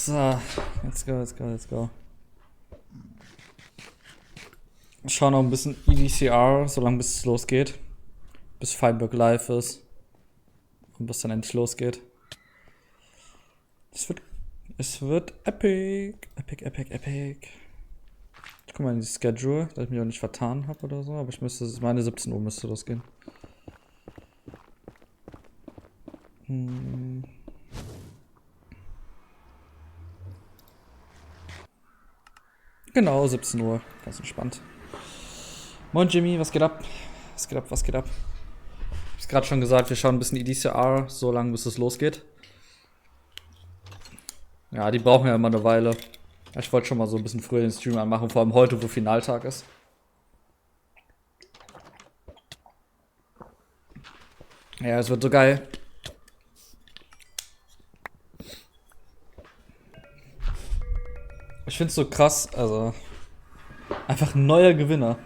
So, let's go. Schauen noch ein bisschen EDCR, solange bis es losgeht. Bis Feinberg live ist. Und bis dann endlich losgeht. Es wird epic. Epic. Ich guck mal in die Schedule, dass ich mich auch nicht vertan habe oder so, aber meine 17 Uhr müsste losgehen. Genau, 17 Uhr. Ganz entspannt. Moin Jimmy, was geht ab? Was geht ab? Ich hab's gerade schon gesagt, wir schauen ein bisschen EDCR, so lange bis es losgeht. Ja, die brauchen ja immer eine Weile. Ich wollte schon mal so ein bisschen früher den Stream anmachen, vor allem heute, wo Finaltag ist. Ja, es wird so geil. Ich find's so krass, also einfach ein neuer Gewinner.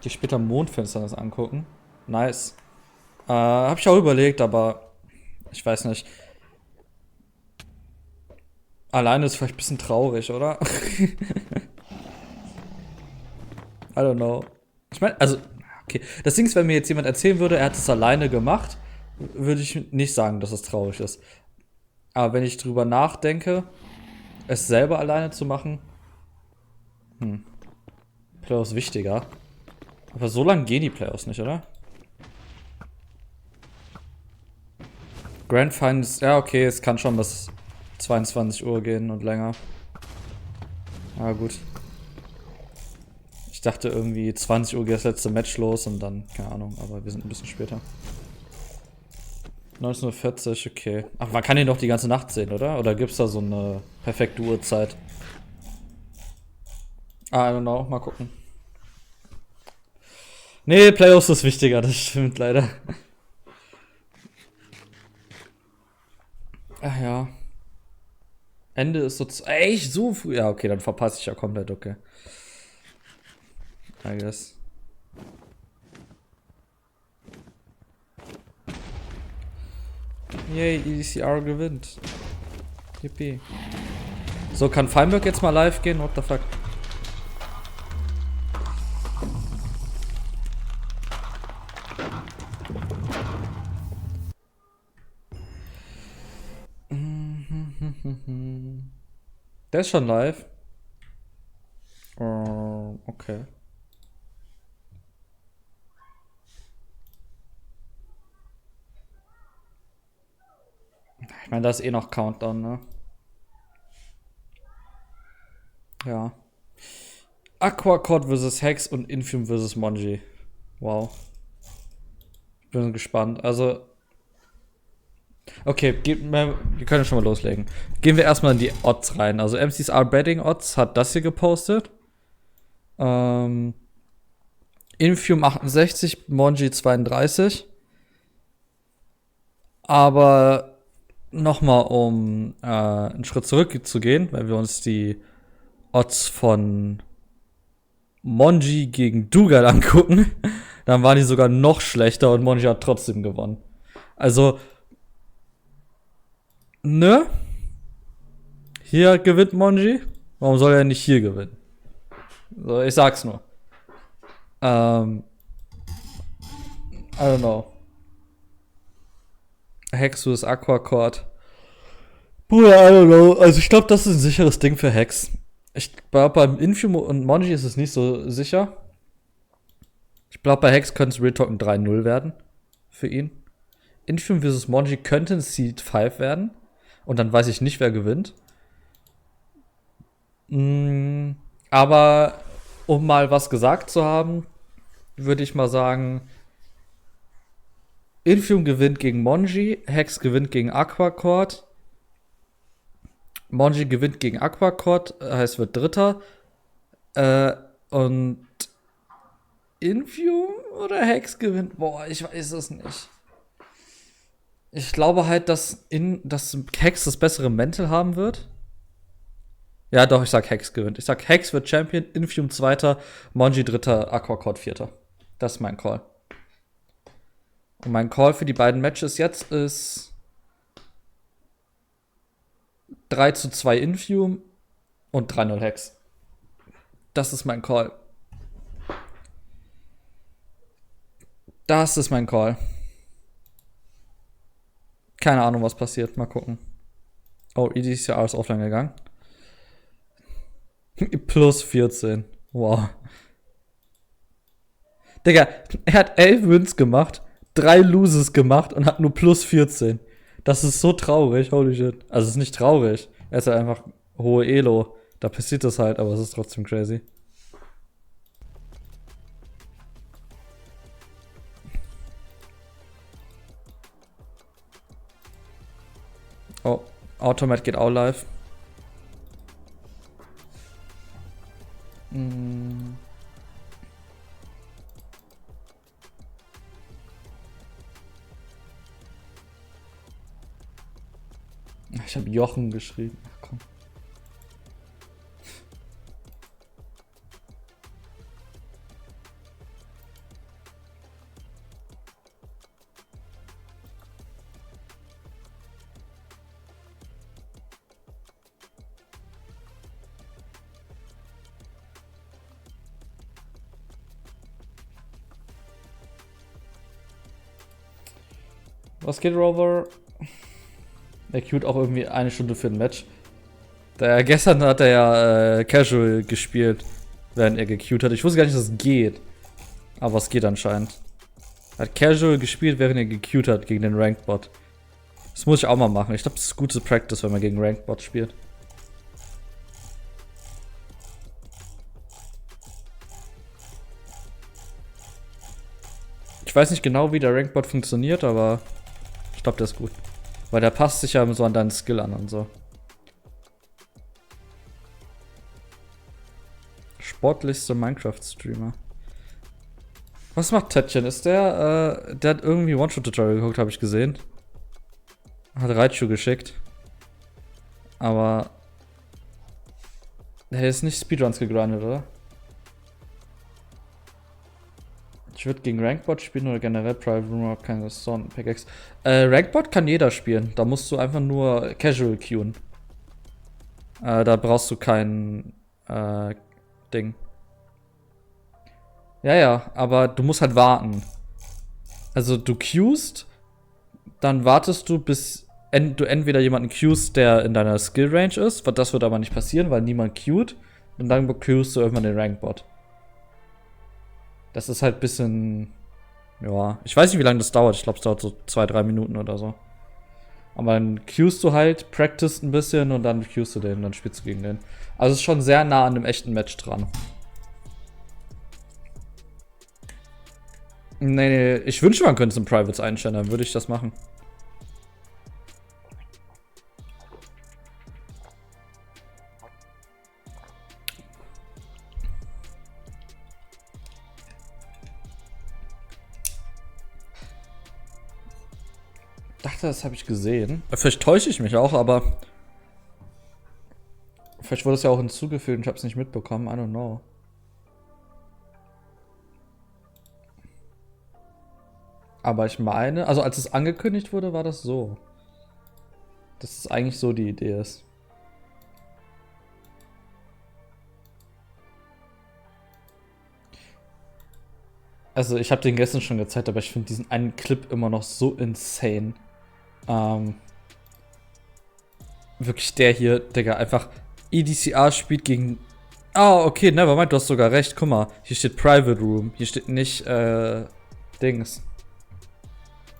Die später Mondfinsternis angucken. Nice. Hab ich auch überlegt, aber ich weiß nicht. Alleine ist vielleicht ein bisschen traurig, oder? I don't know. Ich meine, also, okay. Das Ding ist, wenn mir jetzt jemand erzählen würde, er hat es alleine gemacht, würde ich nicht sagen, dass es traurig ist. Aber wenn ich drüber nachdenke, es selber alleine zu machen, Playoffs wichtiger. Aber so lange gehen die Playoffs nicht, oder? Grand Finals, ja, okay, es kann schon bis 22 Uhr gehen und länger. Ah, gut. Ich dachte irgendwie 20 Uhr geht das letzte Match los und dann, keine Ahnung, aber wir sind ein bisschen später. 19:40 Uhr, okay. Ach, man kann ihn doch die ganze Nacht sehen, oder? Oder gibt's da so eine perfekte Uhrzeit? I don't know, mal gucken. Nee, Playoffs ist wichtiger, das stimmt leider. Ach ja. Ende ist so. Echt? So früh? Ja, okay, dann verpasse ich ja komplett, okay. I guess. Yay, EDCR gewinnt. Yippie. So, kann Feinberg jetzt mal live gehen? What the fuck? Der ist schon live. Okay. Ich meine, da ist eh noch Countdown, ne? Ja. Aquacord vs. Hex und Infium vs. Monji. Wow. Ich bin gespannt. Also. Okay, wir können schon mal loslegen. Gehen wir erstmal in die Odds rein. Also MCSR Betting Odds hat das hier gepostet. Infium 68, Monji 32. Aber nochmal, um einen Schritt zurück zu gehen, weil wir uns die Odds von Monji gegen Dougal angucken, dann waren die sogar noch schlechter und Monji hat trotzdem gewonnen. Also, ne? Hier gewinnt Monji. Warum soll er nicht hier gewinnen? So, ich sag's nur. I don't know. Hex vs. Aquacord. Bruder, I don't know. Also ich glaube, das ist ein sicheres Ding für Hex. Ich glaube, beim Infium und Monji ist es nicht so sicher. Ich glaube, bei Hex könnte es Real Talk ein 3-0 werden. Für ihn. Infium vs. Monji könnte ein Seed 5 werden. Und dann weiß ich nicht, wer gewinnt. Aber um mal was gesagt zu haben, würde ich mal sagen, Infium gewinnt gegen Monji, Hex gewinnt gegen Aquacord, Monji gewinnt gegen Aquacord, heißt wird Dritter. Und Infium oder Hex gewinnt? Boah, ich weiß es nicht. Ich glaube halt, dass Hex das bessere Mental haben wird. Ja, doch, ich sag Hex gewinnt. Ich sag Hex wird Champion, Infium Zweiter, Monji Dritter, Aquacord Vierter. Das ist mein Call. Und mein Call für die beiden Matches jetzt ist 3:2 Infume und 3-0 Hex. Das ist mein Call. Das ist mein Call. Keine Ahnung, was passiert. Mal gucken. Oh, EDCR ist offline gegangen. Plus 14. Wow. Digga, er hat 11 Wins gemacht, 3 Loses gemacht und hat nur plus 14. Das ist so traurig, holy shit. Also es ist nicht traurig. Er ist halt einfach hohe Elo. Da passiert das halt, aber es ist trotzdem crazy. Oh, Automat geht auch live. Ich habe Jochen geschrieben. Ach komm. Was geht, Rover? Der queued auch irgendwie 1 Stunde für ein Match. Gestern hat er ja Casual gespielt, während er gequeued hat. Ich wusste gar nicht, dass es geht. Aber es geht anscheinend. Er hat Casual gespielt, während er gequeued hat gegen den Ranked Bot. Das muss ich auch mal machen. Ich glaube, das ist gute Practice, wenn man gegen Ranked Bot spielt. Ich weiß nicht genau, wie der Ranked Bot funktioniert, aber ich glaube, der ist gut. Weil der passt sich ja so an deinen Skill an und so. Sportlichste Minecraft-Streamer. Was macht Tätchen? Ist der hat irgendwie One-Shot-Tutorial geguckt, habe ich gesehen. Hat Raichu geschickt. Aber der ist nicht Speedruns gegrindet, oder? Ich würde gegen Rankbot spielen oder generell Private Room, habe keine Son Pickaxe. Rankbot kann jeder spielen. Da musst du einfach nur Casual queuen. Da brauchst du kein Ding. Ja, aber du musst halt warten. Also du queuest, dann wartest du, bis du entweder jemanden queuest, der in deiner Skill Range ist. Das wird aber nicht passieren, weil niemand queued. Und dann queuest du irgendwann den Rankbot. Das ist halt ein bisschen. Ja, ich weiß nicht, wie lange das dauert. Ich glaube, es dauert so 2-3 Minuten oder so. Aber dann queuest du halt, practicest ein bisschen und dann queuest du den und dann spielst du gegen den. Also es ist schon sehr nah an einem echten Match dran. Nee, ich wünschte, man könnte es in Privates einstellen, dann würde ich das machen. Ich dachte, das habe ich gesehen. Vielleicht täusche ich mich auch, aber vielleicht wurde es ja auch hinzugefügt und ich habe es nicht mitbekommen. I don't know. Aber ich meine, also als es angekündigt wurde, war das so. Dass es eigentlich so die Idee ist. Also ich habe den gestern schon gezeigt, aber ich finde diesen einen Clip immer noch so insane. Wirklich der hier, Digga, einfach EDCR spielt gegen. Ah, okay, nevermind, du hast sogar recht. Guck mal, hier steht Private Room. Hier steht nicht, Dings.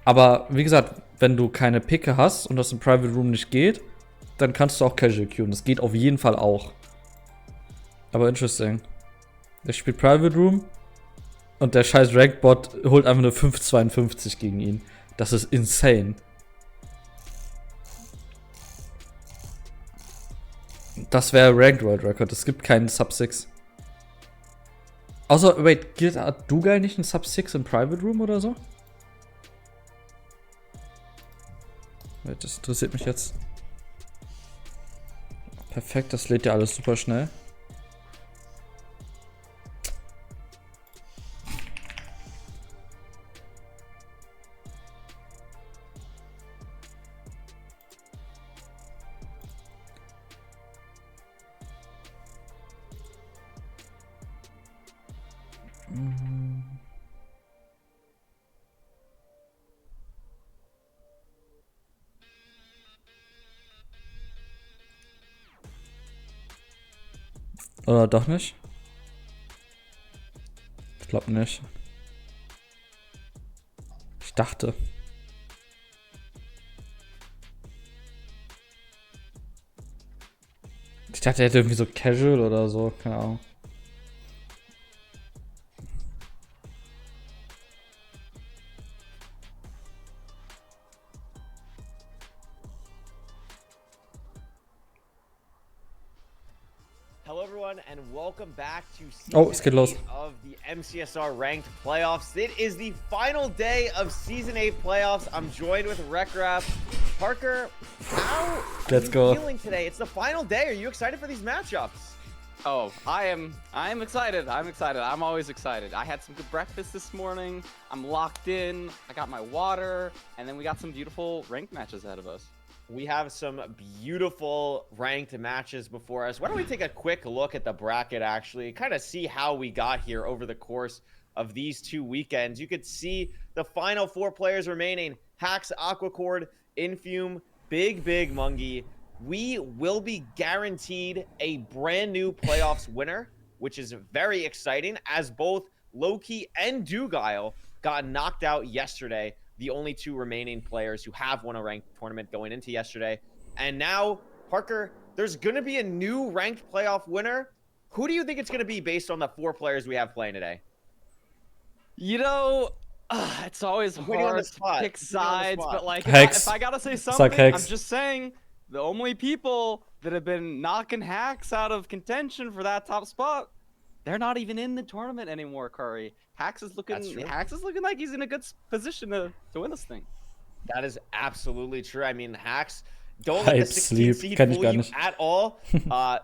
Aber wie gesagt, wenn du keine Picke hast und das im Private Room nicht geht, dann kannst du auch Casual queuen. Das geht auf jeden Fall auch. Aber interesting. Der spielt Private Room und der scheiß Rankbot holt einfach eine 5,52 gegen ihn. Das ist insane. Das wäre Ranked World Record. Es gibt keinen Sub 6. Außer, wait, hat Dugai nicht einen Sub 6 im Private Room oder so? Wait, das interessiert mich jetzt. Perfekt, das lädt ja alles super schnell. Oder doch nicht? Ich glaube nicht. Ich dachte. Ich dachte, er hätte irgendwie so Casual oder so, keine Ahnung. Hello everyone and welcome back to es season geht los. 8 of the MCSR ranked playoffs. It is the final day of season 8 playoffs. I'm joined with Rekraf. Parker, how are you feeling today? It's the final day. Are you excited for these matchups? Oh, I'm excited. I'm excited. I'm always excited. I had some good breakfast this morning. I'm locked in. I got my water, and then we got some beautiful ranked matches ahead of us. We have some beautiful ranked matches before us. Why don't we take a quick look at the bracket, actually, kind of see how we got here over the course of these 2 weekends. You could see the final 4 players remaining: HEUTE, Aquacord, Infume, Big Mungie. We will be guaranteed a brand new playoffs winner, which is very exciting, as both Loki and Dugile got knocked out yesterday. The only 2 remaining players who have won a ranked tournament going into yesterday. And now, Parker, there's going to be a new ranked playoff winner. Who do you think it's going to be based on the 4 players we have playing today? You know, it's always hard to pick sides, but like, if I got to say something, I'm just saying the only people that have been knocking HEUTE out of contention for that top spot, they're not even in the tournament anymore, Curry. HEUTE is looking like he's in a good position to win this thing. That is absolutely true. I mean, HEUTE, don't let the 16 seed fool you at all.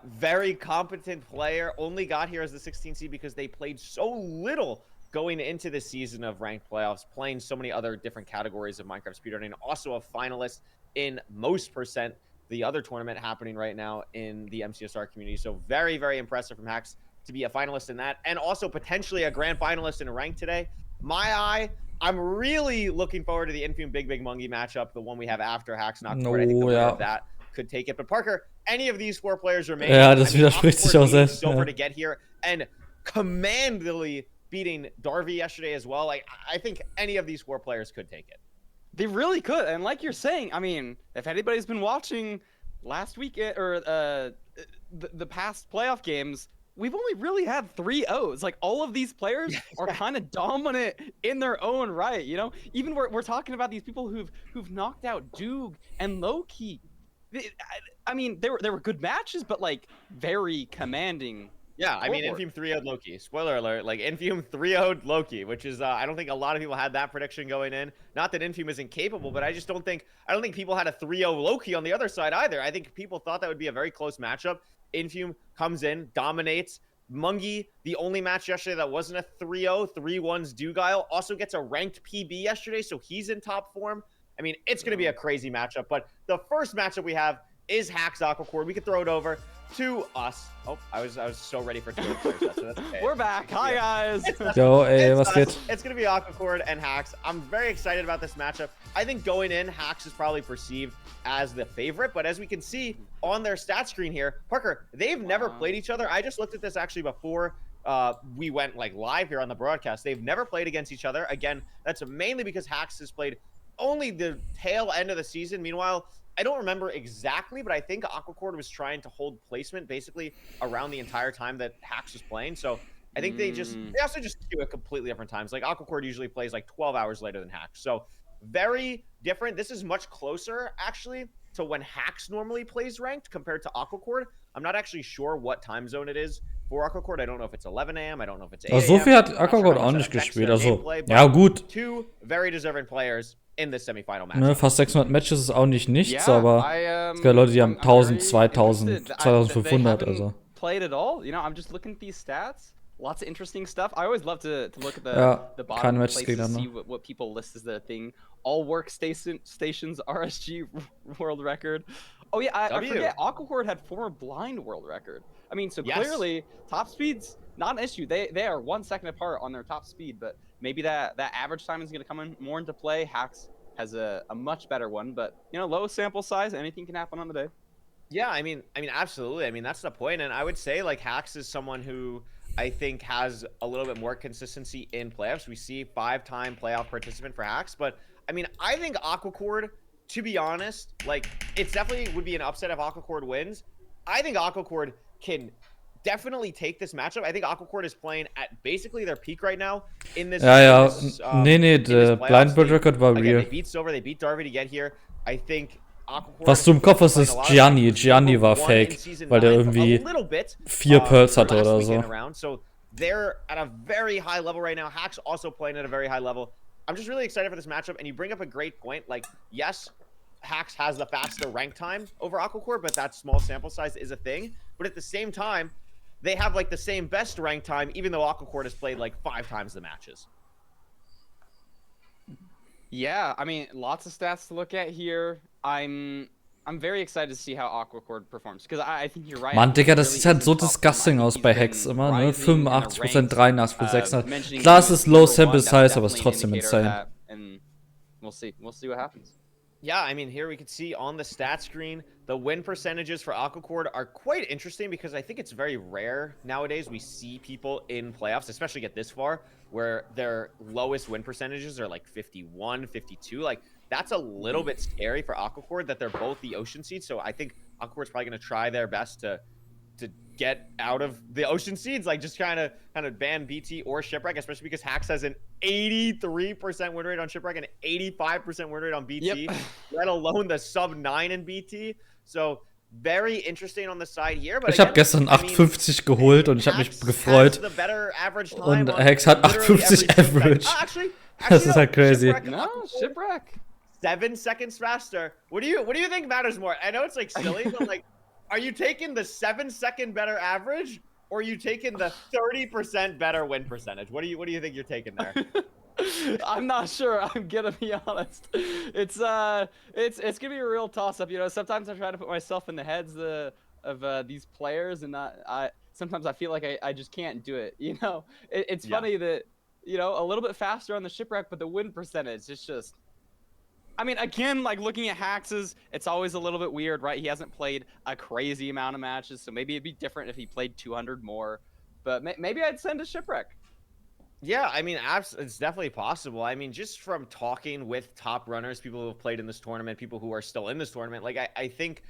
Very competent player. Only got here as the 16 seed because they played so little going into the season of ranked playoffs, playing so many other different categories of Minecraft speedrunning. Also a finalist in most percent, the other tournament happening right now in the MCSR community. So very, very impressive from HEUTE to be a finalist in that, and also potentially a grand finalist in a rank today. I'm really looking forward to the Infume Big Mungie matchup, the one we have after HEUTE knocked out. I think the winner of that could take it. But Parker, any of these 4 players remain. Ja, das widerspricht sich auch sehr. Silver to get here and commandingly beating Darby yesterday as well. Like, I think any of these 4 players could take it. They really could, and like you're saying, I mean, if anybody's been watching last weekend or the past playoff games, we've only really had 3 O's. Like, all of these players are kind of dominant in their own right, you know? Even we're talking about these people who've knocked out Doog and Loki. I mean, they were good matches, but like very commanding. Yeah, I mean, Infume 3-0'd Loki. Spoiler alert, like, Infume 3-0'd Loki, which is, I don't think a lot of people had that prediction going in. Not that Infume isn't capable, but I don't think people had a 3-0 Loki on the other side either. I think people thought that would be a very close matchup. Infume comes in, dominates. Mungie, the only match yesterday that wasn't a 3-0, 3-1's Dugile, also gets a ranked PB yesterday, so he's in top form. I mean, it's going to be a crazy matchup, but the first matchup we have is HEUTE Aquacord. We can throw it over to us. Oh, I was so ready for 2 players. So that's okay. We're back. Hi, guys. Yo, ey, was geht? It's going to be Aquacord and HEUTE. I'm very excited about this matchup. I think going in, HEUTE is probably perceived as the favorite, but as we can see on their stat screen here, Parker, they've never played each other. I just looked at this actually before we went like live here on the broadcast. They've never played against each other. Again, that's mainly because HEUTE has played only the tail end of the season. Meanwhile, I don't remember exactly, but I think Aquacord was trying to hold placement basically around the entire time that HEUTE was playing. So I think they also just do it completely different times. Like, Aquacord usually plays like 12 hours later than HEUTE. So very different. This is much closer actually to when HEUTE normally plays ranked compared to Aquacord. I'm not actually sure what time zone it is for Aquacord. I don't know if it's 11 a.m. I don't know if it's 8 a.m. So viel hat Aquacord auch nicht gespielt. Also, ja gut. 2 very deserving players in the semifinal match. Ne, fast 600 Matches ist auch nicht nichts, aber es gibt Leute, die haben 1000, 2000, 2500, also. Played at all, you know, I'm just looking at these stats. Lots of interesting stuff. I always love to look at the bottom places to see what people list as the thing. All workstations RSG world record. Oh yeah, I forget. Aquacord had former blind world record. I mean, so clearly top speeds not an issue. They are 1 second apart on their top speed, but maybe that average time is going to come in more into play. Hacks has a much better one, but you know, low sample size, anything can happen on the day. Yeah, I mean, absolutely. I mean, that's the point. And I would say like Hacks is someone who I think has a little bit more consistency in playoffs. We see 5-time playoff participant for Hacks, but I mean, I think Aquacord, to be honest, like it's definitely would be an upset if Aquacord wins. I think Aquacord can definitely take this matchup. I think Aquacord is playing at basically their peak right now in this. Ja, in this der playoffs. Blind Bird Record war Again, real. they beat Silver, they beat Darby to get here. I think Aquacord Was du im Kopf hast, playing ist a lot of Gianni. games. Gianni war Won fake, in season weil der 9 irgendwie a little bit, 4 Pearls hatte last oder weekend so. around. So they're at a very high level right now. Hack's also playing at a very high level. I'm just really excited for this matchup, and you bring up a great point. Like, yes, Hacks has the faster rank time over Aquacord, but that small sample size is a thing. But at the same time, they have like the same best rank time, even though Aquacord has played like 5 times the matches. Yeah, I mean, lots of stats to look at here. I'm very excited to see how Aquacord performs, because I think you're right. Mann, Digga, das Really sieht halt isn't so top form. disgusting I aus think bei he's Hex been immer, ne? rising in the 85%, ranks, 83%, 600. mentioning Klar, he es was ist Low number Sample one, that's Size, aber es ist definitely an trotzdem indicator of insane. that, and we'll see what happens. Yeah, I mean, here we can see on the stat screen, the win percentages for Aquacord are quite interesting because I think it's very rare nowadays we see people in playoffs, especially get this far, where their lowest win percentages are like 51, 52. Like, that's a little bit scary for Aquacord that they're both the Ocean seeds. So I think Aquacord's probably going to try their best to get out of the Ocean seeds, like just kind of ban BT or Shipwreck, especially because Hacks has an 83% win rate on Shipwreck and 85% win rate on BT, let alone the sub 9 in BT. So very interesting on the side here. But Ich habe gestern 850 geholt und ich habe mich gefreut. Und Hex hat 850 Average. Das ist halt crazy. No, Shipwreck. 7 seconds faster. What do you think matters more? I know it's like silly, but like, are you taking the 7-second better average, or are you taking the 30% better win percentage? What do you think you're taking there? I'm not sure. I'm gonna be honest. It's gonna be a real toss-up. You know, sometimes I try to put myself in the heads of these players, and sometimes I feel like I just can't do it. You know, it's funny that, you know, a little bit faster on the Shipwreck, but the win percentage is just. I mean, again, like looking at Hax's, it's always a little bit weird, right? He hasn't played a crazy amount of matches, so maybe it'd be different if he played 200 more. But maybe I'd send a Shipwreck. Yeah, I mean, it's definitely possible. I mean, just from talking with top runners, people who have played in this tournament, people who are still in this tournament, like I think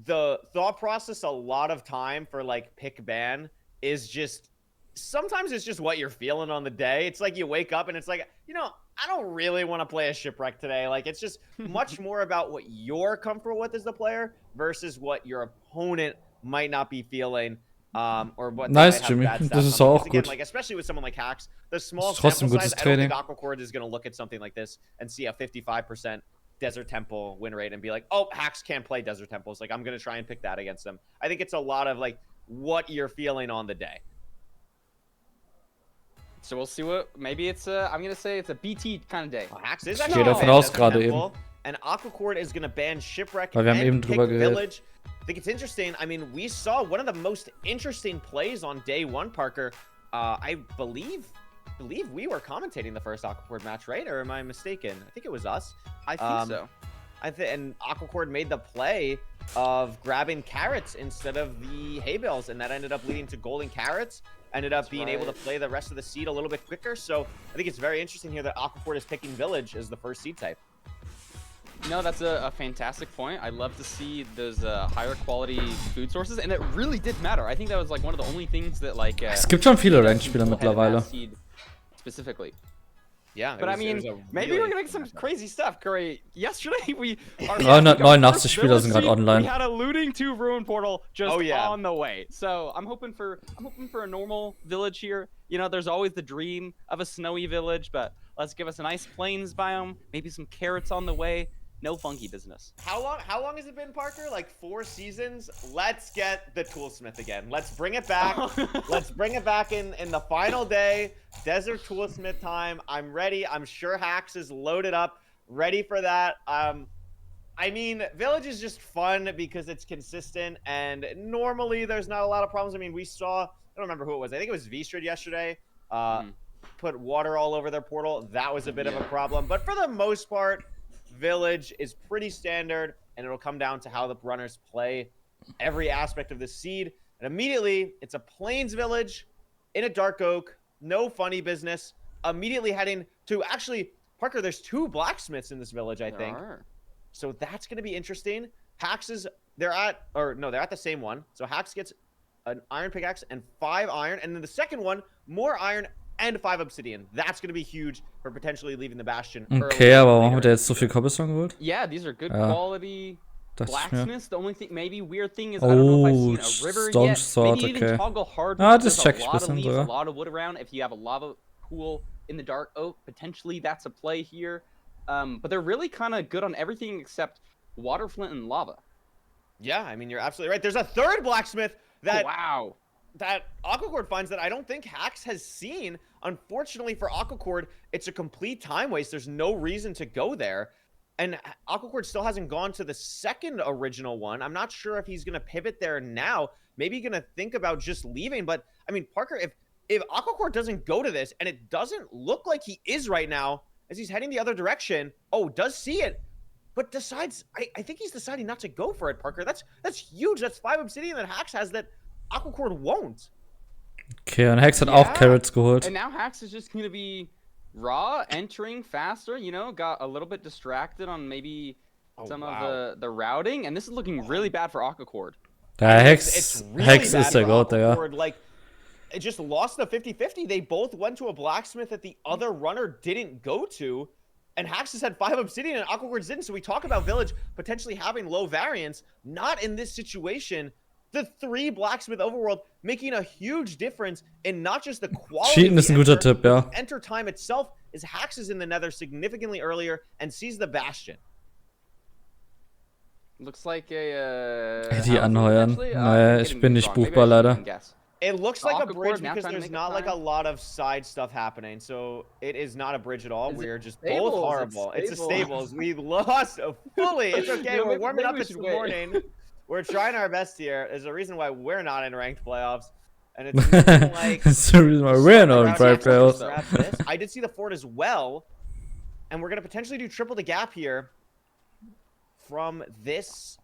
the thought process a lot of time for like pick ban is just sometimes it's just what you're feeling on the day. It's like you wake up and it's like, you know, I don't really want to play a Shipwreck today. Like, it's just much more about what you're comfortable with as the player versus what your opponent might not be feeling. Or what nice, Jimmy. Das ist auch again, gut. like, especially with someone like Hacks, the small Trotzdem sample gutes size, I don't Training. think Aquacord is going to look at something like this and see a 55% Desert Temple win rate and be like, oh, Hacks can't play Desert Temples. Like, I'm going to try and pick that against them. I think it's a lot of, like, what you're feeling on the day. So we'll see what, maybe it's I'm going to say it's a BT kind of day. Well, Hacks is Ich actually gehe davon ban aus Desert gerade Temple, eben. and Aquacord is going to ban Shipwreck Weil wir haben eben and pick drüber geredet. Village. I think it's interesting. I mean, we saw one of the most interesting plays on day one, Parker. I believe we were commentating the first Aquacord match, right? Or am I mistaken? I think it was us. I think so. And Aquacord made the play of grabbing carrots instead of the hay bales, and that ended up leading to golden carrots. Ended up being able to play the rest of the seed a little bit quicker. So I think it's very interesting here that Aquacord is picking Village as the first seed type. No, that's a fantastic point. I love to see those higher quality food sources, and it really did matter. I think that was like one of the only things that like. Es gibt schon viele Ranked-Spieler mittlerweile. Specifically. Yeah, but I mean, maybe we're getting some crazy stuff, Curry. Yesterday, we 389 Spieler sind gerade online. We had a looting to ruin portal just on the way. So I'm hoping for a normal village here. You know, there's always the dream of a snowy village, but let's give us a nice plains biome, maybe some carrots on the way. No funky business. How long has it been, Parker? Like 4 seasons? Let's get the Toolsmith again. Let's bring it back. Let's bring it back in the final day. Desert Toolsmith time. I'm ready. I'm sure Hacks is loaded up, ready for that. I mean, Village is just fun because it's consistent, and normally there's not a lot of problems. I mean, we saw, I don't remember who it was. I think it was V-Strid yesterday. Put water all over their portal. That was a bit of a problem. But for the most part, Village is pretty standard, and it'll come down to how the runners play every aspect of the seed. And immediately, it's a Plains Village in a Dark Oak. No funny business. Immediately heading to, actually, Parker, there's 2 blacksmiths in this village, I think. So that's going to be interesting. Hax's, they're at the same one. So Hax gets an iron pickaxe and 5 iron. And then the second one, more iron and 5 obsidian. That's going to be huge for potentially leaving the Bastion. Okay, aber warum hat er jetzt so viel Cobblestone geholt? Yeah, these are good quality blacksmiths. The only thing, maybe weird thing is, I don't know if I've seen a river yet. Sword, maybe even toggle hard. Das check ich ein bisschen sogar. A lot of wood around. If you have a lava pool in the Dark Oak, potentially that's a play here. But they're really kind of good on everything except water, flint, and lava. Yeah, I mean, you're absolutely right. There's a third blacksmith that that Aquacord finds that I don't think Hax has seen. Unfortunately for Aquacord, it's a complete time waste. There's no reason to go there. And Aquacord still hasn't gone to the second original one. I'm not sure if he's going to pivot there now. Maybe going to think about just leaving. But, I mean, Parker, if Aquacord doesn't go to this, and it doesn't look like he is right now, as he's heading the other direction, does see it, but decides, I think he's deciding not to go for it, Parker. That's huge. That's 5 obsidian that Hax has that Aquacord won't. Okay, und Hax hat auch Carrots geholt. And now Hax is just going to be raw, entering faster, you know, got a little bit distracted on maybe some of the routing, and this is looking really bad for Aquacord. Hex ist der Goat, ja. Like, it just lost the 50-50. They both went to a blacksmith that the other runner didn't go to, and Hax has had 5 obsidian and Aquacord didn't. So we talk about Village potentially having low variance. Not in this situation. The 3 blacksmith overworld making a huge difference in not just the quality Cheaten ist ein guter Tipp, ja. Enter time itself, is Hax is in the nether significantly earlier and sees the Bastion. Looks like a die anheuern. Naja, ich bin nicht buchbar leider. It looks like a bridge because there's not like a lot of side stuff happening. So it is not a bridge at all. We're just both horrible. It's a stables. We lost fully. It's okay. We're warming up this morning. We're trying our best here. There's a reason why we're not in ranked playoffs. And it's like that's the reason why we're not in ranked playoffs. I did see the fort as well. And we're going to potentially do triple the gap here from this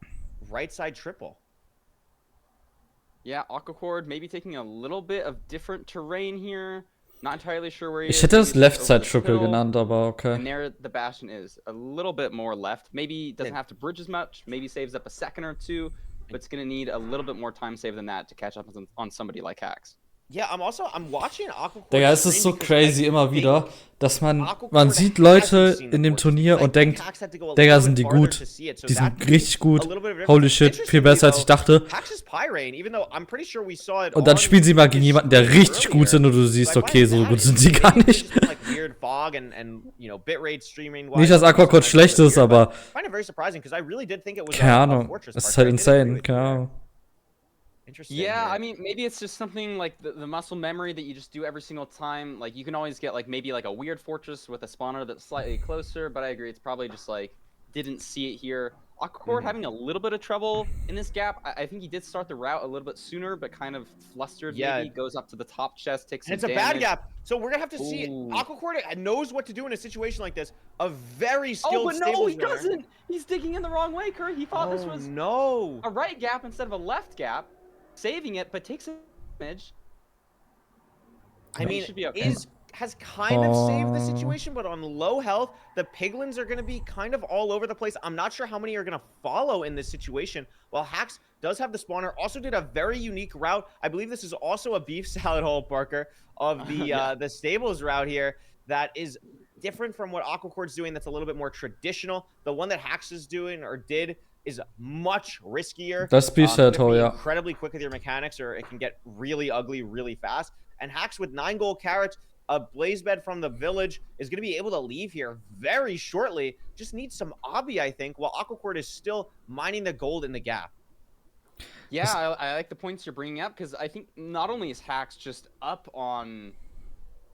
right side triple. Yeah, Aquacord maybe taking a little bit of different terrain here. Not entirely sure where he is. Ich hätte es Left Side Triple genannt, aber okay. And there the Bastion is. A little bit more left. Maybe doesn't have to bridge as much. Maybe saves up a second or 2. But it's going to need a little bit more time save than that to catch up on somebody like Hax. Yeah, I'm watching Aquacord. Digga, es ist so crazy immer wieder, dass man sieht Leute in dem Turnier und denkt, Digga, sind die gut. Die sind richtig gut. Holy shit, viel besser als ich dachte. Und dann spielen sie mal gegen jemanden, der richtig gut sind und du siehst, okay, so gut sind sie gar nicht. Nicht, dass Aquacord schlecht ist, aber keine Ahnung, es ist halt insane, keine Ahnung. Yeah, I mean, maybe it's just something like the muscle memory that you just do every single time. Like, you can always get, like, maybe, like, a weird fortress with a spawner that's slightly closer, but I agree, it's probably just, like, didn't see it here. Aquacord having a little bit of trouble in this gap. I think he did start the route a little bit sooner, but kind of flustered. Yeah. Maybe goes up to the top chest, takes some damage. It's a bad gap, so we're going to have to see it. Aquacord knows what to do in a situation like this. A very skilled but no, he doesn't! He's digging in the wrong way, Curry. He thought this was a right gap instead of a left gap. Saving it, but takes damage. I mean, has kind of saved the situation, but on low health, the piglins are going to be kind of all over the place. I'm not sure how many are going to follow in this situation. While Hax does have the spawner, also did a very unique route. I believe this is also a beef salad hole, Parker, of the the stables route here that is different from what Aquacord's doing. That's a little bit more traditional. The one that Hax is doing or did is much riskier. That's beef salad hole, yeah. Incredibly quick with your mechanics, or it can get really ugly really fast. And Hax with 9 gold carrots, a blaze bed from the village, is going to be able to leave here very shortly. Just needs some obby, I think, while Aquacord is still mining the gold in the gap. Yeah, I like the points you're bringing up, because I think not only is Hax just up on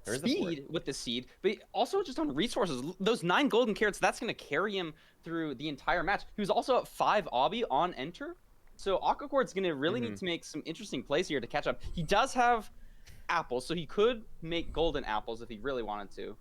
speed with the seed, but also just on resources. Those 9 golden carrots, that's going to carry him through the entire match. He was also at 5 obby on enter. So Aquacourt's gonna really need to make some interesting plays here to catch up. He does have apples, so he could make golden apples if he really wanted to.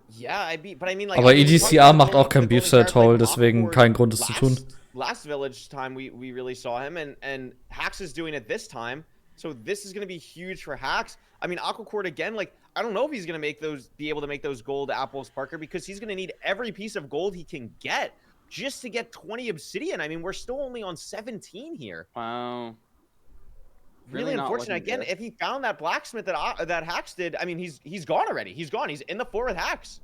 Yeah, but I mean, like. Aber EDCR macht auch kein Beefset-Hole, deswegen kein Grund, es zu tun. Last Village time we really saw him, and Hax is doing it this time. So this is going to be huge for Hax. I mean, Aquacourt again, like, I don't know if he's going to be able to make those gold apples, Parker, because he's going to need every piece of gold he can get just to get 20 obsidian. I mean, we're still only on 17 here. Wow. Really unfortunate. Again, if he found that blacksmith that Hax did, I mean, he's gone already. He's gone. He's in the 4 with Hax.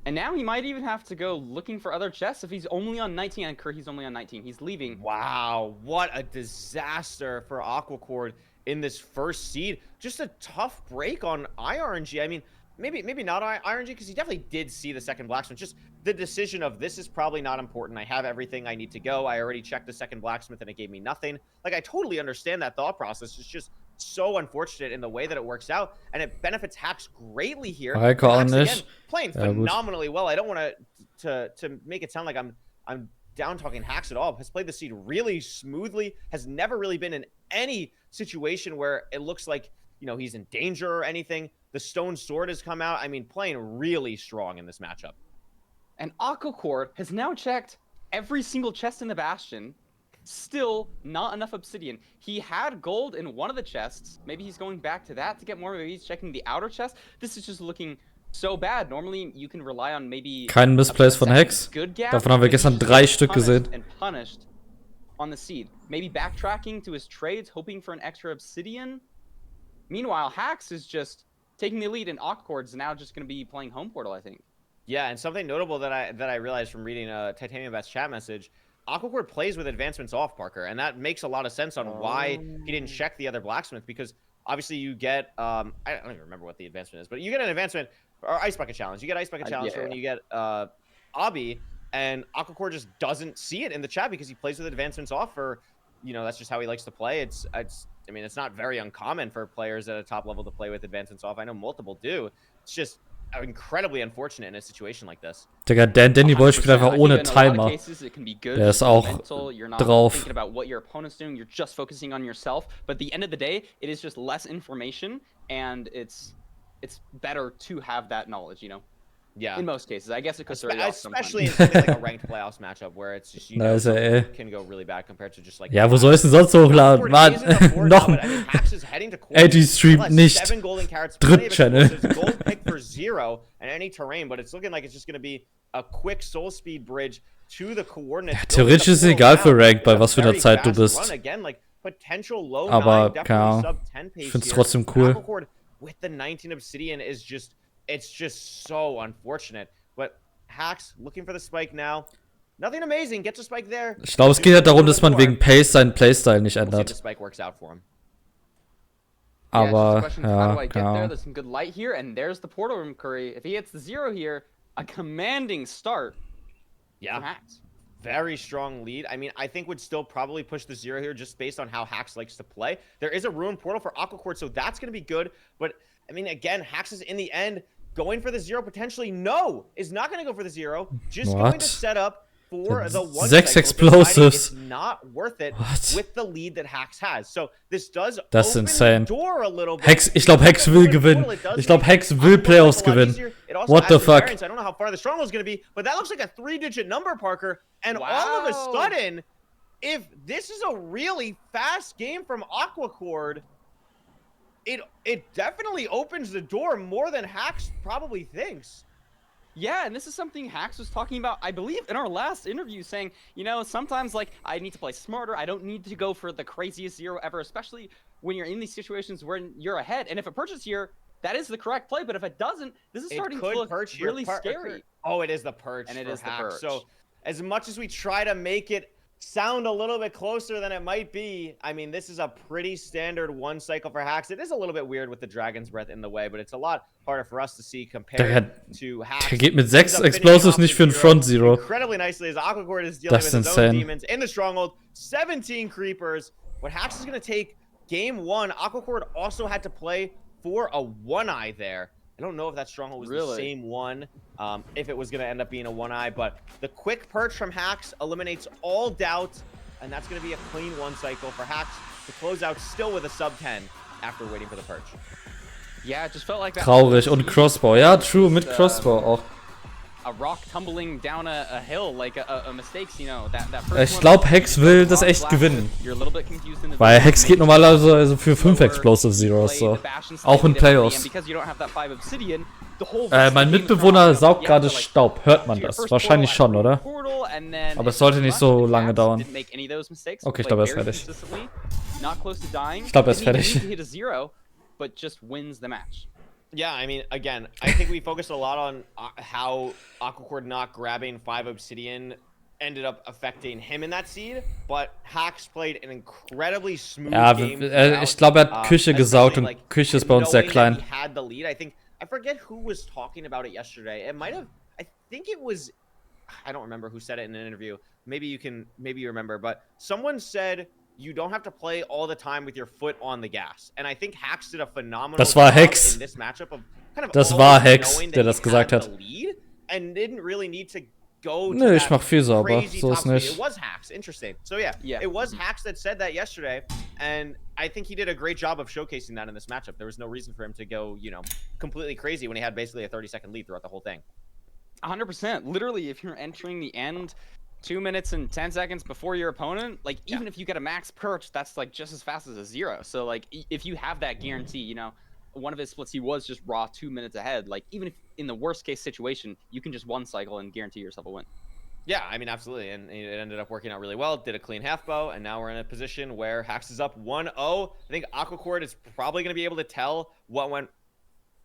And now he might even have to go looking for other chests if he's only on 19. And he's only on 19. He's leaving. Wow, what a disaster for Aquacourt in this first seed. Just a tough break on iRNG. I mean, maybe not iRNG, because he definitely did see the second blacksmith. Just the decision of, this is probably not important. I have everything I need to go. I already checked the second blacksmith and it gave me nothing. Like, I totally understand that thought process. It's just so unfortunate in the way that it works out, and it benefits Hax greatly here. Hax, again, playing phenomenally well. I don't want to make it sound like I'm down talking Hax at all. Has played the seed really smoothly. Has never really been in any situation where it looks like, you know, he's in danger or anything. The stone sword has come out. I mean, playing really strong in this matchup. And Aquacourt has now checked every single chest in the Bastion. Still not enough obsidian. He had gold in one of the chests. Maybe he's going back to that to get more. Maybe he's checking the outer chest. This is just looking so bad. Normally you can rely on maybe kein Missplays von Hex. Davon haben wir gestern 3 Stück gesehen. And punished on the seed. Maybe backtracking to his trades, hoping for an extra obsidian. Meanwhile, Hax is just taking the lead, and Aquacourt's now just going to be playing home portal, I think. Yeah, and something notable that I realized from reading Titanium Bat's chat message, Aquacourt plays with advancements off, Parker, and that makes a lot of sense on why he didn't check the other blacksmith, because obviously you get I don't even remember what the advancement is, but you get an advancement or ice bucket challenge. You get ice bucket challenge for when you get Obby, and Aquacourt just doesn't see it in the chat because he plays with advancements off. For, you know, that's just how he likes to play. I mean, it's not very uncommon for players at a top level to play with advancements off. I know multiple do. It's just incredibly unfortunate in a situation like this. Digga, Danny Boy spielt einfach ohne Timer. Der ist auch drauf. Thinking about what your opponent's doing, you're just focusing on yourself. But at the end of the day, it is just less information, and it's better to have that knowledge, you know? Yeah. In most cases, I guess it could throw you off sometimes. Especially in something like a ranked playoffs matchup where it's just, you know, can go really bad compared to just like. Ja, wo soll es denn sonst hochladen? Mann, noch. Ey, die streamt nicht. Dritt-Channel. Gold pick for 0 and any terrain, but it's looking like it's just going to be a quick soul speed bridge to the coordinates. Ja, theoretisch ist es egal für Ranked, bei was für einer Zeit du bist. Aber, keine Ahnung, ich find's trotzdem cool. With the 19 obsidian is just, it's just so unfortunate. But Hax looking for the spike now. Nothing amazing. Gets a spike there. Ich glaube, es geht halt darum, dass man wegen Pace seinen Playstyle nicht ändert. The spike works out for him. Aber, ja, genau. There's some good light here, and there's the portal room, Curry. If he hits the 0 here, a commanding start. Yeah. Hax. Very strong lead. I mean, I think would still probably push the 0 here just based on how Hax likes to play. There is a ruined portal for Aquacourt, so that's going to be good. But, I mean, again, Hax is in the end going for the 0 potentially. No, is not going to go for the 0. Just going to set up for the 1 6 explosives. It's not worth it with the lead that Hax has. So this does That's open insane. the door a little bit. Hex, ich glaube, Hex will gewinnen. Ich glaube, Hex will Playoffs gewinnen. What the fuck? I don't know how far the stronghold is going to be, but that looks like a 3-digit number, Parker. And all of a sudden, if this is a really fast game from Aquacourt, it definitely opens the door more than Hax probably thinks. Yeah, and this is something Hax was talking about, I believe, in our last interview, saying, you know, sometimes, like, I need to play smarter. I don't need to go for the craziest 0 ever, especially when you're in these situations where you're ahead. And if it perches here, that is the correct play. But if it doesn't, this is starting to look really scary. Oh, it is the perch. And it is the perch. So as much as we try to make it sound a little bit closer than it might be, I mean, this is a pretty standard 1 cycle for Hax. It is a little bit weird with the Dragon's Breath in the way, but it's a lot harder for us to see compared to Hax. Der geht mit 6 Explosives nicht für einen Front 0. Incredibly nicely as Aquacourt is dealing with his own demons in the stronghold. 17 creepers. What Hax is going to take game 1. Aquacourt also had to play for a 1-eye there. I don't know if that stronghold was the Really? same one, if it was going to end up being a 1-eye, but the quick perch from Hax eliminates all doubt, and that's going to be a clean 1 cycle for Hax to close out still with a sub 10 after waiting for the perch. Yeah, it just felt like that. Traurig. Und Crossbow. Ja, true, mit Crossbow auch. A rock tumbling down a hill, like a mistakes, you know, that first Ich glaube, Hex will das echt gewinnen. You're a little bit confused in the Weil Hex geht normalerweise also für 5 Explosive Zeros, so. Auch in Playoffs. Mein Mitbewohner saugt gerade Staub. Hört man das? Wahrscheinlich schon, oder? Aber es sollte nicht so lange dauern. Okay, ich glaube, er ist fertig. Ich glaube, er ist fertig. Yeah, I mean, again, I think we focused a lot on how Aquacord not grabbing 5 Obsidian ended up affecting him in that seed, but Hax played an incredibly smooth game. Ich glaube, er hat Küche gesaugt und Küche ist bei uns sehr klein. He had the lead. I forget who was talking about it yesterday. It might have, I think it was, I don't remember who said it in an interview. Maybe you remember, but someone said you don't have to play all the time with your foot on the gas. And I think Hax did a phenomenal job in this matchup of kind of das war Hex, der das gesagt hat. And didn't really need to go to Nö, ich mach viel sauber, so ist nicht. It was Hax, interesting. So yeah, it was Hax that said that yesterday, and I think he did a great job of showcasing that in this matchup. There was no reason for him to go, you know, completely crazy when he had basically a 30-second lead throughout the whole thing. 100%. Literally, if you're entering the end 2 minutes and 10 seconds before your opponent, like even if you get a max perch, that's like just as fast as a 0. So like if you have that guarantee, you know, one of his splits, he was just raw 2 minutes ahead. Like even if in the worst case situation, you can just 1 cycle and guarantee yourself a win. Yeah, I mean, absolutely. And it ended up working out really well. Did a clean half bow, and now we're in a position where Hax is up 1-0. I think Aquacord is probably going to be able to tell what went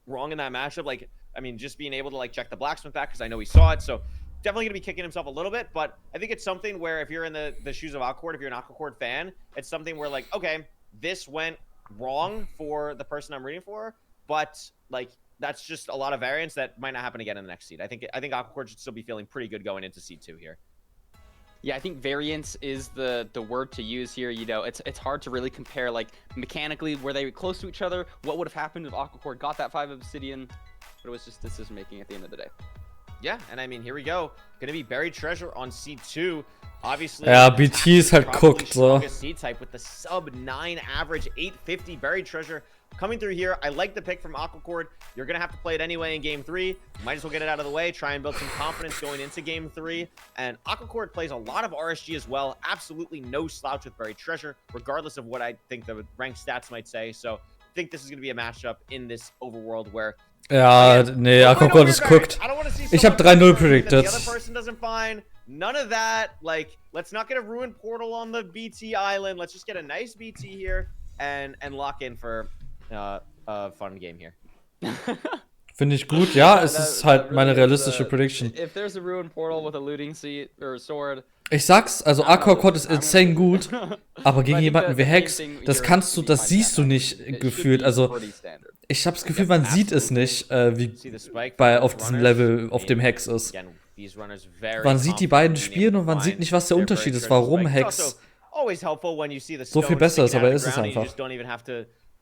wrong in that matchup. Like, I mean, just being able to like check the blacksmith back, because I know he saw it. So definitely going to be kicking himself a little bit, but I think it's something where if you're in the shoes of Aquacord, if you're an Aquacord fan, it's something where like, okay, this went wrong for the person I'm rooting for, but like that's just a lot of variance that might not happen again in the next seed. I think Aquacord should still be feeling pretty good going into seed 2 here. Yeah, I think variance is the word to use here. You know, it's hard to really compare like mechanically were they close to each other, what would have happened if Aquacord got that 5 Obsidian, but it was just decision making at the end of the day. Yeah, and I mean, here we go. Gonna be buried treasure on seed 2. Obviously, ja, BT ist halt cooked, so. Seed type with the sub 9 average 850 buried treasure coming through here. I like the pick from Aquacord. You're gonna have to play it anyway in game 3. Might as well get it out of the way. Try and build some confidence going into game 3. And Aquacord plays a lot of RSG as well. Absolutely no slouch with buried treasure, regardless of what I think the ranked stats might say. So I think this is gonna be a matchup in this overworld where. Ja, nee, Aquacord ist cooked. Ich habe 3-0 predicted. The other person doesn't find none of that. Like, let's not get a ruined portal on the BT island. Let's just get a nice BT here and lock in for a fun game here. Finde ich gut. Ja, es ist halt meine realistische Prediction. If there's a ruined portal with a looting seat or sword. Ich sag's, also Aquacord ist insane gut, aber gegen jemanden wie Hex, das siehst du nicht gefühlt. Also ich habe das Gefühl, man sieht es nicht, wie auf diesem Level, auf dem Hex ist. Man sieht die beiden spielen und man sieht nicht, was der Unterschied ist, warum Hex so viel besser ist, aber er ist es einfach.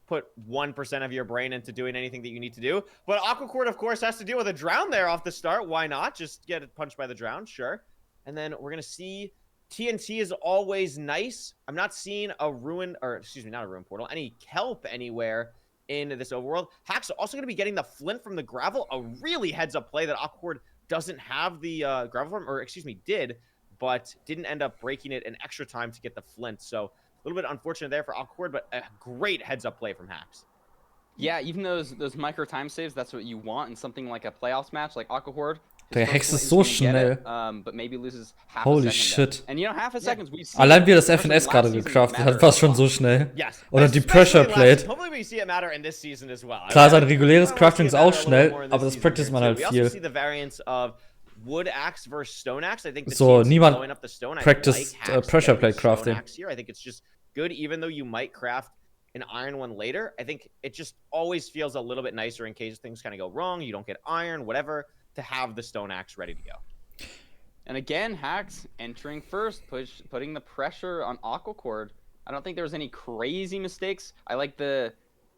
Put 1% of your brain into doing anything that you need to do. But Aquacord, of course, has to deal with a drown there off the start. Why not? Just get punched by the drown, sure. And then we're going to see TNT is always nice. I'm not seeing a ruin, or excuse me, not a ruin portal, any kelp anywhere in this overworld. Hack's also going to be getting the flint from the gravel. A really heads-up play that Aquacord doesn't have the gravel from, or excuse me, did, but didn't end up breaking it in extra time to get the flint. So a little bit unfortunate there for Aquacord, but a great heads-up play from Hax. Yeah, even those micro time saves, that's what you want in something like a playoffs match, like Aquacord. Der Hex ist so schnell. But maybe loses half Holy a second shit. And you know, half a second, we've seen Allein wie er das FNS gerade gecraftet hat, war schon so schnell. Yes. Oder die Pressure Plate. Hopefully we see it matter in this season as well. Klar, sein reguläres Crafting ist auch schnell, aber das practice man halt We also viel. see the variance of Wood Axe versus Stone Axe. I think the So, teams niemand blowing up the stone. practiced, I like Hax Pressure getting Plate crafting. Stone Axe here. I think it's just good, even though you might craft an iron one later. I think it just always feels a little bit nicer in case things kind of go wrong. You don't get iron, whatever, to have the Stone Axe ready to go. And again, Hax entering first, putting the pressure on Aquacord. I don't think there was any crazy mistakes. I like the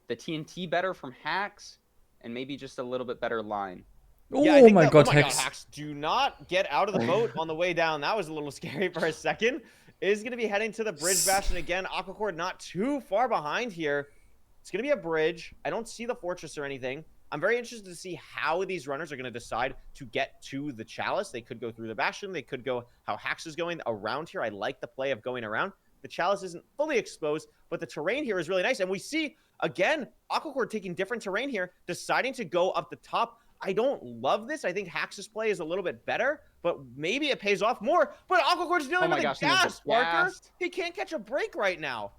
TNT better from Hax. and maybe just a little bit better line. Yeah, I Oh think my that- god, oh my Hex. Hacks, do not get out of the boat on the way down. That was a little scary for a second. Is going to be heading to the bridge bastion again. Aquacord not too far behind here. It's going to be a bridge. I don't see the fortress or anything. I'm very interested to see how these runners are going to decide to get to the chalice. They could go through the bastion. They could go how Hax is going around here. I like the play of going around. The chalice isn't fully exposed, but the terrain here is really nice. And we see, again, Aquacord taking different terrain here, deciding to go up the top. I don't love this. I think Hax's play is a little bit better, but maybe it pays off more. But Aquacord's dealing with a gas, Parker. He can't catch a break right now.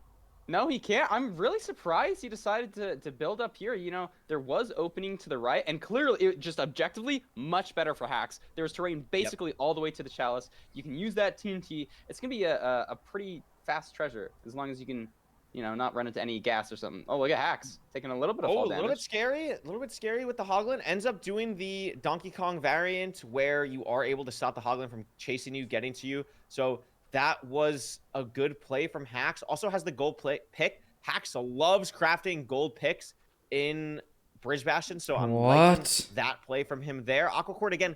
No, he can't. I'm really surprised he decided to build up here. You know, there was opening to the right, and clearly, it just objectively, much better for Hax. There was terrain basically all the way to the chalice. You can use that TNT. It's going to be a pretty fast treasure, as long as you can, you know, not run into any gas or something. Oh, look at Hax, taking a little bit of fall damage. A little bit scary with the Hoglin. Ends up doing the Donkey Kong variant, where you are able to stop the Hoglin from chasing you, getting to you. So that was a good play from Hax. Also has the gold pick. Hax loves crafting gold picks in Bridge Bastion, so I'm liking that play from him there. Aquacord, again,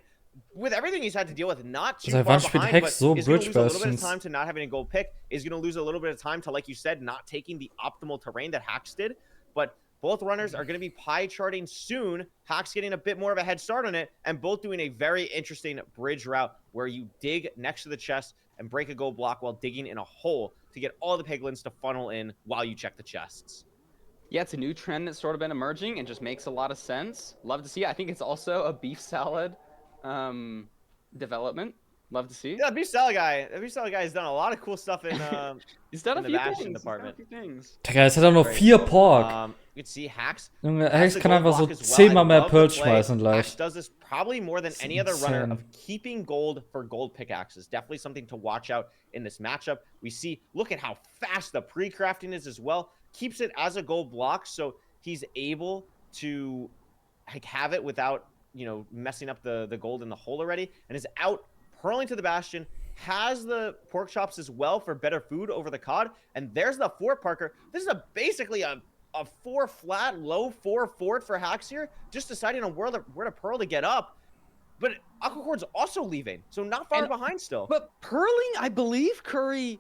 with everything he's had to deal with, not too far behind, but is going to lose a little bit of time to not having a gold pick, is going to lose a little bit of time to, like you said, not taking the optimal terrain that Hax did. But both runners are going to be pie charting soon. Hax getting a bit more of a head start on it, and both doing a very interesting bridge route where you dig next to the chest and break a gold block while digging in a hole to get all the piglins to funnel in while you check the chests. Yeah, it's a new trend that's sort of been emerging and just makes a lot of sense. Love to see it. I think it's also a beef salad development. Love to see. Yeah, the beef salad guy has done a lot of cool stuff in he's done a few Bastion things. department. Digga, jetzt hat er noch 4 Pork. You can see Hax. Junge, Hex kann einfach so 10-mal mehr Pearl schmeißen gleich. Hax does this probably more than any other runner of keeping gold for gold pickaxes. Definitely something to watch out in this matchup. We see, look at how fast the pre-crafting is as well. Keeps it as a gold block, so he's able to like have it without, you know, messing up the gold in the hole already, and is out hurling to the bastion. Has the pork chops as well for better food over the cod, and there's the fort, Parker. This is basically a 4 flat, low 4 fort for Hax here, just deciding on where to pearl to get up. But Aquacord's also leaving, so not far behind still. But pearling, I believe, Curry,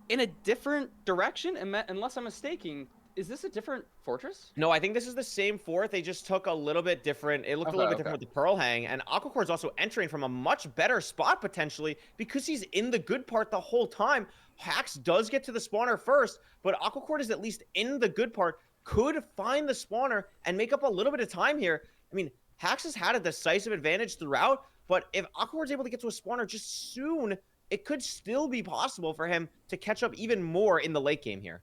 in a different direction, unless I'm mistaken. Is this a different fortress? No, I think this is the same fort. They just took a little bit different. It looked a little bit different with the pearl hang. And Aquacord's also entering from a much better spot, potentially, because he's in the good part the whole time. Hax does get to the spawner first, but Aquacord is at least in the good part, could find the spawner and make up a little bit of time here. I mean, Hax has had a decisive advantage throughout, but if Aquacord's able to get to a spawner just soon, it could still be possible for him to catch up even more in the late game here.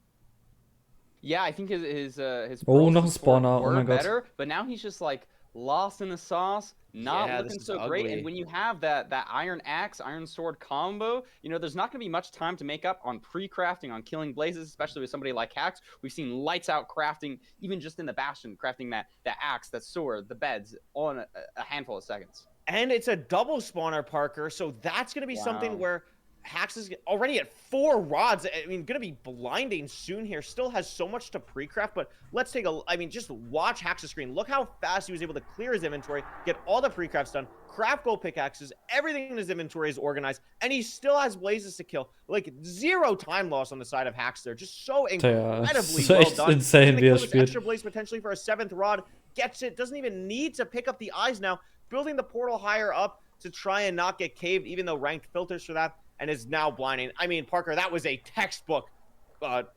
Yeah, I think his noch ein Spawner, oh mein Gott. better, but now he's just like lost in the sauce, not looking so great. And when you have that iron axe, iron sword combo, you know, there's not going to be much time to make up on pre-crafting, on killing blazes, especially with somebody like Hax. We've seen lights out crafting, even just in the Bastion, crafting that axe, that sword, the beds, on a handful of seconds. And it's a double spawner, Parker, so that's going to be something where Hax is already at 4 rods. I mean, going to be blinding soon here. Still has so much to pre-craft, but let's take just watch Hax's screen. Look how fast he was able to clear his inventory, get all the pre-crafts done, craft gold pickaxes, everything in his inventory is organized, and he still has blazes to kill. Like, 0 time loss on the side of Hax there. Just so incredibly well done. Insane, wie spielt. Extra blaze potentially for a 7th rod. Gets it. Doesn't even need to pick up the eyes now. Building the portal higher up to try and not get caved, even though ranked filters for that. And is now blinding. I mean, Parker, that was a textbook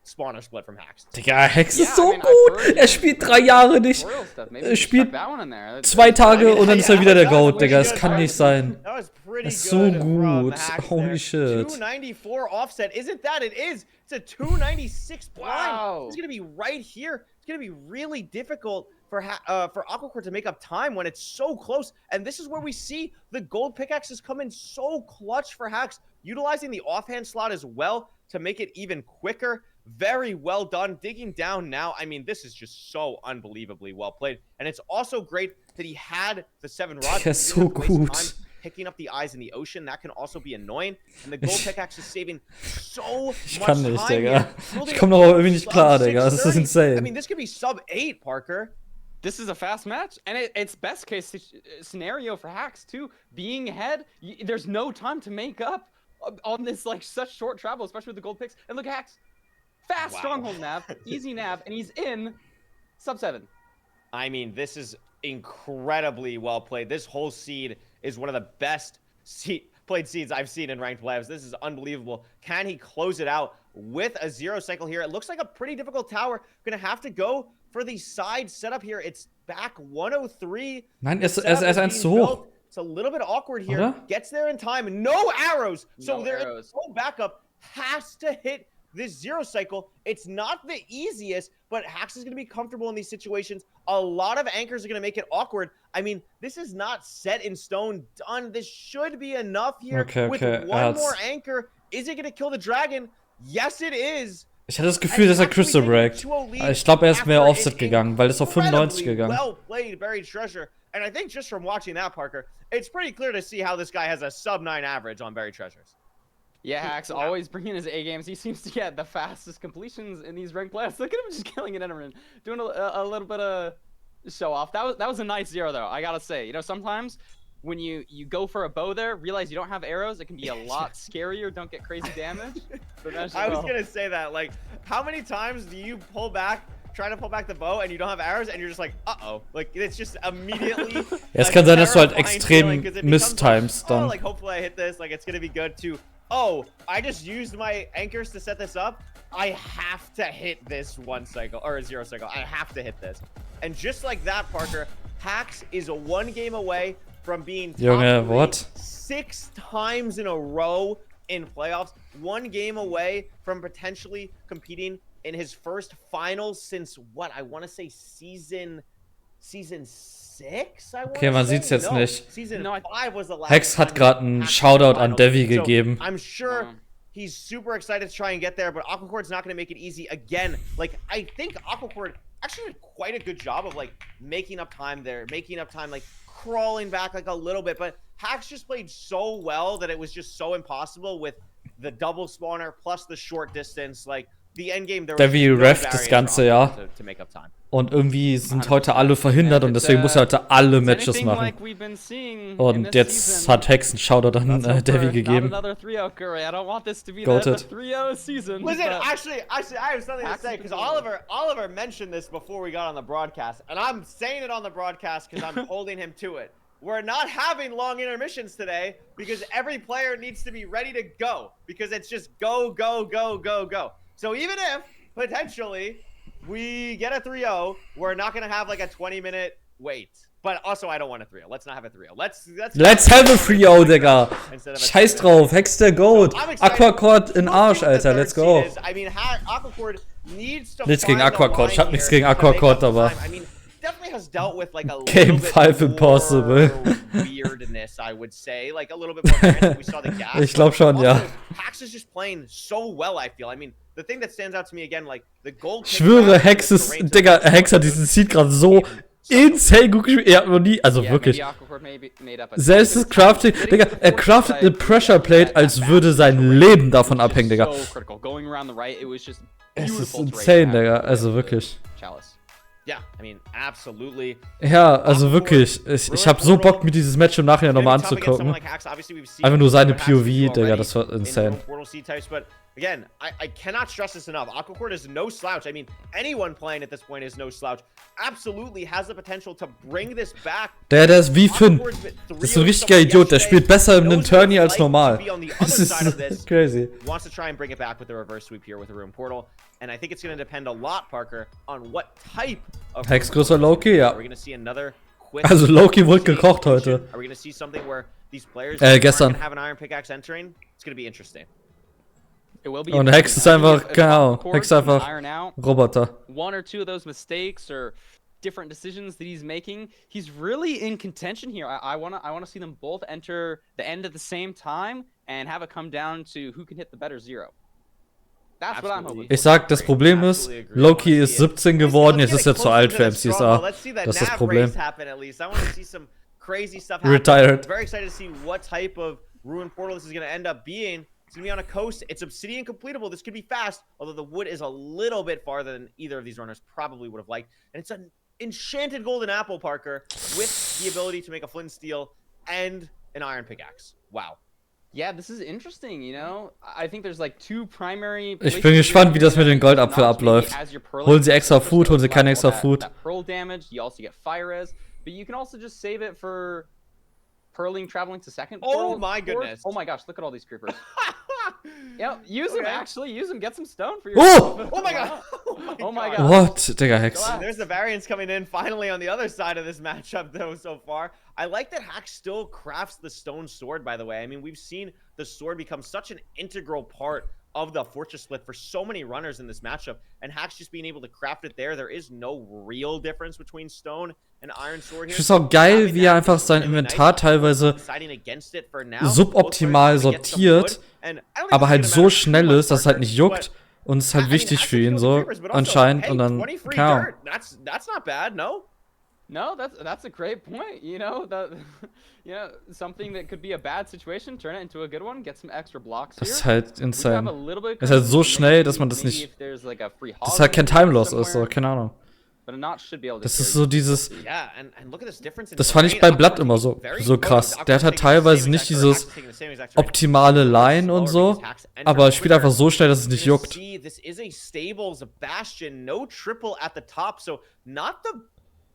spawner split from Hax. Digga, Hex ist so gut. Spielt 3 Jahre nicht. Spielt 2 Tage und dann ist wieder der GOAT, Digga. Das kann nicht sein. Das ist so gut. Holy shit. 294 offset. Isn't that it is? It's a 296 blind. Wow. It's going to be right here. It's going to be really difficult for Aquacord to make up time when it's so close. And this is where we see the gold pickaxes come in so clutch for Hax, utilizing the offhand slot as well to make it even quicker. Very well done. Digging down now. I mean, this is just so unbelievably well played. And it's also great that he had the 7 rods. That's so good. Picking up the eyes in the ocean, that can also be annoying. And the gold pickaxe is saving so much Ich kann nicht, time Digga. here. Ich komme noch irgendwie nicht klar, Digga. Das ist insane. I mean, this could be sub 8, Parker. this is a fast match, and it's best case scenario for Hacks too. Being ahead, there's no time to make up on this like such short travel, especially with the gold picks. And look, Hacks, fast stronghold nav, easy nav, and he's in sub 7. I mean, this is incredibly well played. This whole seed is one of the best played seeds I've seen in ranked playoffs. This is unbelievable. Can he close it out with a 0 cycle here? It looks like a pretty difficult tower. Gonna have to go for the side setup here. It's back 103. Nein, er ist eins zu hoch. It's a little bit awkward here. Oder? Gets there in time. No arrows. So No there arrows. is no backup. Has to hit this 0 cycle. It's not the easiest, but Hax is going to be comfortable in these situations. A lot of anchors are going to make it awkward. I mean, this is not set in stone done. This should be enough here. With one more anchor. Is it going to kill the dragon? Yes, it is. Ich hatte das Gefühl, dass er Crystal breakt. Ich glaube, er ist mehr Offset gegangen, weil es auf 95 gegangen. Well played, buried treasure. And I think just from watching that, Parker, it's pretty clear to see how this guy has a sub 9 average on buried treasures. Yeah, Hacks always bringing his A games. He seems to get the fastest completions in these ranked playoffs. Look at him just killing an Enderman, doing a little bit of show off. That was a nice 0 though. I gotta say, you know, sometimes when you go for a bow there, realize you don't have arrows, it can be a lot scarier. Don't get crazy damage. I was gonna say that. Like, how many times do you try to pull back the bow and you don't have arrows and you're just like, uh-oh. Like, it's just immediately. Es kann sein, dass du halt extrem mistimest dann. Oh, like, hopefully I hit this. Like, it's gonna be good to, oh, I just used my anchors to set this up. I have to hit this 1 cycle or a 0 cycle. I have to hit this. And just like that, Parker, Hax is a 1 game away from being Junge, what? 6 times in a row in playoffs. 1 game away from potentially competing in his first finals since what? I want to say season 6. Okay, man sieht's jetzt nicht. Season 5 was the last. Hex hat gerade einen Shoutout an Devi gegeben. I'm sure he's super excited to try and get there, but Aquacord's not going to make it easy again. Like, I think Aquacord actually did quite a good job of like making up time there, like crawling back like a little bit, but Hax just played so well that it was just so impossible with the double spawner plus the short distance. Like, the endgame, there was Devi ref das ganze Jahr. To make up time. Und irgendwie sind heute alle verhindert und deswegen muss er heute alle Matches machen. Und jetzt hat Hex einen Shoutout an Devi gegeben. Goated. Listen, actually, I have something to say because Oliver mentioned this before we got on the broadcast, and I'm saying it on the broadcast because I'm holding him to it. We're not having long intermissions today because every player needs to be ready to go because it's just go, go, go, go, go. So even if potentially we get a 3-0, we're not going to have like a 20-minute wait. But also, I don't want a 3-0. Let's not have a 3-0. Let's have a 3-0, Digga. Scheiß drauf. Hex der Goat. Aquacord in Arsch, Alter. Let's go. I mean, Aquacord needs to nichts gegen Aquacord. Ich hab nichts gegen Aquacord, aber I mean, definitely has dealt with like a Game 5 impossible. Weirdness, I would say. Like a little bit more random. We saw the gas. Ich glaube schon, also, ja. Hax is just playing so well, I feel. I mean, the thing that stands out to me again, like the gold. Ich schwöre, Hex ist, Digga, Hex hat diesen Seed gerade so insane gut gespielt. Er hat noch nie, also wirklich. Selbst das Crafting, Digga, er craftet eine Pressure Plate, als würde sein Leben davon abhängen, Digga. Es ist insane, Digga, also wirklich. Yeah, I mean, absolutely. Ja, also wirklich. Ich hab so Bock, mir dieses Match im Nachhinein nochmal anzugucken. Einfach nur seine POV, Digga, das war insane. Again, I cannot stress this enough. Aquacord is no slouch. I mean, anyone playing at this point is no slouch. Absolutely has the potential to bring this back. Der ist wie Finn. Das ist so ein richtiger Idiot. Der spielt besser im Turnier als normal. Das ist crazy. Wants to try and bring it back with the reverse sweep here with a Rune Portal. And I think it's going to depend a lot, Parker, on what type of Hex größer Loki, ja. Are we going to see another quick Also Loki wurde gekocht heute. Are we going to see something where these players gestern have an iron pickaxe entering? It's going to be interesting. Und Hex ist einfach, keine Ahnung, Hex ist einfach Roboter. One or two of those mistakes or different decisions that he's making, he's really in contention here. I wanna see them both enter the end at the same time and have it come down to who can hit the better 0. That's what I'm hoping. Ich sag, das Problem ist, Loki ist 17 geworden, jetzt ist er zu alt für MCSR. Das ist das Problem. Retired. Very excited to see what type of Ruin Portal this is going to end up being. It's going to be on a coast. It's obsidian completable. This could be fast, although the wood is a little bit farther than either of these runners probably would have liked. And it's a enchanted golden apple, Parker, with the ability to make a flint and steel and an iron pickaxe. Wow. Yeah, this is interesting, you know? I think there's like two primary... Ich bin gespannt, wie das mit dem Goldapfel abläuft. Holen sie extra Food, holen sie kein extra Food. That pearl damage, you also get fire res, but you can also just save it for pearling traveling to second. Oh my goodness. Oh my gosh, look at all these creepers. Yeah, use them actually, use them, get some stone for yourself. yourself. Oh my god. Oh my god. What? Digga, Hex. There's the variance coming in finally on the other side of this matchup though so far. I like that Hack still crafts the stone sword, by the way. I mean, we've seen the sword become such an integral part of the fortress split for so many runners in this matchup, and Hack's just being able to craft it there. There is no real difference between stone and iron sword here. Ich find's auch geil, wie er einfach sein Inventar teilweise suboptimal sortiert, aber halt so schnell ist, dass es halt nicht juckt und es ist halt wichtig für ihn so, anscheinend, und dann, keine Ahnung. That's not bad, no? No, that's a great point. You know, something that could be a bad situation, turn it into a good one, get some extra blocks here. Das ist halt insane. Das ist halt so schnell, dass man das nicht, dass es halt kein Time Loss ist, so, keine Ahnung. Das ist so dieses, das fand ich bei Blood immer so krass. Der hat halt teilweise nicht dieses optimale Line und so, aber spielt einfach so schnell, dass es nicht juckt.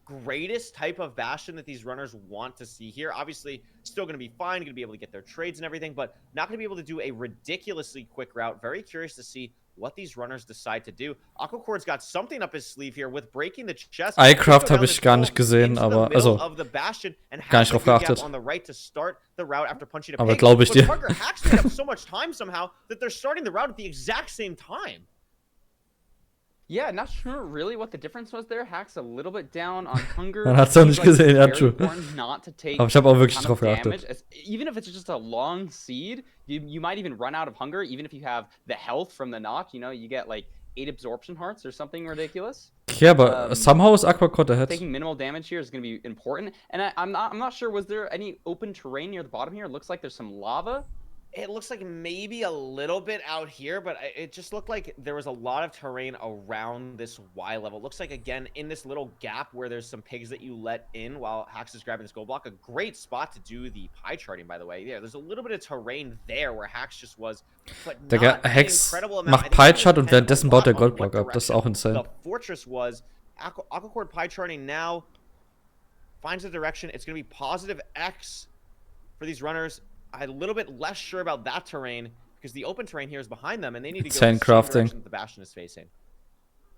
Greatest type of Bastion that these runners want to see here. Obviously, still going to be fine, going to be able to get their trades and everything, but not going to be able to do a ridiculously quick route. Very curious to see what these runners decide to do. Aquacord's got something up his sleeve here with breaking the chest. iCraft habe ich gar nicht gesehen, aber also gar nicht drauf geachtet. Aber glaube ich dir. Hacks made up so much time somehow that they're starting the route at the exact same time. Yeah, not sure really what the difference was there. Hack's a little bit down on hunger. Man hat's auch nicht gesehen, ja, true. Aber ich habe auch wirklich drauf geachtet. Even if it's just a long seed, you might even run out of hunger, even if you have the health from the notch. You know, you get like 8 absorption hearts or something ridiculous. Okay, aber somehow is Aquacord ahead. Taking minimal damage here is going to be important. And I'm not sure, was there any open terrain near the bottom here? It looks like there's some lava. It looks like maybe a little bit out here, but it just looked like there was a lot of terrain around this Y level. It looks like, again, in this little gap where there's some pigs that you let in while Hax is grabbing this gold block. A great spot to do the pie charting, by the way. Yeah, there's a little bit of terrain there where Hax just was, but der Hex macht Pie Chart und währenddessen baut der Goldblock ab. Das ist auch insane. The fortress was. Aquacord pie charting now finds the direction. It's going to be positive X for these runners. I'm a little bit less sure about that terrain because the open terrain here is behind them and they need to go in the same direction that the Bastion is facing.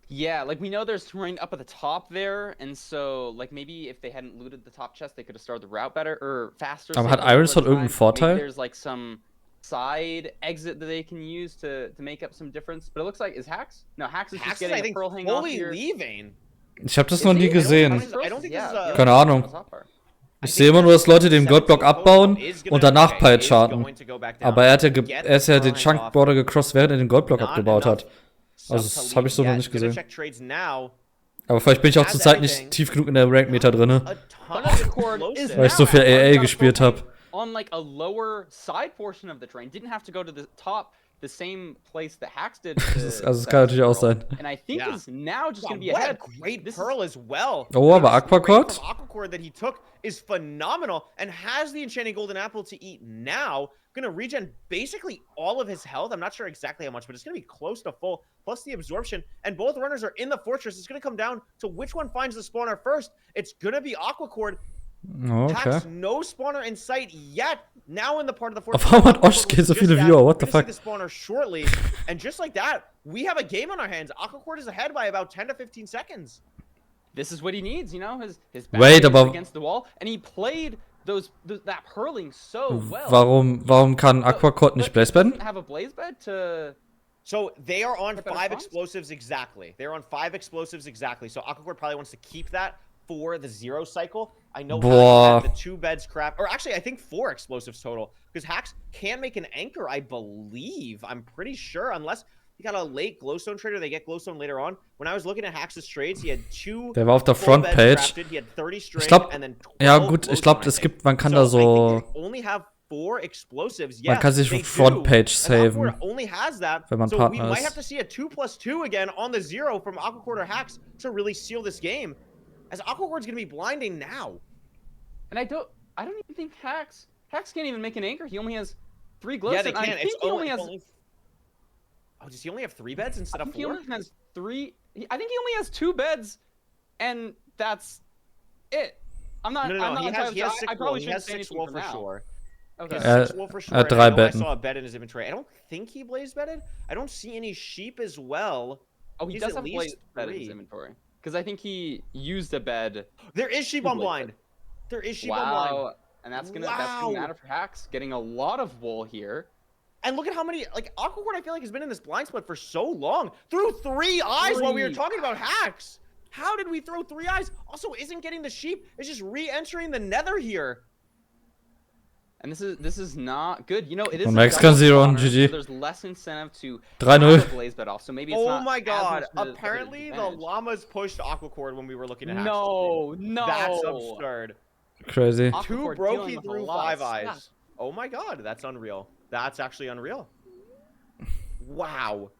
Yeah, like we know there's terrain up at the top there, and so like maybe if they hadn't looted the top chest, they could have started the route better or faster. Aber hat Ironsword irgendeinen Vorteil? There's like some side exit that they can use to make up some difference. But it looks like, is Hax? No, Hax is just getting a pearl hang off here. Ich habe das noch nie gesehen. Keine Ahnung. Ich sehe immer nur, dass Leute den Goldblock abbauen und danach Pile charten. Aber er ist ja den Chunk Border gecrossed, während er den Goldblock abgebaut hat. Also das habe ich so noch nicht gesehen. Aber vielleicht bin ich auch zurzeit nicht tief genug in der Rank-Meter drin. Weil ich so viel AA gespielt habe. On like a lower side portion of the train, didn't have to go to the top, the same place that Hax did. Also das kann natürlich auch sein. And I think is now just going to be ahead. Great pearl as well. Oh, aber Aquacord? Aquacord that he took is phenomenal and has the enchanting golden apple to eat now. Gonna regen basically all of his health. I'm not sure exactly how much, but it's gonna be close to full, plus the absorption. And both runners are in the fortress. It's gonna come down to which one finds the spawner first. It's gonna be Aquacord. Okay. Hax, no spawner in sight yet. Now in the part of the fortress. Auf einmal hat Oshke so viele Viewer. What the fuck? The spawner shortly, and just like that, we have a game on our hands. Aquacord is ahead by about 10 to 15 seconds. This is what he needs, you know. His back against the wall, and he played that hurling so well. Warum kann Aquacord nicht Blazebed? Have a Blazebed to. So they are on 5 explosives exactly. They're on 5 explosives exactly. So Aquacord probably wants to keep that for the 0 cycle. I know Hax had the 2 beds crap, or actually I think 4 explosives total, because Hax can make an anchor, I believe. I'm pretty sure, unless he got a late glowstone trader, they get glowstone later on. When I was looking at Hax's trades, he had 2. Der war auf der Frontpage. Ich glaube, ja gut, ich glaube, man kann da so. Man kann sich Frontpage saven, wenn man Partner ist. We might have to see a 2+2 again on the 0 from Aquacord or Hax to really seal this game. as Aquacore's gonna be blinding now. And I don't even think Hax can't even make an anchor. He only has 3 glows. Yeah, they and can. I think he only has. Oh, does he only have 3 beds instead of 4? He only has 3. I think he only has 2 beds, and that's it. I'm not. No, I'm not he has 6 I wool. probably He shouldn't has say 6 anything wool for for now. sure. Okay. He has 6 wool for sure. And I know I saw a bed in his inventory. I don't think he blaze bedded. I don't see any sheep as well. Oh, he He's does at have least blaze bed in 3. his inventory. Because I think he used a bed. There is sheep on blind. There is sheep on blind. And that's gonna matter for Hax, getting a lot of wool here. And look at how many, like, Aquacord, I feel like, has been in this blind split for so long. Threw 3 eyes while we were talking about Hax. How did we throw 3 eyes? Also, isn't getting the sheep. It's just re-entering the nether here. And this is not good. You know, it is. Und Max kann Zero und GG. So there's less incentive to 3-0. blaze bed off. So maybe it's not. Oh my god. as much of an Apparently, the advantage. llamas pushed Aquacord when we were looking at Hax. No. That's absurd. Crazy. 2 Aquacord broke dealing he with a through lot 5 of eyes. stuff. Oh my god, that's unreal. That's actually unreal. Wow.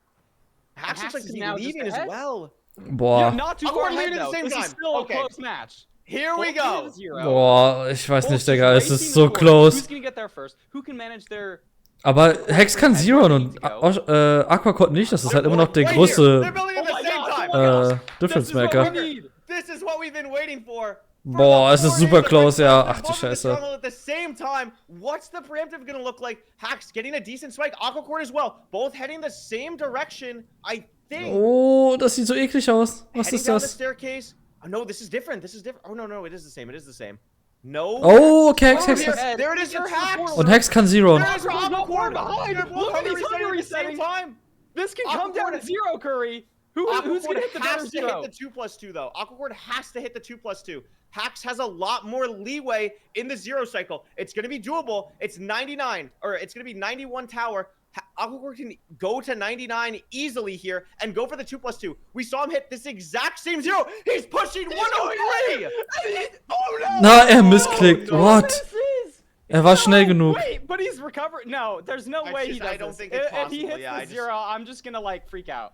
Hax looks like is to be now just leaving as ahead. well. Boah. Not too Aquacord far leading ahead, at the though. same This time. is still Okay. a close match. Here we go. Boah, ich weiß nicht, Digga. Es ist so Who's close. gonna get there first? Who can manage their? Aber Hex kann Zero und Aquacord nicht. Das ist halt immer noch der Right große here. They're building at the same time. Difference This is what we Maker. need. This is what we've been waiting for. Boah, es ist super close, ja. Ach du Scheiße. At the same time, what's the preemptive gonna look like? Hax getting a decent spike, Aquacord as well. Both heading the same direction, I think. Oh, das sieht so eklig aus. Was Heading ist down the das? staircase. Oh no, this is different. This is different. Oh no, it is the same. It is the same. No. Oh, okay, Hex. There it is for Hax. Und Hex kann Zero. There it is for Aquacord not far Aquacord. behind. They're both Look at hunter these resetting hunter at the same resetting. time. This can come down to Aquacord- 0, Curry. Who's gonna hit the better has to 0? hit the 2+2 though. Aquacord has to hit the 2+2. Hax has a lot more leeway in the 0 cycle. It's gonna be doable. It's 99, or it's gonna be 91 tower. Aquacord can go to 99 easily here and go for the 2+2. We saw him hit this exact same 0. He's pushing 103. Oh no! Na, missklickt. no. What? This is. War schnell genug. Wait, but he's recovered. No, there's no way he does I don't this. think it's If he possible, hits yeah, the 0, I'm just gonna like freak out.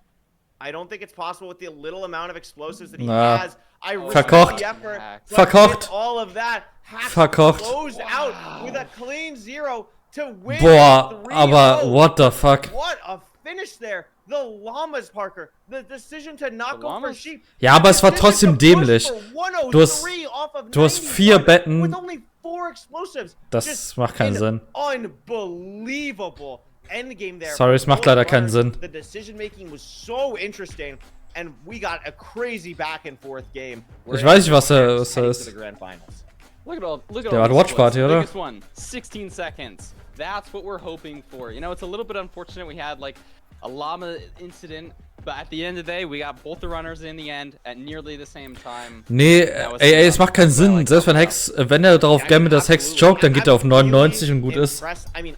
I don't think it's possible with the little amount of explosives that he Nah. has. I Verkocht. respect the effort, but Verkocht. with all of that, Hax Verkocht. closed out with a clean 0 to win. Boah, 3-0. aber what the fuck? What a finish there. The Llamas, Parker. The decision to not go for Llamas? sheep. Ja, aber es war The trotzdem decision to push dämlich. for Du hast- 103 off of du hast 91 4 Betten. With only 4 explosives. Das Just macht keinen Sinn. Unbelievable endgame there. Sorry, es macht leider keinen Sinn. The decision making was so interesting, and we got a crazy back and forth game. Ich weiß nicht, was er Heading to ist. the grand finals. Look at all Der hat these Watchparty, splits. oder? Biggest one, 16 seconds. That's what we're hoping for. You know, it's a little bit unfortunate we had like a llama incident, but at the end of the day, we got both the runners in the end at nearly the same time. Nee, ey, es macht keinen Sinn. Selbst wenn Hex, wenn er darauf gammelt, dass Hex choked, dann geht er auf 99 und gut ist. I mean,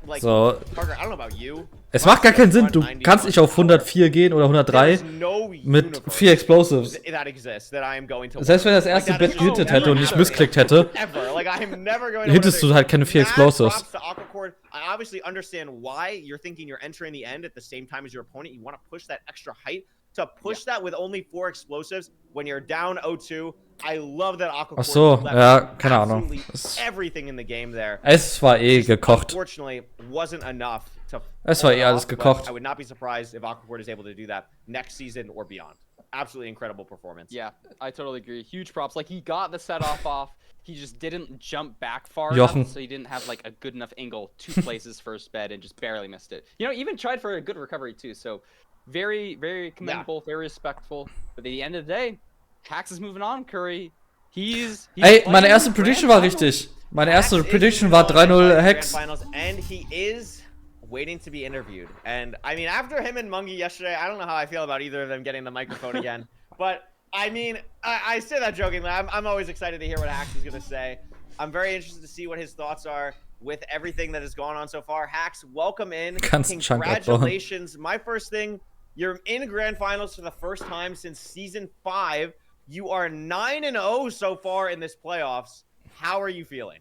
like, So. Parker, I don't know about you. Es macht gar keinen Sinn. Du kannst nicht auf 104 gehen oder 103 There's no mit universe 4 Explosives. that exists that I am going to Selbst wenn er das erste Like, that Bett is gehittet so hätte und nicht missklickt hätte, ever. Like, I am never going to hittest du halt keine 4 Mad Explosives. props to Aquacord. I obviously understand why you're thinking you're entering the end at the same time as your opponent. You want to push that extra height. To push that with only 4 explosives when you're down 0-2. I love that Aquacord Ach so, left ja, keine Ahnung. absolutely everything in the game there. Es war eh gekocht. Unfortunately, wasn't enough to Es war pull it eh alles off, but gekocht. I would not be surprised if Aquacord is able to do that next season or beyond. Absolutely incredible performance. Yeah, I totally agree. Huge props. Like he got the set off. He just didn't jump back far Jochen. enough, so he didn't have like a good enough angle to place his first bed and just barely missed it. You know, even tried for a good recovery too. So very, very commendable, very respectful. But at the end of the day, Hax is moving on. Curry, he's Ey, meine playing erste Grand Prediction war Finals. richtig. Meine Hax erste is Prediction moving war on to 3-0 the Hex. Grand Finals, and he is waiting to be interviewed. And I mean, after him and Mungie yesterday, I don't know how I feel about either of them getting the microphone again. But I mean, I say that jokingly. I'm always excited to hear what Hax is going to say. I'm very interested to see what his thoughts are with everything that has gone on so far. Hax, welcome in. Kannst einen Chunk abbauen. Congratulations. My first thing, you're in Grand Finals for the first time since Season 5. You are 9-0 so far in this playoffs. How are you feeling?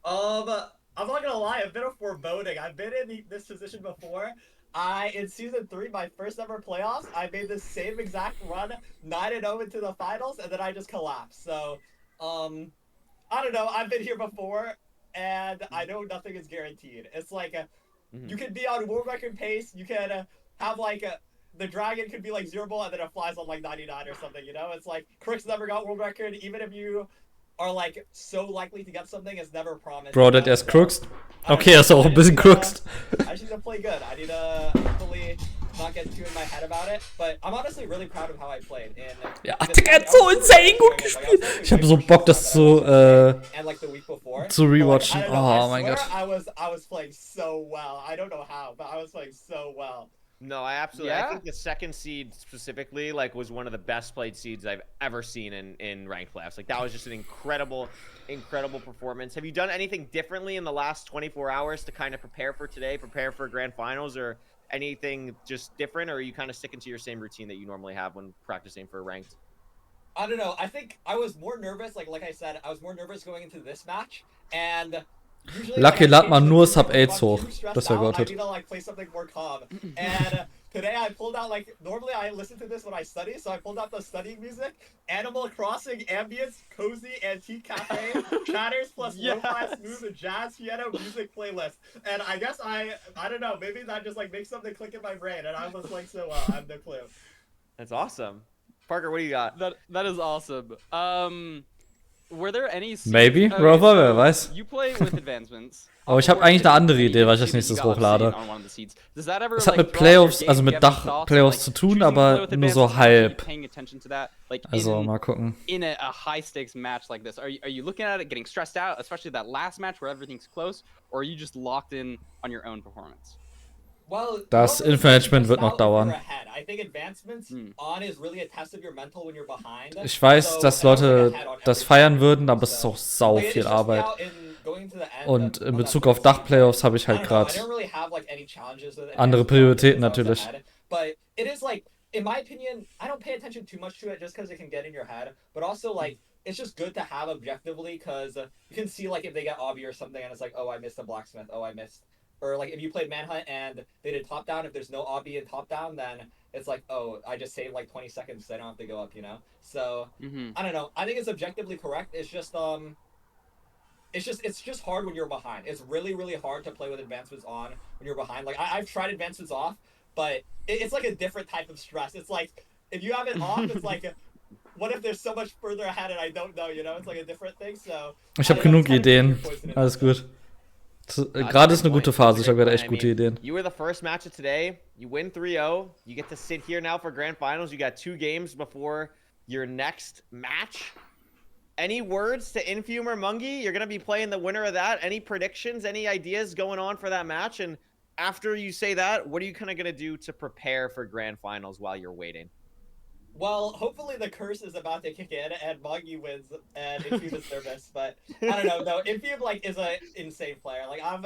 I'm not gonna lie, a bit of foreboding. I've been in this position before. in season 3, my first ever playoffs, I made the same exact run, 9-0 into the finals, and then I just collapsed. So, I don't know. I've been here before, and I know nothing is guaranteed. It's like you could be on world record pace. You can have like the dragon could be like 0 ball, and then it flies on like 99 or something. You know, it's like Crook's never got world record. Even if you are like so likely to get something, it's never promised. Bro, das ist Crooks. Okay, er ist auch ein bisschen Crooks. I just need to play good. I need to hopefully not get too in my head about it. But I'm honestly really proud of how I played. Ja, Digga, hat so insane gut gespielt. Ich hab so Bock, das zu rewatchen. Oh mein Gott. I was playing so well. I don't know how, but I was playing so well. No, I absolutely. I think the second seed specifically, like, was one of the best played seeds I've ever seen in ranked playoffs. Like, that was just an incredible performance. Have you done anything differently in the last 24 hours to kind of prepare for today, prepare for grand finals, or anything just different, or are you kind of sticking to your same routine that you normally have when practicing for ranked? I don't know. I think I was more nervous. Like I said, I was more nervous going into this match, and. Lucky lad mal nur Sub-8s hoch, das wäre I Gott. need to like play something more calm. And today I pulled out like normally I listen to this when I study, so I pulled out the studying music, Animal Crossing ambience, cozy antique cafe, chatters plus lo-fi smooth jazz piano music playlist. And I guess I don't know, maybe that just like makes something click in my brain, and I was like so I have no clue. That's awesome. Parker, what do you got? That is awesome. Were there any Maybe, Rover, wer weiß. You play with advancements. Aber ich habe eigentlich eine andere Idee, was ich als nächstes hochlade. Es hat mit Playoffs, also mit Dach-Playoffs zu tun, aber nur so halb. Also mal gucken. In a high stakes match like this, are you looking at it, getting stressed out, especially that last match where everything's close, or are you just locked in on your own performance? Well, das Info-Management wird noch dauern. Ich weiß, dass Leute das feiern würden, aber es ist auch sau viel Arbeit. Und in Bezug auf Dach-Playoffs habe ich halt gerade andere Prioritäten natürlich. In my opinion, I don't pay attention too much to it just because it can get in your head, but also like it's just good to have objectively because you can see like if they get obby or something and it's like, oh, I missed a blacksmith, oh, I missed. Or like if you played Manhunt and they did top down, if there's no obby in top down, then it's like, oh, I just saved like 20 seconds so I don't have to go up, you know? So I don't know. I think it's objectively correct. It's just hard when you're behind. It's really, really hard to play with advancements on when you're behind. Like I've tried advancements off, but it's like a different type of stress. It's like if you have it off, it's like what if there's so much further ahead and I don't know, you know? It's like a different thing. So ich habe genug Ideen. Alles gut. Gerade ist eine gute Phase. Ich habe gerade echt gute Ideen. You were the first match of today. You win 3-0. You get to sit here now for grand finals. You got 2 games before your next match. Any words to Infume or Mungie? You're going to be playing the winner of that. Any predictions? Any ideas going on for that match? And after you say that, what are you kind of going to do to prepare for grand finals while you're waiting? Well, hopefully the curse is about to kick in and Mungie wins and Infume is nervous, but I don't know. No, Infume like is an insane player. Like I'm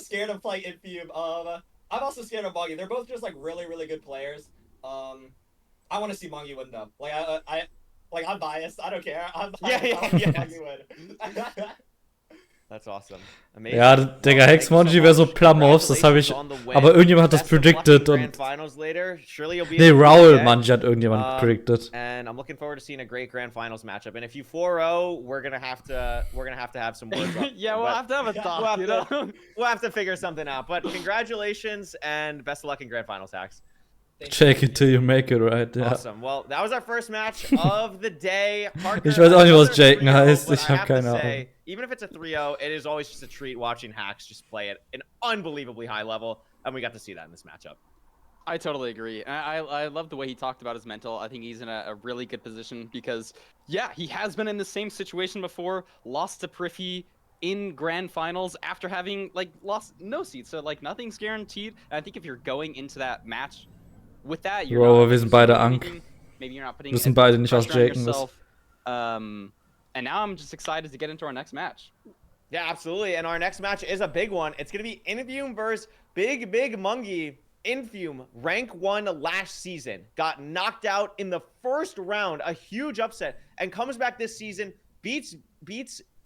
scared of playing Infume. I'm also scared of Mungie. They're both just like really, really good players. I want to see Mungie win though. Like I'm biased. I don't care. I'm biased. I want to see Mungie win. That's awesome. Amazing. Ja, Digga, Hexmonji wäre so Plumhoffs, das habe ich. Aber irgendjemand hat das predicted und. Nee, Raul Manji hat irgendjemand predicted. And I'm looking forward to seeing a great grand finals matchup. And if you 4-0, we're gonna have to have some words. Yeah, we'll have to have a talk. We'll have to figure something out. But congratulations and best of luck in grand finals, Hacks. Shake it till you make it, right? Ja. Awesome. Well, that was our first match of the day. Parker, ich weiß auch nicht, was Jaken heißt. Ich habe keine Ahnung. Even if it's a 3-0, it is always just a treat watching Hacks just play at an unbelievably high level, and we got to see that in this matchup. I totally agree. I love the way he talked about his mental. I think he's in a really good position because, yeah, he has been in the same situation before, lost to Priffy in grand finals after having, like, lost no seats. So, like, nothing's guaranteed. And I think if you're going into that match with that, you're Bro, wir sind beide Ank. Maybe you're not putting wissen beide nicht, was Jaken ist. And now I'm just excited to get into our next match. Yeah, absolutely. And our next match is a big one. It's going to be Infume versus Big Mungie. Infume, rank 1 last season, got knocked out in the first round, a huge upset, and comes back this season, beats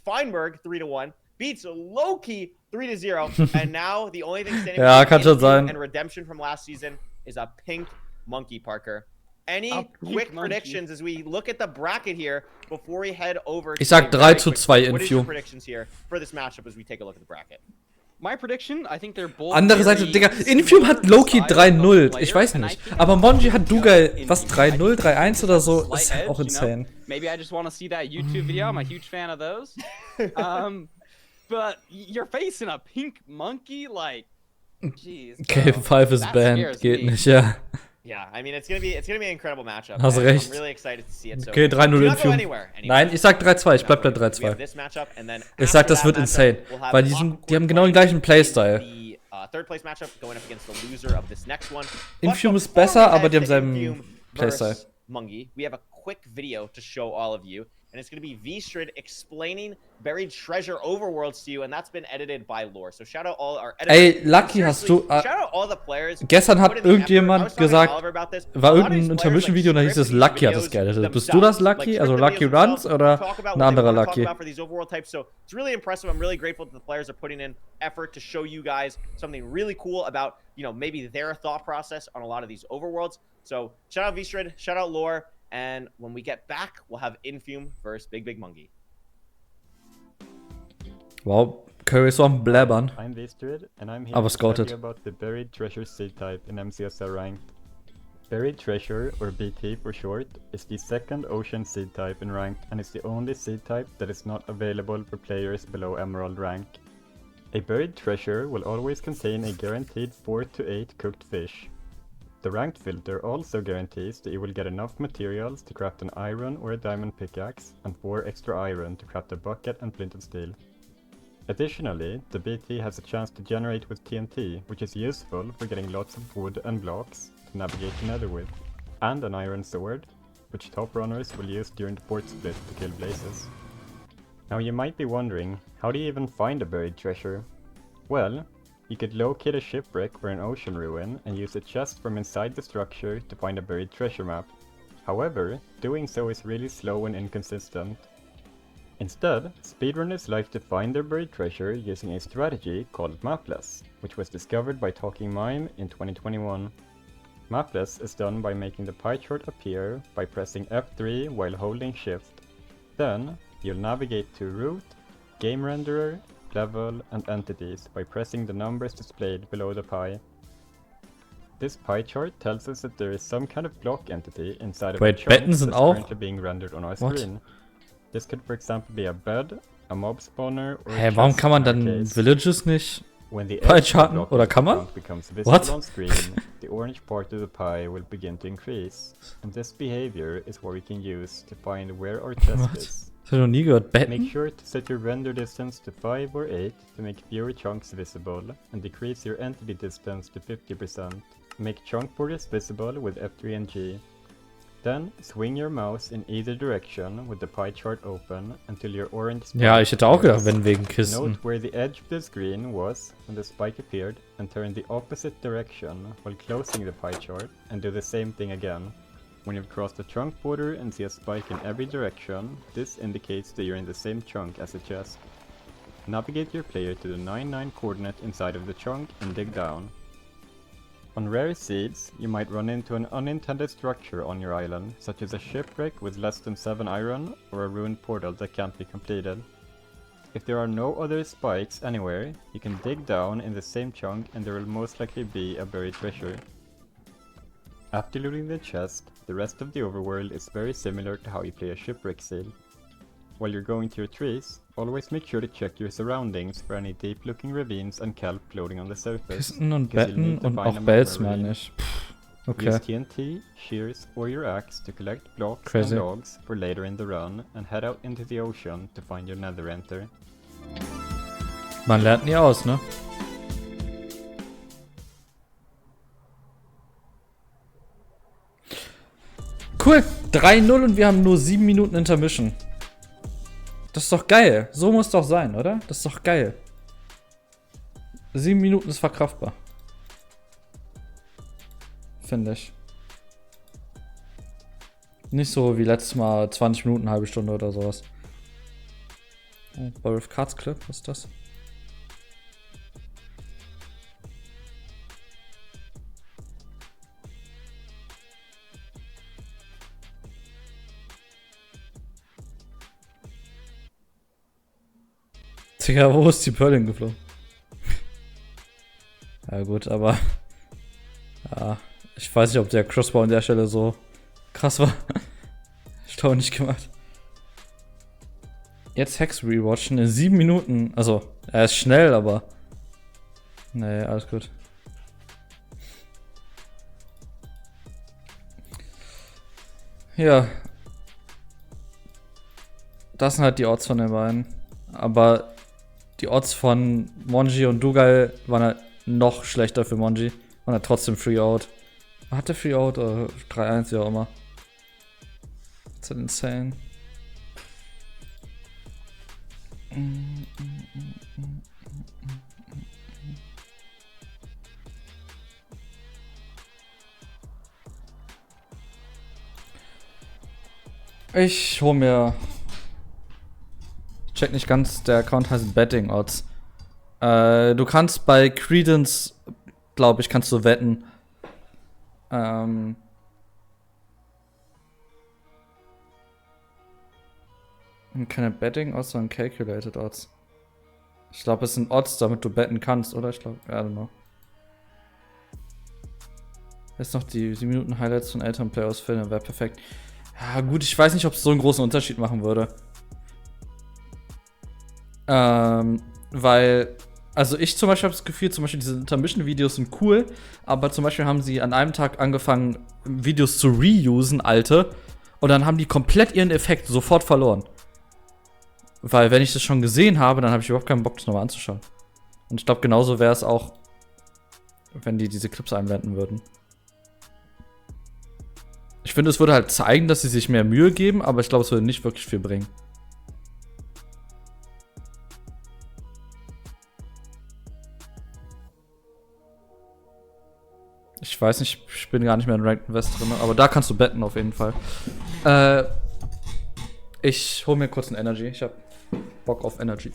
Feinberg 3-1, beats Loki 3-0. And now the only thing standing Ja, kann schon between sein. and redemption from last season is a pink monkey, Parker. Any quick predictions as we look at the bracket here before we head over? Ich sag 3-2 What is your Infuse. predictions here for this matchup as we take a look at the bracket? My prediction, I think they're both Andere Seite, Digga, Infium hat Loki 3-0. Ich weiß nicht. Aber Monji hat Dugal, was, 3-0, 3-1 oder so? Ist auch insane. Maybe I just want to see that YouTube video. I'm a huge fan of those. But you're facing a pink monkey, like, jeez. Okay, 5 ist banned. Geht nicht, ja. Yeah, I mean, it's gonna be an incredible matchup. Hast recht. I'm really excited to see it. So, Okay, 3-0 Infium. Nein, ich sag 3-2. Ich bleib bei 3-2. Ich sag, das wird insane. Weil die haben genau den gleichen Playstyle. Infium ist besser, aber die haben selben Playstyle. Mungie. We have a quick video to show all of you, and it's going to be V-Strid explaining Buried Treasure Overworlds to you, and that's been edited by Lore. So shout out all our editors. Ey, Lucky, hast du... shout out all the players. Gestern hat irgendjemand gesagt, war irgendein Intermission-Video, und da hieß es, Lucky hat das geeditet. Bist du das Lucky? Also Lucky Runs oder ein anderer Lucky? So it's really impressive. I'm really grateful that the players are putting in effort to show you guys something really cool about, you know, maybe their thought process on a lot of these overworlds. So shout out V-Strid, shout out Lore, and when we get back, we'll have Infium versus Big Mungie. Wow, Curry ist so am Bläbbern. I'm V-Strid, and I'm here Aber to tell scouted. you about the Buried Treasure seed type in MCSR Ranked. Buried Treasure, or BT for short, is the second ocean seed type in Ranked and is the only seed type that is not available for players below Emerald rank. A buried treasure will always contain a guaranteed 4 to 8 cooked fish. The ranked filter also guarantees that you will get enough materials to craft an iron or a diamond pickaxe, and 4 extra iron to craft a bucket and flinted steel. Additionally, the BT has a chance to generate with TNT, which is useful for getting lots of wood and blocks to navigate the nether with, and an iron sword, which top runners will use during the port split to kill blazes. Now you might be wondering, how do you even find a buried treasure? Well, you could locate a shipwreck or an ocean ruin and use a chest from inside the structure to find a buried treasure map. However, doing so is really slow and inconsistent. Instead, speedrunners like to find their buried treasure using a strategy called Mapless, which was discovered by Talking Mime in 2021. Mapless is done by making the pie chart appear by pressing F3 while holding shift. Then, you'll navigate to Root, Game Renderer, Level, and Entities by pressing the numbers displayed below the pie. This pie chart tells us that there is some kind of block entity inside of the chart Betten that's sind auch? currently being rendered on our What? screen. This could for example be a bed, a mob spawner, or a Hä, warum chest kann man in our dann case. Villages nicht? When the Pie edge of the charten? block Oder of the kann man? chunk becomes visible What? on screen, the orange part of the pie will begin to increase, and this behavior is what we can use to find where our chest What? is. Das hab ich noch nie gehört. Make Betten? sure to set your render distance to 5 or 8 to make fewer chunks visible, and decrease your entity distance to 50%. Make chunk borders visible with F3 and G. Then swing your mouse in either direction with the pie chart open until your orange spike Ja, ich hätte auch gedacht, appears. wenn wegen Kisten. Note where the edge of the screen was when the spike appeared and turn the opposite direction while closing the pie chart, and do the same thing again. When you've crossed the chunk border and see a spike in every direction, this indicates that you're in the same chunk as the chest. Navigate your player to the 9-9 coordinate inside of the chunk and dig down. On rare seeds, you might run into an unintended structure on your island, such as a shipwreck with less than 7 iron or a ruined portal that can't be completed. If there are no other spikes anywhere, you can dig down in the same chunk and there will most likely be a buried treasure. After looting the chest, the rest of the overworld is very similar to how you play a shipwreck seal. While you're going to your trees, always make sure to check your surroundings for any deep-looking ravines and kelp floating on the surface. Kisten und because you'll Betten need to und find auch them Bells, everywhere. meine ich. Pff, okay. Use TNT, shears, or your axe to collect blocks Crazy. and logs for later in the run, and head out into the ocean to find your nether enter. Man lernt nie aus, ne? Cool, 3-0 und wir haben nur 7 Minuten Intermission. Das ist doch geil. So muss doch sein, oder? Das ist doch geil. 7 Minuten ist verkraftbar. Finde ich. Nicht so wie letztes Mal 20 Minuten, halbe Stunde oder sowas. Oh, Borrow Cards Clip, was ist das? Digga, wo ist die Pearl hingeflogen? Ja gut, aber ja, ich weiß nicht, ob der Crossbow an der Stelle so krass war. Ich glaube nicht gemacht. Jetzt Hex rewatchen in 7 Minuten. Also, er ist schnell, aber nee, alles gut. Ja. Das sind halt die Odds von den beiden. Aber die Odds von Monji und Dougal waren halt noch schlechter für Monji. Und hat trotzdem Free Out. Hatte Free Out oder 3-1, wie auch immer. Das ist insane. Ich hol mir. Check nicht ganz, der Account heißt Betting Odds. Du kannst bei Credence, glaube ich, kannst du wetten. Keine Betting Odds, sondern Calculated Odds. Ich glaube, es sind Odds, damit du betten kannst, oder? Ich glaube, I don't know. Jetzt noch die 7 Minuten Highlights von älteren Players filmen, wäre perfekt. Ja, gut, ich weiß nicht, ob es so einen großen Unterschied machen würde. Weil, also ich zum Beispiel habe das Gefühl, zum Beispiel diese Intermission-Videos sind cool, aber zum Beispiel haben sie an einem Tag angefangen, Videos zu reusen, alte, und dann haben die komplett ihren Effekt sofort verloren. Weil wenn ich das schon gesehen habe, dann habe ich überhaupt keinen Bock, das nochmal anzuschauen. Und ich glaube, genauso wäre es auch, wenn die diese Clips einblenden würden. Ich finde, es würde halt zeigen, dass sie sich mehr Mühe geben, aber ich glaube, es würde nicht wirklich viel bringen. Ich weiß nicht, ich bin gar nicht mehr in Ranked Invest drin, aber da kannst du betten auf jeden Fall. Ich hole mir kurz ein Energy. Ich habe Bock auf Energy.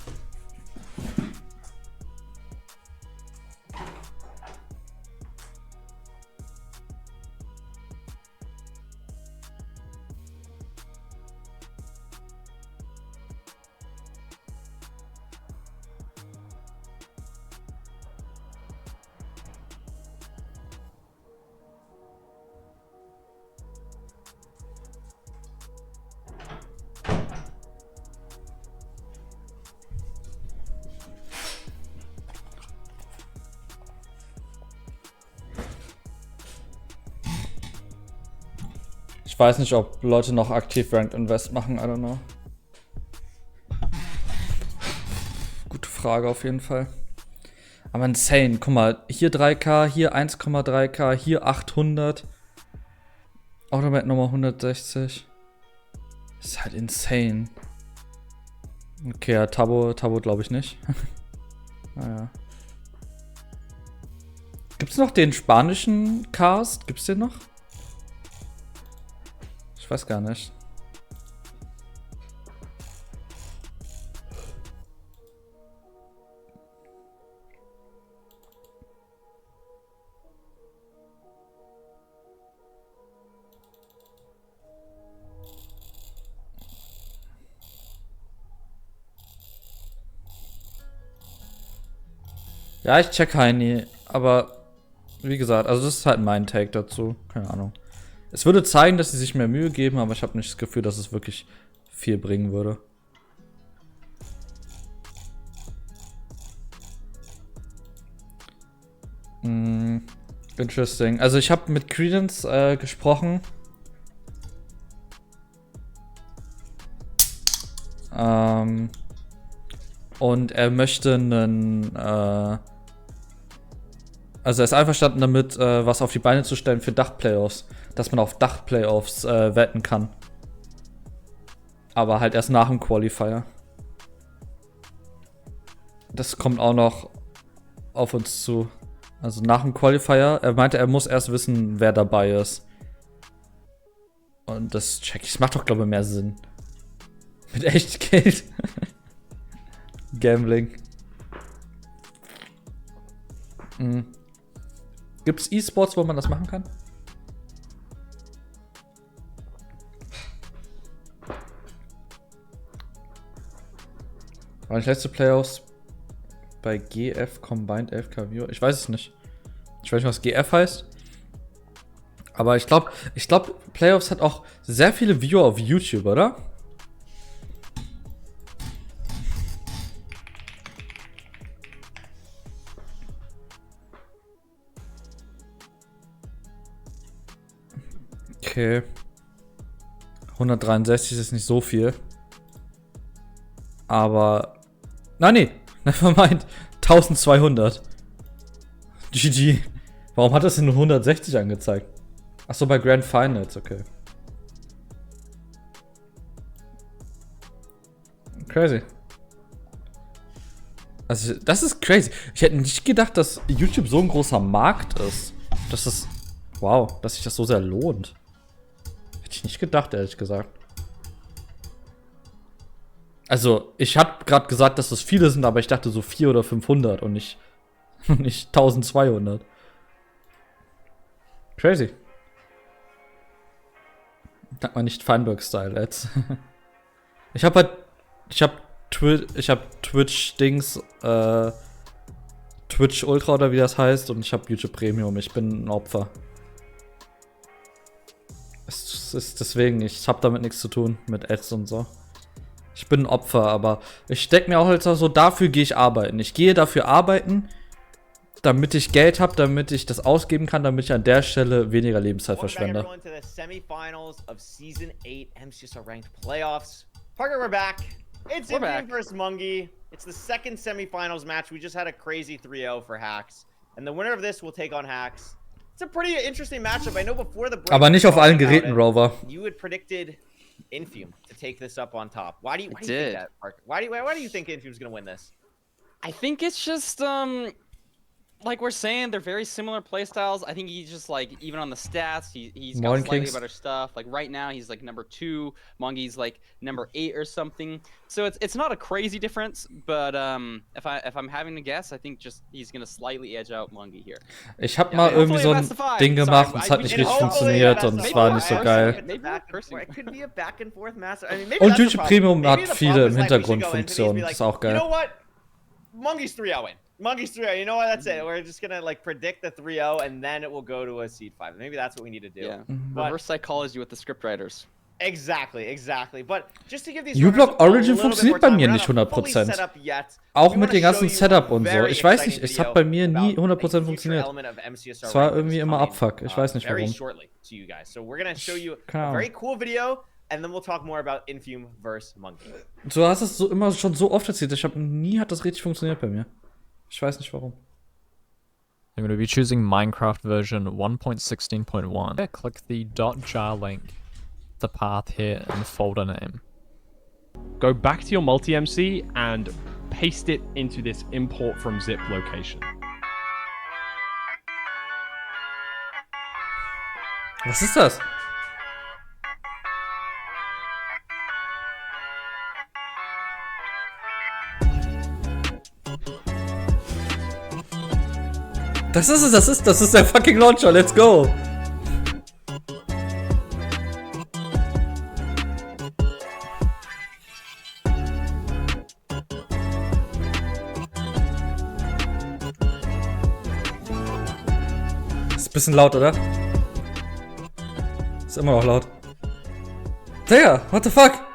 Ich weiß nicht, ob Leute noch aktiv Ranked Invest machen, I don't know. Gute Frage auf jeden Fall. Aber insane, guck mal, hier 3K, hier 1,3K, hier 800. Automat Nummer 160. Ist halt insane. Okay, ja, Tabo glaube ich nicht. Naja. Gibt's noch den spanischen Cast? Gibt's den noch? Ich weiß gar nicht. Ja, ich check Heini, aber wie gesagt, also das ist halt mein Take dazu. Keine Ahnung. Es würde zeigen, dass sie sich mehr Mühe geben, aber ich habe nicht das Gefühl, dass es wirklich viel bringen würde. Interesting. Also ich habe mit Credence gesprochen. Und er möchte einen also er ist einverstanden damit, was auf die Beine zu stellen für DachPlayoffs. Dass man auf DachPlayoffs wetten kann. Aber halt erst nach dem Qualifier. Das kommt auch noch auf uns zu. Also nach dem Qualifier. Er meinte, er muss erst wissen, wer dabei ist. Und das check ich. Das macht doch, glaube ich, mehr Sinn. Mit echt Geld. Gambling. Gibt's E-Sports, wo man das machen kann? War nicht letzte Playoffs bei GF Combined 11k Viewer? Ich weiß es nicht. Ich weiß nicht, was GF heißt. Aber ich glaube, Playoffs hat auch sehr viele Viewer auf YouTube, oder? Okay. 163 ist nicht so viel. Aber. Nein, nee. Nevermind. 1200. GG. Warum hat das denn nur 160 angezeigt? Achso, bei Grand Finals, okay. Crazy. Also, das ist crazy. Ich hätte nicht gedacht, dass YouTube so ein großer Markt ist. Dass das. Wow, dass sich das so sehr lohnt. Hätte ich nicht gedacht, ehrlich gesagt. Also, ich habe gerade gesagt, dass das viele sind, aber ich dachte so 400 oder 500 und nicht 1200. Crazy. Sagt man nicht Feinberg-Style jetzt. Ich habe Twitch-Dings, Twitch Ultra oder wie das heißt, und ich habe YouTube Premium. Ich bin ein Opfer. Es ist deswegen, ich habe damit nichts zu tun, mit Ads und so. Ich bin ein Opfer, aber ich denke mir auch jetzt so, dafür gehe ich arbeiten. Ich gehe dafür arbeiten, damit ich Geld habe, damit ich das ausgeben kann, damit ich an der Stelle weniger Lebenszeit verschwende. Welcome back, everyone, to the semifinals of Season 8 MCSR Ranked Playoffs. Parker, we're back. It's Indian versus Mungie. It's the second semifinals match. We just had a crazy 3-0 for Hacks. And the winner of this will take on Hacks. It's a pretty interesting matchup. I know before the break, aber nicht auf allen Geräten, Rover. You had predicted Infume to take this up on top. Why do you think that, Parker? Why do you think Infume's gonna win this? I think it's just like we're saying, they're very similar playstyles. I think he's just like, even on the stats, he's got slightly better stuff. Like right now, he's like number 2. Mungie's like number 8 or something. So it's not a crazy difference, but if I'm having to guess, I think just he's gonna slightly edge out Mungie here. Ich habe mal irgendwie so ein Ding gemacht und es hat nicht richtig funktioniert und es war nicht so geil. Und YouTube Premium hat viele im Hintergrund Funktionen. Das ist auch geil. You know what? Mungie's 3-0 in. Mungie's 3-0. You know what? That's it. We're just gonna like predict the 3-0 and then it will go to a seed 5. Maybe that's what we need to do. Yeah. Reverse psychology with the scriptwriters. Exactly. But just to give these uBlock Origin funktioniert bei mir nicht 100%. Auch mit dem ganzen Setup und so. Ich weiß nicht, es hat bei mir nie 100% funktioniert. Es war irgendwie immer Abfuck. Ich weiß nicht warum. So we're gonna show you a very cool video. And then we'll talk more about Infume versus Mungie. Du hast es so immer schon so oft erzählt. Nie hat das richtig funktioniert bei mir. Ich weiß nicht warum. I'm going to be choosing Minecraft version 1.16.1. Click the .jar link, the path here, and folder name. Go back to your multi-MC and paste it into this import from zip location. Was ist das? Das ist der fucking Launcher, let's go! Ist ein bisschen laut, oder? Ist immer noch laut. Digga, what the fuck?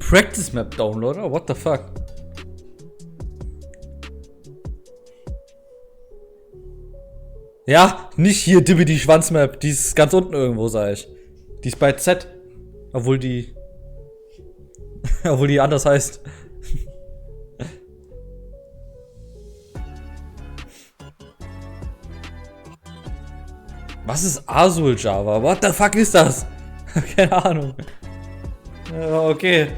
Practice Map Downloader? What the fuck? Ja, nicht hier die Schwanzmap. Die ist ganz unten irgendwo, sag ich. Die ist bei Z. Obwohl die... Obwohl die anders heißt. Was ist Azul Java? What the fuck ist das? Keine Ahnung. Ja, okay.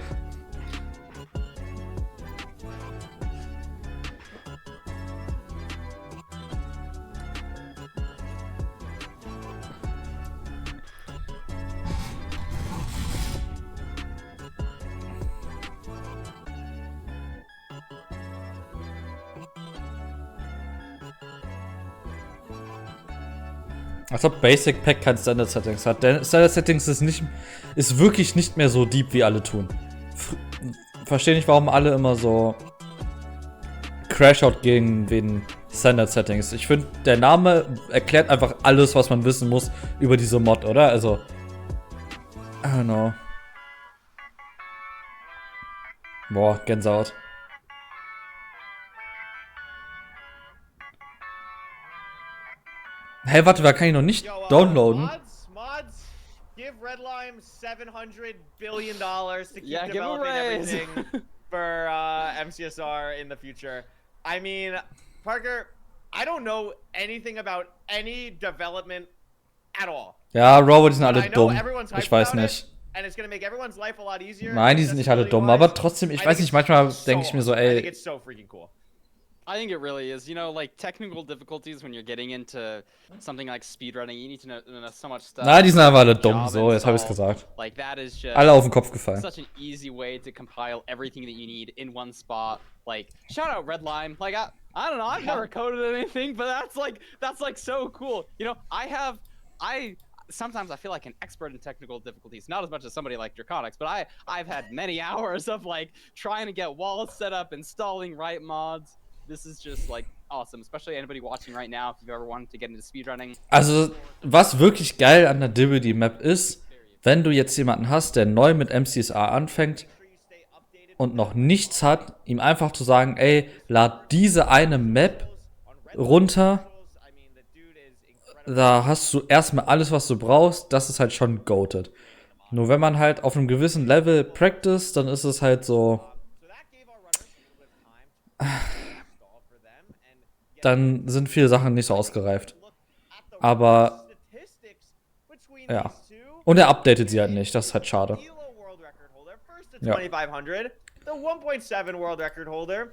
Als ob Basic Pack kein Standard Settings hat. Denn Standard Settings ist wirklich nicht mehr so deep, wie alle tun. Verstehe nicht, warum alle immer so Crashout gehen wegen Standard Settings. Ich finde, der Name erklärt einfach alles, was man wissen muss über diese Mod, oder? Also, I don't know. Boah, Gänsehaut. Hey, warte, da kann ich noch nicht downloaden. Mods, give Redlime $700 billion to keep Yeah, give developing a raise. everything for MCSR in the future. I mean, Parker, I don't know anything about any development at all. Ja, Robot, die sind But alle I know dumm. everyone's hyped Ich weiß about it, nicht. and it's gonna make everyone's life a lot easier. Nein, die sind nicht alle dumm, aber trotzdem, ich weiß nicht, manchmal denke ich mir so, I think ey. it's so freaking cool. I think it really is. You know, like technical difficulties when you're getting into something like speedrunning, you need to know so much stuff. Nein, die sind einfach alle dumm, Job so, jetzt habe ich's install. gesagt. Like that is just Alle auf den Kopf gefallen. such an easy way to compile everything that you need in one spot. Like shout out Redlime. Like I don't know, I've never coded anything, but that's like so cool. You know, I sometimes I feel like an expert in technical difficulties, not as much as somebody like Draconics, but I've had many hours of like trying to get walls set up, installing right mods. This is just like awesome, especially anybody watching right now if you've ever wanted to get into speedrunning. Also, was wirklich geil an der Dibby Map ist, wenn du jetzt jemanden hast, der neu mit MCSR anfängt und noch nichts hat, ihm einfach zu sagen, ey, lad diese eine Map runter, da hast du erstmal alles, was du brauchst, das ist halt schon goated. Nur wenn man halt auf einem gewissen Level practice, dann ist es halt so, dann sind viele Sachen nicht so ausgereift. Aber, ja. Und er updatet sie halt nicht, das ist halt schade. Ja. 2500, the 1.7 world record holder.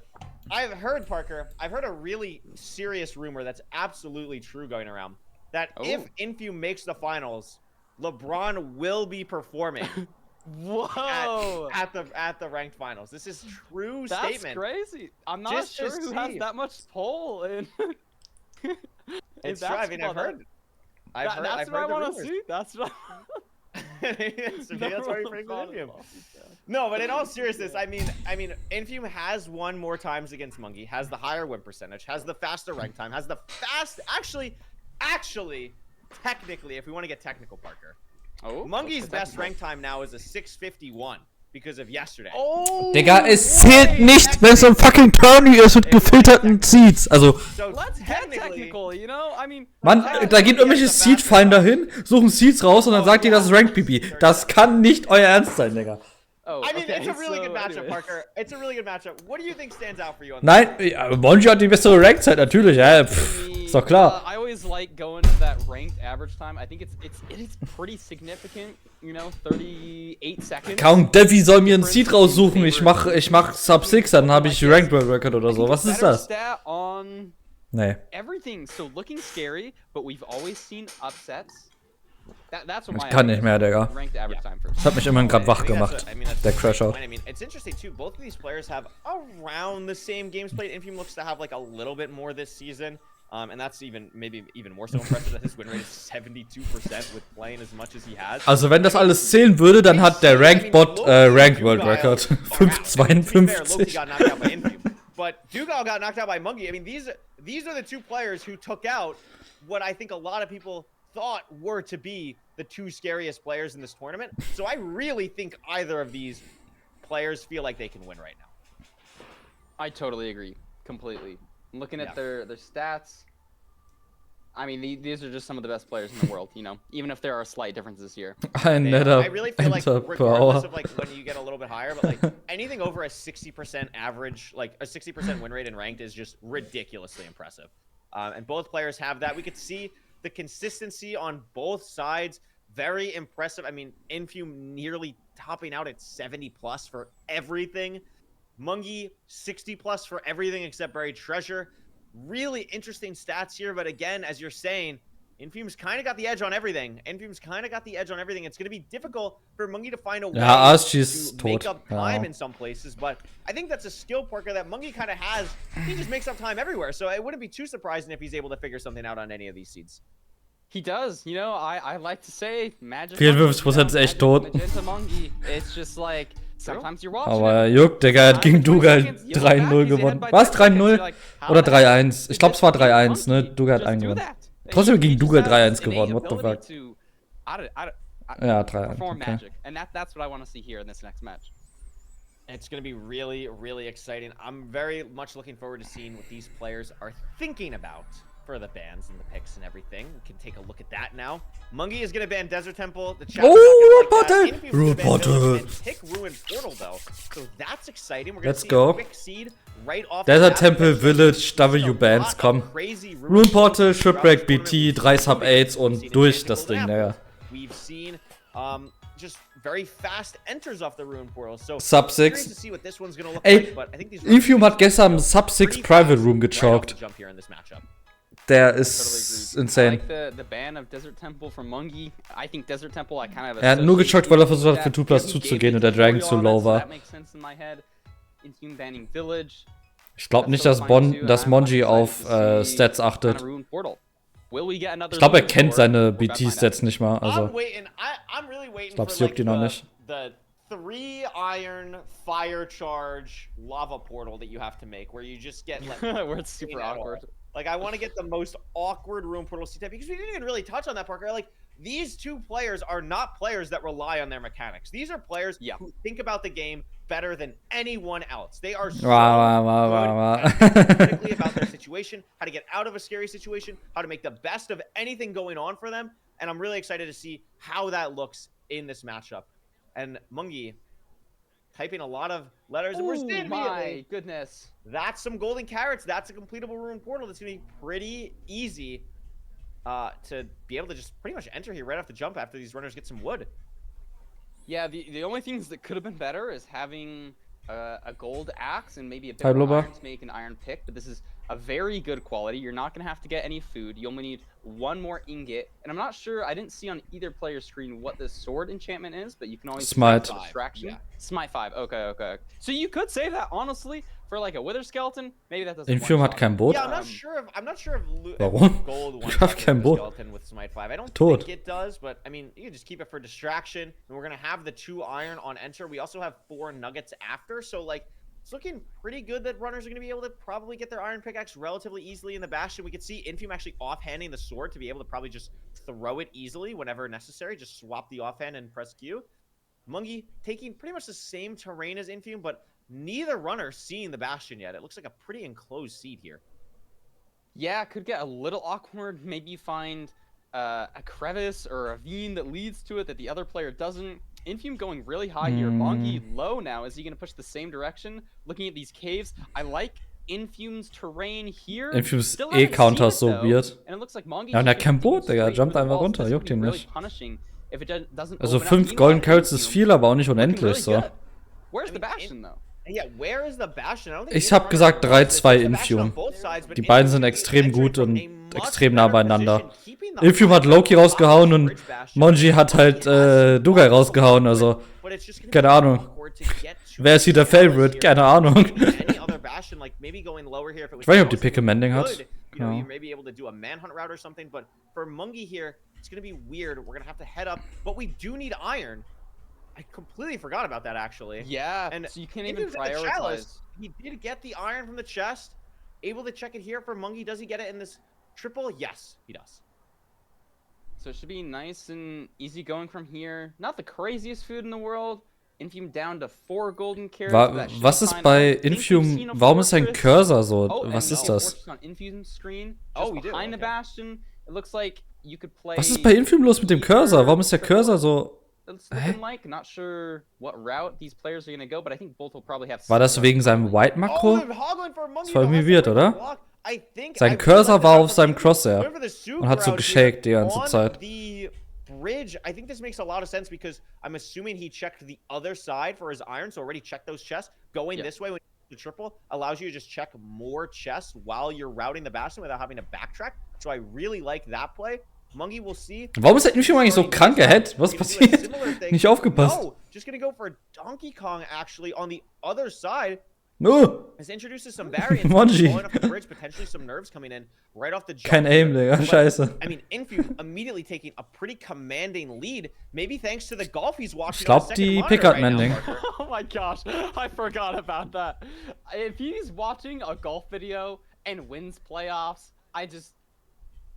I've heard, Parker, I've heard a really serious rumor that's absolutely true going around. That if Infu makes the finals, LeBron will be performing Whoa! at the ranked finals. This is true statement. That's crazy. I'm not Just to sure who has see. that much pull in. It's true. I mean, I've heard. That's I've what I heard the want to rumors. see. That's what. So maybe that's why you're pretty good Infume. No, but in all seriousness, I mean, Infume has won more times against Monkey, has the higher win percentage, has the faster rank time, has the actually, technically, if we want to get technical, Parker, Monkey's best rank time now is a 6:51 because of yesterday. Oh, Digga, es zählt nicht, wenn es ein fucking Turnier ist mit gefilterten Seeds. Also, So let's get technical, you know? I mean, Mann, da geht irgendwelche Seed-Fallen dahin, suchen Seeds raus und dann sagt ihr, das ist Rank PP. Das kann nicht euer Ernst sein, Digga. oh, I mean, okay, it's a really so good matchup, anyway. Parker. It's a really good matchup. What do you think stands out for you on Nein, ja, Monji hat die bessere Rankzeit, natürlich, ja, ist doch klar. I always like going to that ranked average time. I think it is pretty significant, you know, 38 seconds. Kaum Devi soll mir einen Seed raussuchen, ich mach Sub 6, dann habe ich Ranked World Record oder so. Was ist das? Stat on Nee. everything, so looking scary, but we've always seen upsets. That's what Ich my kann nicht mehr, Digga. ranked average time for. Das hat mich immerhin gerade wach I think that's gemacht, what- I mean, that's der the Crashout. point. I mean, it's interesting too. Both of these players have around the same games played. Infume looks to have like a little bit more this season, and that's maybe even more so impressive that his win rate is 72% with playing as much as he has. Also wenn das alles zählen würde, dann hat der Ranked Bot Ranked World Record 5,52. got knocked out by Infume, but Dugal got knocked out by Monkey. I mean, these are the two players who took out what I think a lot of people thought were to be the two scariest players in this tournament. So I really think either of these players feel like they can win right now. I totally agree, completely. I'm looking Yeah. at their stats. I mean, these are just some of the best players in the world, you know, even if there are slight differences here. Ein I netter really feel like Enter regardless Power. of like when you get a little bit higher, but like anything over a 60% average, like a 60% win rate in ranked is just ridiculously impressive. And both players have that. We could see the consistency on both sides. Very impressive. I mean, Infume nearly topping out at 70 plus for everything. Mungie 60 plus for everything except Buried Treasure. Really interesting stats here, but again, as you're saying, Infume's kind of got the edge on everything. It's going to be difficult for Mungie to find a way Archie's to make tot. up time in some places, but I think that's a skill Parker that Mungie kind of has. He just makes up time everywhere, so it wouldn't be too surprising if he's able to figure something out on any of these seeds. He does, you know, I like to say Magic. 54% ist echt tot. Magenta Mungie. It's just like, sometimes you're watching Aber it. juckt, Digga, er hat gegen Duga 3-0 gewonnen. War es 3-0? Oder 3-1? Ich glaube, es war 3-1, ne? Duga hat einen gewonnen. Trotzdem gegen Duga 3-1 gewonnen, what the fuck. Ja, 3-1, okay. And that's what I want to see here in this next match. It's going to be really, really exciting. I'm very much looking forward to seeing what these players are thinking about for the bans and the picks and everything. We can take a look at that now. Mungie is going to ban Desert Temple. The chat Ruin Portal! Pick Ruin Portal though, so that's exciting. We're Let's see go. A quick seed right off Desert the bat. Temple, Village, W Bands, komm. Ruin Portal, Shipwreck, BT, 3 Sub-8s und durch das Ding, Digga. We've seen just very fast enters off the Ruin Portal. So Sub-6. to see what this one's going to look Ey, like, but I think these Infume hat gestern Sub-6 Private Room gechoked. Der ist I insane. like the ban of Desert Temple from Mungie. I think Desert Temple I kind of Er hat nur gechoked, weil er versucht hat, für 2+ zuzugehen und der Dragon zu low war. That makes sense in my head. Infume banning Village. Ich glaube nicht, dass Monji auf Stats achtet. Ich glaube, er kennt seine BT-Stats nicht mal. Also, ich glaube, es juckt ihn noch nicht. The 3 iron fire charge lava portal that you have to make, where you just get like where it's super awkward. Like, I want to get the most awkward Ruin Portal C-type because we didn't even really touch on that, Parker. Like, these two players are not players that rely on their mechanics. These are players who think about the game better than anyone else. They are so good about their situation, how to get out of a scary situation, how to make the best of anything going on for them. And I'm really excited to see how that looks in this matchup. And Mungie typing a lot of letters. Oh my goodness. That's some golden carrots. That's a completable Ruin Portal. That's going to be pretty easy to be able to just pretty much enter here right off the jump after these runners get some wood. Yeah, the only things that could have been better is having a gold axe and maybe a bit more iron to make an iron pick, but this is a very good quality. You're not going to have to get any food. You only need 1 more ingot. And I'm not sure, I didn't see on either player's screen what the sword enchantment is, but you can always Smite. Distraction. Yeah. Smite 5, okay. So you could save that, honestly, for like a Wither Skeleton. Maybe that doesn't Infume hat kein Boot. Yeah, I'm not sure if Warum? gold Ich hab kein Boot. Skeleton with Smite 5. I don't Tot. think it does, but I mean, you can just keep it for distraction. And we're going to have the 2 iron on enter. We also have 4 nuggets after, so like, it's looking pretty good that runners are going to be able to probably get their iron pickaxe relatively easily in the Bastion. We could see Infume actually offhanding the sword to be able to probably just throw it easily whenever necessary. Just swap the offhand and press Q. Mungie taking pretty much the same terrain as Infume, but neither runner seeing the Bastion yet. It looks like a pretty enclosed seed here. Yeah, it could get a little awkward. Maybe find a crevice or a ravine that leads to it that the other player doesn't. Infume going really high here. Mungie low now. Is he going to push the same direction? Looking at these caves. I like Infume's terrain here. Infume's E-Counter ist so weird. And it looks like Mungie Ja, und er hat kein Boot, Digga. Er jumpt einfach runter. Juckt ihn nicht. If it doesn't Also 5 Golden Carrots ist viel, aber auch nicht unendlich, so. Where's the Bastion, though? Yeah, where is the Bastion? I don't think Ich hab gesagt 3-2 Infume. Die beiden sind extrem gut und extrem nah beieinander. Infume hat Loki rausgehauen und Monji hat halt Dugai rausgehauen, also keine Ahnung. Wer ist hier der Favorite? Keine Ahnung. Ich weiß nicht, ob die Pick Mending hat. You may be able to do a manhunt route or something, but for Mungie here, it's going to be weird. We're going to have to head up, but we do need iron. I completely forgot about that, actually. Yeah, and so you can't even prioritize. He did get the iron from the chest. Able to check it here for Mungie. Does he get it in this triple? Yes, he does. So it should be nice and easy going from here. Not the craziest food in the world. Infume down to 4 golden carrots. Was ist bei Infume? Warum ist sein Cursor so? Was ist das? On Infume's screen. Oh, we behind the Bastion. It looks like you could play. Was ist bei Infim los mit dem Cursor? Warum ist der Cursor so... It's looking like, not sure what route these players are going to go, but I think both will probably have. War das wegen seinem White-Makro? Das Das war irgendwie weird, oder? Sein Cursor war auf seinem Crosshair und hat so geshaked die ganze Zeit. Bridge, I think this makes a lot of sense because I'm assuming he checked the other side for his iron, so already checked those chests. Going this way when the triple allows you to just check more chests while you're routing the bastion without having to backtrack. So I really like that play. Mungie will see. Warum ist der Infim eigentlich so krank ahead? Was passiert? Nicht aufgepasst. No, just gonna go for Donkey Kong actually on the other side. No. This introduces some variants. Monji. Going off the bridge, potentially some nerves coming in right off the jump. Kein Aim, Digga. Scheiße. I mean, Infuse immediately taking a pretty commanding lead, maybe thanks to the golf he's watching. Ich glaube, die Pickup-Mending. Oh my gosh, I forgot about that. If he's watching a golf video and wins playoffs,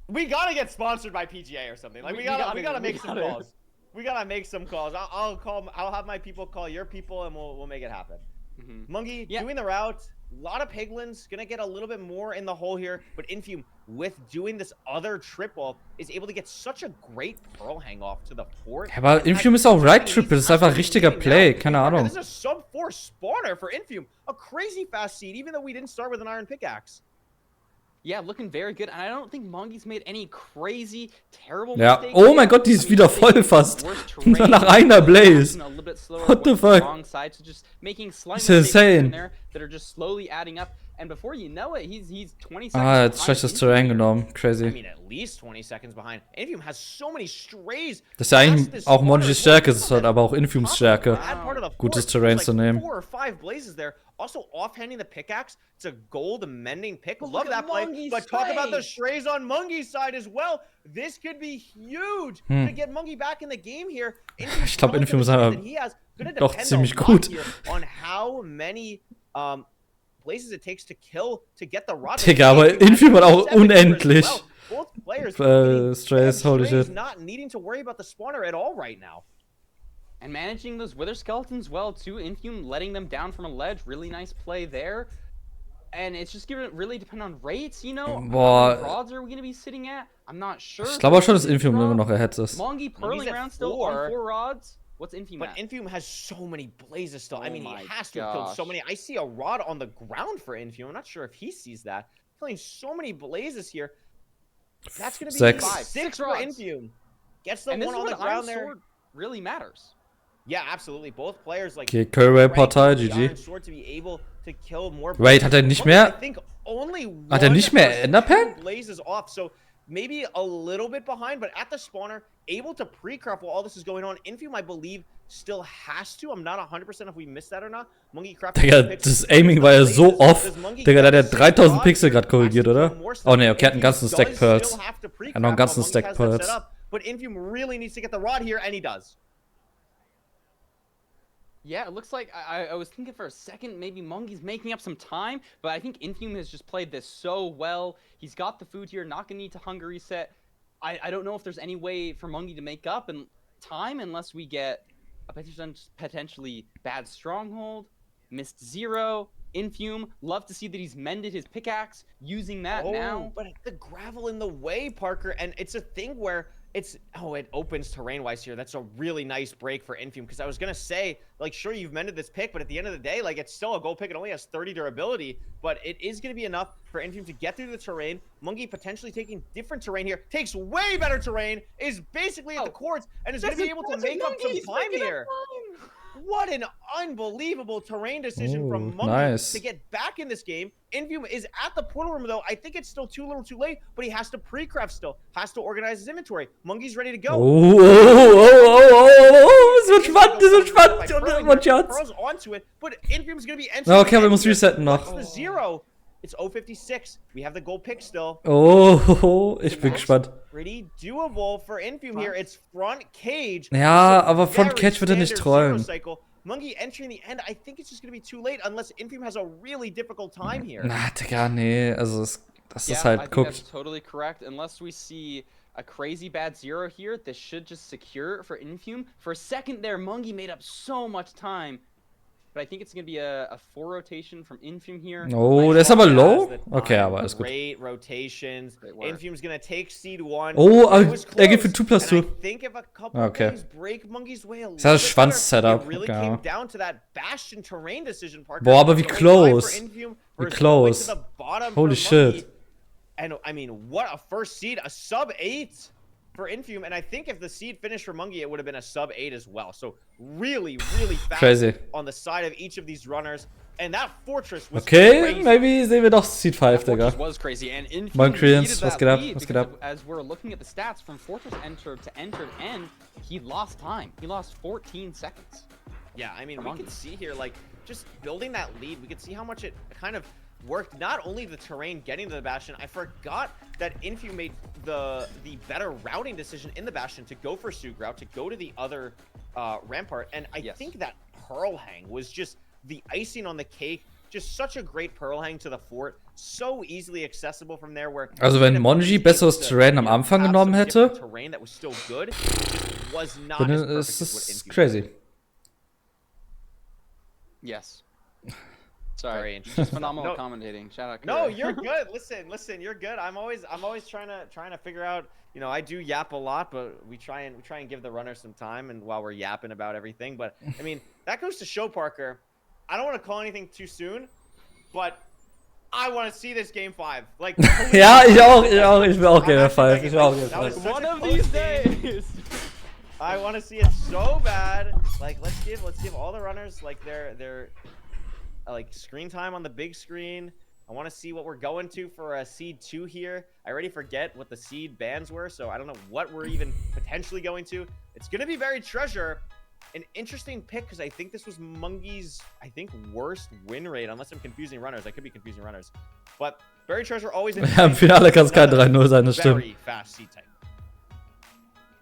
we gotta get sponsored by PGA or something. Like we gotta make some calls. We gotta make some calls. I'll have my people call your people, and we'll make it happen. Mungie doing the route. A lot of piglins gonna get a little bit more in the hole here, but Infume with doing this other triple is able to get such a great pearl hang off to the port. Aber Infume ist auch Right Triple, das ist einfach richtiger Play, keine Ahnung. This is a sub 4 spawner for Infume, a crazy fast seed, even though we didn't start with an iron pickaxe. Yeah, looking very good. And I don't think Mungie's made any crazy, terrible Ja, mistakes. oh mein Gott, die ist wieder voll fast. Nur nach einer Blaze. What the fuck? It's insane. That are just slowly adding up. And before you know it, he's 20 seconds. Ah, jetzt schlechtes Terrain genommen. I Crazy. mean, at least 20 seconds behind. Infume has so many strays. Das ist ja eigentlich auch Monjis Stärke, das ist halt aber auch Infumes Stärke. Gutes Terrain zu nehmen. 4 or 5 blazes there. Also offhanding the pickaxe. It's a gold mending pick. Love that play. But talk about the strays on Mungie's side as well. This could be huge to get Mungie back in the game here. Ich glaube, Infume ist aber doch ziemlich gut. On how many blazes it takes to kill to get the rod. Digga, aber Infume hat auch unendlich. Both players Strays, holy shit. Not needing to worry about the spawner at all right now. And managing those wither skeletons well too. Infume letting them down from a ledge. Really nice play there. And it's just gonna really depend on rates, you know. Boah. How many rods are we gonna be sitting at? I'm not sure. Ich glaube auch schon, dass Infume immer noch ahead ist. Mungie purling around still on 4 rods. What's Infume But at? Infume has so many blazes still. I mean, he has to have gosh. killed so many. I see a rod on the ground for Infume. I'm not sure if he sees that. Killing so many blazes here. That's going to be 6. 6 for rods. Infume. Gets the And this one is on the when Iron ground there. Sword really matters. Yeah, absolutely. Both players like. Okay, Curry-Partei, the GG. Iron Sword to be able to kill more Wait, hat er nicht mehr? I think only Hat er nicht mehr one Enderpearl? blazes off, so maybe a little bit behind, but at the spawner, able to pre-craft while all this is going on. Infume, I believe, still has to. I'm not 100% if we missed that or not. Mungie crafted. Digga, das Aiming war ja so off. Digga, der hat 3000 Pixel gerade korrigiert, oder? Oh ne, okay, hat einen ganzen Stack Pearls. Er hat noch einen ganzen Stack Pearls. But Infume really needs to get the rod here, and he does. Yeah, it looks like I was thinking for a second maybe Mungie's making up some time, but I think Infume has just played this so well. He's got the food here, not gonna need to hunger reset. I don't know if there's any way for Mungie to make up in time unless we get a potentially bad stronghold, missed 0, Infume. Love to see that he's mended his pickaxe, using that now. But the gravel in the way, Parker, and it's a thing where it opens terrain-wise here. That's a really nice break for Infume, because I was going to say, like, sure, you've mended this pick, but at the end of the day, like, it's still a gold pick. It only has 30 durability, but it is going to be enough for Infume to get through the terrain. Mungie potentially taking different terrain here. Takes way better terrain, is basically at the courts, and is going to be able to make up some time here. What an unbelievable terrain decision from Mungie to get back in this game. Infume is at the portal room, though. I think it's still too little too late, but he has to pre-craft still. Has to organize his inventory. Mungie's ready to go. Es wird spannend, es wird spannend. Und Schatz. Pearls onto it, but Infume's going to be entering. Okay, wir müssen resetten noch. What's the 0? It's 056. We have the gold pick still. Oh, ich bin gespannt. Pretty doable for Infume here. It's front cage. Ja, aber Front Cage wird er nicht trollen. Mungie entering the end. I think it's just going to be too late unless Infume has a really difficult time here. Na, Digga, nee. Also, das ist I halt, think guckt. that's totally correct. Unless we see a crazy bad 0 here, this should just secure for Infume. For a second there, Mungie made up so much time. but I think it's gonna be a 4 rotation from Infume here. Oh, der ist aber low? Okay, aber ist gut. Great rotations. Great work. Infume's gonna take seed 1. Oh, It was er geht für close, 2+2. and I think if a couple Okay. things break Monkey's way a Ist das little bit Schwanz-Setup? better, it really Okay. came down to that Bastion terrain decision, Parker. Boah, aber wie Going live for close. Infume Wie versus close. going to the bottom Holy for shit. Monkey. And I mean, what a first seed, a sub 8 for Infume. And I think if the seed finished for Monkey, it would have been a sub 8 as well. So really, really fast Crazy. on the side of each of these runners. And that Fortress was Okay, crazy. maybe sehen wir doch Seed 5, That Digga. Fortress was crazy, and Infume Moin, Koreans, needed was that geht ab? lead Was geht because ab? as we're looking at the stats from Fortress entered to entered end, he lost time. He lost 14 seconds. Yeah, I mean, we can see here, like, just building that lead, we can see how much it kind of worked. Not only the terrain getting to the Bastion, I forgot that Infume made the better routing decision in the Bastion to go for Sug route, to go to the other Rampart. And I think that Pearl Hang was just the icing on the cake. Just such a great Pearl Hang to the fort. So easily accessible from there where... Also wenn Monji besseres Terrain am Anfang genommen hätte, Terrain that was still good, was not dann as perfect ist as what es Infume crazy. Yes. Very Sorry, interesting. just phenomenal No. commentating. Shout out. No, Kura. you're good. Listen, you're good. I'm always trying to figure out, you know, I do yap a lot, but we try and give the runner some time and while we're yapping about everything. But I mean, that goes to show, Parker, I don't want to call anything too soon, but I want to see this game 5. Like Ja, ich auch. Ich will auch Game 5. Ich will auch Game That was 5. such One a of close these game. days. I want to see it so bad. Like let's give all the runners like their like screen time on the big screen. I want to see what we're going to for a seed 2 here. I already forget what the seed bans were, so I don't know what we're even potentially going to. It's gonna be very treasure. An interesting pick because I think this was Mungi's, worst win rate, unless I'm confusing runners. I could be confusing runners. But Berry Treasure always in Ja, im Finale kann es kein 3-0 sein, das stimmt. very fast seed type.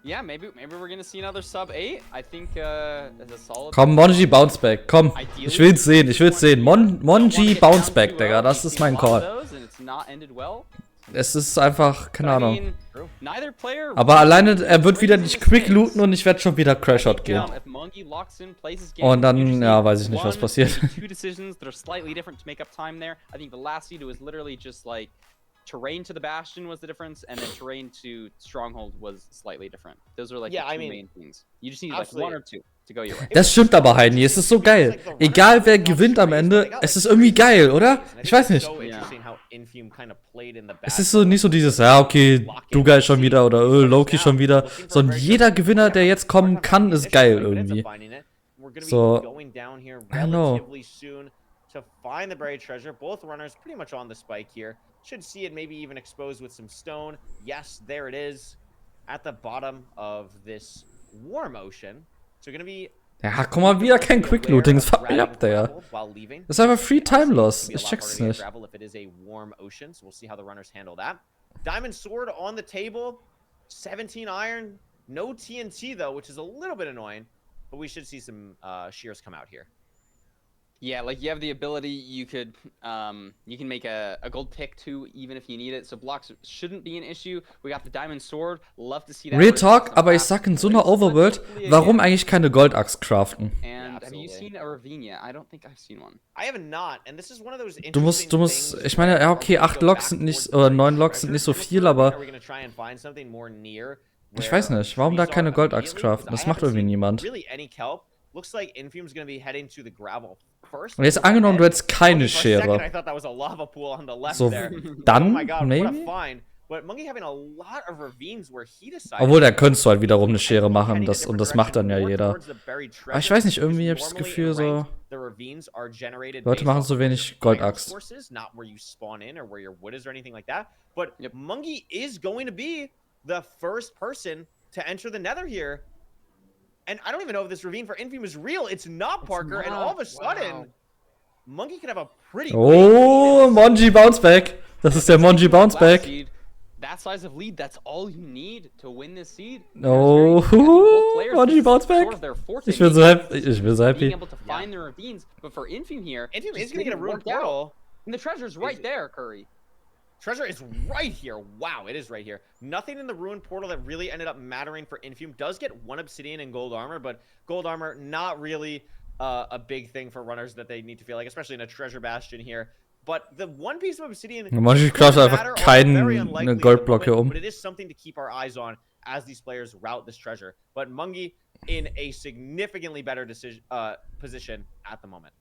Yeah, maybe we're gonna see another sub 8. I think as a solid. Komm, Monji Bounce Back, komm. Ich will's sehen. Monji Bounce Back, Digga, das ist mein Call. Es ist einfach, keine Ahnung. Aber alleine, er wird wieder nicht quick looten und ich werde schon wieder Crashshot gehen. Und dann, ja, weiß ich nicht, was passiert. Two decisions that are slightly different to make up time there. I think the last seed was literally just like terrain to the Bastion was the difference, and then terrain to Stronghold was slightly different. Those are like the two main things. You just need like one or two to go your way. Das stimmt aber, Heini, es ist so geil. Egal wer gewinnt am Ende, es ist irgendwie geil, oder? Ich weiß nicht. Es ist so nicht so dieses, ja, okay, du geil schon wieder oder Loki schon wieder, sondern jeder Gewinner, der jetzt kommen kann, ist geil irgendwie. So, I don't know. To find the buried treasure, both runners pretty much on the spike here. Should see it maybe even exposed with some stone. Yes, there it is at the bottom of this warm ocean. So gonna be. Ja, guck mal, wieder kein Quick Looting, das fuckt mich ab, Digga. Das ist einfach Free Time Loss. Ich check's nicht. If it is a warm ocean, so we'll see how the runners handle that. Diamond Sword on the table, 17 iron, no TNT though, which is a little bit annoying, but we should see some shears come out here. Yeah, like you have the ability, you can make a gold pick too, even if you need it. So blocks shouldn't be an issue. We got the Diamond Sword. Love to see that. Real Talk, aber ich sag in so einer Overworld, warum eigentlich keine Goldaxt craften? And have you seen a ravine yet? I don't think I've seen one. I have not, and this is one of those Du musst, ich meine, ja okay, 8 Logs sind nicht, oder 9 Logs sind nicht so viel, aber ich weiß nicht, warum da keine Goldaxt craften? Das macht irgendwie niemand. Looks like Infume's gonna be heading to the gravel first. Und jetzt angenommen, du hättest keine Schere. So, dann, maybe? Obwohl, da könntest du halt wiederum eine Schere machen, und das macht dann ja jeder. Aber ich weiß nicht, irgendwie hab ich das Gefühl so, Leute machen so wenig Goldaxt. But Mungi is going to be the first person to enter the Nether here. And I don't even know if this ravine for Infume is real. It's not, Parker. And all of a sudden, Monkey could have a pretty. Oh, Monji Bounce Back. Das ist der Monji Bounce Back. That size of lead, that's all you need to win this seed. Oh, Monji Bounce Back. Ich bin so happy. Being able to find the ravines, but for Infume here, Infume is going to get a ruined portal. And the treasure's right there, Curry. Treasure is right here. Wow, it is right here. Nothing in the ruined portal that really ended up mattering for Infume. Does get 1 obsidian and gold armor, but gold armor not really a big thing for runners that they need to feel like, especially in a treasure bastion here. But the one piece of Obsidian, Manche craftet einfach keine Goldblocke but it is something to keep our eyes on as these players route this treasure. But Mungi in a significantly better position at the moment.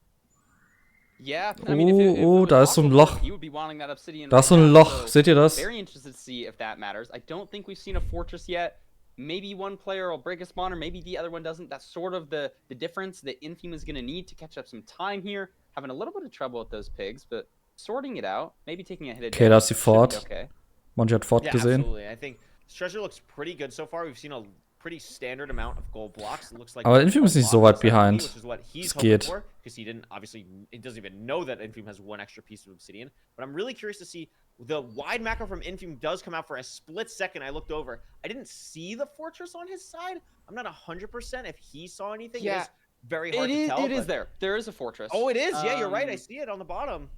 Yeah, I mean, if it was da ist so ein possible, Loch. he would be wanting that obsidian Da ist right so ein now, Loch. Seht ihr das? Very interested to see if that matters. I don't think we've seen a fortress yet. Maybe one player will break a spawner, maybe the other one doesn't. That's sort of the difference that Infume is going to need to catch up some time here. Having a little bit of trouble with those pigs, but sorting it out. Maybe taking a hit. Okay, da ist die should be Fort. okay. Manche hat Fort Yeah, gesehen. absolutely. I think this treasure looks pretty good so far. We've seen a pretty standard amount of gold blocks. It looks like Aber Infume ist nicht so weit behind. which is what he's Es hoping geht. for, because he doesn't even know that Infume has one extra piece of obsidian. But I'm really curious to see the wide macro from Infume does come out for a split second. I looked over. I didn't see the fortress on his side. I'm not 100% if he saw anything. Yeah, it is very hard to tell. It is but- there. There is a fortress. Oh, it is. Yeah, you're right. I see it on the bottom.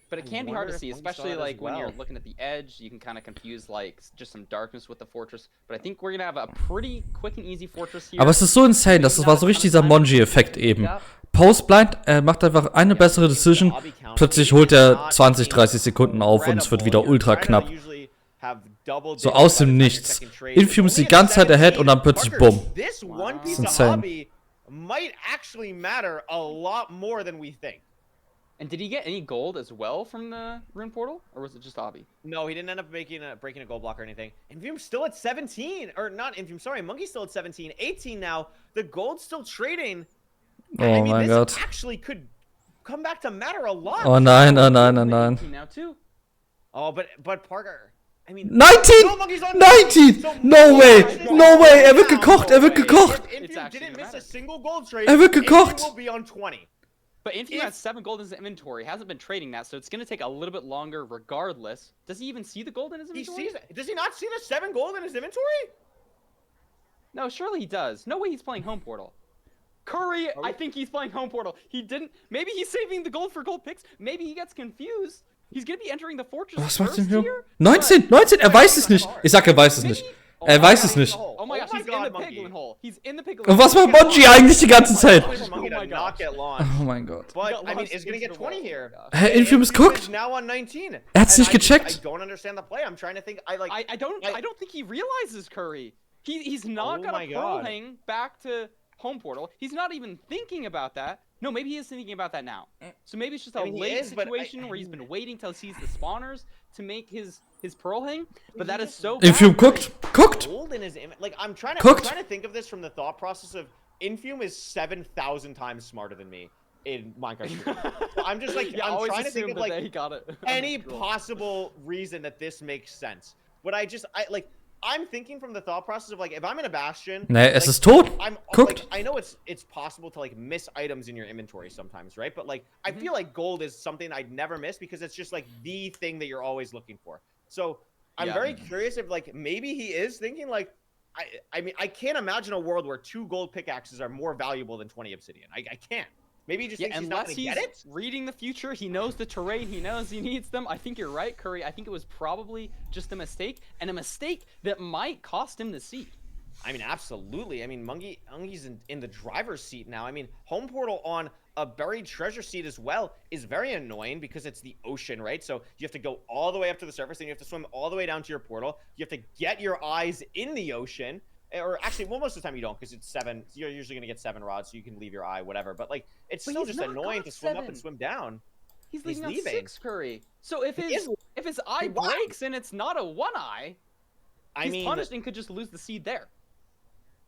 But it I can be hard to wonder see, if Monkey saw especially it as like when you're well. looking at the edge. You can kind of confuse like just some darkness with the fortress. But I think we're gonna have a pretty quick and easy fortress here. Aber es ist so insane, das war so richtig dieser Monji-Effekt eben. Post-Blind, er macht einfach eine bessere Decision, plötzlich holt er 20, 30 Sekunden auf und es wird wieder ultra knapp. So aus dem Nichts. Infume ist die ganze Zeit ahead und dann plötzlich bumm. This one It's piece of insane. hobby might actually matter a lot more than we think. And did he get any gold as well from the rune portal, or was it just Obby? No, he didn't end up breaking a gold block or anything. Infume's still at 17, or not Infume, sorry, Monkey's still at 17, 18 now. The gold's still trading. Oh I mean, mein this Gott. actually could come back to matter a lot. Oh nein, oh nein, oh nein. Now too. Oh, but Parker, I mean, 19! no, Monkey's on 19! So No way! Monkey's No way! Er wird now. gekocht! Er wird gekocht! If It's Infume actually didn't gonna miss a matter. single gold trade, Er wird Infume gekocht! will be on 20. But Infume has 7 gold in his inventory. Hasn't been trading that, so it's gonna take a little bit longer regardless. Does he even see the gold in his He inventory? sees it. Does he not see the 7 gold in his inventory? No, surely he does. No way he's playing home portal. Curry, I think he's playing home portal. He didn't. Maybe he's saving the gold for gold picks. Maybe he gets confused. He's gonna be entering the fortress Was macht first Infume? here. 19! 19! Er weiß es nicht! Ich sag, er weiß es nicht. Er weiß es nicht. Oh my gosh, he's in the Monkey. piglin hole. He's in the piglin Und hole. was macht Monji eigentlich die ganze Zeit? For Monkey to not get launched. Oh mein Gott. But, got I mean, launched is going to into get the 20 wall. here. Hä, Infume ist Infume guckt? is now on 19. Er hat's And nicht gecheckt. I don't understand the play. I'm trying to think. I don't think he realizes Curry. He's not Oh got my a pearl God. hang back to home portal. He's not even thinking about that. No, maybe he is thinking about that now. So maybe it's just a I mean, he late is, but situation where he's been waiting till he sees the spawners to make his pearl hang. But that is so Infume bad. guckt! gold in his like I'm trying Cooked. to think of this from the thought process of Infume is 7,000 times smarter than me in Minecraft. So I'm just like Yeah, I'm always trying to think assumed of that like he got it. any Cool. possible reason that this makes sense. But I'm thinking from the thought process of like if I'm in a bastion. Nee, es like, ist tot! I'm Guckt! like, I know it's possible to like miss items in your inventory sometimes, right? But like I feel like gold is something I'd never miss because it's just like the thing that you're always looking for. So I'm Yeah. very curious if like maybe he is thinking like I mean I can't imagine a world where 2 gold pickaxes are more valuable than 20 obsidian. I can't. Maybe he just Yeah, thinks he's not unless gonna he's get it. reading the future, he knows the terrain, he knows he needs them. I think you're right, Curry. I think it was probably just a mistake, and a mistake that might cost him the seat. I mean, absolutely. I mean, Mungi's in the driver's seat now. I mean, home portal on a buried treasure seat as well is very annoying because it's the ocean, right? So you have to go all the way up to the surface, and you have to swim all the way down to your portal. You have to get your eyes in the ocean. Or actually, well, most of the time you don't because it's 7. You're usually going to get 7 rods, so you can leave your eye, whatever. But, like, it's But still he's just not annoying got to swim up 7. and swim down. He's He's leaving on leaving. 6, Curry. So if He is- his eye Why? breaks and it's not a 1 eye, I he's mean, punished and could just lose the seed there.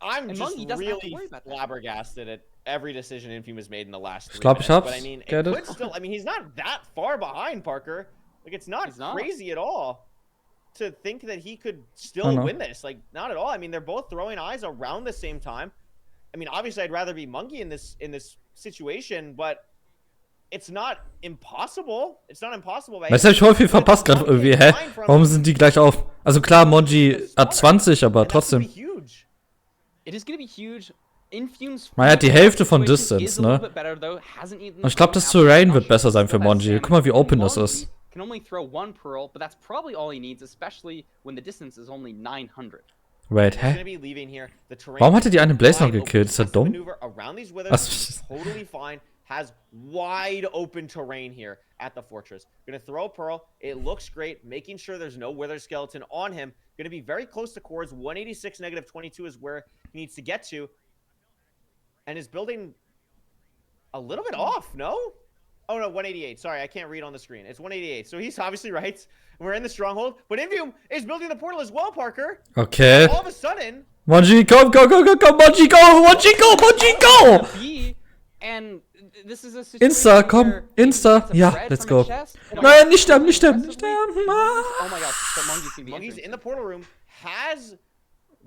I'm and just Mungi doesn't have to really worry about that. flabbergasted at every decision Infume has made in the last 3 glaub, minutes. ich hab's. But I mean, Get it it? could still. I mean, he's not that far behind Parker. Like, it's not He's not. crazy at all to think that he could I still know. win this. Like, not at all. I mean, they're both throwing eyes around the same time. I mean, obviously, I'd rather be Mungi in this situation, but it's not impossible. It's not impossible. Jetzt hab ich voll viel verpasst gerade irgendwie, hä? Warum sind die gleich auf? Also klar, Monji hat 20, aber trotzdem. Huge. It is going to be huge. Infume's Man hat die Hälfte von situation Distance, is a little ne? bit better, though. Hasn't eaten Und ich glaube, das Terrain wird besser sein für Monji. Guck mal, wie open das ist. Can only throw 1 pearl, but that's probably all he needs, especially when the distance is only 900. Wait, He's gonna hä? be leaving here. The terrain Warum hatte die eine Blaze noch wide gekillt? open. Ist er Has to dumm? maneuver around these withers, Was? totally fine. Has wide open terrain here at the fortress. Gonna throw a pearl. It looks great, making sure there's no wither skeleton on him. Gonna be very close to cores. 186 negative 22 is where he needs to get to. And is building a little bit off, no? Oh no, 188. Sorry, I can't read on the screen. It's 188. So he's obviously right. We're in the stronghold. But Invium is building the portal as well, Parker. Okay. All of a sudden, Monji, komm, Monji, go! Monji, go! B, and this is a situation Insta, komm, where Insta. it's a Ja, thread let's from a go. chest. Nein, nicht sterben. Oh my gosh, but Mungy's gonna be Mungy's entering. in the portal room, has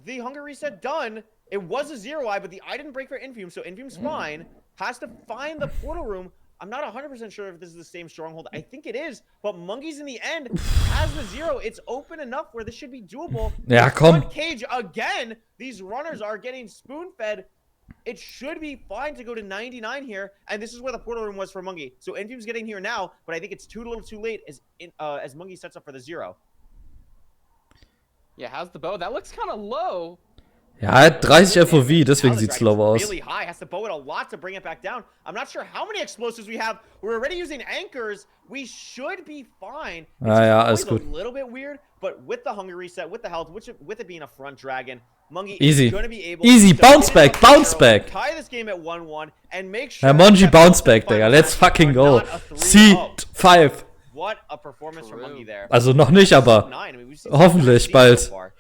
the hunger reset done. It was a 0-eye, but the eye didn't break for Invium, so Invium's fine. Has to find the portal room. I'm not 100% sure if this is the same stronghold. I think it is, but Mungy's in the end has the 0. It's open enough where this should be doable. Ja, komm. Front cage again. These runners are getting spoon-fed. It should be fine to go to 99 here, and this is where the portal room was for Mungy. So Invium's getting here now, but I think it's too little too late as Mungy sets up for the 0. Yeah, how's the bow? That looks kind of low. Ja, er hat 30 FOV, deswegen Now the sieht's dragon's low aus. really high, has to bow it a lot to bring it back down. I'm not sure how many explosives we have. We're already using anchors. We should be fine. It's Ah, ja, always alles gut. a little bit weird, but with the hunger reset, with the health, with it being a front dragon, Mungy Easy. is going to be able Easy, to bounce get in back, the bounce zero, back. tie this game at 1-1, and make sure Ja, Monji, that bounce the back, final Digga. Let's matches fucking are go. not a 3-0. Seed 5. What a performance from Mungy there. Also noch nicht, aber Nine. I mean, we've seen hoffentlich some bald. so far.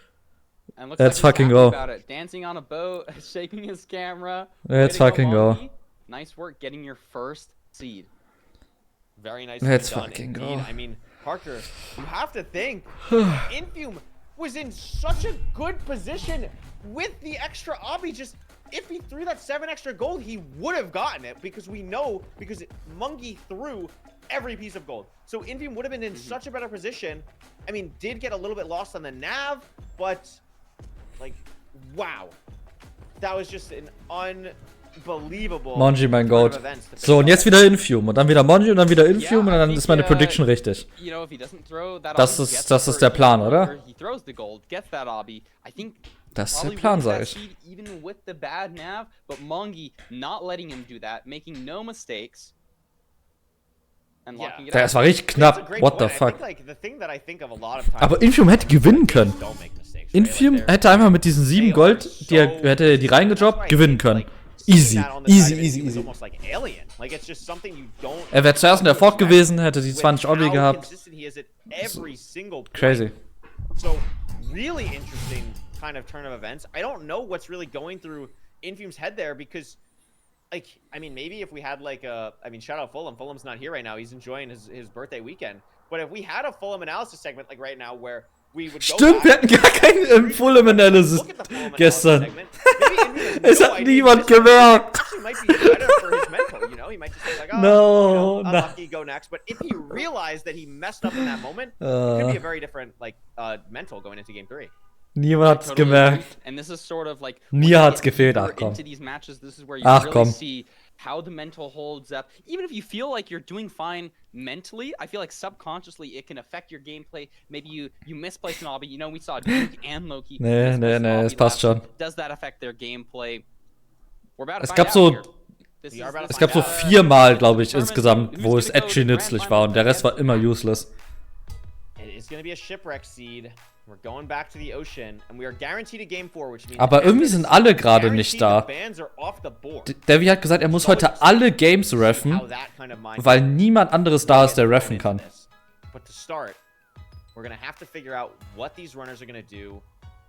And looks Let's like he's fucking happy go. About it. Dancing on a boat, shaking his camera. Let's Way to fucking go. Mungy. Nice work getting your first seed. Very nice. Let's done fucking indeed. go. I mean, Parker, you have to think Infium was in such a good position with the extra obby. Just if he threw that 7 extra gold, he would have gotten it because we know because Mungy threw every piece of gold. So Infium would have been in such a better position. I mean, did get a little bit lost on the nav, but like, wow, that was just an unbelievable. Monji, mein turn of Gott. events to So, und finish jetzt wieder Infium. Und dann wieder Monji und dann wieder Infium und I dann think, ist meine Prediction richtig. You know, if he doesn't throw that Das obby, ist- gets das the ist der first Plan, gold, oder? or He throws the gold, gets that obby. I think Das ist der probably Plan, wins sag that ich. seed even with the bad nav, but Mungy not letting him do that, making no mistakes. And Yeah. locking it Das out. war richtig That's a knapp. great What the point. I fuck. think, like, the thing that I think of a lot of times Aber is Infium hätte gewinnen können. don't make mistakes, right? Infium Like, they're- hätte einfach mit diesen 7 they Gold, are die er so- hätte die reingedroppt, That's why I gewinnen think, können. like, seeing Easy, that on the side easy, of easy, Infium is easy. almost like alien. Like, it's just something you don't Er wäre zuerst in der Fort gewesen, hätte die 20 Obby how gehabt. consistent he is at every single point. Crazy. So, really interesting kind of turn of events. I don't know what's really going through Infium's head there because, like, I mean, maybe if we had like I mean, shout out Fulham. Fulham's not here right now. He's enjoying his birthday weekend. But if we had a Fulham analysis segment like right now where we would go Stimmt, wir back hatten gar kein Fulham Analysis look at the Fulham analysis gestern. segment, maybe Infium has Es no hat idea niemand this gemerkt. actually might be better for his mental, you know? He might just be like, oh, No, you know, no. unlucky, go next. But if he realized that he messed up in that moment, it could be a very different like mental going into game 3. Niemand hat's Totally gemerkt. agree. And this is sort of like Mir when you hat's get gefehlt, deeper ach komm. into these matches, this is where you Ach really komm. see how the mental holds up. Even if you feel like you're doing fine mentally, I feel like subconsciously it can affect your gameplay. Maybe you misplaced an obby. You know, we saw Duke and Loki. Nee, misplace nee, an nee, obby es passt last. schon. Does that affect their gameplay? We're about to Es find gab out so- here. This We are is- about to this Es gab so is, 4-mal, glaube ich, determine insgesamt, who's wo es gonna go to edgy the Grand nützlich Final war und der Rest war against immer useless. It is going to be a shipwreck seed. We're going back to the ocean, and we are guaranteed a game 4, which means Aber irgendwie sind alle gerade nicht da. the bans are off the board. Davy hat gesagt, er muss heute alle Games reffen, How that kind of mindset weil niemand anderes da ist, der going reffen into kann. this. But to start, we're going to have to figure out what these runners are going to do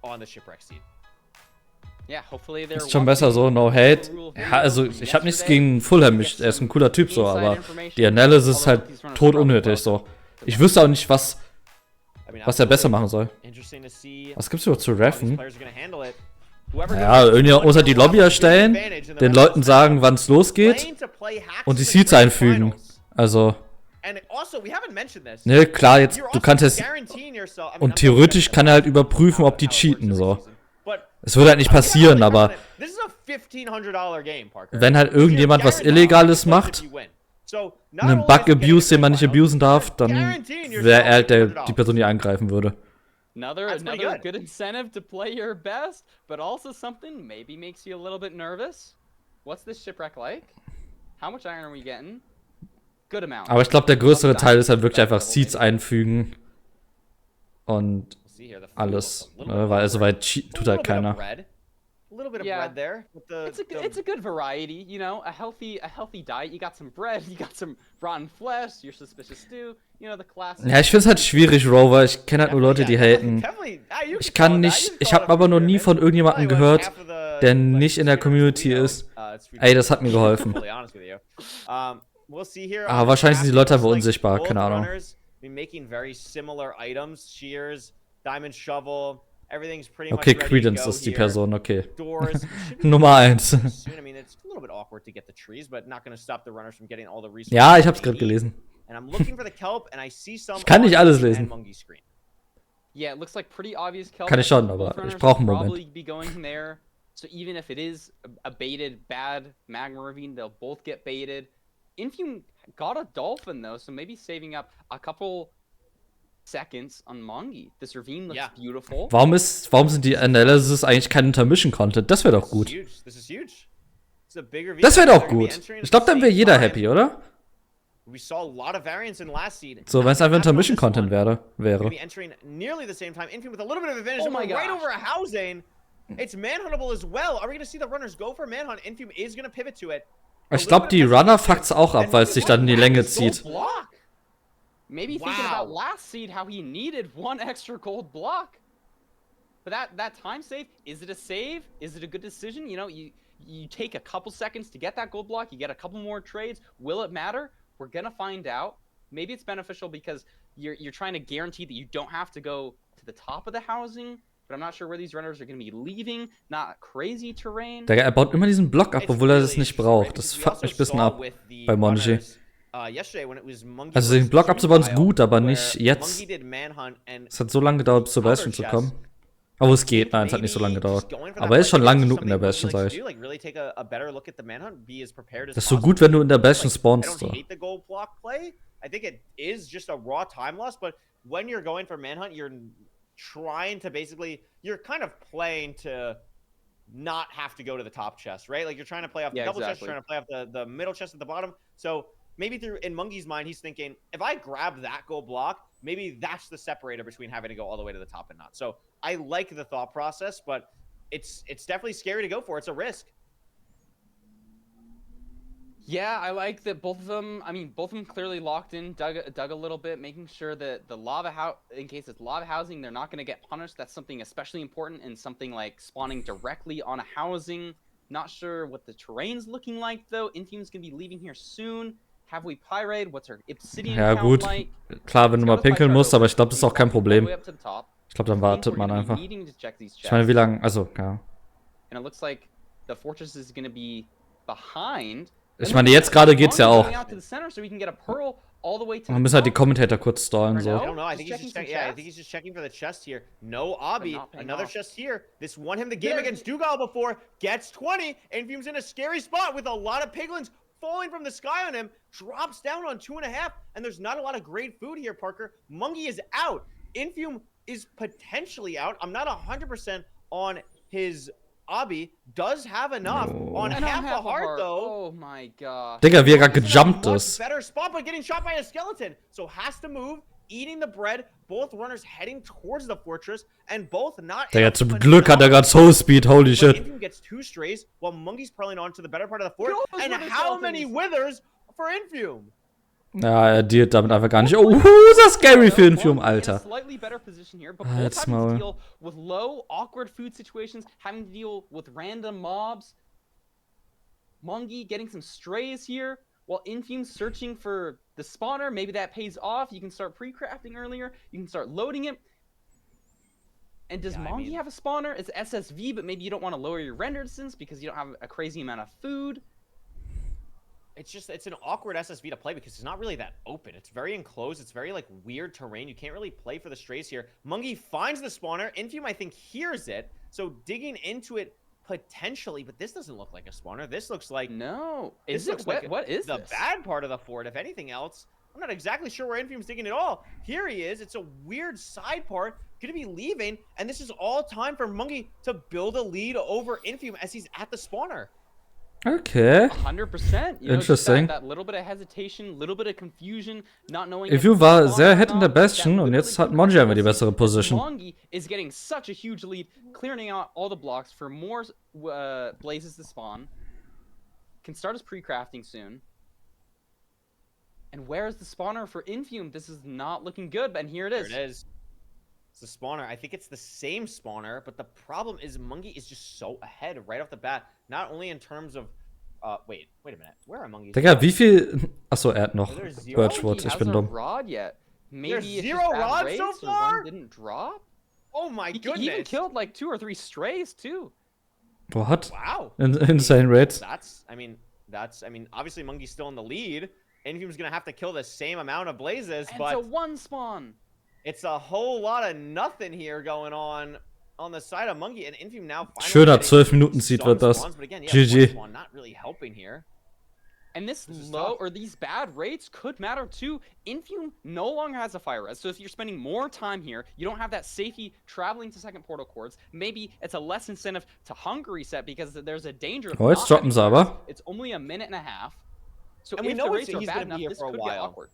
on the shipwreck seed. Yeah, hopefully they're Ist schon besser so, no hate. Ja, also ich habe nichts gegen Fulham, er ist ein cooler Typ so, aber die Analysis ist halt tot unnötig so. Ich wüsste auch nicht, was I mean, er besser machen soll. interesting to see Was gibt's überhaupt zu how these reffen? players are going to handle it. Whoever Ja, goes irgendjemand muss halt die first Lobby will have erstellen, advantage in the den rest of Leuten the sagen, match. wann's losgeht Playing to play hacks und die in the Seeds grand einfügen. finals. Also, And also, we haven't mentioned this. ne, klar, jetzt, You're du also kannst jetzt, guaranteeing yourself- I mean, und I'm not theoretisch gonna kann er halt überprüfen, how ob die it works cheaten, every so. season. But Es würde halt nicht passieren, aber this is a $1,500 game, Parker. wenn halt irgendjemand was Illegales macht, einen Bug-Abuse, den man nicht abusen darf, dann wäre er halt die Person, die angreifen würde. Another pretty good incentive to play your best, but also something maybe makes you a little bit nervous. What's this shipwreck like? How much iron are we getting? Good amount. Aber ich glaube, der größere Teil ist halt wirklich einfach Seeds einfügen und alles. Ne? Weil so weit cheaten tut halt keiner. A little bit of bread there. It's a good variety, you know, a healthy diet. You got some bread, you got some rotten flesh, your suspicious stew, you know, the classic. Ja, ich find's halt schwierig, Rover. Ich kenne halt nur Leute, die haten. Ich kann nicht, ich habe aber noch nie von irgendjemandem gehört, der nicht in der Community ist. Ey, das hat mir geholfen. Aber wahrscheinlich sind die Leute einfach unsichtbar, keine Ahnung. Okay, Credence ist die Person, okay. Nummer 1. Ja, ich hab's gerade gelesen. Ich kann nicht alles lesen. Kann ich schon, aber ich brauche einen Moment. So even if it is a baited bad magma ravine, they'll both get baited. Infume got a dolphin though, so maybe saving up a couple seconds on Mongi. This ravine looks beautiful. Warum sind die Analysis eigentlich kein Intermission-Content? Das wäre doch gut. Das wäre doch gut. Ich glaube, dann wäre jeder happy, oder? So, wenn es einfach Intermission-Content wäre. Oh my gosh. It's manhuntable as well. Are we gonna see the runners go for manhunt? Infume is gonna pivot to it. Ich glaube, die Runner fuckt's auch ab, weil es sich dann in die Länge zieht. Maybe thinking about last seed, how he needed one extra gold block. But that time save, is it a save? Is it a good decision? You know, you take a couple seconds to get that gold block, you get a couple more trades. Will it matter? We're gonna find out. Maybe it's beneficial because you're trying to guarantee that you don't have to go to the top of the housing. But I'm not sure where these runners are going to be leaving. Not crazy terrain. Er baut immer diesen Block ab, obwohl er das nicht braucht. Das fuckt mich ein bisschen ab bei Monji. Also den Block abzubauen ist gut, aber nicht jetzt. Es hat so lange gedauert, bis zur Bastion zu kommen. Aber es geht, nein, es hat nicht so lange gedauert. Aber er ist schon lang genug in der Bastion, sag ich. Das ist so gut, wenn du in der Bastion spawnst. So. I think it is just a raw time loss, but when you're going for manhunt, you're trying to basically, you're kind of playing to not have to go to the top chest, right? Like you're trying to play off the double chest, you're trying to play off the middle chest at the bottom. So maybe in Mungi's mind, he's thinking, if I grab that gold block, maybe that's the separator between having to go all the way to the top and not. So I like the thought process, but it's definitely scary to go for. It's a risk. Yeah, I like that both of them clearly locked in, dug a little bit, making sure that the lava in case it's lava housing, they're not going to get punished. That's something especially important in something like spawning directly on a housing. Not sure what the terrain's looking like though. Infume's going to be leaving here soon. Have we Pyrade? What's her Obsidian Ja gut, klar, wenn du mal pinkeln musst, aber ich glaube, das ist auch kein Problem. Ich glaube, dann wartet man einfach. Ich meine, wie lange, also, ja. And it looks like the fortress is going to be behind. Ich meine, jetzt gerade geht's ja auch. Man müssen halt die Commentator kurz stallen, so. I don't know. I think he's just checking for the chest here. No Obby. Another chest here. This won him the game against Dougal before. Gets 20. Infume's in a scary spot with a lot of piglins falling from the sky on him. Drops down on 2.5. And there's not a lot of great food here, Parker. Mungi is out. Infume is potentially out. I'm not 100% on his Obby. Does have enough on half a heart, though. Oh my god. Digga, wie er gerade gejumpt ist. Better spot, but getting shot by a skeleton. So has to move, eating the bread. Both runners heading towards the fortress, and both not. Digga, zum Glück hat er gerade Soul Speed, holy shit. Infume gets 2 strays, while Mungi's prowling on to the better part of the fort. And how many withers for Infume? Ja, er dealt damit einfach gar nicht. Oh, ist das scary für Infume, Alter. Halt's Maul. With low, awkward food situations, having to deal with random mobs. Mungi getting some strays here, while Infume searching for the spawner. Maybe that pays off. You can start pre-crafting earlier. You can start loading it. And does Mungi have a spawner? It's SSV, but maybe you don't want to lower your render distance because you don't have a crazy amount of food. It's an awkward SSV to play because it's not really that open. It's very enclosed. It's very like weird terrain. You can't really play for the strays here. Mungi finds the spawner. Infume, I think, hears it. So digging into it potentially, but this doesn't look like a spawner. This looks like what is the bad part of the fort. If anything else, I'm not exactly sure where Infume's thinking at all. Here he is. It's a weird side part. Going to be leaving. And this is all time for Mungi to build a lead over Infume as he's at the spawner. Okay. 100%. Interesting. That little bit of hesitation, little bit of confusion, not knowing. Infume war sehr ahead in der Bastion und jetzt hat Monji einfach die bessere Position. Mongi is getting such a huge lead, clearing out all the blocks for more blazes to spawn. Can start his pre-crafting soon. And where's the spawner for Infume? This is not looking good, and here it is. There it is. It's the spawner. I think it's the same spawner, but the problem is Mungi is just so ahead right off the bat. Not only in terms of... wait a minute. Where are Mungi's? Digga, wie viel... Achso, er hat noch Zero? Birchwood, ich bin dumm. Rod yet. Maybe There's it's zero just bad rods rates so or far? one didn't drop? Oh my goodness. He even killed like 2 or 3 strays too. What? Wow. Insane rates. I mean, obviously Mungi's still in the lead. Infume's gonna have to kill the same amount of blazes, And but it's a 1 spawn. it's a whole lot of nothing here going on the side of Mungi, and Infume now finally Schöner getting 12 Minuten Seed some wird das. spawns, but again, yeah, GG. one spawn not really helping here. And this is low tough. or these bad rates could matter too. Infume no longer has a fire res, so if you're spending more time here, you don't have that safety traveling to second portal cords. Maybe it's a less incentive to hunger reset because there's a danger of Oh, jetzt not droppen having sie fire res. aber. It's only a minute and a half. So And we if know the rates he's are bad gonna enough, be here this for a could get while. awkward.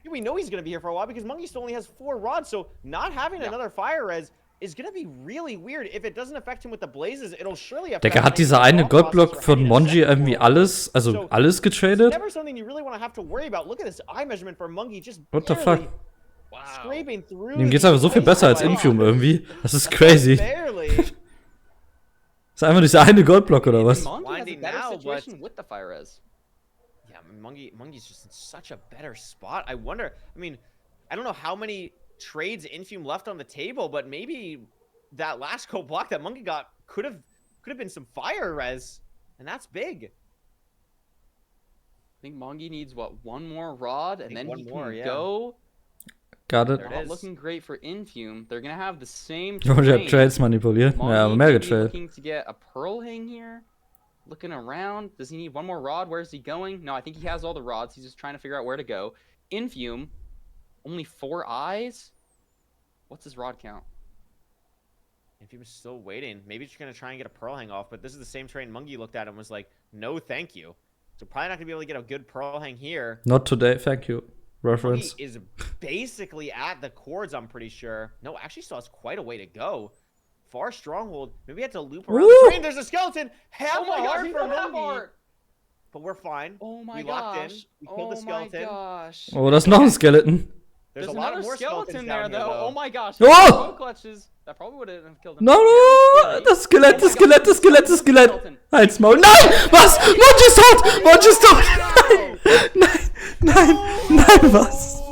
Yeah, we know he's going to be here for a while because Mungi still only has 4 rods, so not having another fire res is going to be really weird. If it doesn't affect him with the blazes, it'll surely affect Digga, hat dieser eine Goldblock von Monji irgendwie alles, also alles getradet? Never something you really want to have to worry about. Look at this eye measurement for Mungi, just What the fuck? scraping through. Ihm geht's einfach so viel besser als Infume irgendwie. Das ist crazy. Barely. Ist einfach dieser eine Goldblock oder was? Monkey has a Winding better now, situation with the fire res. Yeah, Mungi's just in such a better spot. I wonder. I mean, I don't know how many trades Infume left on the table, but maybe that last gold block that Mungi got could have been some fire res, and that's big. I think Mongi needs what, 1 more rod, and then one he can more, yeah. go. Got it. There it Not is. looking great for Infume. They're gonna have the same. Monji hat terrain. Trades manipuliert. Mongi Ja, aber mehr maybe getradet. looking to get a pearl hang here. Looking around. Does he need 1 more rod? Where's he going? No, I think he has all the rods. He's just trying to figure out where to go. Infume, only 4 eyes. What's his rod count? Infume's still waiting. Maybe he's gonna try and get a pearl hang off, but this is the same train Mungi looked at and was like, "No, thank you." So probably not gonna be able to get a good pearl hang here. Not today, thank you. Reference. Mungi is basically at the cords, I'm pretty sure. No, actually still has quite a way to go. Far stronghold. Maybe he had to loop around Ooh. the train. There's a skeleton. Half Oh my a gosh, heart he for got half Mungi. heart. But we're fine. Oh my We locked in. gosh. We killed the skeleton. Oh my gosh. Oh, das ist noch ein Skeleton. There's a There's lot another of more skeleton skeletons there, down here, though. Oh my gosh. Oh! Clutches. That probably would have killed him. No, no, das Skelett, das Skelett, das Skelett, das Skelett. Halt's Maul. Nein! Was? Monji ist tot! Monji ist tot! Nein! Nein! Nein, was?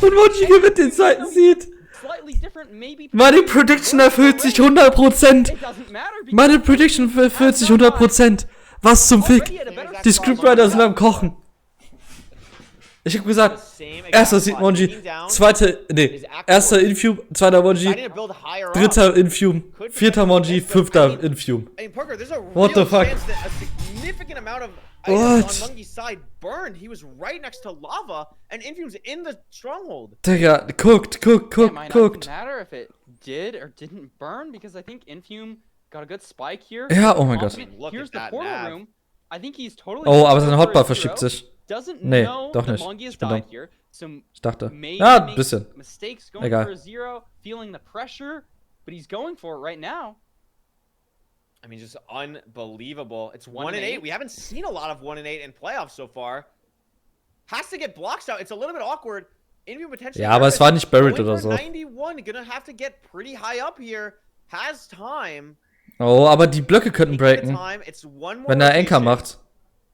Und Monji gewinnt den zweiten Seed. Slightly different, maybe. Meine Prediction erfüllt sich 100%. It doesn't matter because Meine Prediction erfüllt sich 100%. Was zum Fick? Die Scriptwriter sind am Kochen. Ich hab gesagt, erster Seed Monji, erster Infume, zweiter Monji, dritter Infume, vierter Monji, fünfter Infume. I mean, Parker, there's a What the real fuck? chance that a significant amount of What? items on Mungi's side burned. He was right next to lava, and Infume's in the stronghold. Digga, guckt. it might not matter if it did or didn't burn because I think Infume got a good spike here. Ja, oh mein Gott. Look Here's at the that portal nav. room. I think he's totally. Oh, aber sein going for Hotbar a verschiebt zero. sich. Doesn't Nee, know doch that nicht. Mongi has Ich bin died dumm. here. So Ich dachte. maybe Ja, ein makes bisschen. mistakes going Egal. for a 0, feeling the pressure, but he's going for it right now. I mean, just unbelievable. It's 1 1 and and 8. 8. We haven't seen a lot of 1 and 8 in playoffs so far. Has to get blocks out. It's a little bit awkward. Infume potentially. Ja, aber es war nicht buried going oder for so. 91, gonna have to get pretty high up here. Has time. Oh, aber die Blöcke könnten breaken. Time. It's one more Wenn er Anchor rotation. macht.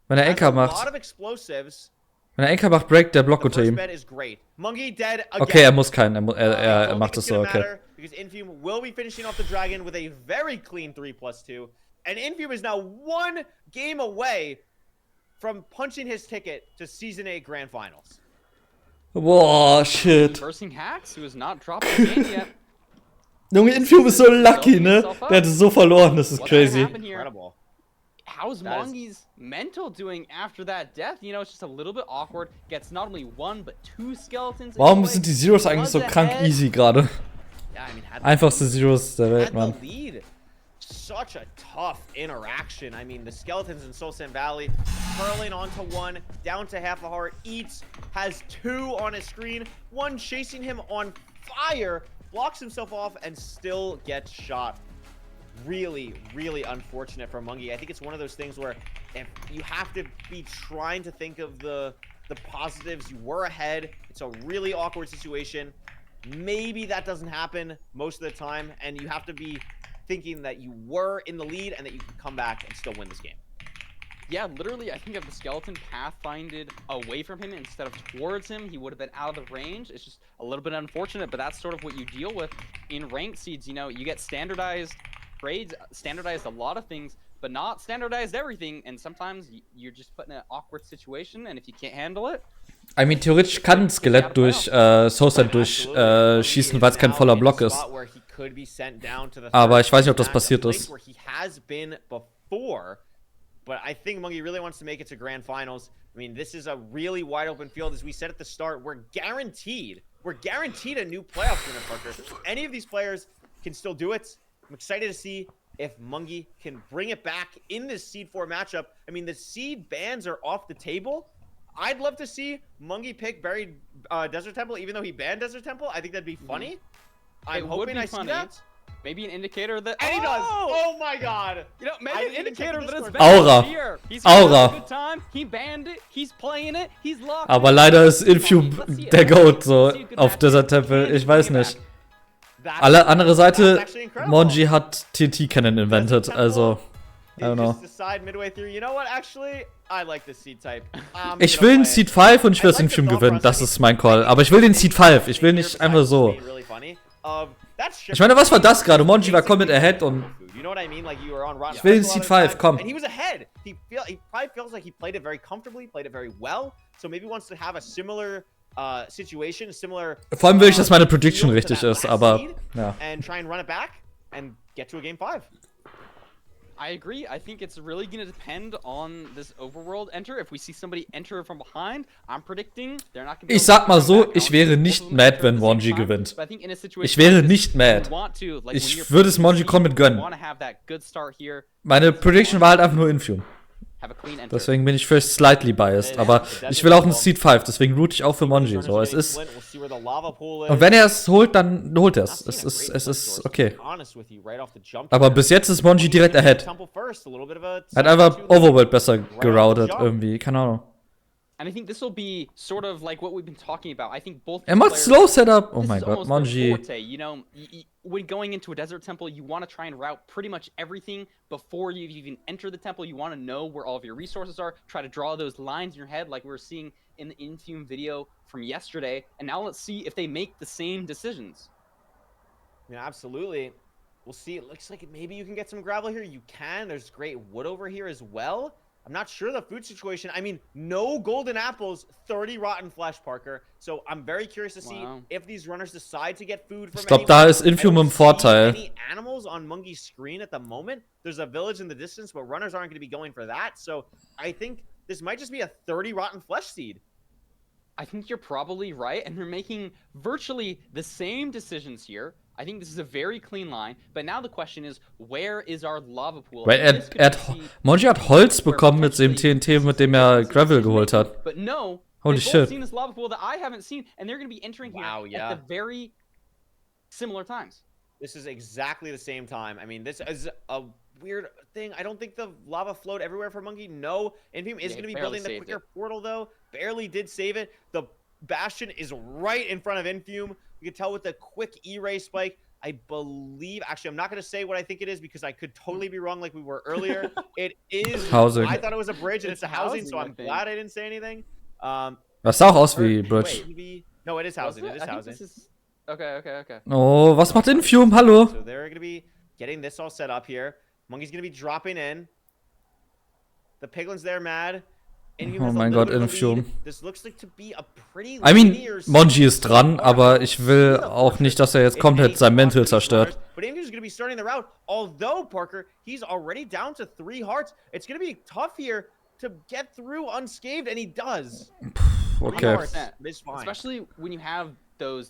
Wenn er Has Anchor a lot macht. of explosives. Wenn er Anchor macht, breakt der Block The unter first ihm. bet is great. Mungi dead again. Okay, er muss keinen. I Er don't macht think es it's so, gonna okay. matter Because Infume will be finishing off the Dragon with a very clean 3+2. And Infume is now 1 game away from punching his ticket to Season 8 Grand Finals. Boah, shit. Versing Hacks, who has not dropped the game yet. Junge, Infume ist so lucky, ne? Der hatte so verloren, das ist What's crazy. gonna happen here? Incredible. how's That is- Mongi's mental doing after that death? You know, it's just a little bit awkward. Gets not only one, but two skeletons. Warum sind die Zeros eigentlich so krank easy gerade? Yeah, I mean, had the Einfachste lead. Zeros der Welt, Had Mann. the lead. Such a tough interaction. I mean, the skeletons in Soul Sand Valley curling onto one, down to half a heart. Eats has two on his screen, one chasing him on fire, blocks himself off, and still gets shot. Really, really unfortunate for Mungi. I think it's one of those things where if you have to be trying to think of the positives. You were ahead. It's a really awkward situation. Maybe that doesn't happen most of the time, and you have to be thinking that you were in the lead and that you can come back and still win this game. Yeah, literally, I think if the skeleton pathfinded away from him instead of towards him, he would have been out of the range. It's just a little bit unfortunate, but that's sort of what you deal with in ranked seeds. You know, you get standardized grades, standardized a lot of things, but not standardized everything. And sometimes you're just put in an awkward situation, and if you can't handle it, I mean, theoretisch kann ein Skelett durch Soulside durchschießen, weil es kein voller Block ist. Aber ich weiß nicht, ob das passiert ist. But I think Mungi really wants to make it to grand finals. I mean, this is a really wide open field. As we said at the start, we're guaranteed a new playoff winner, Parker. Any of these players can still do it. I'm excited to see if Mungi can bring it back in this Seed 4 matchup. I mean, the Seed bans are off the table. I'd love to see Mungi pick Buried Desert Temple, even though he banned Desert Temple. I think that'd be funny. I'm hoping I see that. Maybe an indicator that. And he does. Oh my god. You know, maybe an indicator that it's Aura. here. He's Aura. having a good time. He banned it. He's playing it. He's locked. Aber leider ist Infume der Goat so auf Desert Temple. Ich weiß nicht. Alle andere Seite, Monji hat TNT Cannon invented, also I don't know. Ich will den Seed 5 und ich will das Infume gewinnen, das ist mein Call. Aber ich will den Seed 5, ich will nicht einfach so. Ich meine, was war das gerade? Monji war komplett ahead und ich will den Seed 5, komm. And he was ahead. He probably feels like he played it very comfortably, played it very well. So maybe wants to have a similar situation, similar. Vor allem will ich, dass meine Prediction richtig ist, aber ja. And try and run it back and get to a game 5. I agree. I think it's really going to depend on this overworld enter. If we see somebody enter from behind, I'm predicting they're not going to. Ich sag mal so, ich wäre nicht mad, wenn Monji gewinnt. Ich wäre nicht mad. Ich würde es Monji komplett gönnen. Meine Prediction war halt einfach nur Infume. Deswegen bin ich vielleicht slightly biased, aber ich will auch einen Seed 5, deswegen root ich auch für Monji. So, es ist. Und wenn er es holt, dann holt er es. Es ist okay. Aber bis jetzt ist Monji direkt ahead. Er hat einfach Overworld besser geroutet irgendwie, keine Ahnung. And I think this will be sort of like what we've been talking about. I think both. Er macht Slow Setup. Oh mein Gott, Monji. You know, when going into a desert temple, you want to try and route pretty much everything before you even enter the temple. You want to know where all of your resources are. Try to draw those lines in your head, like we were seeing in the Infume video from yesterday. And now let's see if they make the same decisions. Yeah, absolutely. We'll see. It looks like maybe you can get some gravel here. You can. There's great wood over here as well. I'm not sure the food situation. I mean, no golden apples, 30 rotten flesh, Parker. So I'm very curious to see if these runners decide to get food from. Ich glaube, da ist Infume im Vorteil. Any animals on Mungi's screen at the moment? There's a village in the distance, but runners aren't going to be going for that. So I think this might just be a 30 rotten flesh seed. I think you're probably right, and they're making virtually the same decisions here. I think this is a very clean line, but now the question is, where is our lava pool? Weil Monji hat Holz bekommen mit dem TNT, mit dem er Gravel geholt hat. But no, holy shit. Seen this lava pool that I haven't seen, and they're going to be entering here at the very similar times. This is exactly the same time. I mean, this is a weird thing. I don't think the lava flowed everywhere for Mungi. No, Infume is going to be building the quicker portal, though. Barely did save it. The Bastion is right in front of Infume. You can tell with the quick E-ray spike. I believe, actually, I'm not going to say what I think it is because I could totally be wrong like we were earlier. It is housing. I thought it was a bridge and it's a housing, so I'm glad I didn't say anything. Das sah auch aus wie Bridge. No, it is housing. It is housing. Okay. Oh, was macht Infume? Hallo? So they're going to be getting this all set up here. Mungi's going to be dropping in. The Piglin's there mad. Infum Oh has a mein little Gott, bit of a Infum. lead. This looks like to be a pretty I mean, linear Monji ist dran, Oh, aber ich will he's a auch nicht, dass er jetzt If komplett anything, sein Mental wants to be zerstört. smart, But Infum's going to be starting the route. Although, Parker, he's already down to 3 hearts. It's going to be tough here to get through unscathed, and he does. 3 Okay. hearts is fine. Especially when you have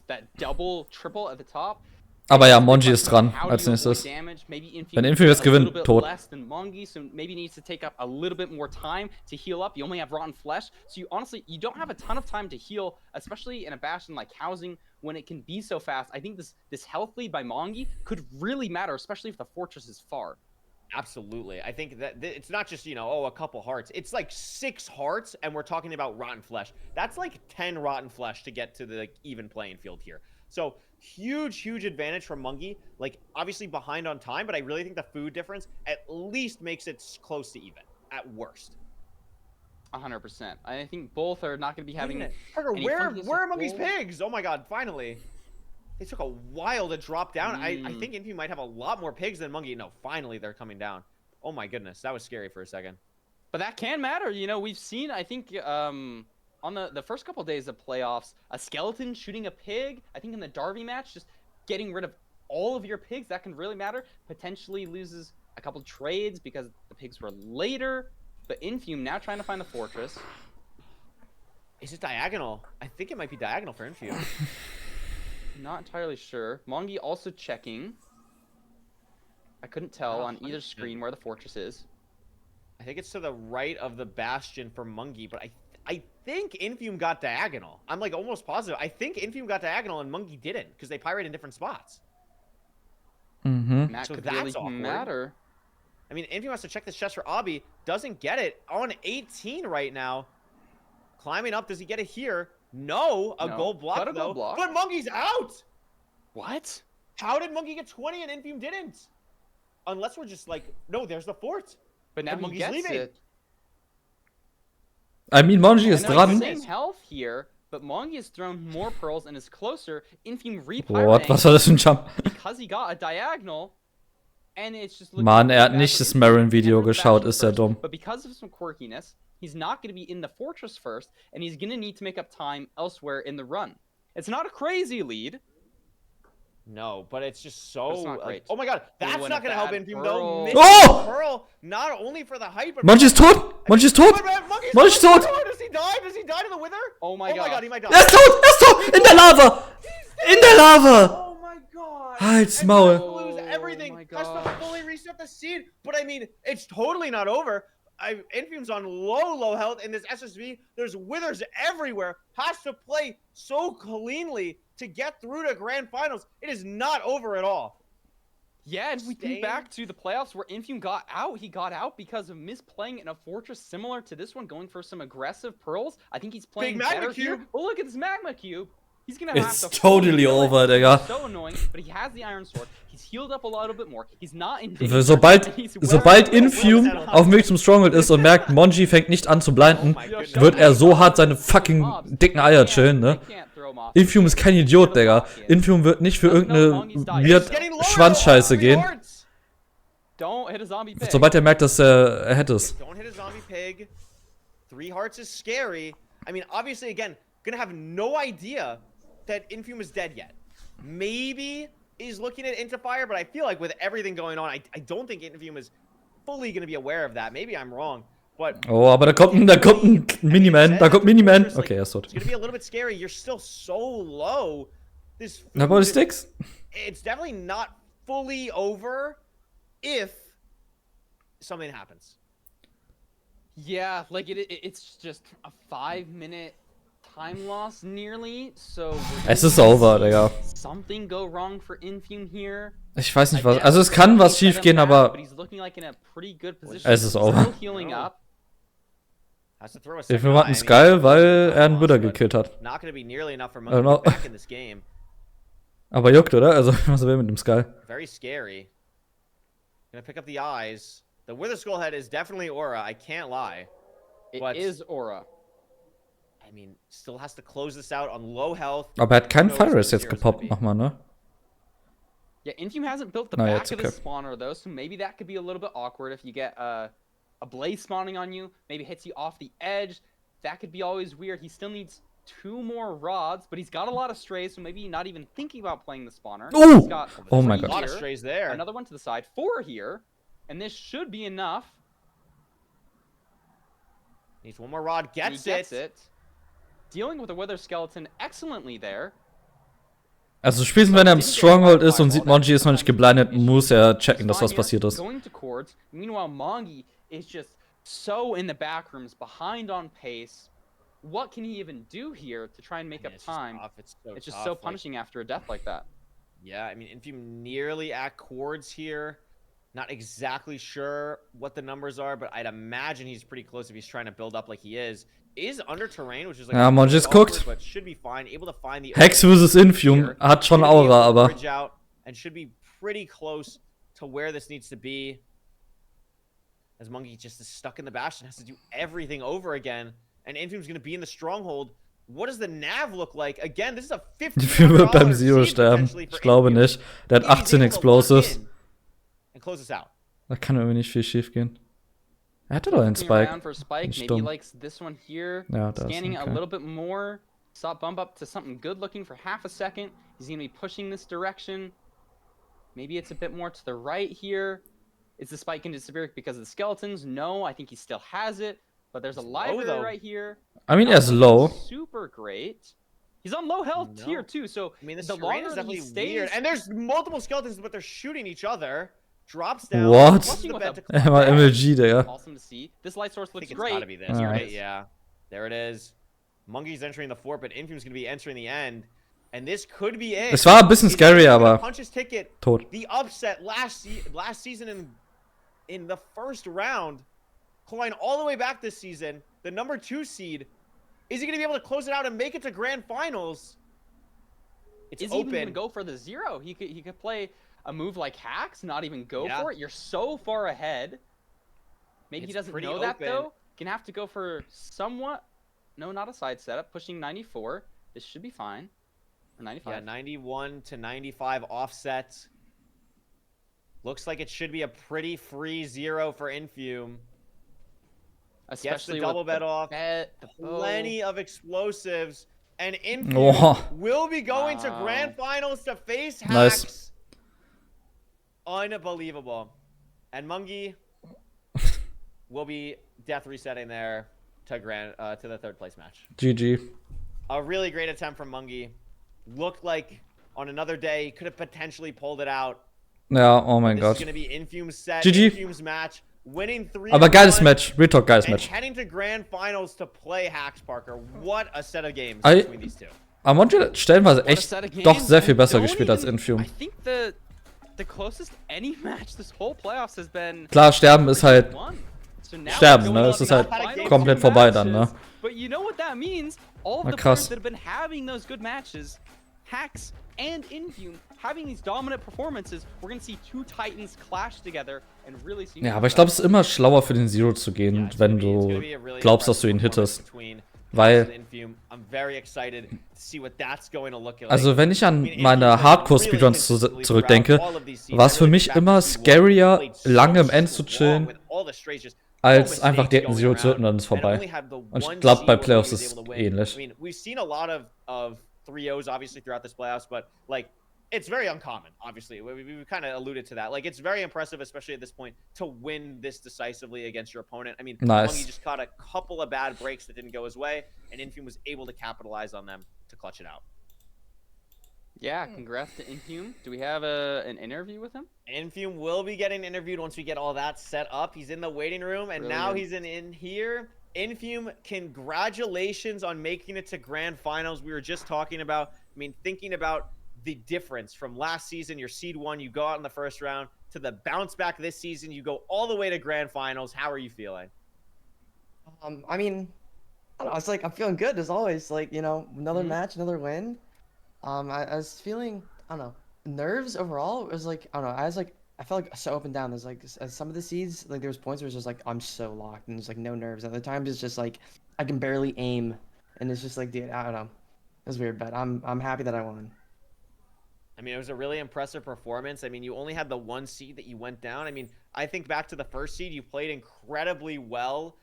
that double, triple at the top. Aber ja, It's a big Monji ist question dran of how als do you avoid nächstes. damage. Maybe Infum Wenn needs Infum jetzt a little gewinnt, bit tot. less than Mongi, so maybe needs to take up a little bit more time to heal up. You only have rotten flesh, so you honestly don't have a ton of time to heal, especially in a bastion like housing when it can be so fast. I think this health lead by Mongi could really matter, especially if the fortress is far. Absolutely. I think that it's not just, you know, oh, a couple hearts. It's like 6 hearts, and we're talking about rotten flesh. That's like 10 rotten flesh to get to the even playing field here. So huge advantage from Mungi. Like, obviously behind on time, but I really think the food difference at least makes it close to even, at worst. 100%. I think both are not going to be having. Parker, any where funkiness are of Mungi's gold. pigs? Oh my god, finally. They took a while to drop down. I think Infum might have a lot more pigs than Mungi. No, finally they're coming down. Oh my goodness, that was scary for a second. But that can matter. You know, we've seen, I think, on the first couple days of playoffs, a skeleton shooting a pig. I think in the Darby match, just getting rid of all of your pigs, that can really matter. Potentially loses a couple trades because the pigs were later. But Infum now trying to find the fortress. Is it diagonal? I think it might be diagonal for Infum. Not entirely sure. Mongi also checking. I couldn't tell on either 100%. screen where the fortress is. I think it's to the right of the bastion for Mungi, but I think Infum got diagonal. I'm like almost positive. I think Infum got diagonal and Mungi didn't because they pirate in different spots. Mhm. That So could that's really awkward. matter. I mean, Infum has to check this chest for Abi. Doesn't get it. On 18 right now. Climbing up. Does he get it here? No. A No. gold block, Got a though. gold block. But Mungi's out! What? How did Mungi get 20 and Infum didn't? Unless we're just like, no, there's the fort. But now And he Mungi's gets leaving. it. I mean, Monji ist I know he's dran. same health here, but Mongi has thrown more pearls and is closer. Infum What? repirating Was war das für ein Jump? because he got a diagonal. And it's just looking Mann, er hat bad nicht for das Infum. Marin-Video Entered the geschaut, bastion ist er first, dumm. But because of some quirkiness, he's not going to be in the fortress first, and he's going to need to make up time elsewhere in the run. It's not a crazy lead. No, but it's just so. But it's not great. Oh my god, that's Ooh, and not a going to help bad Infum, pearl. though. Missing Oh! the pearl, not only for the height, but. Monji ist tot! Monji ist tot! Mungi's Monji ist tot! Does he die? Does he die to the wither? Oh my Oh my god, god. he might die. Er ist tot! Er ist tot! In der Lava! In der Lava! Oh my god. Halt's And Maul. has to lose everything. Oh my Has to gosh. fully reset the seed. But I mean, it's totally not over. Infum's on low health in this SSV. There's withers everywhere. Has to play so cleanly to get through to grand finals. It is not over at all. Yeah, and if we Staying- think back to the playoffs where Infum got out, he got out because of misplaying in a fortress similar to this one, going for some aggressive pearls. I think he's playing magma better here. cube. Oh, look at this magma cube. He's gonna have It's to totally kill it. over, Digga. So annoying, but he has the iron sword. He's healed up a little bit more. He's not in danger. Sobald, and he's sobald wearing- Infum auf dem Weg zum Stronghold ist und merkt, Monji fängt nicht an zu blinden, Oh my goodness. wird er so hart seine fucking dicken Eier chillen, ne? Infum ist kein Idiot, Digga. Infum wird nicht für irgendeine weird Getting lower, Schwanzscheiße though. gehen. Hearts. Don't hit a zombie pig. Sobald er merkt, dass er hätte es. Don't hit a zombie pig. 3 hearts is scary. I mean, obviously, again, gonna have no idea that Infum is dead yet. Maybe he's looking at Interfire, but I feel like with everything going on, I don't think Infum is fully gonna be aware of that. Maybe I'm wrong, but Oh, aber da kommt ein Miniman. Da kommt Miniman. Okay, er ist tot. it's gonna be a little bit scary. You're still so low. This Na, aber die food- Sticks? it's definitely not fully over if something happens. Yeah, like it's just a 5-minute time loss nearly. So we're gonna Es ist see over, Digga. something go wrong for Infum here. Ich weiß nicht was. Also es kann was schief gehen, aber But he's looking like in a pretty good position. Es ist Still over. healing up. Has to throw a Infum second hat eye. einen I Skull, mean, weil er einen loss, Buddha but gekillt hat. Not gonna be nearly enough for I Monkey don't to know. be back in this game. Aber juckt, oder? Also, was er will mit dem Skull. Very scary. Gonna pick up the eyes. The Wither Skull head is definitely Aura. I can't lie. It But- is Aura. I mean, still has to close this out on low health. Aber er hat keinen Who knows what Fire-Rest the jetzt zero's gonna gepoppt be. nochmal, ne? Yeah, Infum hasn't built the No, yeah, back it's of okay. the spawner though, so maybe that could be a little bit awkward if you get a blaze spawning on you, maybe hits you off the edge. That could be always weird. He still needs 2 more rods, but he's got a lot of strays, so maybe not even thinking about playing the spawner. Ooh! He's got Oh my 3 God. A lot of here, strays there. another one to the side, 4 here, and this should be enough. Needs one more rod. And Gets he gets it. Dealing with a Wither Skeleton excellently there. Also spätestens wenn er im Stronghold ist und sieht, Monji ist noch nicht geblindet, muss er checken, dass was passiert ist. Going to chords. Meanwhile, Mongi is just so in the back rooms, behind on pace. What can he even do here to try and make up time? It's just so punishing after a death like that. Yeah, I mean, Infume nearly at chords here. Not exactly sure what the numbers are, but I'd imagine he's pretty close if he's trying to build up like he is. Is under terrain, which is like Ja, Monji ist guckt. but should be fine. Able to find the Hex versus Infume hat schon Aura, aber bridge out and should be pretty close to where this needs to be. As Monkey just is stuck in the Bastion, has to do everything over again, and Infume's going to be in the stronghold. What does the nav look like? Again, this is a Infume wird beim Zero seed sterben. potentially for Ich glaube Infume. nicht. Der hat He's 18 able to lock Explosives. in and close this out. Da kann irgendwie nicht viel schief gehen. Er hatte doch einen Looking Spike. around for Spike. Nicht Maybe dumm. he likes this one here. Ja, das, Scanning it okay. a little bit more. Saw it bump up to something good looking for half a second. He's going to be pushing this direction. Maybe it's a bit more to the right here. Is the Spike going to disappear because of the skeletons? No, I think he still has it. But there's a library though. right here. I mean, er ist Not low. looking Super great. He's on low health here too, so I mean, this the terrain longer is that he definitely stays, weird. And there's multiple skeletons, but they're shooting each other. Drops down. What? Flushes the bed to Er war MLG, Digga. awesome to see. This light source I looks think it's great. gotta be this, Alright. right? Yeah. There it is. Monkey's entering the fort, but Infume's gonna be entering the end. And this could be it. Es war ein bisschen He's scary, gonna aber punch his ticket. tot. The upset last season in the first round, clawing all the way back this season, the number 2 seed. Is he gonna be able to close it out and make it to grand finals? It's Is he even open. gonna go for the 0? He could play a move like Hacks, not even go Yeah. for it. You're so far ahead. Maybe he It's doesn't pretty know that open. though. Gonna have to go for somewhat. No, not a side setup. Pushing 94. This should be fine. Or 95. Yeah, 91 to 95 offset. Looks like it should be a pretty free 0 for Infume. Especially double with bed the off. bet, the bow. Plenty of explosives. And Infume Oh. will be going to Wow. grand finals to face Nice. Hacks. Unbelievable. And Mungi will be death resetting there to the 3rd place match. GG. A really great attempt from Mungi. Looked like on another day he could have potentially pulled it out. Ja, oh mein This Gott. is going to be Infume's set, GG. Infume's match, winning 3 Aber geiles Match. Real Talk, geiles and Match. heading to grand finals to play Hacks, Parker. What a set of games I- between these two. Aber Monji hat stellenweise What a echt set of doch games, sehr viel and besser don't gespielt als even- Infume. I think the closest any match this whole playoffs has been. Klar, Sterben ist halt One. So now Sterben, we're ne? going Es ist to halt the final komplett two vorbei dann, ne? matches. But you know what that means? All of Na, the krass. players that have been having those good matches, Hacks and Infume, having these dominant performances, we're gonna see 2 Titans clash together and really see. Ja, aber ich glaube, es ist immer schlauer für den Zero zu gehen, wenn du glaubst, dass du ihn hittest. Weil, I'm very excited to see what that's going to look like. also wenn ich an I mean, meine Infume's Hardcore-Speedruns really consistently zurückdenke, throughout all of these seasons, war es für really mich back immer to Seed 1, scarier, played so lange im End zu strong chillen, with all the strays, just als no einfach direkt ein mistakes Zero going zu hitten und dann around, ist vorbei. and only had the Und ich one glaube, bei seed where Playoffs he was ist able to win. ähnlich. I mean, we've seen a lot of 3-0s obviously throughout this playoffs, but like it's very uncommon. Obviously, we kind of alluded to that. Like it's very impressive, especially at this point, to win this decisively against your opponent. I mean, Nice. Mungi just caught a couple of bad breaks that didn't go his way, and Infume was able to capitalize on them to clutch it out. Yeah, congrats to Infume. Do we have an interview with him? Infume will be getting interviewed once we get all that set up. He's in the waiting room, and now Brilliant. he's in here. Infume, congratulations on making it to grand finals. We were just talking about, I mean, thinking about the difference from last season, your seed 1, you go out in the first round, to the bounce back this season, you go all the way to grand finals. How are you feeling? I mean, I don't know, it's like I'm feeling good as always. Like, you know, another Mhm. match, another win. I was feeling, I don't know, nerves overall. It was like, I don't know, I felt like so up and down. There's like as some of the seeds, like there was points where it's just like I'm so locked and there's like no nerves. Other times it's just like I can barely aim, and it's just like, dude, I don't know. It was weird, but I'm happy that I won. I mean, it was a really impressive performance. I mean, you only had the 1 seed that you went down. I mean, I think back to the first seed, you played incredibly well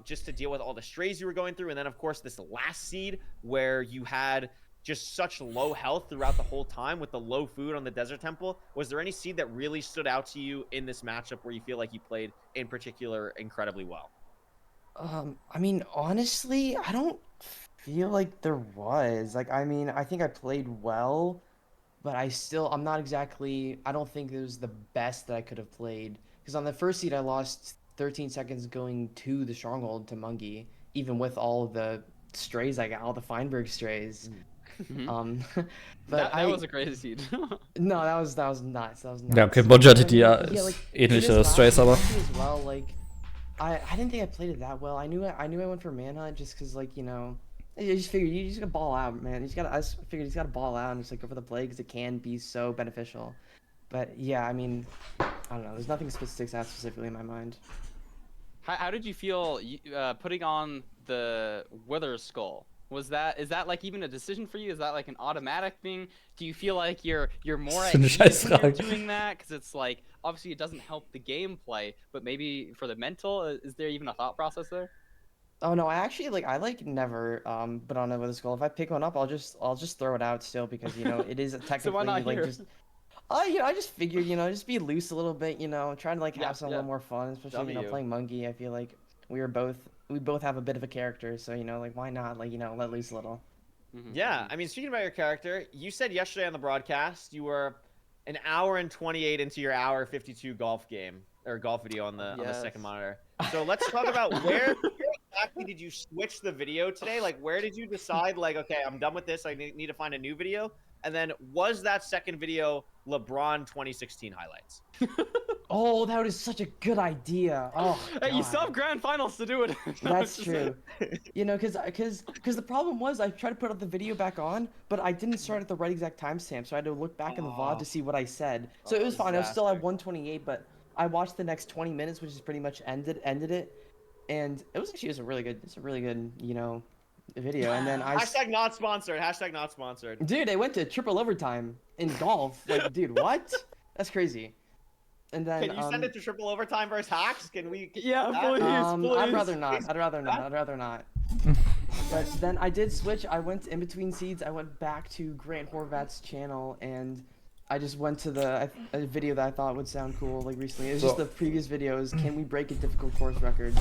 just to deal with all the strays you were going through. And then, of course, this last seed where you had just such low health throughout the whole time with the low food on the Desert Temple. Was there any seed that really stood out to you in this matchup where you feel like you played in particular incredibly well? I mean, honestly, I don't feel like there was. Like, I mean, I think I played well, but I'm not exactly, I don't think it was the best that I could have played. Because on the first seed, I lost 13 seconds going to the Stronghold to Mungie, even with all of the strays I got, all the Feinberg strays. But that was a crazy seed. No, that was nuts. That was nuts. Ja, okay, Bodge hatte die ja Yeah, like, ähnliche Strays, aber. As well, like, I didn't think I played it that well. I knew I went for Manhunt just because, like, you know, I just figured you just gotta ball out, man. I just figured you just gotta ball out and just like go for the play because it can be so beneficial. But yeah, I mean, I don't know. There's nothing sticks out specifically in my mind. How did you feel putting on the Wither Skull? Is that like even a decision for you? Is that like an automatic thing? Do you feel like you're more at ease when you're doing that? Because it's like obviously it doesn't help the gameplay, but maybe for the mental, is there even a thought process there? Oh no, I like never put on a Wither Skull. If I pick one up, I'll just throw it out still because you know it is technically so why not like here? just. You know, I just figured, you know, just be loose a little bit, you know, trying to like have some a little more fun, especially you know playing Mungie. I feel like we both have a bit of a character, so you know, like why not, like you know, let loose a little. Yeah, I mean, speaking about your character, you said yesterday on the broadcast you were an hour and 28 into your hour 52 golf game or golf video on the second monitor. So let's talk about where exactly did you switch the video today? Like, where did you decide, like, okay, I'm done with this. I need to find a new video. And then was that second video LeBron 2016 highlights? Oh, that was such a good idea. Oh, hey, you still have grand finals to do it. That's true. You know, because the problem was I tried to put up the video back on, but I didn't start at the right exact timestamp, so I had to look back in the VOD to see what I said. So it was fine. I was still at 128, but I watched the next 20 minutes, which is pretty much ended it, and it was a really good, you know, video. And then hashtag not sponsored. Hashtag not sponsored. Dude, they went to triple overtime in golf. Like, dude, what? That's crazy. And then can you send it to triple overtime versus hacks? Can we? Yeah, please. I'd rather not. I'd rather not. But then I did switch. I went in between seeds. I went back to Grant Horvat's channel, and I just went to a video that I thought would sound cool. Like recently, it was just the previous videos. Can we break a difficult course record?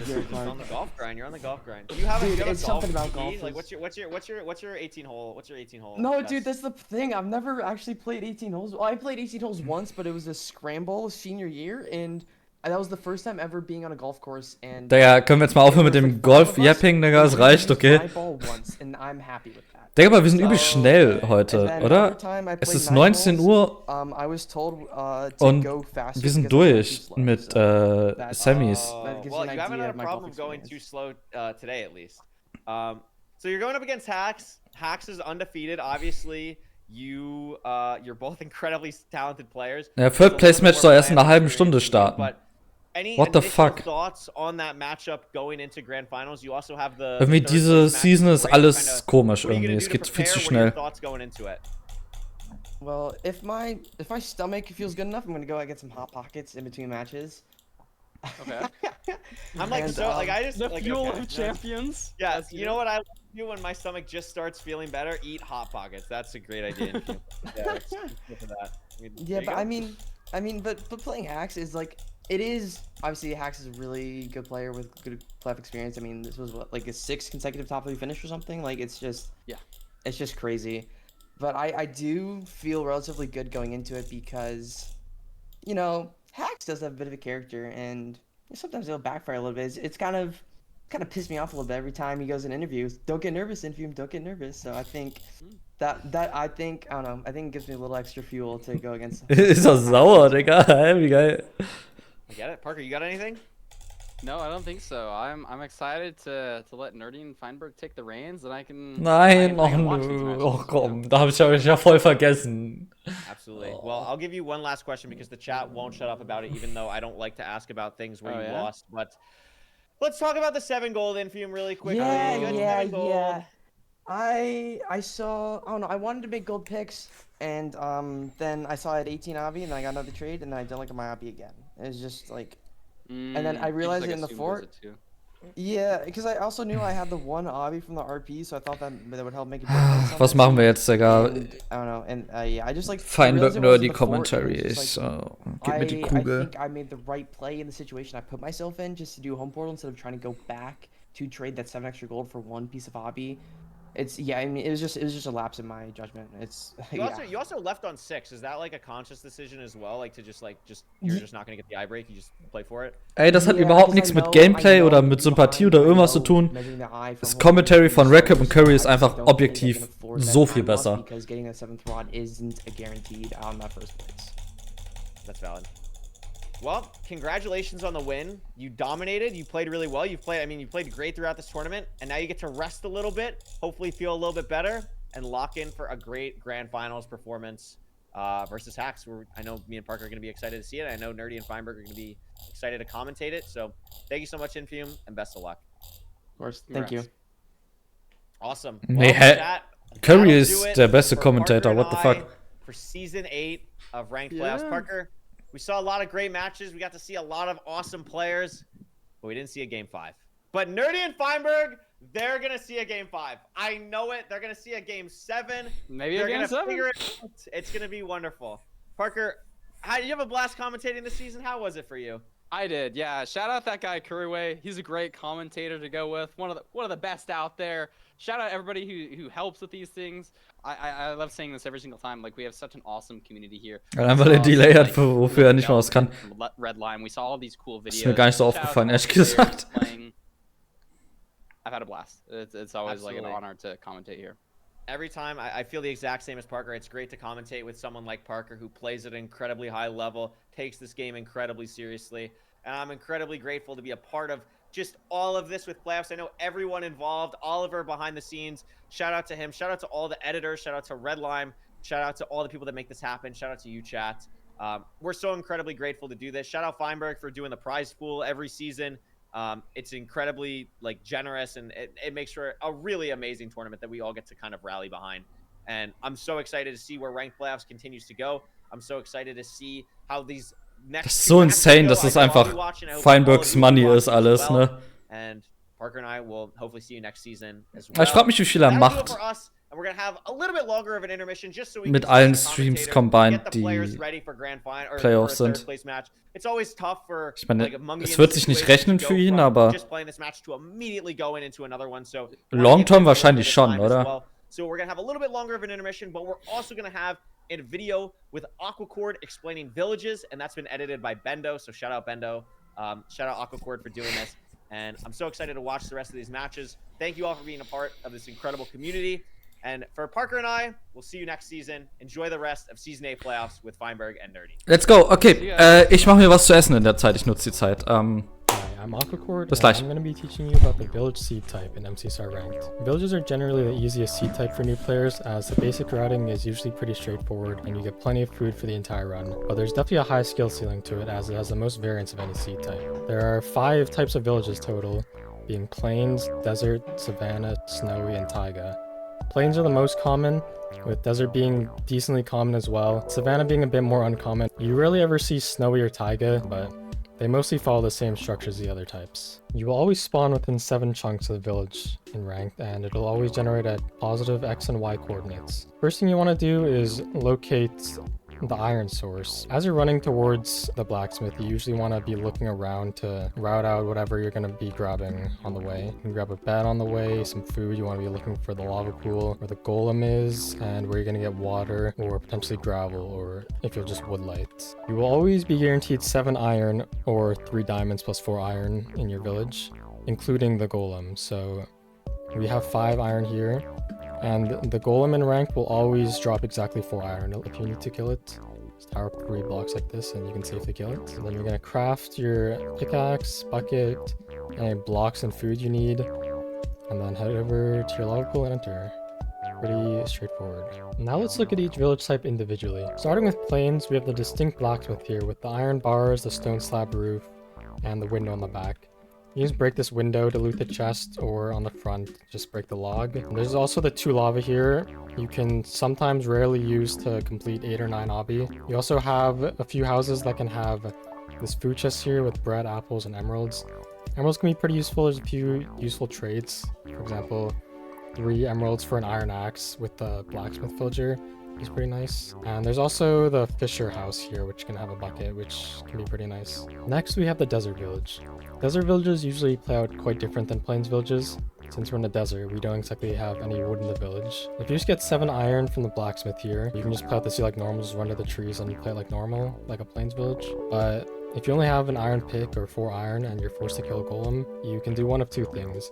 You're on the golf grind. You're on the golf grind. Do you have dude, a it's golf something about TV? golf. Like, what's your 18 hole? What's your 18 hole? No, dude, that's the thing. I've never actually played 18 holes. Well, I played 18 holes once, but it was a scramble senior year, and that was the first time ever being on a golf course. And Digga, können wir jetzt mal aufhören mit dem Golf-Yapping, Digga? Es reicht, okay? Digga, aber wir sind übel schnell heute, oder? Es ist 19 Uhr und wir sind durch mit Semis. Well, you haven't had a problem going too slow today, at least. So you're going up against Hacks. Hacks is undefeated, obviously. You're both incredibly talented players. Ja, Third Place Match soll erst in einer halben Stunde starten. What the fuck? Thoughts on that matchup going into Grand Finals? You also have the irgendwie diese Season ist alles komisch irgendwie. Es geht viel zu schnell. Well, if my stomach feels good enough, I'm gonna go and get some hot pockets in between matches. Okay. I'm like I just the like, fuel okay, of champions. Yeah, you know what I do when my stomach just starts feeling better? Eat hot pockets. That's a great idea. Yeah, for that. But I mean, but playing Hacks is like. It is obviously Hacks is a really good player with good playoff experience. I mean, this was what, like a 6th consecutive top 3 finish or something. Like it's just it's just crazy. But I do feel relatively good going into it because, you know, Hacks does have a bit of a character, and sometimes it'll backfire a little bit. It's kind of pissed me off a little bit every time he goes in interviews. Don't get nervous, Infium. Don't get nervous. So I think I don't know. I think it gives me a little extra fuel to go against. Ist doch sauer, Digga. Wie geil. I get it. Parker, you got anything? No, I don't think so. I'm excited to let Nerdy and Feinberg take the reins, and I can. Nein, oh komm, da habe ich euch ja voll vergessen. Absolutely. Well, I'll give you one last question because the chat won't shut up about it, even though I don't like to ask about things where you lost. But let's talk about the 7 gold Infium really quickly. Yeah. I saw, I don't know, I wanted to make gold picks, and then I saw I had 18 obby, and then I got another trade, and then I didn't look at my obby again. It was just like, and then I realized it in the fort. Yeah, because I also knew I had the one obby from the RP, so I thought that would help make a difference. Was machen wir jetzt, Digga? And, I don't know, and yeah, I just like Feinberg realized it nur wasn't die the fort, and Commentary it was just, ist. like, So, gib mir die I Kugel. think I made the right play in the situation I put myself in, just to do home portal instead of trying to go back to trade that 7 extra gold for one piece of obby. It's yeah, I mean it was just a lapse in my judgment. It's You also left on 6. Is that like a conscious decision as well? Like to just you're just not gonna get the eye break, you just play for it? Ey, das hat überhaupt nichts mit Gameplay oder mit Sympathie oder irgendwas zu tun. Das Commentary von Recap und Curry ist einfach objektiv so viel besser. Because getting a 7th rod isn't a guaranteed on that first place. That's valid. Well, congratulations on the win. You dominated. You played really well. You played great throughout this tournament, and now you get to rest a little bit, hopefully feel a little bit better, and lock in for a great grand finals performance versus Hacks. I know me and Parker are going to be excited to see it. I know Nerdy and Feinberg are going to be excited to commentate it. So thank you so much, Infume, and best of luck. Of course, thank you. Awesome. Nee, Curry ist der beste Commentator. What the fuck? For season 8 of Ranked Playoffs, Parker. We saw a lot of great matches. We got to see a lot of awesome players, but we didn't see a game 5. But Nerdy and Feinberg, they're going to see a game 5. I know it. They're going to see a game 7. Maybe a game 7. Figure it out. It's going to be wonderful. Parker, did you have a blast commentating this season? How was it for you? I did, yeah. Shout out that guy Curryway. He's a great commentator to go with. One of the best out there. Shout out everybody who helps with these things. I love saying this every single time. Like, we have such an awesome community here. Einfach den Delay hat, wofür er nicht mal was kann. Red Line. We saw all these cool videos. Ist mir gar nicht so aufgefallen, ehrlich gesagt. I've had a blast. It's always like an honor to commentate here. Every time, I feel the exact same as Parker. It's great to commentate with someone like Parker who plays at an incredibly high level, takes this game incredibly seriously. And I'm incredibly grateful to be a part of just all of this with playoffs. I know everyone involved, Oliver behind the scenes. Shout out to him. Shout out to all the editors. Shout out to Redlime. Shout out to all the people that make this happen. Shout out to you, chat. We're so incredibly grateful to do this. Shout out Feinberg for doing the prize pool every season. It's incredibly generous, and it makes for a really amazing tournament that we all get to kind of rally behind. And I'm so excited to see where Ranked Playoffs continues to go. I'm so excited to see how these next. Das ist so insane, dass das einfach Feinbergs Money ist alles, ne? And Parker and I will hopefully see you next season as well. Ich frage mich, wie viel er macht. And we're gonna have a little bit longer of an intermission just so we mit allen Streams combined, die Playoffs sind. It's always tough for, ich meine, es wird sich nicht rechnen für ihn, aber Long-Term wahrscheinlich schon, oder? So we're gonna have a little bit longer of an intermission, but we're also gonna have a video with Aquacord explaining villages, and that's been edited by Bendo. So shout out Bendo, shout out Aquacord for doing this, and I'm so excited to watch the rest of these matches. Thank you all for being a part of this incredible community. And for Parker and I, we'll see you next season. Enjoy the rest of Season 8 Playoffs with Feinberg and Nerdy. Let's go. Okay, ich mache mir was zu essen in der Zeit. Ich nutze die Zeit. Hi, I'm Aquacord, Bis and gleich. I'm going to be teaching you about the village seed type in MCSR Ranked. Villages are generally the easiest seed type for new players, as the basic routing is usually pretty straightforward and you get plenty of food for the entire run. But there's definitely a high skill ceiling to it, as it has the most variance of any seed type. There are 5 types of villages total, being plains, desert, savanna, snowy, and taiga. Plains are the most common, with desert being decently common as well, savanna being a bit more uncommon. You rarely ever see snowy or taiga, but they mostly follow the same structure as the other types. You will always spawn within 7 chunks of the village in Ranked, and it'll always generate at positive X and Y coordinates. First thing you want to do is locate the iron source. As you're running towards the blacksmith, you usually want to be looking around to route out whatever you're going to be grabbing on the way. You can grab a bed on the way, some food. You want to be looking for the lava pool where the golem is, and where you're going to get water or potentially gravel, or if you're just wood light. You will always be guaranteed 7 iron or 3 diamonds plus 4 iron in your village, including the golem. So we have 5 iron here. And the golem in Ranked will always drop exactly 4 iron. If you need to kill it, just tower 3 blocks like this and you can safely kill it. And then you're going to craft your pickaxe, bucket, any blocks and food you need. And then head over to your lava pool and enter. Pretty straightforward. Now let's look at each village type individually. Starting with plains, we have the distinct blacksmith here with the iron bars, the stone slab roof, and the window on the back. You just break this window to loot the chest, or on the front, just break the log. And there's also the 2 lava here. You can sometimes rarely use to complete 8 or 9 obby. You also have a few houses that can have this food chest here with bread, apples, and emeralds. Emeralds can be pretty useful. There's a few useful traits. For example, 3 emeralds for an iron axe with the blacksmith villager is pretty nice. And there's also the fisher house here, which can have a bucket, which can be pretty nice. Next, we have the desert village. Desert villages usually play out quite different than plains villages. Since we're in the desert, we don't exactly have any wood in the village. If you just get 7 iron from the blacksmith here, you can just play out the sea like normal, just run to the trees and play it like normal, like a plains village. But if you only have an iron pick or 4 iron and you're forced to kill a golem, you can do one of 2 things.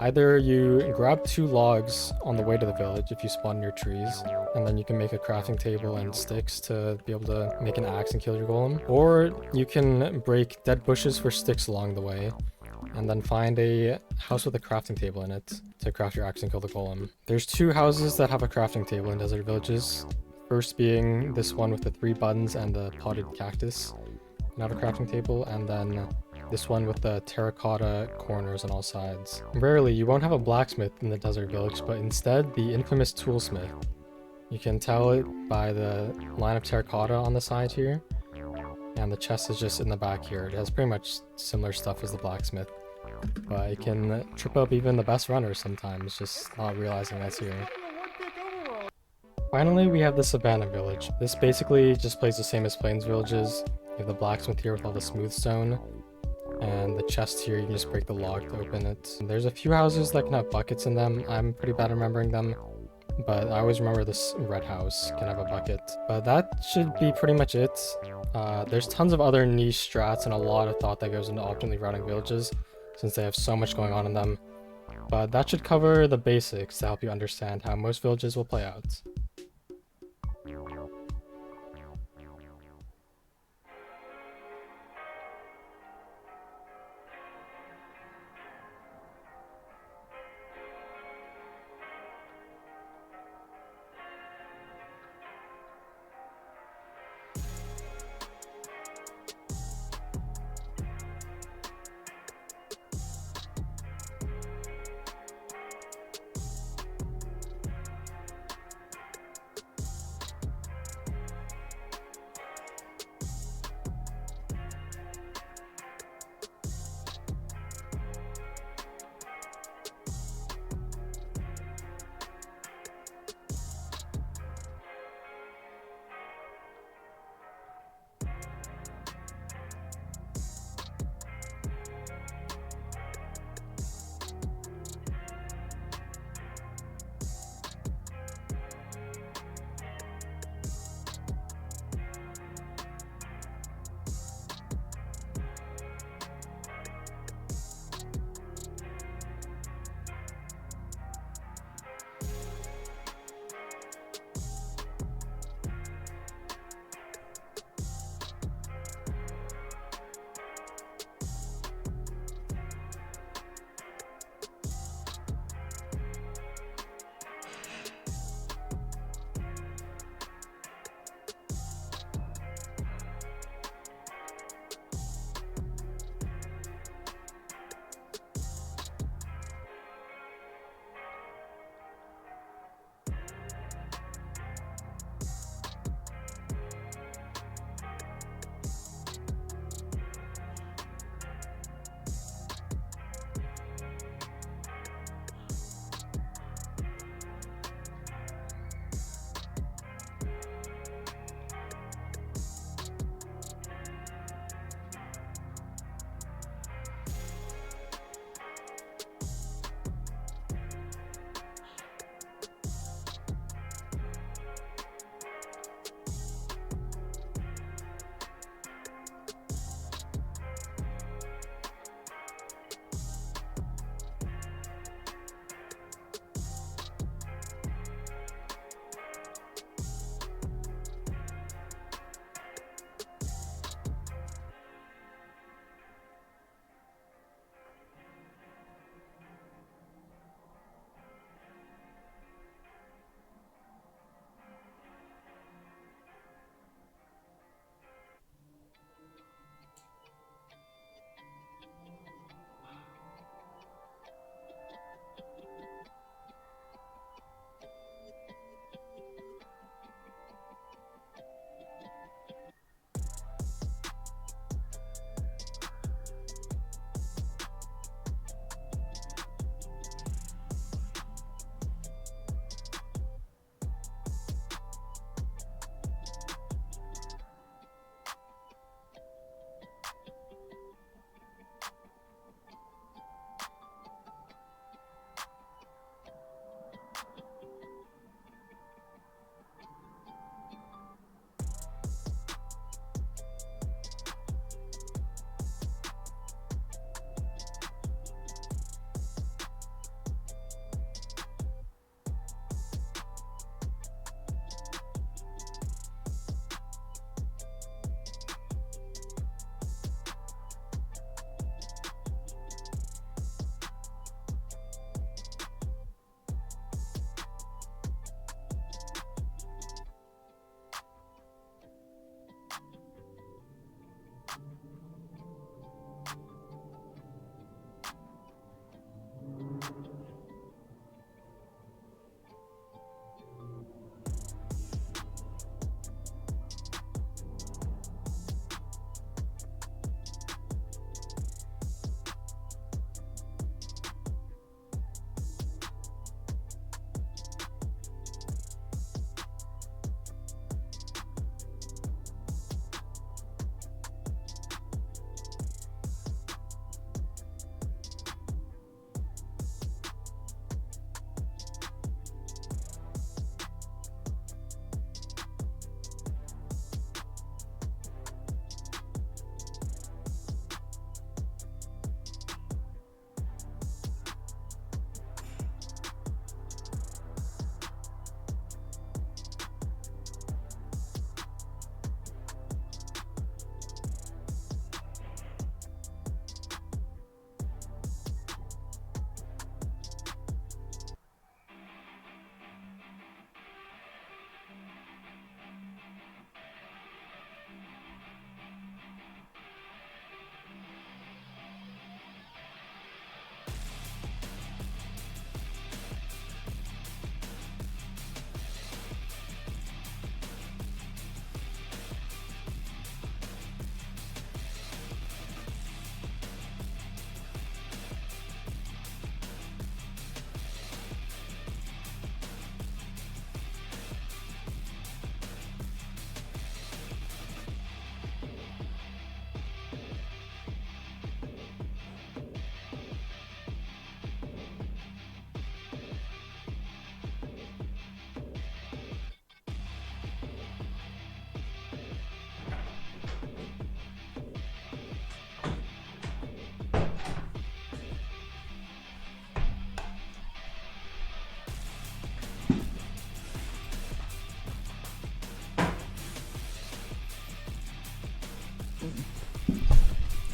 Either you grab 2 logs on the way to the village if you spawn near trees, and then you can make a crafting table and sticks to be able to make an axe and kill your golem. Or you can break dead bushes for sticks along the way, and then find a house with a crafting table in it to craft your axe and kill the golem. There's 2 houses that have a crafting table in desert villages. First being this one with the 3 buttons and the potted cactus can have a crafting table, and then this one with the terracotta corners on all sides. Rarely, you won't have a blacksmith in the desert village, but instead the infamous toolsmith. You can tell it by the line of terracotta on the side here, and the chest is just in the back here. It has pretty much similar stuff as the blacksmith, but it can trip up even the best runners sometimes, just not realizing that's here. Finally, we have this abandoned village. This basically just plays the same as plains villages. You have the blacksmith here with all the smooth stone, and the chest here, you can just break the log to open it. And there's a few houses that can have buckets in them. I'm pretty bad at remembering them, but I always remember this red house can have a bucket. But that should be pretty much it. There's tons of other niche strats and a lot of thought that goes into optimally routing villages, since they have so much going on in them. But that should cover the basics to help you understand how most villages will play out.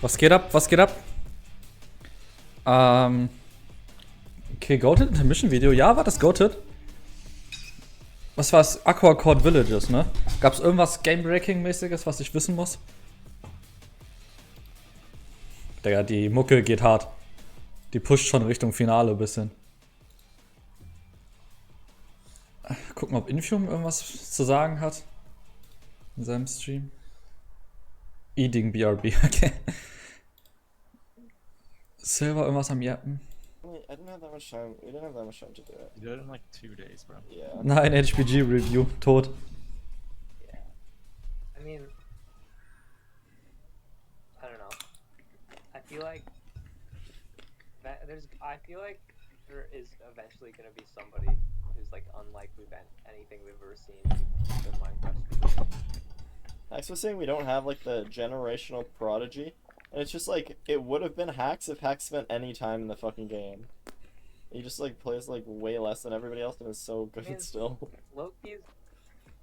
Was geht ab? Was geht ab? Okay, Goated Intermission Video. Ja, war das Goated? Was war's? Aquacord Villages, ne? Gab's irgendwas Game-Breaking-mäßiges, was ich wissen muss? Digga, die Mucke geht hart. Die pusht schon Richtung Finale ein bisschen. Gucken, ob Infium irgendwas zu sagen hat. In seinem Stream. Eating BRB, okay. Silver irgendwas am Jappen. Wait, I didn't have that much time. We didn't have that much time to do it. You did it in like 2 days, bro. Yeah. Nein, HPG Review. Tot. I mean, I don't know. I feel like I feel like there is eventually gonna be somebody who's like unlike anything we've ever seen in Minecraft. Hax was saying we don't have like the generational prodigy, and it's just like it would have been Hax if Hax spent any time in the fucking game. He just like plays like way less than everybody else and is so good still.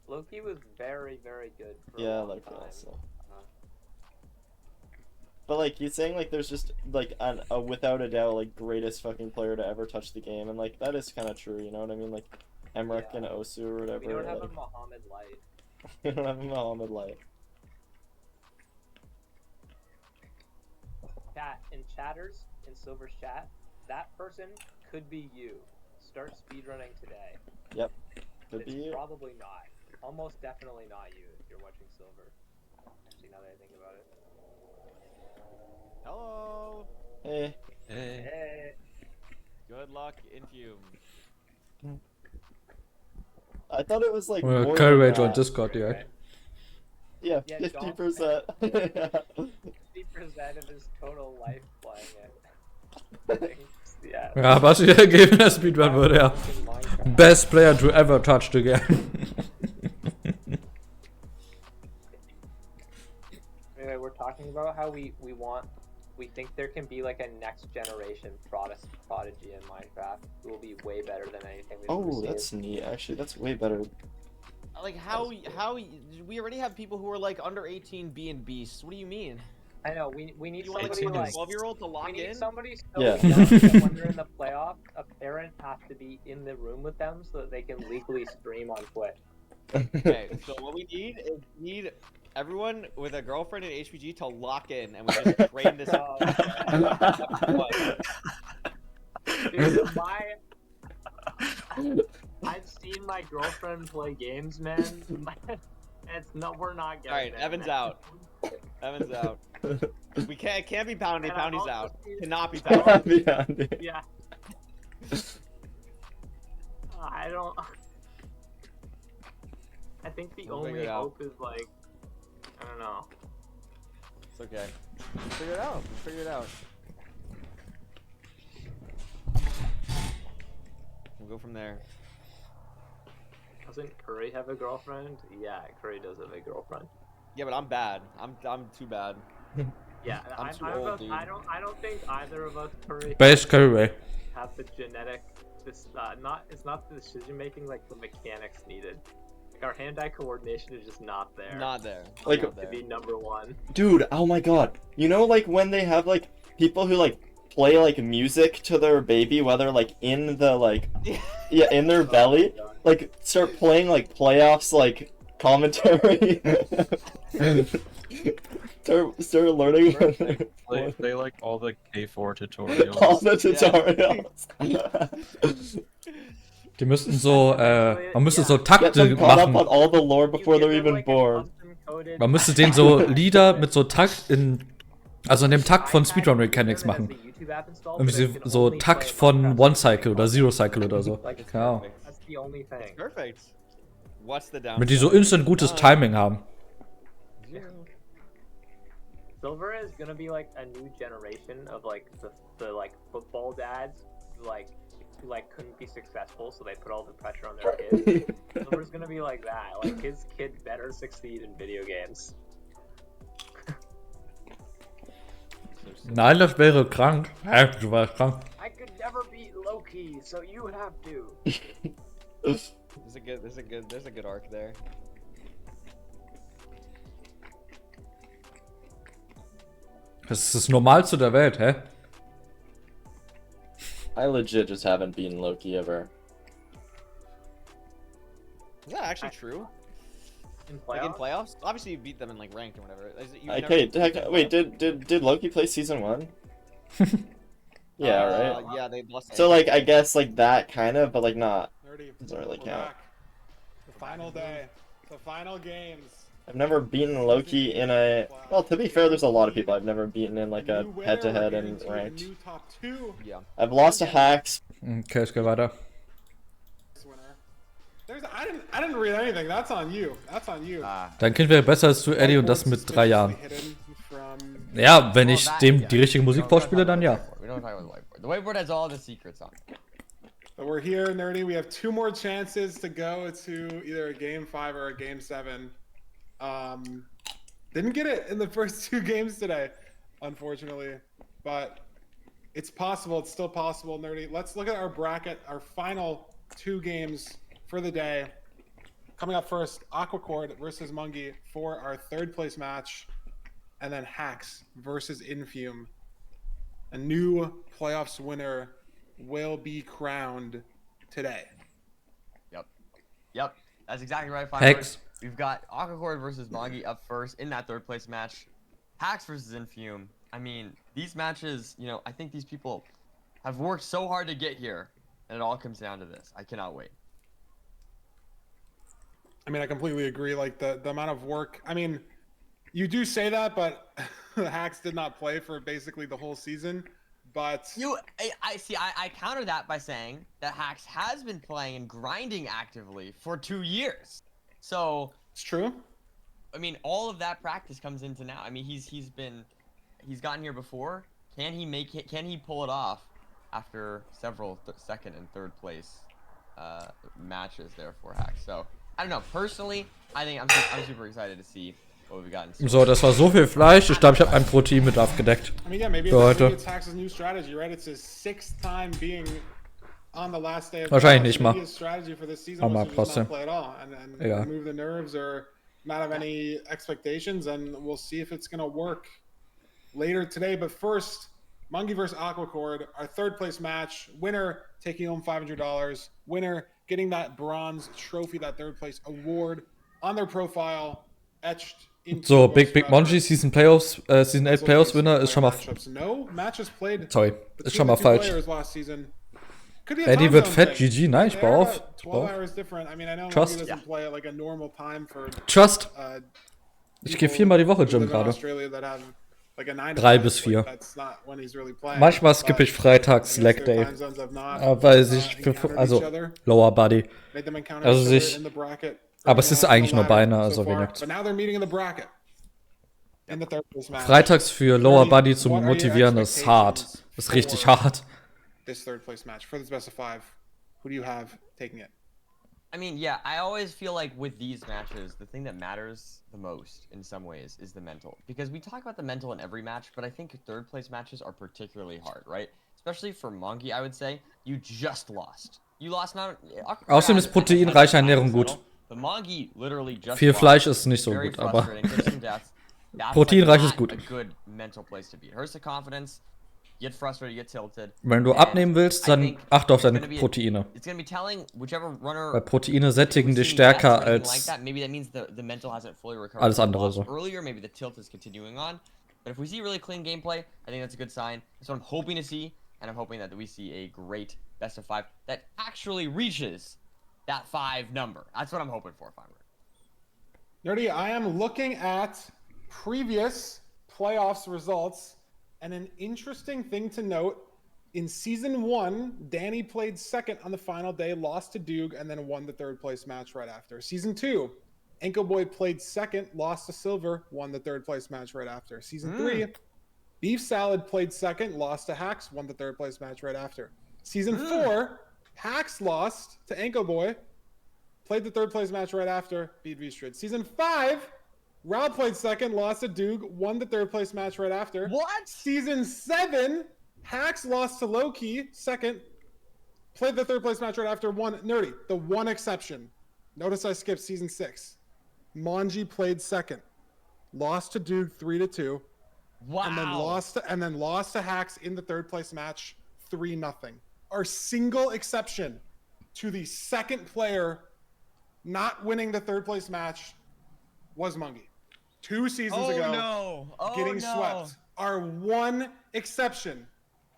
Loki was very, very good for Yeah, a long like time. also. But like he's saying like there's just like a without a doubt like greatest fucking player to ever touch the game, and like that is kind of true, you know what I mean? Like Emmerich and Osu or whatever. We don't have like, a Muhammad Light. we don't have a Muhammad Light. Chat, in chatters, in Silver's chat, that person could be you. Start speedrunning today. Yep. Could It's be you. probably not. Almost definitely not you if you're watching Silver. Actually, now that I think about it. Hello. Hey. Hey. Good luck, Infume. I thought it was like Well, more Curry than Rage on that. Discord, yeah. Yeah, Yeah, 50%. 50% of his total life playing it. Yeah. Ja, was ihr geben der Speedrun würde, ja. Best player to ever touch the game. Anyway, we're talking about how we think there can be like a next generation prodigy in Minecraft who will be way better than anything we've ever Oh, seen. that's neat. Actually, that's way better. Like how we already have people who are like under 18 being beasts. What do you mean? I know we need You want somebody like a like 12-year-old to lock we need in? somebody so Yeah. young that when they're in the playoffs, a parent has to be in the room with them so that they can legally stream on Twitch. Okay, so what we need is everyone with a girlfriend at HPG to lock in, and we just train this up. Dude, I've seen my girlfriend play games, man. We're not getting Alright, there, Evan's man. out. Evan's out. We can't be Poundy. And I've Poundy's also out. seen- Cannot be Poundy. Yeah. I don't. I think the We'll figure only it out. hope is like, I don't know. It's okay. We'll figure it out. We'll figure it out. We'll go from there. Doesn't Curry have a girlfriend? Yeah, Curry does have a girlfriend. Yeah, but I'm bad. I'm too bad. Yeah, I'm too old, dude. I don't think either of us Curry Best Curry Ray. have the genetic. It's not the decision making, like the mechanics needed. Like our hand-eye coordination is just not there. Not there. Like- Not to there. be number one. Dude, oh my god. You know like when they have like people who like play like music to their baby while they're like in the like yeah, in their belly? Like start playing like playoffs like commentary. start learning when they're They like all the K4 tutorials. all the tutorials. Die müssten so, man müsste so Get Takte them caught up on machen. all the lore before You they're give them, even like, a born. custom-coded Man müsste denen so Lieder mit so Takt also in dem Takt von Speedrun Mechanics machen. Irgendwie so Takt von One Cycle oder Zero Cycle oder so. Keine Ahnung. That's the only thing. Perfect. What's the downside? Damit die so instant gutes Timing haben. Silver is gonna be like a new generation of like the like football dads who like couldn't be successful, so they put all the pressure on their kids. Silver's gonna be like that. Like his kid better succeed in video games. Nein, das wäre krank. Hä, du warst krank. I could never beat Loki, so you have to. There's a good arc there. Das ist das Normalste der Welt, hä? I legit just haven't beaten Loki ever. Is that actually true? In playoffs? Like in playoffs? Obviously you beat them in like ranked or whatever. Is it, you've Okay, never- wait, did Loki play season 1? Yeah, right. Yeah, they lost. So like I guess like that kind of, but like not. Nerdy, Doesn't really we're count. back. The final day. The final games. I've never beaten Loki in a. Well, to be fair, there's a lot of people I've never beaten in like a head-to-head and ranked. New top 2. Yeah. I've lost to Hacks. Okay, ich gehe weiter. I didn't read anything. That's on you. That's on you. Dein Kind wäre besser als du, Eddie, und das mit 3 Jahren. Ja, wenn ich dem die richtige Musik vorspiele, dann ja. We don't talk about the whiteboard. The whiteboard has all the secrets on it. But we're here, Nerdy. We have 2 more chances to go to either a game 5 or a game 7. Didn't get it in the first 2 games today, unfortunately. But it's possible. It's still possible, Nerdy. Let's look at our bracket, our final 2 games for the day. Coming up first, Aquacord versus Mungie for our 3rd place match. And then Hacks versus Infume. A new playoffs winner will be crowned today. Yep. That's exactly right. Hacks. We've got Aquacord versus Mongi up first in that 3rd place match. Hacks versus Infume. I mean, these matches, you know, I think these people have worked so hard to get here, and it all comes down to this. I cannot wait. I mean, I completely agree. Like the amount of work. I mean, you do say that, but Hacks did not play for basically the whole season. But I counter that by saying that Hacks has been playing and grinding actively for 2 years. So it's true. I mean, all of that practice comes into now. I mean, he's gotten here before. Can he make it? Can he pull it off after several 2nd and 3rd place matches there for Hacks? So I don't know. Personally, I think I'm super excited to see what we've gotten. So, das war so viel Fleisch. Ich glaube, ich habe meinen Proteinbedarf gedeckt. I mean, yeah, maybe it's Hacks' new strategy, right? It's his 6th time being on the last day of Wahrscheinlich nicht mal. His strategy for this season Aber was to just trotzdem. not play at all and Egal. remove the nerves or not have any expectations, and we'll see if it's gonna work later today. But first, Mungie versus Aquacord, our 3rd place match. Winner taking home $500. Winner getting that bronze trophy, that 3rd place award on their profile, etched into So, Big Monji, Season 8 Playoffs Winner ist schon mal. No matches played. Sorry, ist schon mal between the falsch. two players last season. Could be a Eddie time wird zone fett, thing. GG, nein, ich baue auf. 12 hours different. I mean, I know Trust. Mungie doesn't play at like a normal time for Trust. Ich gehe 4-mal die Woche who Gym live in gerade. Australia that have like a 9 to 3 5, bis 4. like, that's not when he's really playing. Manchmal skippe ich freitags I guess Leg their Day. time zones have not, Weil sich, encountered also each other. Lower Body. Made them encounter Also each other sich, in the bracket aber es ist early on eigentlich the nur ladder Beine, so also far. wenig. But now they're meeting in the bracket. In the 3rd place match. Freitags für Lower Body zu What are your motivieren ist hart. expectations Ist richtig for hart. This 3rd place match for this best of 5. Who do you have taking it? I mean, yeah, I always feel like with these matches, the thing that matters the most in some ways is the mental. Because we talk about the mental in every match, but I think 3rd place matches are particularly hard, right? Especially for Mongi, I would say. You just lost. You lost not. Außerdem ist proteinreiche Ernährung gut. The Mongi literally just Viel lost. Fleisch ist nicht so Very gut, aber frustrating, took some deaths. That's proteinreich like ist gut. not a good mental place to be. It hurts the confidence. You get frustrated, you get tilted. Wenn du And abnehmen willst, I dann think achte auf it's deine gonna be- Proteine. It's gonna be telling whichever runner. Weil Proteine sättigen if we're dich seeing deaths stärker or anything like als that, maybe that means the mental hasn't fully recovered. alles from the andere loss so. Earlier, maybe the tilt is continuing on. But if we see really clean gameplay, I think that's a good sign. That's what I'm hoping to see, and I'm hoping that we see a great best of 5 that actually reaches that 5 number. That's what I'm hoping for, if I'm right. Nerdy, I am looking at previous playoffs results, and an interesting thing to note, in Season 1, Danny played 2nd on the final day, lost to Doog, and then won the 3rd place match right after. Season 2, Ankle Boy played 2nd, lost to Silver, won the 3rd place match right after. Season 3, Beef Salad played 2nd, lost to Hacks, won the 3rd place match right after. Season 4, Hacks lost to Ankle Boy, played the 3rd place match right after, beat V-Strid. Season 5, Rob played 2nd, lost to Doog, won the 3rd place match right after. What? Season 7, Hacks lost to Loki, 2nd, played the 3rd place match right after, won. Nerdy, the one exception. Notice I skipped Season 6. Monji played 2nd, lost to Doog 3-2, Wow. And then lost to Hacks in the third place match 3-0. Our single exception to the second player not winning the third place match was Mungie. 2 seasons ago, getting swept. Our one exception,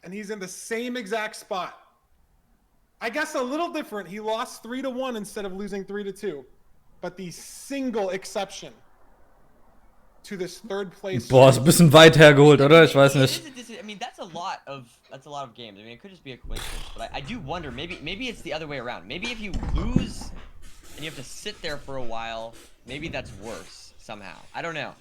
and he's in the same exact spot. I guess a little different. He lost 3-1 instead of losing 3-2. But the single exception to this third place. Boah, ist ein bisschen weit hergeholt, oder? Ich weiß nicht. I mean, that's a lot of games. I mean, it could just be a coincidence, but I do wonder. Maybe it's the other way around. Maybe if you lose and you have to sit there for a while, maybe that's worse somehow. I don't know.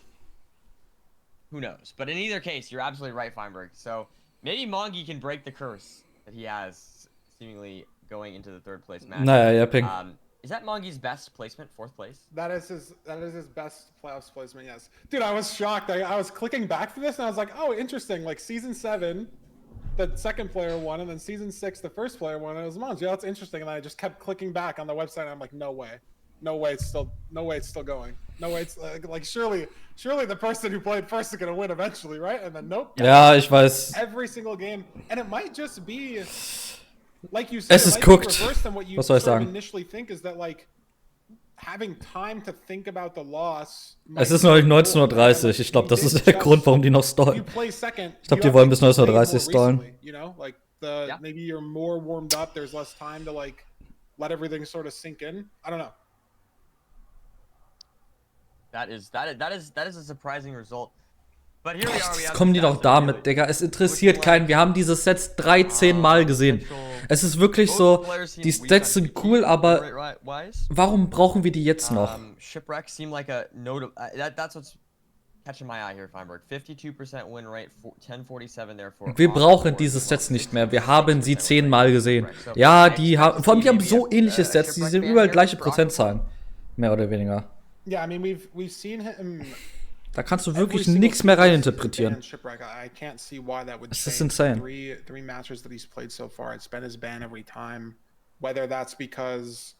Who knows? But in either case, you're absolutely right, Feinberg. So maybe Mongi can break the curse that he has seemingly going into the third place match. Naja, ja, Ping. Is that Mongi's best placement? 4th place? That is his best playoffs placement, yes. Dude, I was shocked. I was clicking back to this and I was like, oh, interesting. Like season 7, the second player won, and then season 6, the first player won. And it was Mongi. Yeah, that's interesting. And I just kept clicking back on the website and I'm like, no way. No way it's still going. No way it's like surely the person who played first is gonna win eventually, right? And then nope. Ja, ich weiß. Every single game. And it might just be like you said, Es ist cooked. Was soll ich sagen? Initially think is that like having time to think about the loss. Es ist noch 19:30 Uhr. Ich glaube, das ist der Grund, warum die noch stallen. Ich glaube, die wollen bis 19:30 Uhr stallen. You know, like maybe you're more warmed up. There's less time to like let everything sort of sink in. I don't know. That is a surprising result. But here we are. Jetzt kommen die doch damit, Digga. Es interessiert keinen. Wir haben diese Sets 13 Mal gesehen. Es ist wirklich so, die Stats sind cool, aber warum brauchen wir die jetzt noch? Shipwreck seemed like a note. That's what's catching my eye here, Feinberg. 52% win rate, 1047 therefore. Wir brauchen diese Sets nicht mehr. Wir haben sie 10 Mal gesehen. Ja, die haben, vor allem die haben so ähnliche Sets, die sind überall gleiche Prozentzahlen. Mehr oder weniger. Yeah, I mean we've seen him. Da kannst du wirklich nichts mehr reininterpretieren. I can't see why that would This is change. insane. Three matches that he's played so far, it's been his ban every time. Whether that's because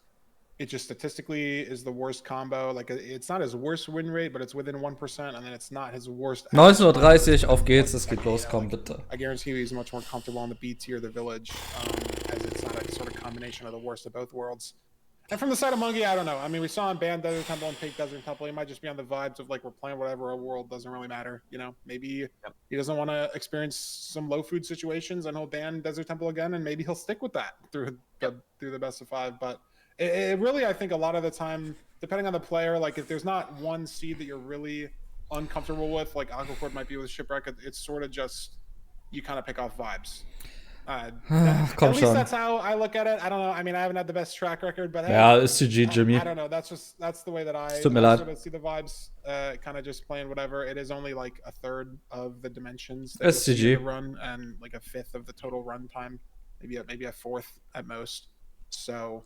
it just statistically is the worst combo, like it's not his worst win rate, but it's within 1%, and then it's not his worst. 19:30 Uhr, auf geht's, es geht los, komm bitte. I guarantee you he's much more comfortable on the B tier, the village, as it's not a sort of combination of the worst of both worlds. And from the side of Mungie, I don't know. I mean, we saw him ban Desert Temple and pick Desert Temple. He might just be on the vibes of like, we're playing whatever, a world doesn't really matter. You know, maybe he doesn't want to experience some low food situations and he'll ban Desert Temple again. And maybe he'll stick with that through the best of 5. But it really, I think a lot of the time, depending on the player, like if there's not one seed that you're really uncomfortable with, like Aquacord might be with Shipwreck, it's sort of just, you kind of pick off vibes. At least that's how I look at it. I don't know. I mean, I haven't had the best track record, but ja, ist CG, Jimmy. I don't know. That's the way that I Tut mir leid. sort of see the vibes. Kind of just playing whatever. It is only like a third of the dimensions It's that you CG. run, and like a fifth of the total run time. Maybe a fourth at most. So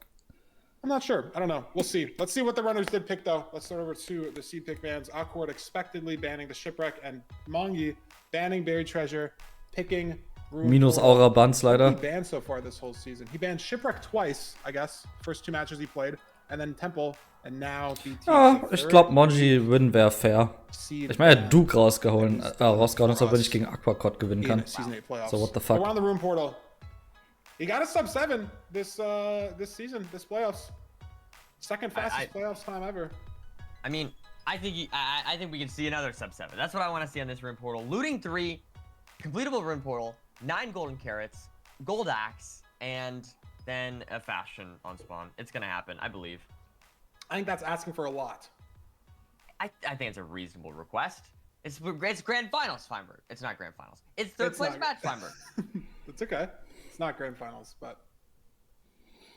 I'm not sure. I don't know. We'll see. Let's see what the runners did pick though. Let's start over to the seed pick bans. Awkward expectedly banning the Shipwreck, and Mongi banning Buried Treasure, picking Minus Aura Bans leider. He banned so far this whole season. He banned Shipwreck twice, I guess. First 2 matches he played, and then Temple, and now BT. Ja, ich glaube, Mongi Win wäre fair. Ich meine, er hat Duke rausgehauen, damit ich gegen Aquacod gewinnen kann. So, what the fuck. Around the room portal. He got a sub 7 this season, this playoffs. Second fastest playoffs time ever. I mean, I think we can see another sub 7. That's what I want to see on this room portal. Looting 3, completable room portal, 9 golden carrots, gold axe, and then a fashion on spawn. It's gonna happen, I believe. I think that's asking for a lot. I think it's a reasonable request. It's grand finals, Feinberg. It's not grand finals. It's third place match, Feinberg. It's okay. It's not grand finals, but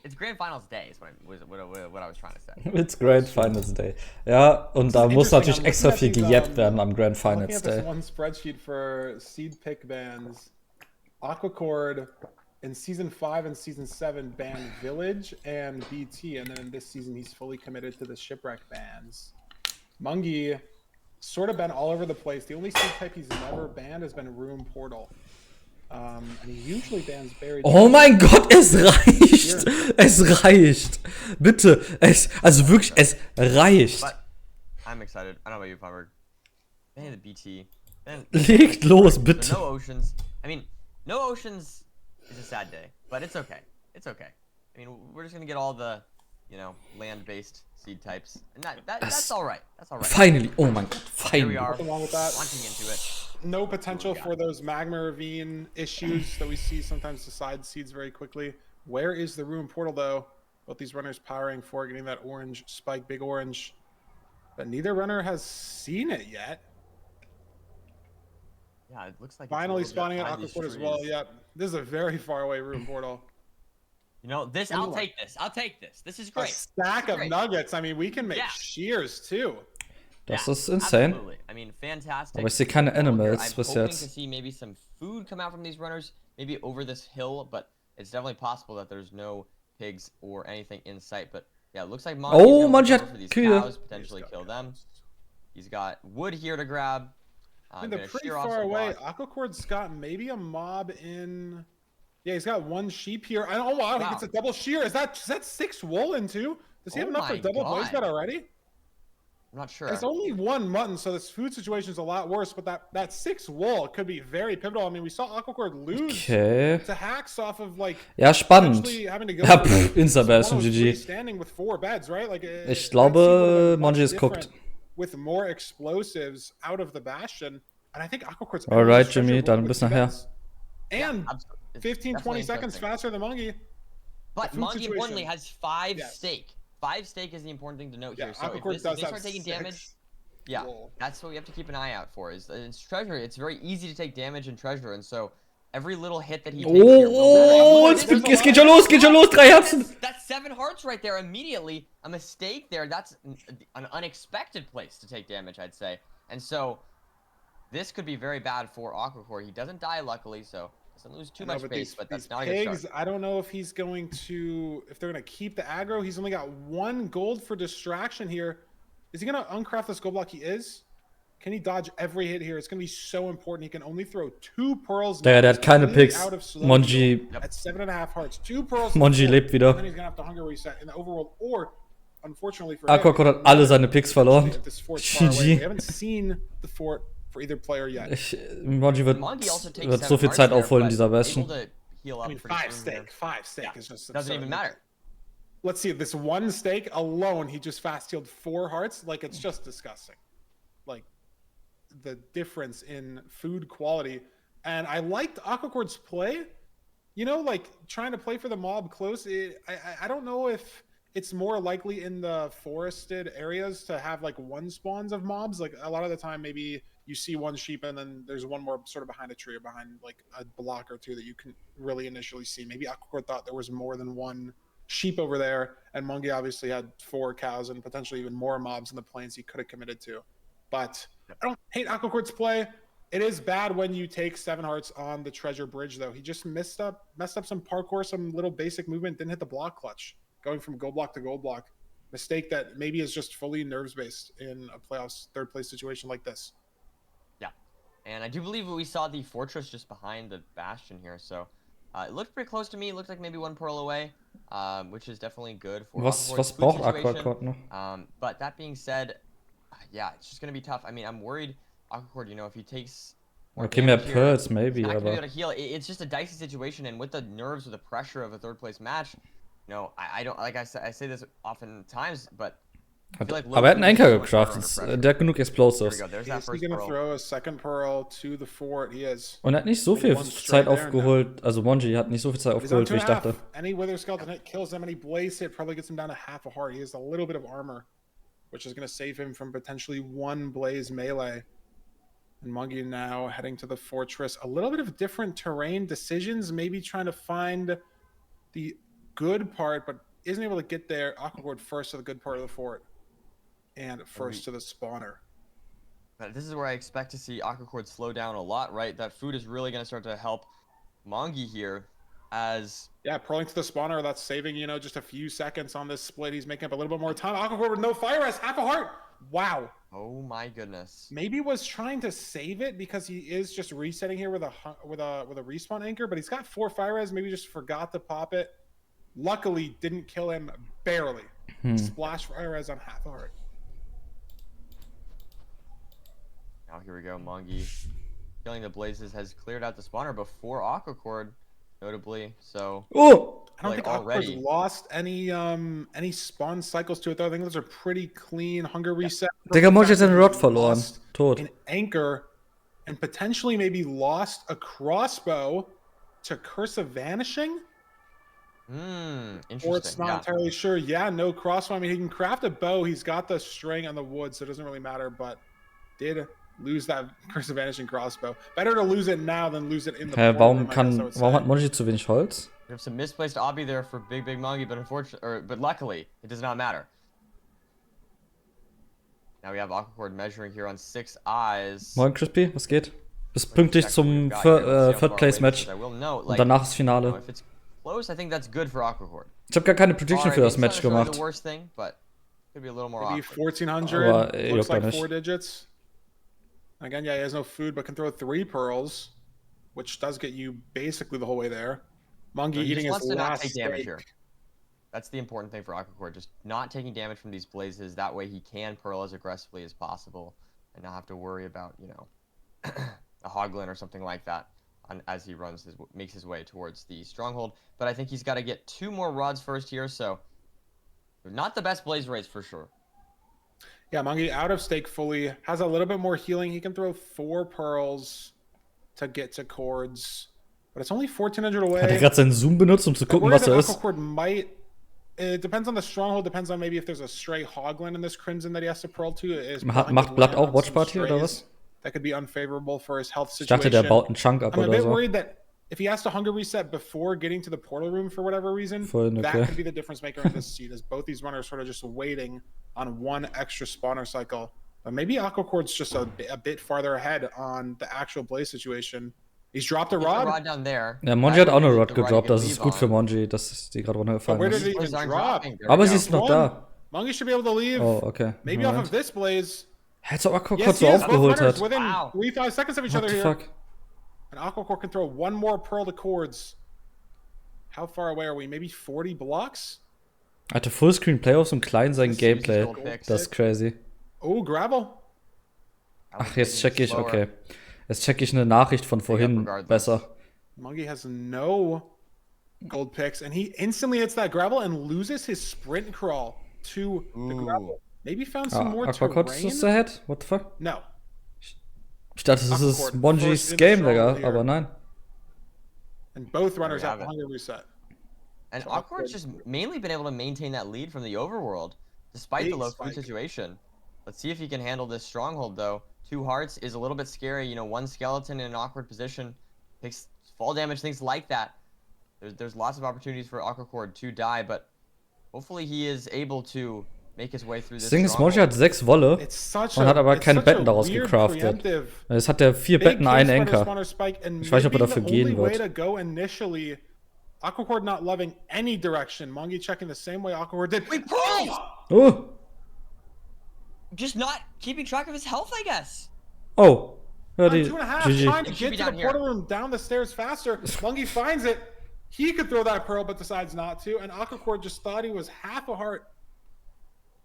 it's grand finals day is what I was trying to say. It's grand finals day. Ja, und da muss natürlich extra viel gejappt werden am Grand Finals Day. One spreadsheet for seed pick bans. Aquacord in season 5 and season 7 banned Village and BT, and then in this season he's fully committed to the Shipwreck bans. Mungie sort of been all over the place. The only seed type he's never banned has been Room Portal. And he usually bans Buried. Oh mein Gott, es reicht! Es reicht! Bitte, also wirklich, es reicht! But I'm excited. I don't know about you, Feinberg. Man, the BT. And Legt los, so bitte. no oceans. I mean, no oceans is a sad day, but it's okay. It's okay. I mean, we're just gonna get all the, you know, land-based seed types, and that's all right. That's all right. Finally. Oh mein Gott. Here we Finally. are, Nothing wrong with that. launching into it. No potential for those magma ravine issues that we see sometimes decide seeds very quickly. Where is the ruin portal though? Both these runners powering for getting that orange spike, big orange, but neither runner has seen it yet. Yeah, it looks like Finally it's a spawning at little bit behind Aquaport these as well. trees. Yep, this is a very far away ruin portal. You know, this. Ooh. I'll take this. I'll take this. This is A great. stack This is of great. nuggets. I mean, we can make Yeah. shears too. Das Yeah, ist insane. Absolutely. I mean, fantastic. Aber ich sehe keine Animals I'm bis hoping jetzt. to see maybe some food come out from these runners, maybe over this hill, but it's definitely possible that there's no pigs or anything in sight. But yeah, it looks like Monty's Oh, gonna Monty look hat over for these Kühe. cows, potentially kill them. He's got wood here to grab. I mean, they're gonna pretty shear off far some away. block. Aquacord's got maybe a mob in. Yeah, he's got one sheep here. Oh wow, he Wow. gets a double shear. Is that 6 wool in too? Does he have Oh enough for my double blaze God. bed already? I'm not sure. It's only one mutton, so this food situation is a lot worse. But that 6 wool could be very pivotal. I mean, we saw Aquacord lose Okay. to hacks off of like. Ja, spannend. essentially having to go Ja, for pff, Insta-Bastion, one of those GG. standing with 4 beds, right? Like Ich that seed glaube, would've been much Monji ist cooked. different with more explosives out of the bastion. And I think Aquacord's Alright, Jimmy, dann bis nachher. And Absolutely. It's 15, 20 definitely seconds interesting. faster than Mungie. But food Monty importantly situation. has 5 Yes. steak. 5 steak is the important thing to note Yeah, here. So if, Aquacord if does they have start taking 6 damage, yeah, wool. that's what we have to keep an eye out for. Is it's treasure. It's very easy to take damage in treasure, and so every little hit that he takes here will Oh, matter. es geht schon los, geht schon los. 3 Herzen. That's 7 hearts right there immediately. A mistake there. That's an unexpected place to take damage, I'd say. And so this could be very bad for Aquacore. He doesn't die, luckily, so doesn't lose too No, much but base, these- but that's these not a good pigs, start. I don't know if he's going to, if they're going to keep the aggro. He's only got 1 gold for distraction here. Is he going to uncraft this gold block? He is. Can he dodge every hit here? It's going to be so important. He can only throw 2 pearls. Der now. hat He's keine completely Picks. out of slow Monji, heal at 7.5 hearts. 2 pearls. Monji lebt And wieder. then he's going to have to hunger reset in the overworld. Or, unfortunately for Aquacord hat alle seine Picks verloren. This fort's far away. We GG. haven't seen the fort for either player yet. Monji wird Monty also takes so 7 viel hearts Zeit there, aufholen in but dieser able Bastion. to heal I up mean, pretty 5 soon here. steak. 5 steak is just Doesn't even absurd. matter. Let's see, this 1 steak alone, he just fast healed 4 hearts. Like, it's just disgusting. Like, the difference in food quality. And I liked Aquacord's play. You know, like, trying to play for the mob close. I don't know if it's more likely in the forested areas to have, like, 1 spawns of mobs. Like, a lot of the time, maybe you see 1 sheep and then there's 1 more sort of behind a tree or behind, like, a block or 2 that you can really initially see. Maybe Aquacord thought there was more than 1 sheep over there, and Mungie obviously had 4 cows and potentially even more mobs in the plains he could have committed to. But I don't hate Aquacord's play. It is bad when you take 7 hearts on the treasure bridge, though. He just messed up some parkour, some little basic movement, didn't hit the block clutch, going from gold block to gold block. Mistake that maybe is just fully nerves based in a playoffs 3rd place situation like this. Yeah, and I do believe we saw the fortress just behind the bastion here, so it looked pretty close to me. It looked like maybe 1 pearl away, which is definitely good for Was Aquacore's food braucht situation. Aquacord noch? But that being said, yeah, it's just gonna be tough. I mean, I'm worried Aquacord, you know, if he takes more Okay, mehr damage here, Pearls, he's maybe, not gonna be aber. able to heal. It's just a dicey situation, and with the nerves, with the pressure of a 3rd place match, you know, I don't, like I say this oftentimes, but I feel like Aber er hat einen Loki is Anker so much harder gecraftet. under pressure. Der hat genug Here we Explosives. go. There's that Is he first going to pearl. throw a 2nd pearl to the fort? He is. Und er hat nicht so viel Zeit aufgeholt. Also Monji hat nicht so viel Zeit He's on aufgeholt, wie ich 2.5. dachte. Any Wither Skeleton hit kills him, any Blaze hit probably gets him down to half a heart. He has a little bit of armor, which is going to save him from potentially 1 Blaze melee. And Mungie now heading to the fortress. A little bit of different terrain decisions, maybe trying to find the good part, but isn't able to get there. Aquacord first to the good part of the fort, and first to the spawner. But this is where I expect to see Aquacord slow down a lot, right? That food is really going to start to help Mongie here, as yeah, pearling to the spawner. That's saving, you know, just a few seconds on this split. He's making up a little bit more time. Aquacord with no fire rest, half a heart. Wow. Oh my goodness. Maybe was trying to save it because he is just resetting here with a respawn anchor, but he's got 4 fire res. Maybe just forgot to pop it. Luckily, didn't kill him barely. Splash fire res on half a heart. Now here we go, Mongi. Killing the Blazes has cleared out the spawner before Aquacord, notably. So I don't think already Aquacor's lost any spawn cycles to it though. I think those are pretty clean. Hunger reset. Digga, Monji hat seinen Rod verloren. Lost Tot. an anchor and potentially maybe lost a crossbow to Curse of Vanishing. Interesting. Or it's not entirely sure. Yeah, no crossbow. I mean, he can craft a bow. He's got the string on the wood, so it doesn't really matter. But did lose that Curse of Vanishing crossbow. Better to lose it now than lose it in the Warum hat Monji zu wenig Holz? We have some misplaced obby there for Big Mongi, but but luckily it does not matter. Now we have Aquacord measuring here on 6 eyes. Moin Crispy, was geht? Bist pünktlich zum Third Place Match. Und danach ist Finale. If it's close, I think that's good for Aquacord. Ich habe gar keine Prediction für das Match gemacht. The worst thing, but could be a little more maybe awkward. 1400. Looks like 4 digits. Again, yeah, he has no food, but can throw 3 pearls, which does get you basically the whole way there. Mongi eating his last steak. Here. That's the important thing for Aquacord, just not taking damage from these blazes. That way he can pearl as aggressively as possible and not have to worry about, you know, a hoglin or something like that as he makes his way towards the stronghold. But I think he's got to get 2 more rods first here, so not the best blaze race for sure. Yeah, Mongi out of stake fully, has a little bit more healing. He can throw 4 pearls to get to cords, but it's only 1400 away. Hat er gerade seinen Zoom benutzt, um zu gucken, was er ist? Aquacord might. It depends on the stronghold. Depends on maybe if there's a stray hoglin in this crimson that he has to pearl to. Macht Blood auch Watchparty oder was? That could be unfavorable for his health Ich situation. dachte, der baut einen Chunk ab I'm a oder bit so. worried that if he has to hunger reset before getting to the portal room for whatever reason, that could be the difference maker in this seed, as both these runners sort of just waiting on 1 extra spawner cycle. But maybe Aquacord's just a bit farther ahead on the actual blaze situation. He's dropped a rod. Down there. Ja, Monji hat auch eine Rod gedroppt, das ist gut für Monji, dass die gerade runtergefallen Where did ist. it even drop? Aber sie ist noch da. Mongi should be able to leave. Oh, okay. Maybe off of this blaze. Als ob Aquacord so aufgeholt hat. Within 3-5 seconds of each What other the here. fuck? And Aquacord can throw 1 more pearl to cords. How far away are we? Maybe 40 blocks? Alter, Fullscreen Playoffs und klein sein Gameplay. Das ist crazy. Oh, Gravel. Ach, jetzt check ich, okay. Jetzt check ich eine Nachricht von vorhin besser. Mongi has no gold picks, and he instantly hits that gravel and loses his sprint crawl to the gravel. Maybe found some more Aquacord terrain. ist ahead? What the fuck? No. Ich dachte, das ist Monjis Game, Digga, aber nein. And both runners have hunger reset. And Aquacord's just mainly been able to maintain that lead from the overworld, despite the low food situation. Let's see if he can handle this stronghold, though. 2 hearts is a little bit scary. You know, 1 skeleton in an awkward position takes fall damage, things like that. There's lots of opportunities for Aquacord to die, but hopefully he is able to make his way through this. Das Ding ist, Monji hat 6 Wolle und hat aber keine Betten daraus gecraftet. Jetzt hat er 4 Betten, 1 Anchor. Ich weiß nicht, ob er dafür gehen wird. Aquacord not loving any direction. Mongi checking the same way Aquacord did. Wait, pearls! Oh! Just not keeping track of his health, I guess. Oh. Ja, die 2.5, GG. trying to get to the portal room down the stairs faster. Mongi finds it. He could throw that pearl, but decides not to. And Aquacord just thought he was half a heart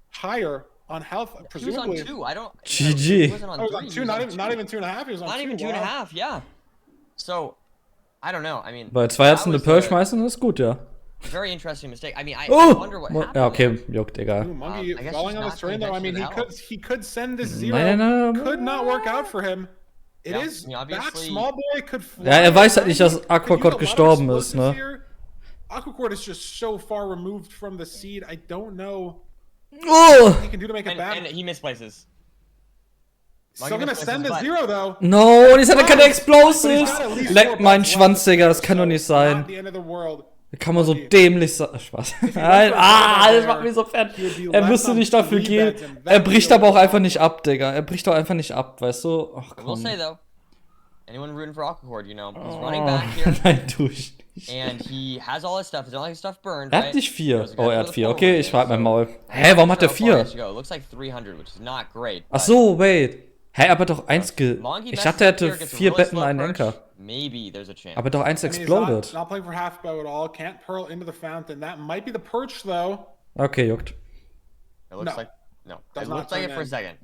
higher on health, presumably. He was on 2. I don't. GG. He wasn't on 3. He was on 2, not even 2.5. He was on 2. Not even 2.5. Yeah. So, I don't know. I mean. Bei 2 Herzen eine Pearl schmeißen, ist gut, ja. Very interesting mistake. I mean, I Oh! wonder what happened. Ja, okay, juckt, egal. Mongi falling on his terrain, though. I mean, he could send this 0. Nein. Could not work out for him. It is back. Small boy could fly. Ja, er weiß halt nicht, dass Aquacord gestorben ist, ne? Aquacord is just so far removed from the seed. I don't know Oh! what he can do to make it back. And he misplaces. Still gonna send a 0, though. No, und jetzt hat er keine Explosives! Leck meinen Schwanz, Digga, das kann doch nicht sein. The end of the world. Wie kann man so dämlich sein? Spaß. Nein, das macht mich so fett. Er müsste nicht dafür gehen. Er bricht aber auch einfach nicht ab, Digga. Er bricht doch einfach nicht ab, weißt du? Ach I will komm. say though, anyone rooting for Aquacord, you know, he's running back here. Nein, tu ich nicht. And he has all his stuff. He's all his stuff burned. Er hat nicht 4. Oh, er hat 4. Okay, ich frag mein Maul. Hä, warum hat er 4? Looks like 300, which is not great. Ach so, wait. Hä, aber doch 1 Ich dachte, er hätte 4 Betten, einen Anchor. Maybe there's a chance. Aber doch 1 exploded. Not playing for half bow at all. Can't pearl into the fountain. That might be the perch, though. Okay, juckt. It looks like no. It looked like it for a second.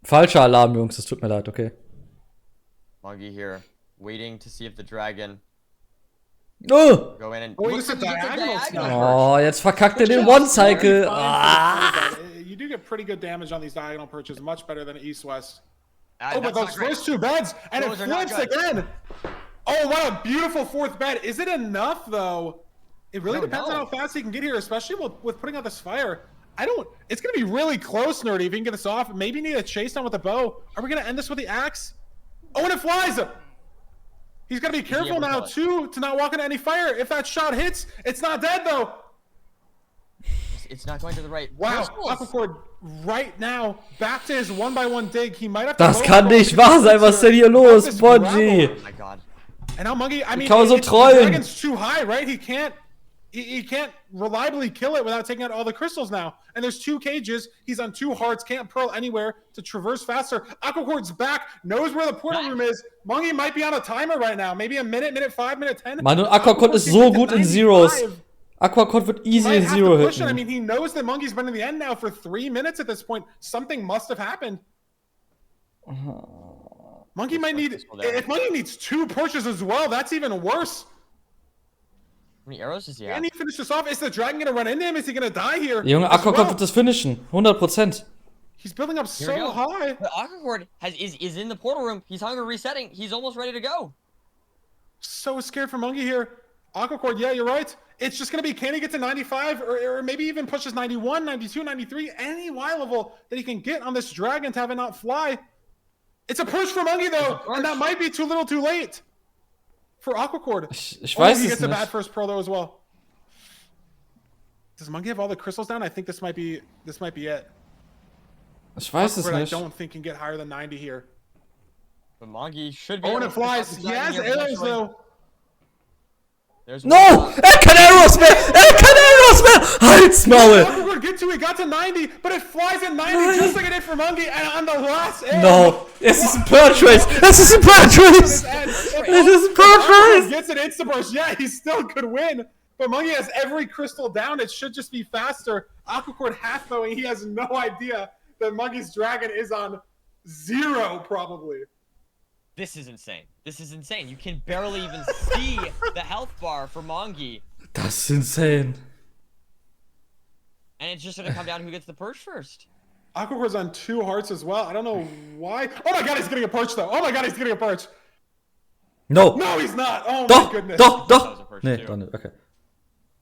Falscher Alarm, Jungs, es tut mir leid, okay. Monkey here, waiting to see if the dragon Oh! go in and Oh, looks like he gets a diagonal Oh, perch. jetzt verkackt er den Which is One-Cycle. very fine Ah! for the full bed. You do get pretty good damage on these diagonal perches, much better than East-West. Oh, but That's not those great. first two beds, and Those it are not flips good. again. Oh, what a beautiful fourth bed. Is it enough, though? It really I don't depends on know. how fast he can get here, especially with putting out this fire. It's going to be really close, Nerdy, if he can get this off. Maybe need a chase down with the bow. Are we going to end this with the axe? Oh, and it flies! He's got to be careful able to now, kill it? too, to not walk into any fire. If that shot hits, it's not dead, though. It's not going to the right. Wow, Crystals. Aquacord right now back to his 1x1 dig. He might have to. Das low kann roll nicht to wahr get sein, was here denn hier without los, this Bonji? grapple. Oh my god. And now Monkey, I mean, kann man so the trollen? dragon's too high, right? He can't reliably kill it without taking out all the crystals now. And there's two cages. He's on two hearts, can't pearl anywhere to traverse faster. Aquacord's back, knows where the portal room is. Monkey might be on a timer right now. Maybe a minute, minute 5, minute 10. Mann, und Aquacod ist so gut in Zeros. Aquacod wird easy in Zero I hitten. mean, he knows that Monkey's been in the end now for 3 minutes at this point. Something must have happened. Monkey might need... If Monkey needs 2 pushes as well, that's even worse. How many arrows does he have? Can he finish this off? Is the dragon going to run into him? Is he going to die here? Junge, as Aquacod well? wird das finishen. 100%. He's building up Here we so go. high. But Aquacord is in the portal room. He's hunger resetting. He's almost ready to go. So scared for Monkey here. Aquacord, yeah, you're right. It's just going to be, can he get to 95 or maybe even pushes 91, 92, 93, any Y level that he can get on this dragon to have it not fly. It's a push for Monkey though, and that might be too little too late for Aquacord. Ich weiß he es gets a nicht. bad first pearl though as well. Does Monkey have all the crystals down? I think this might be it. Ich weiß es Aquacord, I nicht. don't think can get higher than 90 here. But Monkey should be. Oh, and able it to push flies. up the He dragon has here arrows potentially. though. There's No! one shot. Er kann Arrows mehr! Er kann Arrows mehr! Halt's Maul! Aquacord it got to 90, but it flies at 90 just like it did for Monkey, and on the last arrow. No! Es ist ein Perch Race! Es ist ein Perch Race! Es ist ein Perch Aquacord Race! gets an insta-burst. Yeah, he still could win. But Monkey has every crystal down. It should just be faster. Aquacord half mowing. He has no idea that Monkey's dragon is on 0 probably. This is insane. This is insane. You can barely even see the health bar for Mongi. Das ist insane. And it's just gonna come down to who gets the perch first. Aquacord's on 2 hearts as well. I don't know why. Oh my god, he's getting a perch though. Oh my god, he's getting a perch. No! No, he's not. Oh my Doch! goodness. Doch! That was a Doch! perch Nee, too. doch nicht. Okay.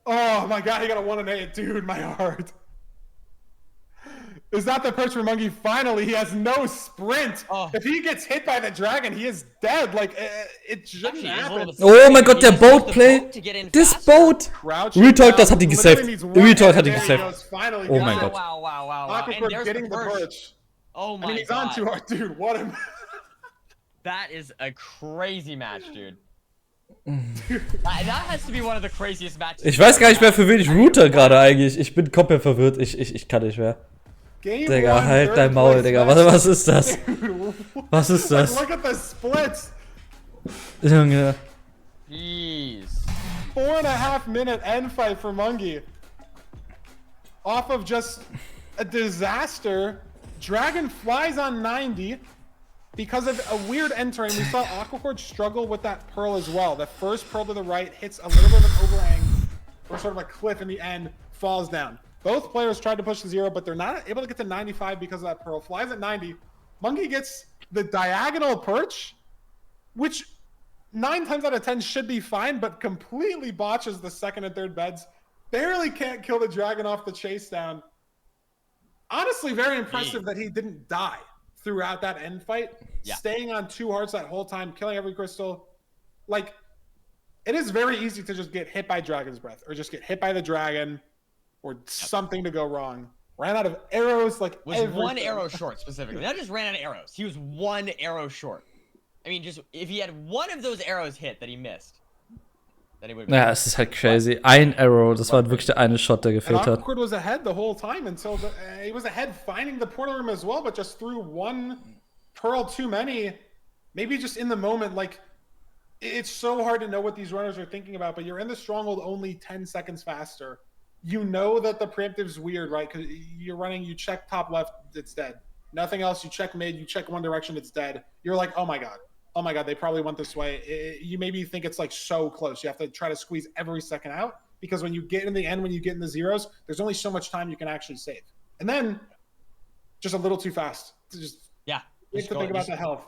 Oh my god, he got a 1 and 8. Dude, my heart. Is that the perch for Monkey? Finally, he has no sprint. Oh. If he gets hit by the dragon, he is dead. Like, it shouldn't Actually, it is a happen. little bit Oh mein scary. Gott, der He just used Boat the Play! boat to get in This faster. Boat! Crouching Retalk, down, das hat ihn literally gesaved. needs one Retalk hat ihn hit. There he gesaved. goes, finally Oh got mein it. Gott. Wow. And Aquacord there's getting the perch. perch. Oh my I mean, he's god. on 2 hearts. Dude, what a... That is a crazy match, dude. that has to be one of the craziest matches. Ich weiß gar nicht mehr, für wen ich route gerade eigentlich. Ich bin komplett verwirrt. Ich kann nicht mehr. Game Digga, one, halt third dein Maul, place Digga. match. Was ist das? Was ist Like, das? look at the splits. Junge. Jeez. 4.5 minute end fight for Monkey. Off of just a disaster. Dragon flies on 90 because of a weird end terrain. We saw Aquacord struggle with that pearl as well. The first pearl to the right hits a little bit of an overhang or sort of a cliff in the end, falls down. Both players tried to push to 0, but they're not able to get to 95 because of that pearl. Flies at 90. Monkey gets the diagonal perch, which 9 times out of 10 should be fine, but completely botches the second and third beds. Barely can't kill the dragon off the chase down. Honestly, very impressive that he didn't die throughout that end fight. Yeah. Staying on 2 hearts that whole time, killing every crystal. Like, it is very easy to just get hit by Dragon's Breath or just get hit by the dragon or something to go wrong. Ran out of arrows, like Was everything. 1 arrow short specifically. Not just ran out of arrows. He was 1 arrow short. I mean, just if he had one of those arrows hit that he missed, then he would. Ja, es ist halt crazy. Ein Arrow, das war wirklich der eine Shot, der And gefehlt hat. Aquacord was ahead the whole time until he was ahead finding the portal room as well, but just threw 1 pearl too many. Maybe just in the moment, like, it's so hard to know what these runners are thinking about, but you're in the stronghold only 10 seconds faster. You know that the preemptive's weird, right? Because you're running, you check top left, it's dead. Nothing else. You check mid, you check one direction, it's dead. You're like, oh my god, they probably went this way. You maybe think it's like so close. You have to try to squeeze every second out, because when you get in the end, when you get in the zeros, there's only so much time you can actually save. And then just a little too fast. Just yeah. You have to think about the health.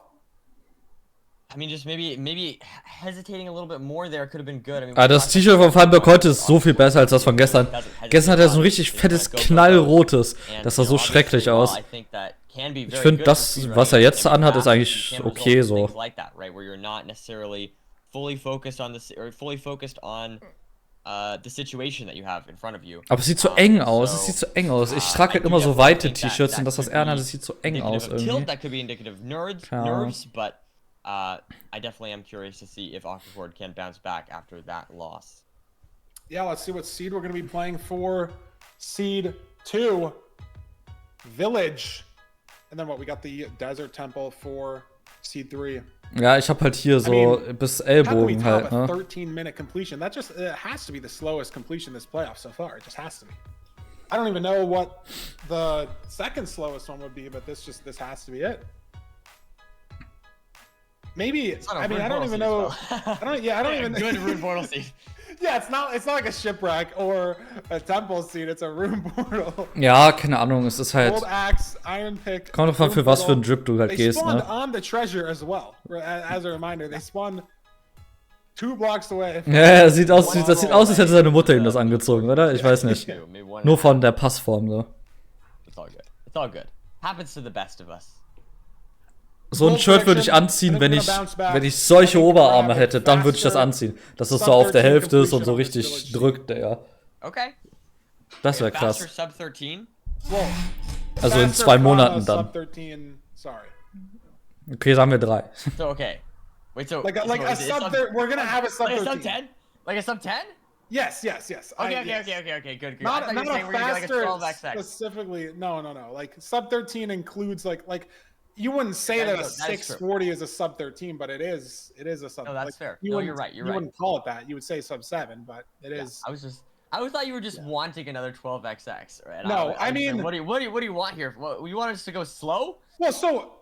I mean, just maybe hesitating a little bit more there could have been good. I mean, Das T-Shirt von Feinberg heute ist so viel besser als das von gestern. Gestern hat er so ein richtig fettes, knallrotes. Das sah so schrecklich aus. Ich finde, das, was er jetzt anhat, ist eigentlich okay so. Aber es sieht so eng aus, es sieht so eng aus. Ich trage halt immer so weite T-Shirts und das, was er anhat, das sieht so eng aus irgendwie. I definitely am curious to see if Aquacord can bounce back after that loss. Yeah, let's see what seed we're going to be playing for. Seed 2, Village. And then what, we got the Desert Temple for Seed 3. Ja, ich habe halt hier so bis Ellbogen halt, ne? 13-minute completion. That just has to be the slowest completion this playoff so far. It just has to be. I don't even know what the second slowest one would be, but this has to be it. Maybe, I mean, I don't even know. I don't even know. Good rune portal seed. Yeah, it's not like a shipwreck or a temple seed. It's a rune portal. Ja, keine Ahnung, es ist halt. Gold Axe, Iron Pick. Kommt drauf an, für was für ein Drip du halt gehst, ne? They spawned on the treasure as well. As a reminder, they spawned 2 blocks away. Ja, das sieht aus, als hätte seine Mutter ihm das angezogen, oder? Ich weiß nicht. Nur von der Passform, so. It's all good. It's all good. Happens to the best of us. So ein Shirt würde ich anziehen, wenn ich solche Oberarme hätte, dann würde ich das anziehen. Dass es so auf der Hälfte ist und so richtig drückt, ja. Okay. Das wäre krass. Sub 13? Also in 2 Monaten dann. Okay, sagen wir 3. So, okay. Wait, so... Like a sub 13, we're gonna have a sub 13. Like a sub 10? Like a sub 10? Yes. Okay, good. Not a faster specifically. No. Like sub 13 includes like you wouldn't say that a 640 is a sub 13, but it is a sub. No, that's fair. You're right. You wouldn't call it that. You would say sub 7, but it is. I always thought you were just wanting another 12xx, right? No, I mean, what do you want here? You want us to go slow? Well, so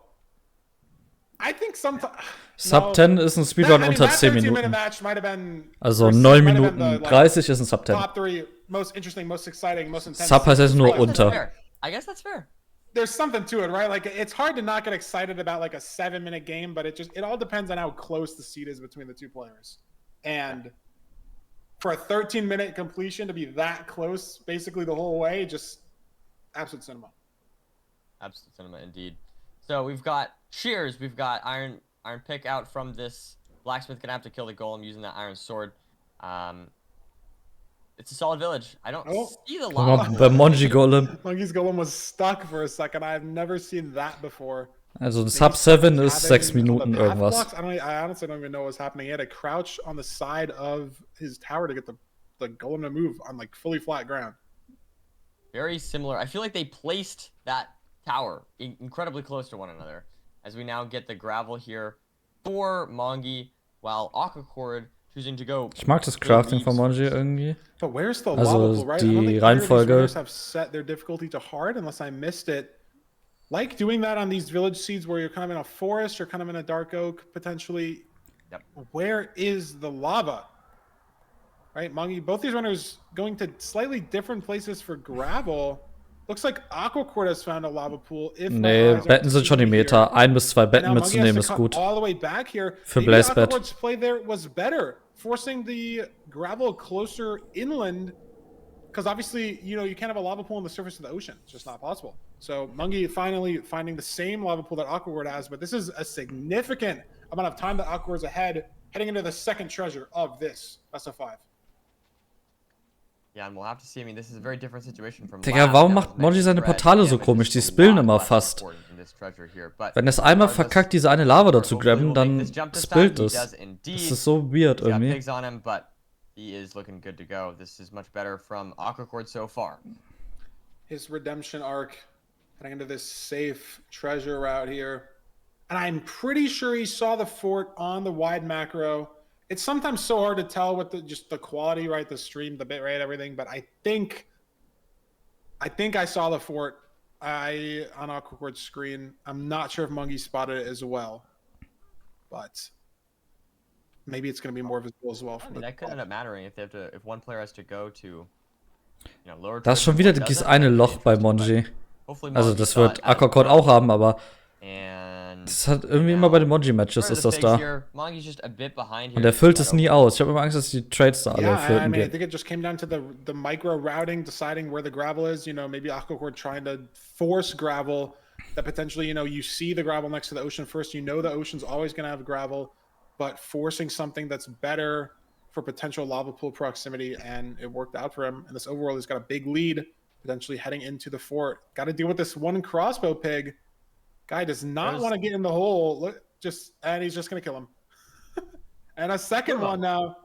I think sometimes Sub 10 ist ein Speedrun unter 10 Minuten. Also 9 Minuten 30 ist ein Sub 10. Top 3 most interesting, most exciting, most intense. Sub heißt jetzt nur unter. I guess that's fair. There's something to it, right? Like it's hard to not get excited about like a 7-minute game, but it all depends on how close the seed is between the two players. And for a 13-minute completion to be that close basically the whole way, just absolute cinema. Absolute cinema indeed. So we've got shears, we've got iron pick out from this. Blacksmith gonna have to kill the golem using that iron sword. It's a solid village. I don't see the lava. The Monji Golem. Monji's Golem was stuck for a second. I've never seen that before. Also Sub 7 ist 6 Minuten irgendwas. I honestly don't even know what's happening. He had to crouch on the side of his tower to get the golem to move on like fully flat ground. Very similar. I feel like they placed that tower incredibly close to one another. As we now get the gravel here for Mongi, while Aquacord choosing to go. Ich mag das Crafting von Monji irgendwie. But where's the also lava pool, right? die Reihenfolge. Have set their difficulty to hard unless I missed it. Like doing that on these village seeds where you're kind of in a forest or kind of in a dark oak potentially. Yep. Where is the lava? Right, Mongi, both these runners going to slightly different places for gravel. Looks like Aquacord has found a lava pool. Nee, Betten sind schon die Meter. 1 bis 2 Betten mitzunehmen ist gut. All the way back here. Für Blaze Bed. Aquacord's play there was better, forcing the gravel closer inland. Because obviously, you can't have a lava pool on the surface of the ocean. It's just not possible. So Mongi finally finding the same lava pool that Aquacord has, but this is a significant amount of time that Aquacord's ahead, heading into the second treasure of this best of 5. Yeah, and we'll have to see. I mean, this is a very different situation from Digga, warum macht Monji seine Portale so komisch? Die spillen immer fast. Wenn es einmal verkackt, diese eine Lava dazu grabben, dann spillt es. Das ist so weird irgendwie. He is looking good to go. This is much better from Aquacord so far. His redemption arc heading into this safe treasure route here. And I'm pretty sure he saw the fort on the wide macro. It's sometimes so hard to tell with just the quality, right? The stream, the bit rate, everything. But I think I saw the fort on Aquacourt's screen. I'm not sure if Mungie spotted it as well, but maybe it's going to be more visible as well. I mean, that could end up mattering if one player has to go to, lower. Da ist schon wieder dieses eine Loch bei Monji. Also das wird Aquacourt auch haben, aber das hat irgendwie immer bei den Monji-Matches ist das da. Und der füllt es nie aus. Ich habe immer Angst, dass die Trades da alle flöten I gehen. think it just came down to the micro routing, deciding where the gravel is. Maybe Aquacourt trying to force gravel that potentially, you see the gravel next to the ocean first. The ocean's always going to have gravel, but forcing something that's better for potential lava pool proximity, and it worked out for him. And this overworld has got a big lead, potentially heading into the fort. Got to deal with this one crossbow pig. Guy does not want to get in the hole. Look, and he's just gonna kill him. And a second one now.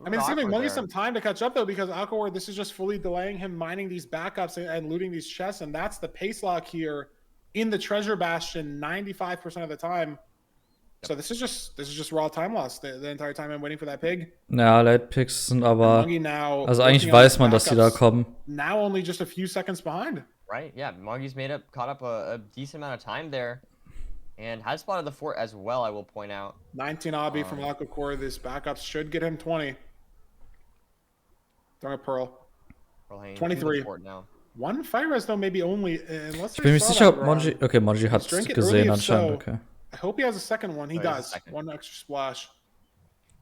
I mean, it's giving Mungie some time to catch up though, because Aquacourt, this is just fully delaying him mining these backups and looting these chests, and that's the pace lock here in the treasure bastion 95% of the time. So this is just raw time loss the entire time I'm waiting for that pig. Ja, Late Picks sind aber, also eigentlich weiß man, dass die da kommen. Now only just a few seconds behind. Right, yeah, Mungie's caught up a decent amount of time there, and has spotted the fort as well, I will point out. 19 obby from Aquacourt. This backup should get him 20. Throwing a Pearl. 23. Now. One fire res though, maybe only, unless ich bin mir nicht sicher, ob Monji, okay, Monji hat es gesehen anscheinend, okay. I hope he has a second one. He does. One extra splash.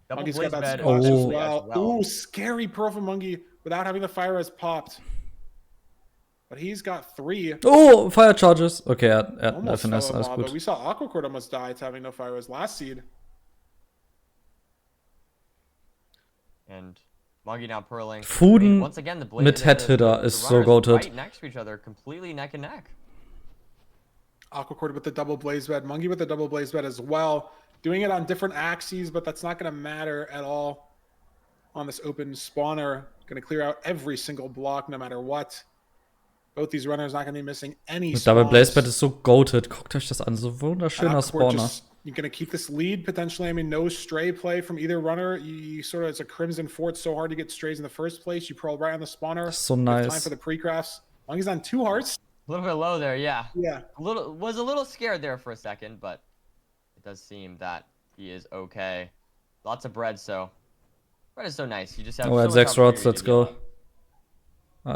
Double Mungie's blaze got that bed splash as as well. well. Ooh, scary Pearl from Mungie without having the fire res popped. But he's got 3. Oh, Fire Charges. Okay, er hat Almost FNS, alles but gut. we saw Aquacourt almost die to having no fire res last seed. And Mungie now pearling. Fuden Once again, the mit Headhitter ist so goated. Right next to each other, completely neck and neck. Aquacourt with the double blaze bed. Mungie with the double blaze bed as well. Doing it on different axes, but that's not going to matter at all on this open spawner. Going to clear out every single block no matter what. Both these runners not going to be missing any spawns. Double Blaze Bed ist so goated. Guckt euch das an. So wunderschöner Spawner. You're going to keep this lead potentially. I mean, no stray play from either runner. You sort of, it's a Crimson Fort. So hard to get strays in the first place. You pearl right on the spawner. So nice. Time for the pre-crafts. Mungie's on 2 hearts. A little bit low there, yeah. Yeah. Was a little scared there for a second, but it does seem that he is okay. Lots of bread, so bread is so nice. You just have. Oh, er hat 6 Rods. Let's go.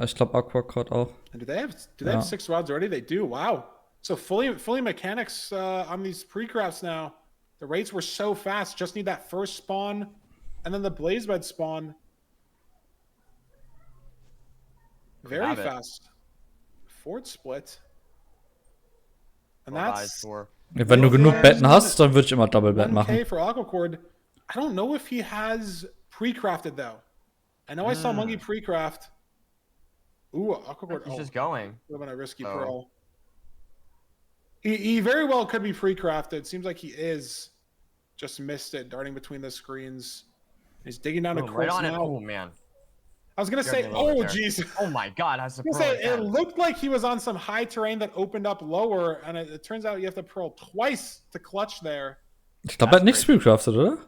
Ich glaube Aquacourt auch. And do they have 6 rods already? They do. Wow. So fully mechanics on these pre-crafts now. The rates were so fast. Just need that first spawn, and then the blaze bed spawn. Very fast. Fort split. And that's. Wenn du genug Betten hast, dann würde ich immer Double Bed machen. Okay for Aquacourt. I don't know if he has pre-crafted though. I know I saw Mungie pre-craft. Ooh, Aquacourt. He's just going. A little bit of a risky pearl. He very well could be pre-crafted. Seems like he is. Just missed it, darting between the screens. He's digging down to quartz right on now. It. Oh man. I was gonna say, oh jeez. Oh my god, that's a pearl. It looked like he was on some high terrain that opened up lower, and it turns out you have to pearl twice to clutch there. Ich glaube, er hat nichts pre-crafted, oder?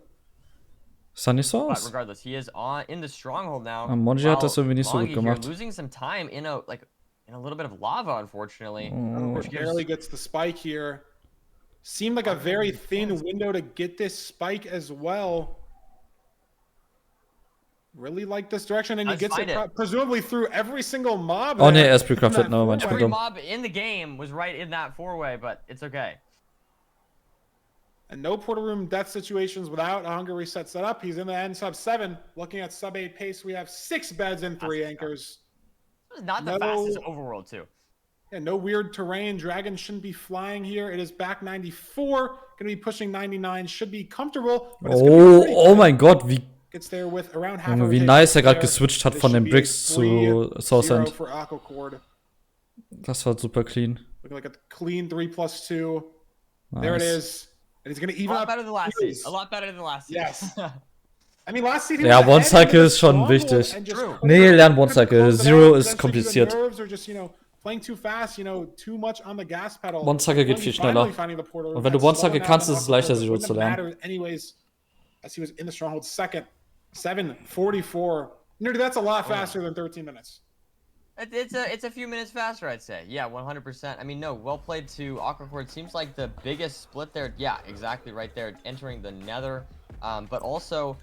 Sah nicht so aus. But regardless, he is in the stronghold now. Monji hat das irgendwie nicht so gut gemacht. Losing some time in a little bit of lava, unfortunately. Which barely gets the spike here. Seemed like a very thin window to get this spike as well. Really like this direction, and he gets it presumably through every single mob. Oh ne, er ist pre-crafted. No, manchmal every dumm. mob in the game was right in that 4-way, but it's okay. And no portal room death situations without a hunger reset set up. He's in the end sub 7. Looking at sub 8 pace, we have 6 beds and 3 anchors. This is not the fastest overworld too. Yeah, no weird terrain. Dragon shouldn't be flying here. It is back 94. Going to be pushing 99. Should be comfortable. Oh mein Gott, wie gets there with around half wie nice er gerade geswitcht hat von den Bricks zu South End. Das war super clean. Looking like a clean 3+2. Nice. There it is. And he's going to even up. A lot better than last season. A lot better than last season. Yes. I mean, last season. Ja, One Cycle ist schon wichtig. Nee, lern One Cycle. Zero ist kompliziert. Playing too fast, too much on the gas pedal. One Cycle geht viel schneller. Und wenn du One Cycle kannst, ist es leichter, Zero zu lernen. Anyways, as he was in the stronghold second, 7:44. That's a lot faster than 13 minutes. It's a few minutes faster, I'd say. Yeah, 100%. I mean, no, well played to Aquacord. Seems like the biggest split there. Yeah, exactly right there, entering the Nether. But also,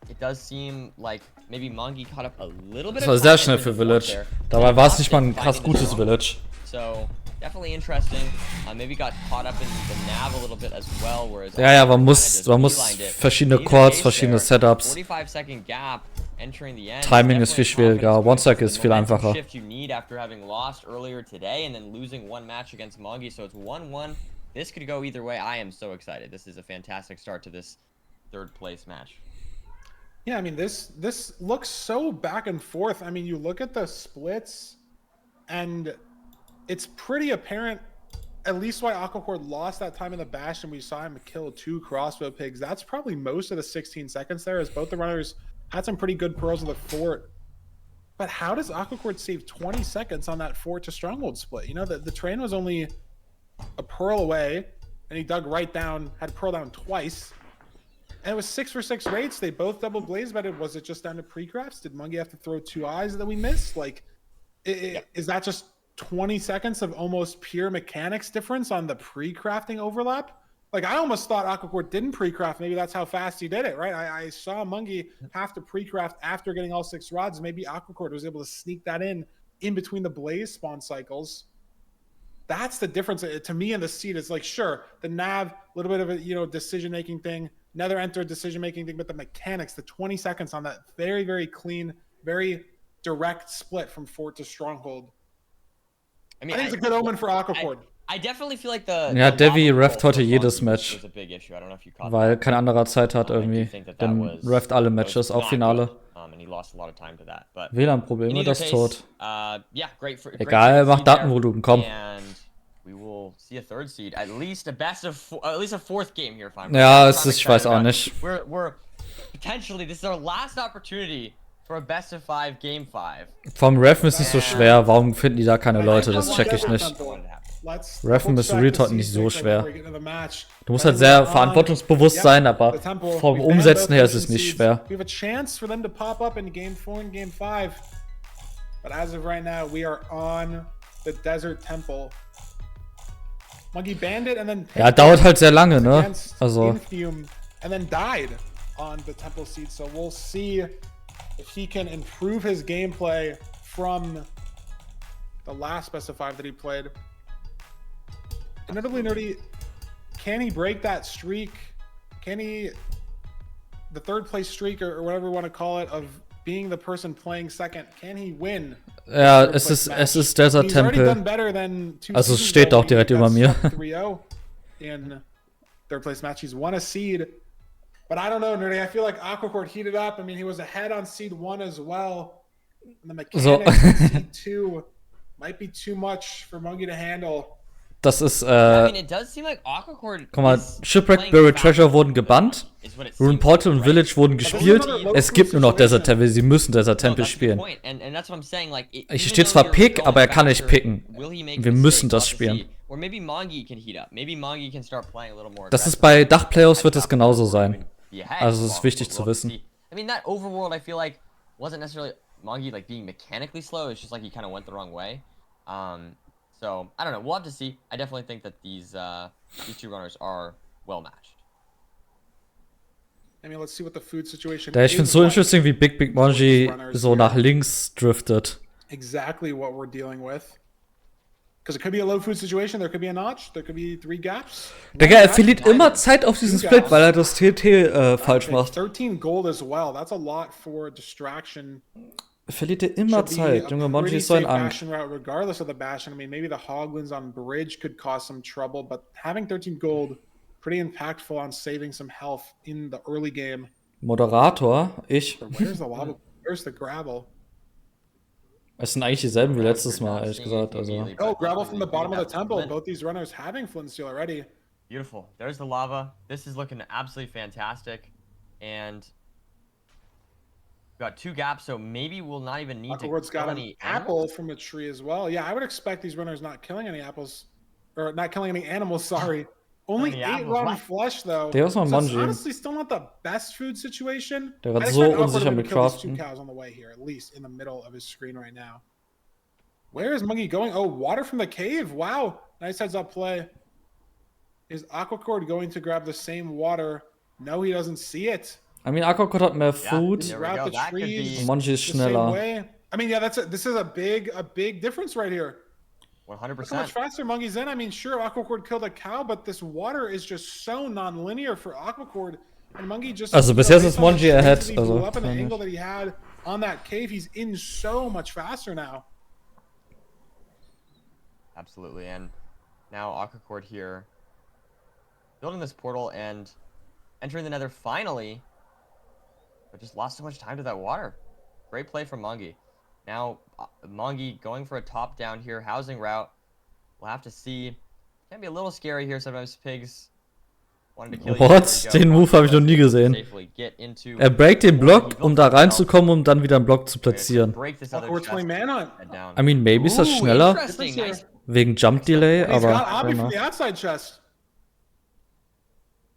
it does seem like maybe Mongi caught up a little bit. Das war sehr schnell für Village. Dabei war es nicht mal ein krass gutes Village. So definitely interesting. Maybe got caught up in the nav a little bit as well. Whereas Ja, man muss verschiedene Chords, verschiedene Setups. 45-second gap entering the end. Timing ist viel schwieriger. One-Stack ist viel einfacher. Shift you need after having lost earlier today and then losing one match against Mongi. So it's 1-1. This could go either way. I am so excited. This is a fantastic start to this third place match. Yeah, I mean, this looks so back and forth. I mean, you look at the splits, and it's pretty apparent, at least why Aquacord lost that time in the bash, and we saw him kill 2 crossbow pigs. That's probably most of the 16 seconds there, as both the runners had some pretty good pearls of the fort. But how does Aquacord save 20 seconds on that fort to stronghold split? You know, the train was only a pearl away, and he dug right down, had pearl down twice. And it was 6 for 6 rates. They both double blaze betted. Was it just down to pre-crafts? Did Mungie have to throw 2 eyes that we missed? Like, is that just 20 seconds of almost pure mechanics difference on the pre-crafting overlap? Like, I almost thought Aquacord didn't pre-craft. Maybe that's how fast he did it, right? I saw Mungie have to pre-craft after getting all 6 rods. Maybe Aquacord was able to sneak that in between the blaze spawn cycles. That's the difference to me in the seed. It's like, sure, the nav, a little bit of a, you know, decision-making thing. Nether enter decision-making thing, but the mechanics, the 20 seconds on that very, very clean, very direct split from fort to stronghold. I think it's a good omen for Aquacord. I definitely feel like the Ja, Devi reft heute jedes Match, was a big issue. I don't know if you caught weil that. kein anderer Zeit hat irgendwie. Dann reft alle Matches, auch Finale. And he lost a lot of time to that. But WLAN-Probleme, das ist tot. Yeah, great for, Egal, mach Datenvolumen, komm. And we will see a third seed, at least a best of at least a 4th game here. Ja, es ist, ich weiß auch nicht. We're potentially, this is our last opportunity for a best of 5 game 5. Vom Reffen ist nicht so schwer. Warum finden die da keine Leute? Das check ich nicht. Reffen ist Real Talk nicht so schwer. Du musst halt sehr verantwortungsbewusst sein, aber vom Umsetzen her ist es nicht schwer. We have a chance for them to pop up in game 4 and game 5. But as of right now, we are on the Desert Temple. Monkey Bandit and then ja, dauert halt sehr lange, ne? Also and then died on the Temple seed. So we'll see if he can improve his gameplay from the last best of 5 that he played. Notably, Nerdy, can he break that streak? Can he, the 3rd place streak or whatever you want to call it, of being the person playing second, can he win? Ja, es ist Desert Temple. Also es steht auch direkt über mir. 3-0 in 3rd place match. He's won a seed. But I don't know, Nerdy. I feel like Aquacord heated up. I mean, he was ahead on seed 1 as well. And the mechanics in seed 2 might be too much for Mungie to handle. Das ist, I mean, it does seem like Aquacord guck mal, Shipwreck, Buried Treasure wurden gebannt, Rune Portal und Village wurden gespielt, es gibt nur noch Desert Temple, sie müssen Desert Temple spielen. Hier steht zwar Pick, aber er kann nicht picken. Wir müssen das spielen. Das ist bei DachPlayoffs wird es genauso sein. Also es ist wichtig zu wissen. I mean, that overworld, I feel like, wasn't necessarily Mongi like being mechanically slow, it's just like he kind of went the wrong way. So, I don't know. We'll have to see. I definitely think that these 2 runners are well matched. I mean, let's see what the food situation Ja, ich finde es so interesting, wie Big Mongi so nach links driftet. Exactly what we're dealing with. Because it could be a low food situation, there could be a notch, there could be 3 gaps. Digga, er verliert immer Zeit auf diesen Split, weil er das TT falsch macht. 13 gold as well. That's a lot for distraction. Verliert er immer Zeit. Junge, Monty ist so ein Angst. Regardless of the bashing, I mean, maybe the Hoglins on bridge could cause some trouble, but having 13 gold, pretty impactful on saving some health in the early game. Moderator, ich. Where's the lava? Where's the gravel? Es sind eigentlich dieselben wie letztes Mal, ehrlich gesagt. Also. Oh, gravel from the bottom of the temple. Both these runners having flint steel already. Beautiful. There's the lava. This is looking absolutely fantastic, and got 2 gaps, so maybe we'll not even need to got any an apple from a tree as well. Yeah, I would expect these runners not killing any apples, or not killing any animals, sorry. Only Tony 8 Apples, raw and what? flesh though. Der ist noch ein So it's Manji. honestly still not the best food situation. Der war I'd so expect Awkward unsicher to mit kill these 2 Craften. cows on the way here, at least in the middle of his screen right now. Where is Monkey going? Oh, water from the cave. Wow. Nice heads up play. Is Aquacord going to grab the same water? No, he doesn't see it. I mean, Aquacord hat mehr Food. there we Route go. the That could trees be Und Monji ist the same schneller. way. I mean, yeah, this is a big difference right here. 100%. Look how much faster Monkey's in. I mean, sure, Aquacord killed a cow, but this water is just so non-linear for Aquacord. And Monkey just Also bis jetzt ist based on the Monji strength ahead. that he Also, blew up and the ja, angle nicht. that he had on that cave, he's in so much faster now. Absolutely, and now Aquacord here, building this portal and entering the Nether finally, but just lost so much time to that water. Great play from Mongi. Now Mongi going for a top down here, housing route. We'll have to see. Can be a little scary here sometimes. Pigs wanted to kill you. What? Den Move habe ich noch nie gesehen. Safely get into Breakt den Block, um da reinzukommen, um dann wieder einen Block zu platzieren. break this other Aquacord playing Manhunt. I mean, maybe ist das schneller Interesting. Nice. wegen Jump Delay, And he's got aber Obby from the outside chest.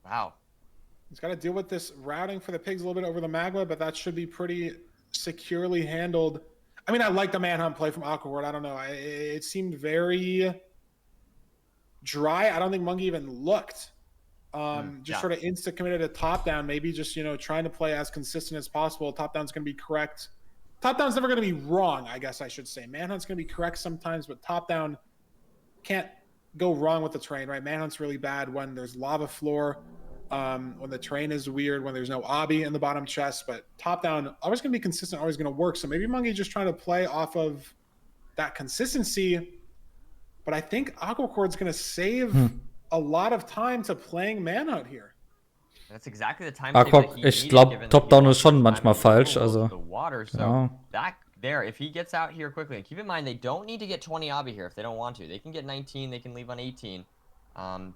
Wow. He's got to deal with this routing for the pigs a little bit over the magma, but that should be pretty securely handled. I mean, I like the manhunt play from Aquacord. I don't know. It seemed very dry. I don't think Monkey even looked. Just sort of insta committed a top down. Maybe just, you know, trying to play as consistent as possible. Top down's going to be correct. Top down's never going to be wrong, I guess I should say. Manhunt's going to be correct sometimes, but top down can't go wrong with the terrain, right? Manhunt's really bad when there's lava floor, when the terrain is weird, when there's no obby in the bottom chest, but top down always going to be consistent, always going to work. So maybe Monkey's just trying to play off of that consistency, but I think Aquacord's going to save a lot of time to playing Manhunt here. That's exactly the time ich glaube, Top-Down ist schon manchmal falsch, also. So that there, if he gets out here quickly, and keep in mind they don't need to get 20 obby here if they don't want to. They can get 19, they can leave on 18.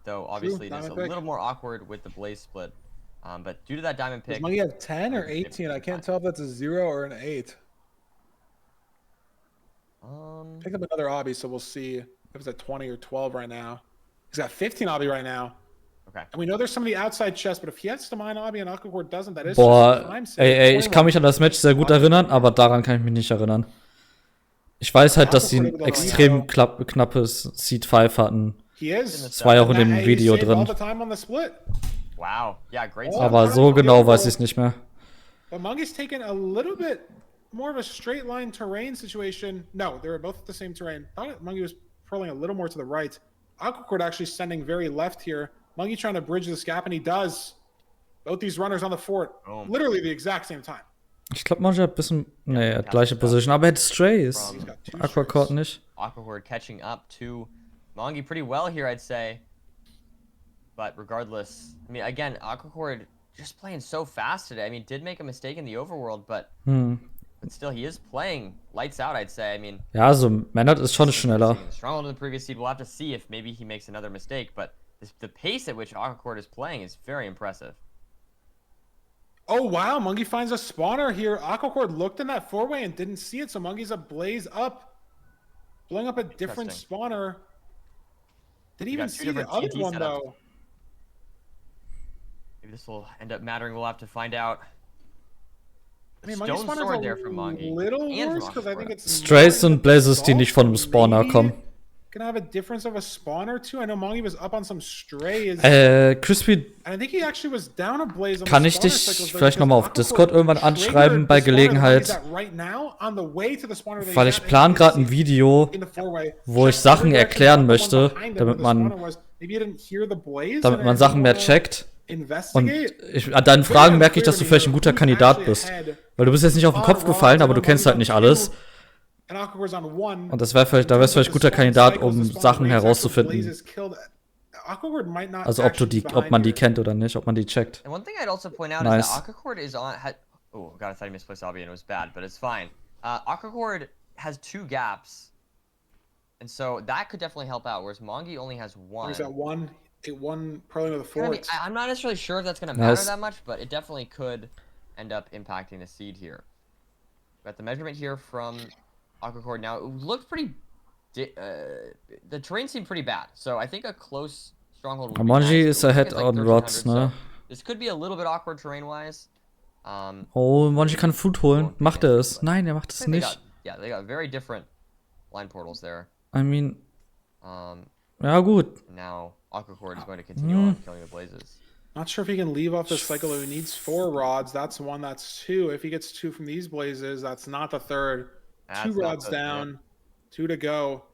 Though obviously True, it's a diamond pick. little more awkward with the blaze split. But due to that diamond Does pick, Monkey have 10 or 18? I can't tell if that's a 0 or an 8. Pick up another obby, so we'll see if it's at 20 or 12 right now. He's got 15 obby right now. Okay. And we know there's some of the outside chests, but if he has to mine obby and Aquacord doesn't, that is Boah, just a time save. ey, ich kann mich an das Match sehr gut erinnern, aber daran kann ich mich nicht erinnern. Ich weiß halt, dass sie ein extrem knappes Seed 5 hatten. He is. Das war ja auch in dem Video drin. All the time on the split. wow, yeah, great. Aber so genau weiß ich es nicht mehr. But Monkey's taken a little bit more of a straight line terrain situation. No, they were both at the same terrain. Thought Monkey was pulling a little more to the right. Aquacord actually sending very left here. Monkey trying to bridge this gap, and he does. Both these runners on the fort, literally the exact same time. Ich glaube, Monji hat ein bisschen, nee, hat gleiche Position, aber er hat Strays. Aquacord nicht. Aquacord catching up to Mongi pretty well here, I'd say. But regardless, I mean, again, Aquacord just playing so fast today. I mean, did make a mistake in the overworld, but still, he is playing lights out, I'd say. I mean, Ja, also Manhunt ist schon schneller. stronger than the previous seed. We'll have to see if maybe he makes another mistake, but the pace at which Aquacord is playing is very impressive. Oh, wow. Monkey finds a spawner here. Aquacord looked in that four-way and didn't see it, so Monkey's a blaze up. Blowing up a different spawner. Didn't even see the other one, though. Maybe this will end up mattering. We'll have to find out. I mean, Stone sword there from Mongi. Little worse, because I think it's Strays sind Blazes, die nicht von einem Spawner kommen. Gonna have a difference of a spawner too. I know Mongi was up on some strays. Crispy, And I think he actually was down a blaze on kann the ich spawner dich cycles, vielleicht nochmal auf because Discord irgendwann Aquacord anschreiben bei triggered the spawner that he's Gelegenheit? at right now on the way to the spawner that he's Weil at, ich and plan he gerade didn't ein see Video, in the four-way. wo ich Checked Sachen every erklären direction, the one möchte, behind him, damit where the man, spawner was. Maybe he didn't hear the blaze, damit and man I Sachen mehr didn't checkt. Und investigate. an deinen Fragen merke ich, dass du vielleicht ein guter Kandidat bist. Weil du bist jetzt nicht auf den Kopf gefallen, aber du kennst halt nicht alles. And Aquacor's on one. Und das wäre vielleicht, da wärst du vielleicht ein guter Kandidat, um Sachen herauszufinden. Also ob man die kennt oder nicht, ob man die checkt. And one thing I'd also point out Nice. is that Aquacord is on. Oh god, I thought he misplaced Obby and it was bad, but it's fine. Aquacord has 2 gaps, and so that could definitely help out. Whereas Mongi only has 1. He's got one. It won probably with the I mean, fort. I'm not necessarily sure if that's going to matter Nice. that much, but it definitely could end up impacting the seed here. Got the measurement here from Aquacord. Now, it looked pretty... the terrain seemed pretty bad, so I think a close Stronghold would be Monji nice, is but it looks like ahead it's like on 1300, Rods, so ne? this could be a little bit awkward terrain-wise. Oh, Monji kann Food holen. Macht er es? Nein, er macht es nicht. They got very different line portals there. I mean, ja gut. Now Aquacord is going to continue on killing the blazes. Not sure if he can leave off the cycle. He needs 4 rods. That's 1. That's 2. If he gets 2 from these blazes, that's not the 3rd. 2 rods down. 2 to go.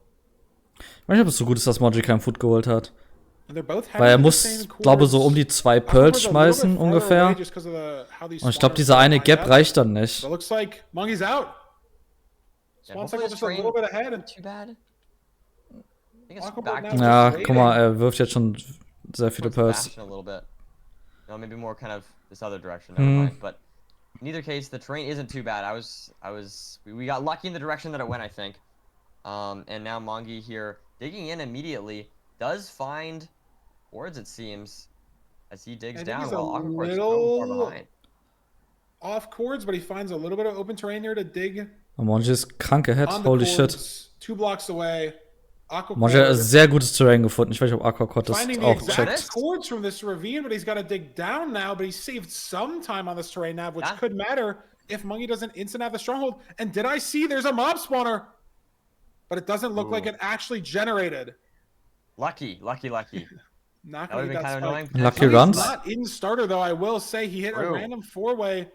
Ich weiß nicht, ob es so gut ist, dass Monji kein Food geholt hat. They're both Weil er muss, glaube so um die 2 Pearls schmeißen ungefähr. Und ich glaube, dieser eine Gap reicht dann nicht. It looks like Monkey's out. Swan cycle just a little bit ahead. Too bad. Ja, guck mal, er wirft jetzt schon sehr viele Pearls. A little bit. No, maybe more kind of this other direction. Never mind. But in either case, the terrain isn't too bad. We got lucky in the direction that it went, I think. And now Mongi here digging in immediately does find wards, it seems, as he digs down while Aquacord is far behind. Off chords, but he finds a little bit of open terrain here to dig. Monji ist krank ahead, holy shit. 2 blocks away. Monji hat sehr gutes Terrain gefunden. Ich weiß nicht, ob Aquacord das auch checkt. Chords from this ravine, but he's got to dig down now. But he saved some time on this terrain nav, which could matter if Monkey doesn't instant have the stronghold. And did I see there's a mob spawner? But it doesn't look like it actually generated. Lucky. Not that would have been kind of annoying. Lucky runs. Not in starter though. I will say he hit a random 4-way.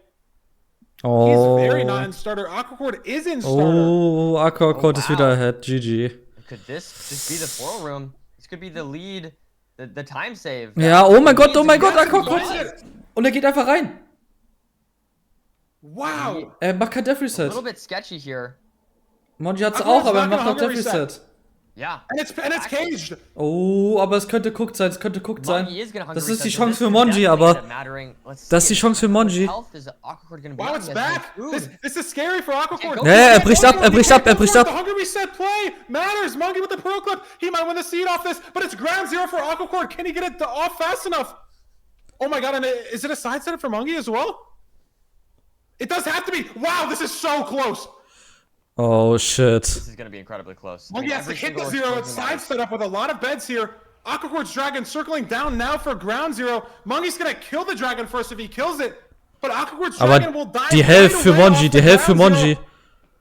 Oh. He's very not in starter. Aquacord is in starter. Oh, Aquacord ist wieder ahead. GG. Could this just be the portal room? This could be the lead, the time save. Ja, oh mein Gott, Aquacord. Und er geht einfach rein. Wow. Er macht kein Death Reset. A little bit sketchy here. Monji hat's auch, aber er macht noch Death Reset. Ja. And it's caged. Oh, aber es könnte cooked sein, Das ist die Chance für Monji, aber das ist die Chance für Monji. Wow, it's back. This is scary for Aquacord. Ja, er bricht ab. The Hunger Reset play matters. Mongi with the Pearl Clip. He might win the seed off this, but it's ground 0 for Aquacord. Can he get it off fast enough? Oh my god, and is it a side setup for Mongi as well? It does have to be. Wow, this is so close. Oh shit. This is going to be incredibly close. Monkey has to hit the 0. It's side set up with a lot of beds here. Aquacord's dragon circling down now for ground 0. Monkey's going to kill the dragon first if he kills it. But Aquacord's dragon will die. Die Hälfte für Monji, die Hälfte für Monji.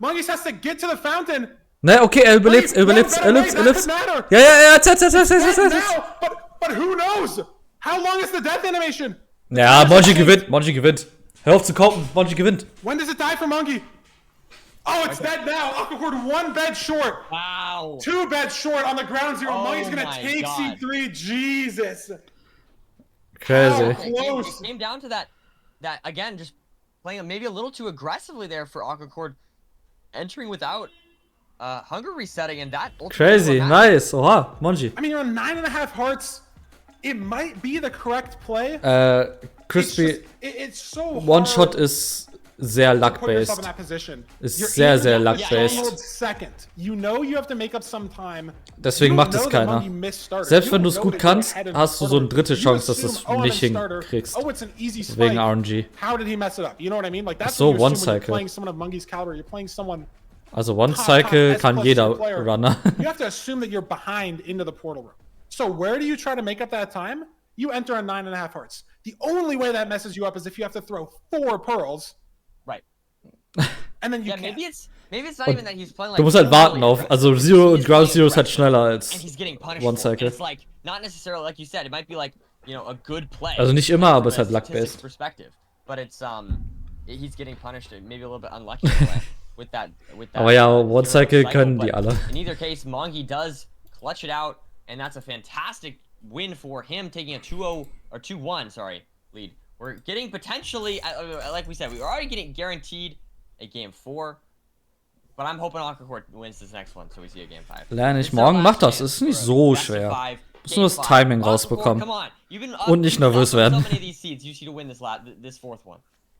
Monkey has to get to the fountain. Ne, okay, er überlebt. Ja, But who knows? How long is the death animation? Ja, Monji gewinnt. Hör auf zu kaufen, Monji gewinnt. When does it die for Monkey? Oh, it's dead now. Aquacord 1 bed short. Wow. 2 beds short on the ground 0. Monkey's gonna take C3. Jesus. Crazy. It came down to that again, just playing maybe a little too aggressively there for Aquacord, entering without hunger resetting, and that. Crazy, nice. Oha, Monji. I mean, you're on 9.5 hearts. It might be the correct play. Crispy. It's so hard. One shot ist sehr luck-based. Ist sehr luck-based. Deswegen macht es keiner. Selbst wenn du es gut kannst, hast du so eine dritte Chance, dass du es nicht hinkriegst. Wegen RNG. So, One-Cycle. Also One-Cycle kann jeder Runner. You have to assume that you're behind into the portal room. So where do you try to make up that time? You enter on 9.5 hearts. The only way that messes you up is if you have to throw 4 pearls. Right. And then you can't. Maybe it's not even that he's playing like. Du musst halt warten auf. Also Zero und Ground Zero ist halt schneller als One Cycle. It's like not necessarily like you said. It might be like a good play. Also nicht immer, aber es ist halt luck-based. Perspective, but it's he's getting punished. Maybe a little bit unlucky with that. Aber ja, One Cycle können die alle. In either case, Mongi does clutch it out, and that's a fantastic win for him, taking a 2-0 or 2-1, lead. We're getting potentially, like we said, we were already getting guaranteed a game 4, but I'm hoping Aquacord wins this next one, so we see a game 5. Lerne ich morgen, mach das, ist nicht so schwer. Muss nur das Timing rausbekommen. Und nicht nervös werden.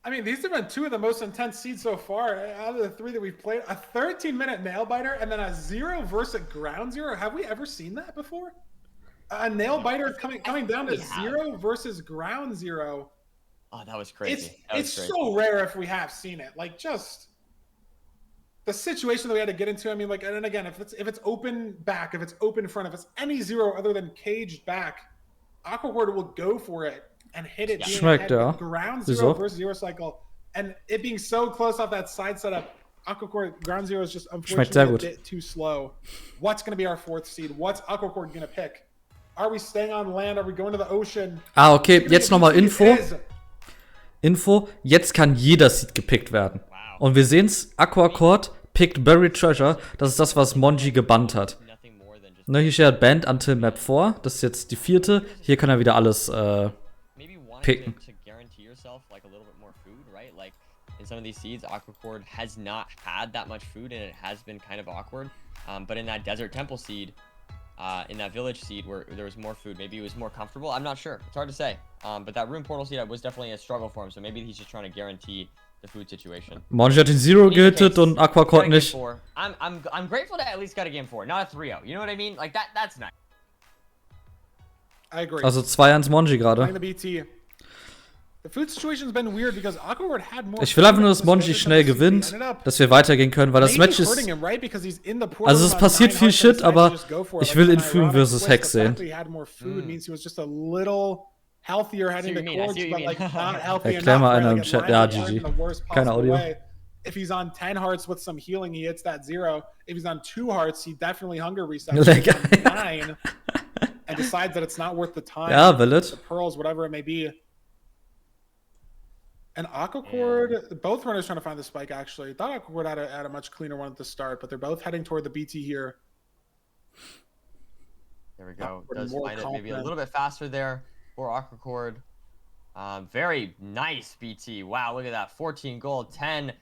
I mean, these have been 2 of the most intense seeds so far out of the 3 that we've played. A 13-minute nail biter and then a 0 versus ground 0. Have we ever seen that before? A nail biter coming down to 0 versus ground 0. Oh, that was crazy. It's so rare if we have seen it. Like, just the situation that we had to get into. I mean, like, and again, if it's open back, if it's open front, if it's any 0 other than caged back, Aquacord will go for it and hit it. being Schmeckt, ahead ja. with ground Wieso? zero versus zero cycle, and it being so close off that side setup. Aquacord ground zero is just Schmeckt sehr unfortunately a gut. bit too slow. What's going to be our 4th seed? What's Aquacord going to pick? Are we staying on land? Are we going to the ocean? Ah, okay, jetzt nochmal Info. It is. Info, jetzt kann jeder Seed gepickt werden. Und wir sehen's, Aquacord pickt Buried Treasure. Das ist das, was Monji gebannt hat. Ne, hier steht Banned until Map 4. Das ist jetzt die 4. Hier kann er wieder alles picken. In some of these seeds, Aquacord has not had that much food, and it has been kind of awkward. But in that Desert Temple seed, in that Village seed where there was more food, maybe it was more comfortable. I'm not sure. It's hard to say. But that Rune Portal seed was definitely a struggle for him. So maybe he's just trying to guarantee the food situation. Monji hat den Zero gehittet und Aquacord nicht. I'm grateful to at least got a game 4, not a 3-0. You know what I mean? Like that's nice. I agree. Also 2-1 Monji gerade. Playing the BT. The food situation's been weird because Aquacord had more. Ich will einfach nur, dass Monji schnell gewinnt, dass wir weitergehen können, weil das Match ist... Also es passiert viel Shit, aber ich will Influme vs. Hex sehen. Erklär mal einer im Chat. Ja, GG. Kein Audio. If he's on 10 hearts with some healing, he hits that 0. If he's on 2 hearts, he definitely hunger resets. 9 and decides that it's not worth the time. Ja, will it. The pearls, whatever it may be. And Aquacord, both runners trying to find the spike, actually. I thought Aquacord had a much cleaner one at the start, but they're both heading toward the BT here. There we go. Does find it maybe a little bit faster there for Aquacord. Very nice BT. Wow, look at that. 14 gold, 10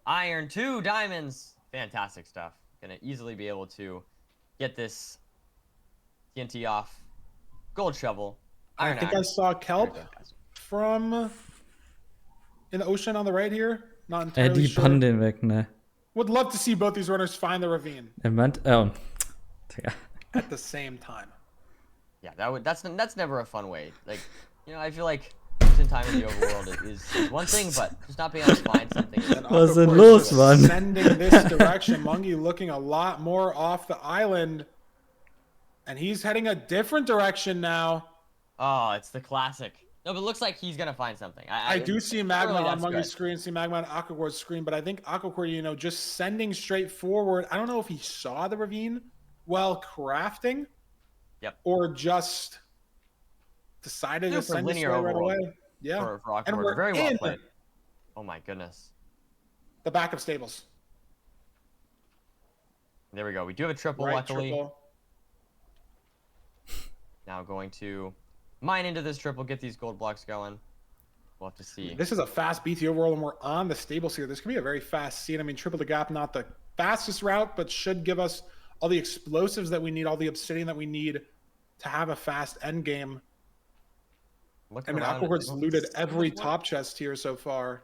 iron, 2 diamonds. Fantastic stuff. Gonna easily be able to get this TNT off. Gold shovel. I think I saw Kelp from... in the ocean on the right here. Not entirely Die sure. bannen den weg, ne. Would love to see both these runners find the ravine. Meant, At the same time. Yeah, that's never a fun way. Like, you know, I feel like losing time in the overworld is one thing, but just not being able to find something. Was ist denn los, Mann? Sending this direction. Mungi looking a lot more off the island. And he's heading a different direction now. Oh, it's the classic. No, but it looks like he's gonna find something. I do see Magma really on Mungi's screen, see Magma on Aquacord's screen, but I think Aquacord, you know, just sending straight forward. I don't know if he saw the ravine while crafting. Yep. Or just decided to send it right away. Yeah. For Aquacord. And we're very well in played. Oh my goodness. The backup stables. There we go. We do have a triple, Right, luckily. triple. Now going to mine into this triple, get these gold blocks going. We'll have to see. This is a fast BT overall, and we're on the stables here. This could be a very fast scene. I mean, triple the gap, not the fastest route, but should give us all the explosives that we need, all the obsidian that we need to have a fast end game. I mean, Aquacord's looted every top chest here so far.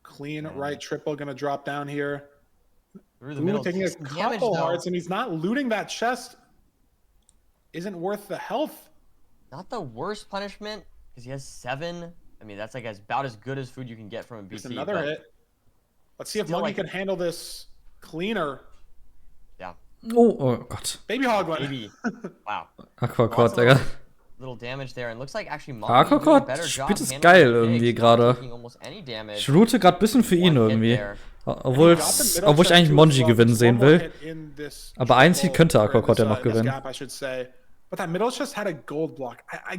Clean right triple, gonna drop down here. Through the middle, taking a damage, couple though. hearts, and he's not looting that chest. Isn't worth the health. Not the worst punishment, because he has 7. I mean, that's like about as good as food you can get from a BT. Just another hit. Let's see if still Mungi like- can handle this cleaner. Yeah. Oh Gott. Baby Hoglin. Baby. Wow. Aquacord, Lots of Digga. Little damage there, and looks like actually Mungi doing a Aquacord better job spielt es handling geil the irgendwie pigs, not gerade. taking almost any damage. Ich route gerade ein bisschen für ihn One hit irgendwie. there. Obwohl ich eigentlich Monji gewinnen sehen will. Aber eins hier könnte Aquacord ja noch gewinnen. Gap, I should say. But that middle chest had a gold block. I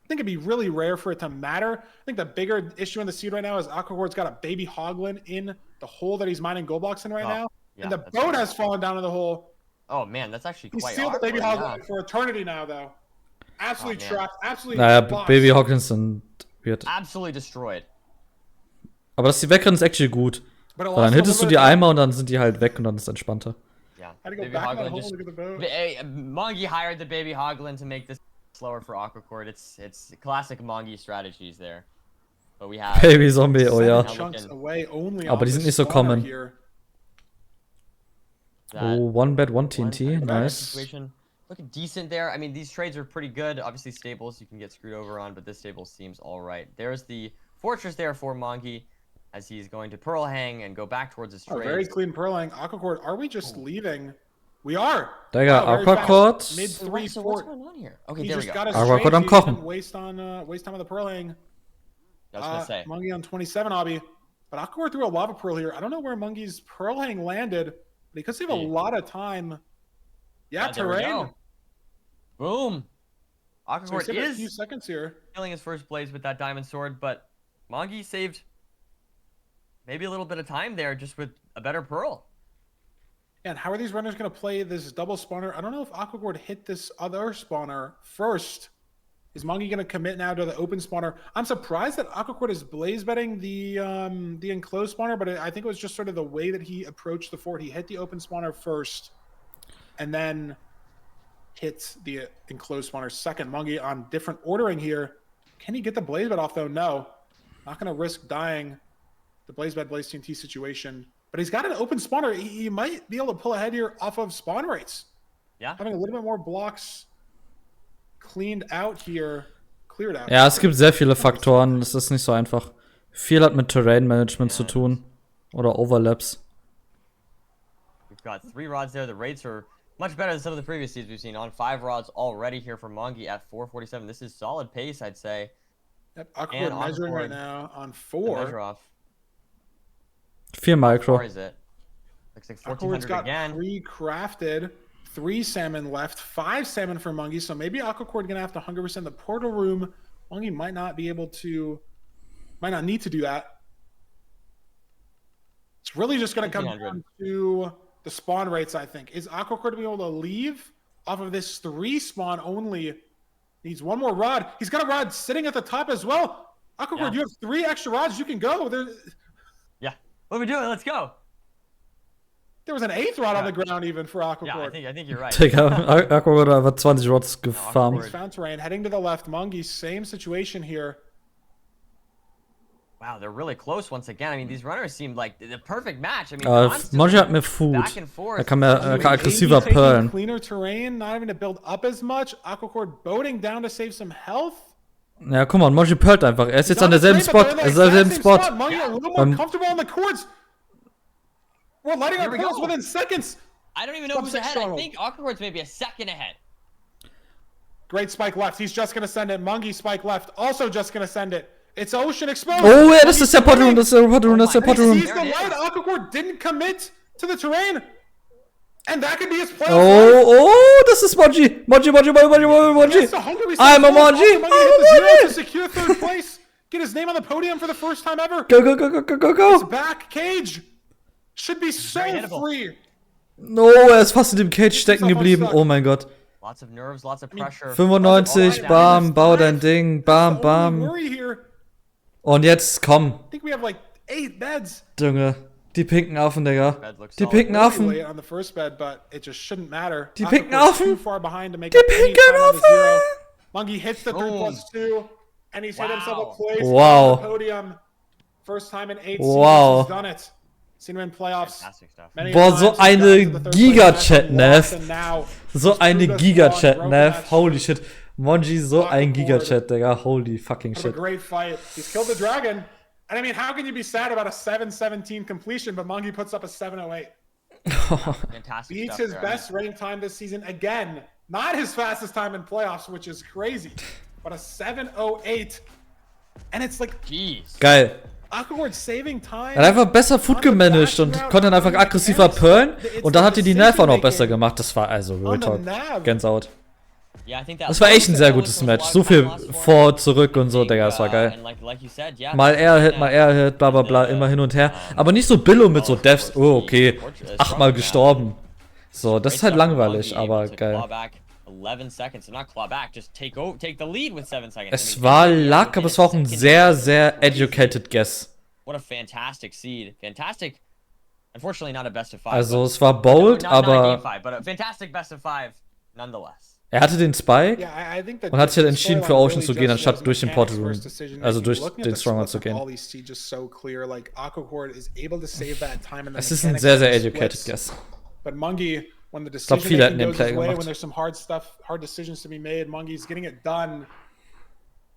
think it'd be really rare for it to matter. I think the bigger issue in the seed right now is Aquacord's got a baby Hoglin in the hole that he's mining gold blocks in right now. Yeah, and the that's boat right. has fallen down in the hole. Oh man, that's actually He quite sealed the awkward. baby Hoglin Yeah. for eternity now, though. Absolutely Oh, man. trapped. Absolutely Naja, lost. Baby Hawkins sind weird. Absolutely destroyed. Aber dass die wegrennen, ist actually gut. But it Weil dann lost a hittest du little die bit of einmal und dann sind die halt weg und dann ist es entspannter. Yeah. Had to go Baby back in that Hoglin hole, just- look at the boat. Mongi hired the baby Hoglin to make this slower for Aquacord. It's classic Mongi strategies there. But we have Baby Zombie, oh ja. Chunks away only Aber on die the sind nicht so spawner common. here. Oh, one bed, one TNT, nice. Situation. Looking decent there. I mean, these trades are pretty good. Obviously, stables you can get screwed over on, but this stable seems all right. There's the fortress there for Mongi as he's going to pearl hang and go back towards his Oh, trade. very clean pearling. Aquacord, are we just leaving? We are. Digga, Wow, very fast. Aquacourt. Mid So, 3 so what's going on here? Okay, He there we just go. got his Aquacourt trade, am so he Kochen. didn't waste time on the pearling. I was gonna say. Mungie on 27, Obby. But Aquacourt threw a lava pearl here. I don't know where Mungie's pearl hang landed, but he could save a lot of time. Yeah, There we terrain. go. Boom. So Aquacourt he's got a is few seconds here. killing his first blaze with that diamond sword, but Mongi saved maybe a little bit of time there just with a better pearl. And how are these runners going to play this double spawner? I don't know if Aquacourt hit this other spawner first. Is Mongi going to commit now to the open spawner? I'm surprised that Aquacourt is blaze betting the enclosed spawner, but I think it was just sort of the way that he approached the fort. He hit the open spawner first, and then hit the enclosed spawner second. Mongi on different ordering here. Can he get the blaze bet off though? No. Not going to risk dying the blaze bet blaze TNT situation. But he's got an open spawner. He might be able to pull ahead here off of spawn rates. Yeah. Having a little bit more blocks cleaned out here. Cleared out. Ja, es gibt sehr viele Faktoren. Das ist nicht so einfach. Viel hat mit Terrain Management zu tun. Oder Overlaps. We've got 3 rods there. The rates are much better than some of the previous seeds we've seen. On 5 rods already here for Mongi at 447. This is solid pace, I'd say. Yep, Aquacourt measuring right now on 4. Measure off. 4 How Micro. far is it? Looks like Aquacourt's 1400 got again. 3 crafted, 3 salmon left, 5 salmon for Mungie. So maybe Aquacourt gonna have to 100% the portal room. Mungie might not be able to, might not need to do that. It's really just gonna come down to the spawn rates, I think. Is Aquacourt to be able to leave off of this 3 spawn only? Needs 1 more rod. He's got a rod sitting at the top as well. Aquacourt, you have 3 extra rods. You can go. Yeah. What are we doing? Let's go. There was an 8th rod on the ground even for Aquacourt. Yeah, I think you're right. Digga, Aquacourt hat einfach 20 Rods gefarmt. He's found terrain. Heading to the left. Mungie, same situation here. Wow, they're really close once again. I mean, these runners seem like the perfect match. I mean, Mongi hat mehr Food. back and forth. Er kann aggressiver taking pearlen. Cleaner terrain, not having to build up as much. Aquacourt boating down to save some health. Ja, guck mal, Mongi pearlt einfach. Er ist jetzt an derselben Spot. Er ist an derselben Spot. Mungie a little more comfortable on the courts. We're lighting our pearls within seconds. I don't even know who's ahead. I think Aquacourt's maybe a second ahead. Great spike left. He's just going to send it. Mungie spike left. Also just going to send it. It's ocean exposed. Oh, ja, das ist der Potroom, das ist der Potroom, das ist der He Potroom. sees the light. Aquacourt didn't commit to the terrain. And that could be his play. Oh, das ist Mongi. Mongi. I'm a Mongi. To secure 3rd place. Get his name on the podium for the first time ever. Go. It's back. Cage. Should be so free. No, er ist fast in dem Cage stecken geblieben. Oh mein Gott. Lots of nerves, lots of pressure. 95, bam, bau dein Ding, bam, bam. Und jetzt, komm. I think we have like 8 beds. Junge, die pinken Affen, Digga. Die pinken Affen. Late on the first bed, but it just shouldn't matter. Die pinken Affen. Too far behind to make Die up any pinken time on the Affen. 0. Mungie hits the 3+2, and he's hit himself a place Wow. on the podium. First time in 8 Wow. seasons he's done it. Seen him in playoffs. Boah, so eine Giga-Chat-Nav. So eine Giga-Chat-Nav. Holy shit. Mongi, so ein Giga-Chat, Digga. Holy fucking What a shit. great fight. He's killed the dragon. And I mean, how can you be sad about a 7:17 completion, but Mungie puts up a 7:08? Fantastic Beats stuff his there. best rating time this season again. Not his fastest time in playoffs, which is crazy. But a 7:08. And it's like, jeez. Geil. Aquacourt saving time. Er hat einfach besser Food gemanagt und konnte dann einfach aggressiver pearlen. Und dann hat die Nav auch noch besser gemacht. Das war also Real Talk. Gänsehaut. Das war echt ein sehr gutes Match. So viel vor, zurück und so, Digga, das war geil. Mal Air-Hit, bla bla bla, immer hin und her. Aber nicht so Billo mit so Devs, oh okay, 8-mal gestorben. So, das ist halt langweilig, aber geil. 11 seconds, not claw back, just take the lead with 7 seconds. Es war Luck, aber es war auch ein sehr, sehr educated Guess. What a fantastic seed. Fantastic. Unfortunately, not a best of 5. Also, es war bold, aber but a fantastic best of 5 nonetheless. er hatte den Spike und hat sich halt entschieden für Ocean zu gehen, anstatt durch den Portal Room, also durch den Stronghold zu gehen. Es ist ein sehr, sehr educated Guess. But Mungie, when the Ich glaube, decision viele hätten making den goes Play his way, gemacht. when there's some hard decisions to be made, Mungie's getting it done,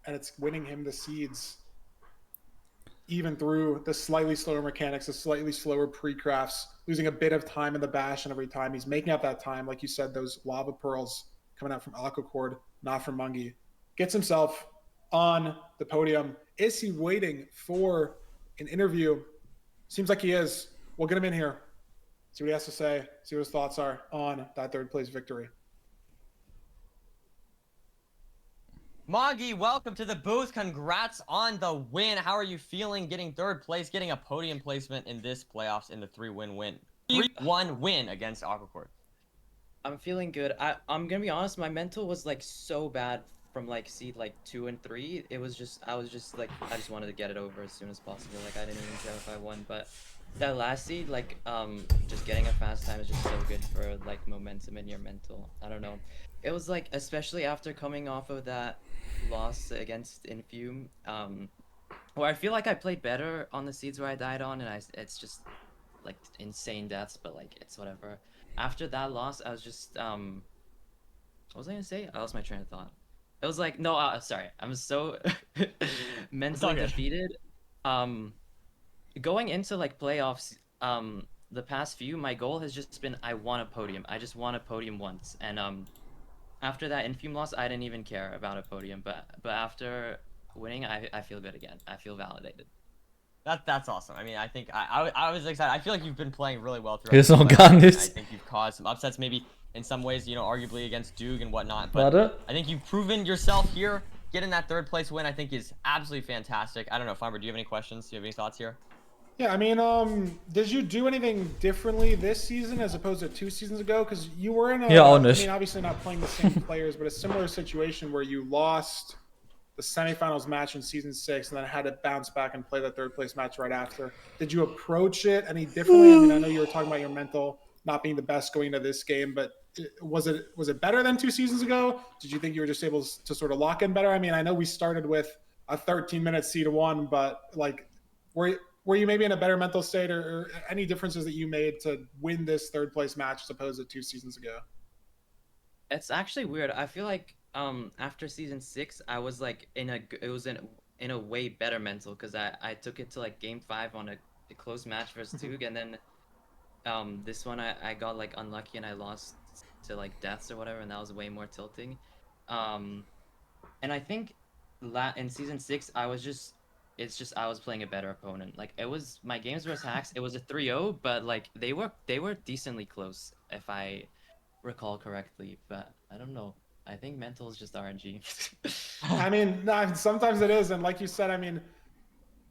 and it's winning him the seeds. even through the slightly slower mechanics, the slightly slower pre-crafts, losing a bit of time in the bash, and every time he's making up that time, like you said, those lava pearls coming out from Aquacord, not from Mungie. Gets himself on the podium. Is he waiting for an interview? Seems like he is. We'll get him in here. See what he has to say. See what his thoughts are on that third place victory. Mongi, welcome to the booth. Congrats on the win. How are you feeling getting third place, getting a podium placement in this playoffs in the 3-1 win? 3-1 win against Aquacord. I'm feeling good. I'm gonna be honest, my mental was like so bad from like seed like 2 and 3. It was just I just wanted to get it over as soon as possible. Like I didn't even care if I won, but that last seed, like just getting a fast time is just so good for like momentum in your mental. I don't know. It was like, especially after coming off of that loss against Infume, where I feel like I played better on the seeds where I died on, and it's just like insane deaths, but like it's whatever. After that loss, I was just what was I gonna say? I lost my train of thought. It was like, no, sorry, I'm so mentally defeated. Going into like playoffs, the past few, my goal has just been I want a podium. I just want a podium once, and after that Infume loss, I didn't even care about a podium. But after winning, I feel good again. I feel validated. That's awesome. I mean, I think I was excited. I feel like you've been playing really well throughout. Here's all gone. I think you've caused some upsets, maybe in some ways, you know, arguably against Doog and whatnot. But I think you've proven yourself here. Getting that third place win, I think, is absolutely fantastic. I don't know, Farmer, do you have any questions? Do you have any thoughts here? Yeah, I mean, did you do anything differently this season as opposed to 2 seasons ago? Because you were in a, I mean, obviously not playing the same players, but a similar situation where you lost the semifinals match in season 6 and then had to bounce back and play the third place match right after. Did you approach it any differently? I mean, I know you were talking about your mental not being the best going into this game, but was it better than 2 seasons ago? Did you think you were just able to sort of lock in better? I mean, I know we started with a 13-minute C1, but like, were you maybe in a better mental state, or any differences that you made to win this third place match as opposed to 2 seasons ago? It's actually weird. I feel like after season 6, I was like in a way better mental, because I took it to like game 5 on a close match versus Tug, and then this one I got like unlucky and I lost to like deaths or whatever, and that was way more tilting. And I think in season 6 I was playing a better opponent. Like it was my games versus Hacks, it was a 3-0, but like they were decently close if I recall correctly, but I don't know. I think mental is just RNG. I mean, no, sometimes it is, and like you said, I mean,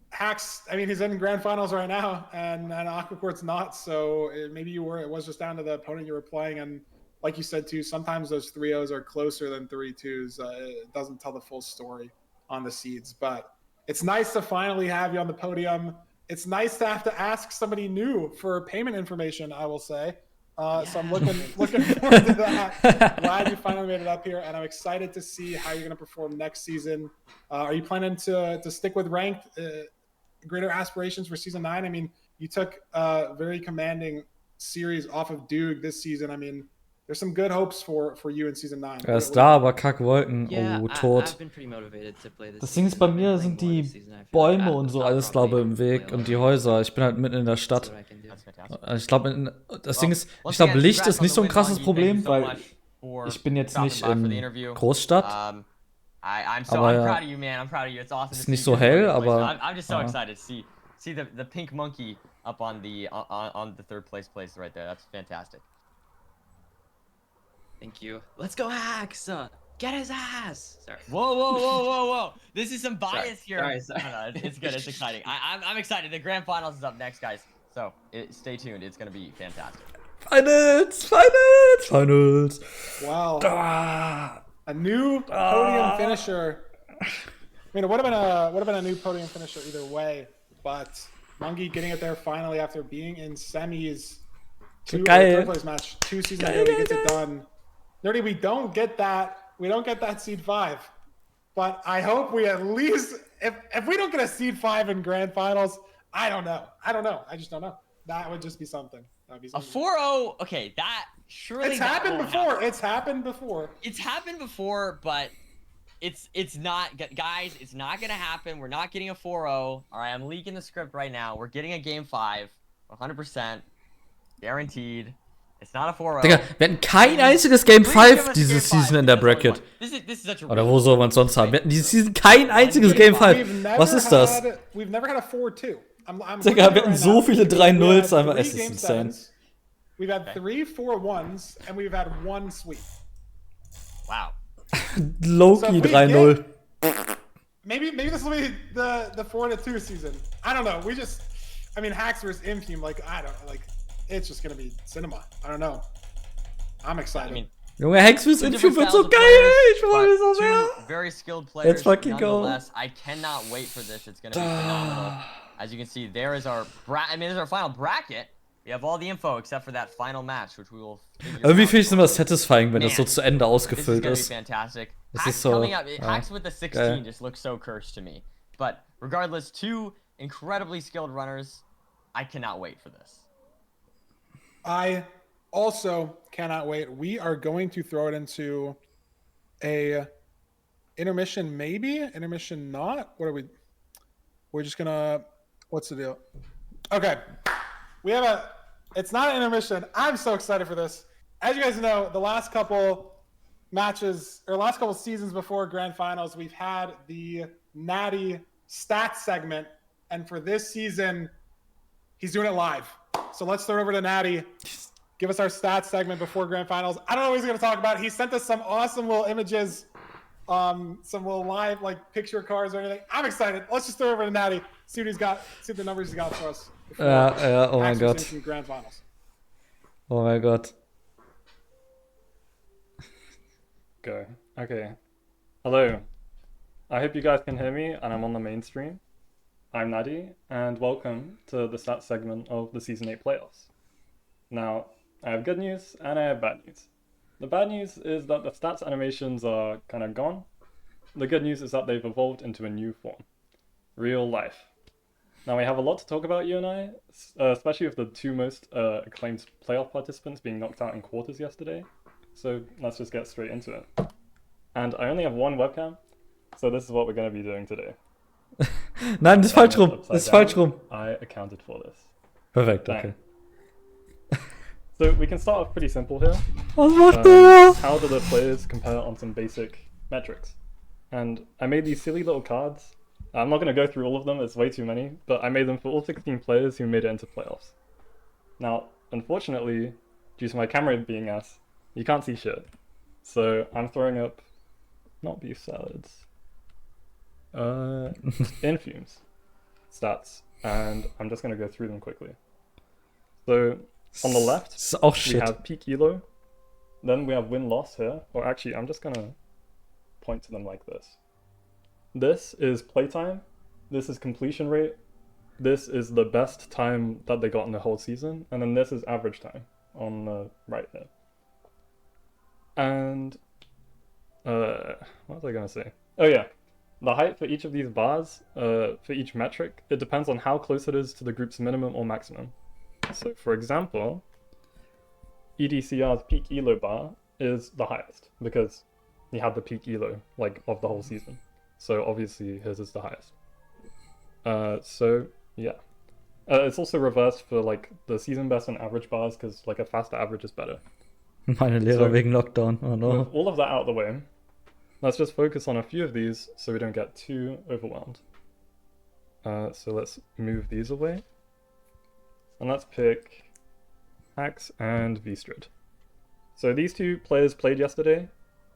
Hacks, I mean, he's in grand finals right now, and Aquacord's not, so maybe it was just down to the opponent you were playing, and like you said too, sometimes those 3-0s are closer than 3-2s. It doesn't tell the full story on the seeds, but it's nice to finally have you on the podium. It's nice to have to ask somebody new for payment information, I will say. So I'm looking forward to that. Glad you finally made it up here, and I'm excited to see how you're going to perform next season. Are you planning to stick with ranked? Greater aspirations for season 9? I mean, you took a very commanding series off of Doog this season. I mean, there's some good hopes for you in season 9. Er ist da, aber Kackwolken. Oh, tot. I've been pretty motivated to play this Das Ding ist, bei mir sind die Bäume und so alles, glaube ich, im Weg und die Häuser. Ich bin halt mitten in der Stadt. Ich glaube, das Ding ist, ich glaube, Licht ist nicht so ein krasses Problem, weil ich bin jetzt nicht in Großstadt. I'm proud of you, man. I'm proud of you. It's awesome. Ist nicht so hell, aber I'm just so excited to see the pink monkey up on the third place right there. That's fantastic. Thank you. Let's go, Hacks! Get his ass! Sorry. Whoa. This is some bias here. Sorry. No, it's good. It's exciting. I'm excited. The grand finals is up next, guys. So stay tuned. It's going to be fantastic. Finals! Wow. A new podium finisher. I mean, it would have been a new podium finisher either way, but Mungie getting it there finally after being in semis. Third place match 2 seasons ago, he gets it done. Nerdy, we don't get that seed 5, but I hope we at least, if we don't get a seed 5 in grand finals, I don't know. I just don't know. That would just be something. That'd be something. A 4-0. Okay, that surely It's happened before. It's happened before, but it's not, guys. It's not gonna happen. We're not getting a 4-0. All right, I'm leaking the script right now. We're getting a game 5, 100%, guaranteed. It's not a 4-0. Digga, wir hatten kein einziges Game 5 diese Season in der Bracket. This is such a Oder wo soll man es sonst haben? Wir hatten diese Season kein einziges Game 5. Was ist das? We've never had a 4-2. Digga, wir hatten so viele 3-0s, einmal, es ist insane. We've had 3 4-1s, and we've had 1 sweep. Wow. Low-key 3-0. Maybe this will be the 4-2 season. I don't know. I mean, Hacks versus Infume, it's just gonna be cinema. I don't know. I'm excited. I mean, Junge, Hacks vs. Infume wird so geil! Ich freue mich so sehr! Very skilled players. Let's fucking go. I cannot wait for this. It's gonna be phenomenal. As you can see, there is our this is our final bracket. We have all the info except for that final match, which we will Irgendwie finde ich es immer satisfying, wenn das so zu Ende ausgefüllt ist. ist. Fantastic. Das Hacks ist so, coming up, Hacks with the 16 geil. just looks so cursed to me. But regardless, 2 incredibly skilled runners. I cannot wait for this. I also cannot wait. We are going to throw it into a intermission, maybe intermission, not. What are we? We're just gonna. What's the deal? Okay, we have it's not an intermission. I'm so excited for this. As you guys know, the last couple matches or last couple seasons before grand finals, we've had the Natty stats segment, and for this season, he's doing it live. So let's throw it over to Natty. Give us our stats segment before grand finals. I don't know what he's going to talk about. He sent us some awesome little images, some little live picture cards or anything. I'm excited. Let's just throw it over to Natty. See what he's got. See the numbers he's got for us. Ja, oh mein Gott. Grand finals. Oh mein Gott. Go. Okay. Hello. I hope you guys can hear me and I'm on the main stream. I'm Nadi, and welcome to the stats segment of the Season 8 playoffs. Now, I have good news and I have bad news. The bad news is that the stats animations are kind of gone. The good news is that they've evolved into a new form. Real life. Now we have a lot to talk about, you and I, especially with the 2 most acclaimed playoff participants being knocked out in quarters yesterday. So let's just get straight into it. And I only have 1 webcam, so this is what we're going to be doing today. Nein, das ist falsch rum. Das ist falsch rum. I accounted for this. Perfekt, okay. So we can start off pretty simple here. Was macht der? How do the players compare on some basic metrics? And I made these silly little cards. I'm not going to go through all of them, it's way too many, but I made them for all 16 players who made it into playoffs. Now, unfortunately, due to my camera being ass, you can't see shit. So I'm throwing up, not beef salads, Infumes stats, and I'm just going to go through them quickly. So on the left, we have peak elo, then we have win-loss here, or actually I'm just going to point to them like this. This is playtime, this is completion rate, this is the best time that they got in the whole season, and then this is average time on the right here. And, what was I going to say? Oh yeah, the height for each of these bars, for each metric, it depends on how close it is to the group's minimum or maximum. So for example, EDCR's peak elo bar is the highest, because he had the peak elo, of the whole season. So obviously his is the highest. So yeah. It's also reversed for the season best and average bars, because a faster average is better. Meine Lehrer wegen Lockdown, oh no. With all of that out of the way, let's just focus on a few of these so we don't get too overwhelmed. So let's move these away. And let's pick Axe and Vstrid. So these 2 players played yesterday.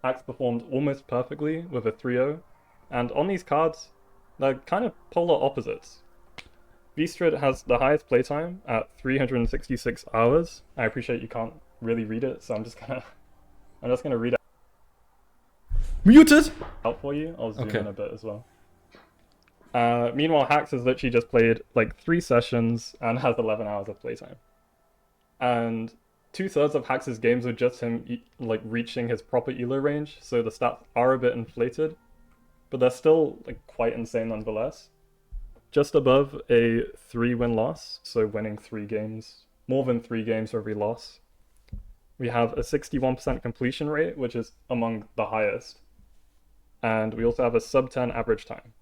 Axe performed almost perfectly with a 3-0. And on these cards, they're kind of polar opposites. Vstrid has the highest playtime at 366 hours. I appreciate you can't really read it, so I'm just gonna read it. Muted! Out for you. I'll zoom in a bit as well. Meanwhile, Hax has literally just played 3 sessions and has 11 hours of playtime. And 2/3 of Hax's games are just him reaching his proper elo range, so the stats are a bit inflated, but they're still quite insane nonetheless. Just above a 3-win loss, so winning 3 games, more than 3 games for every loss. We have a 61% completion rate, which is among the highest. and we also have a sub 10 average time,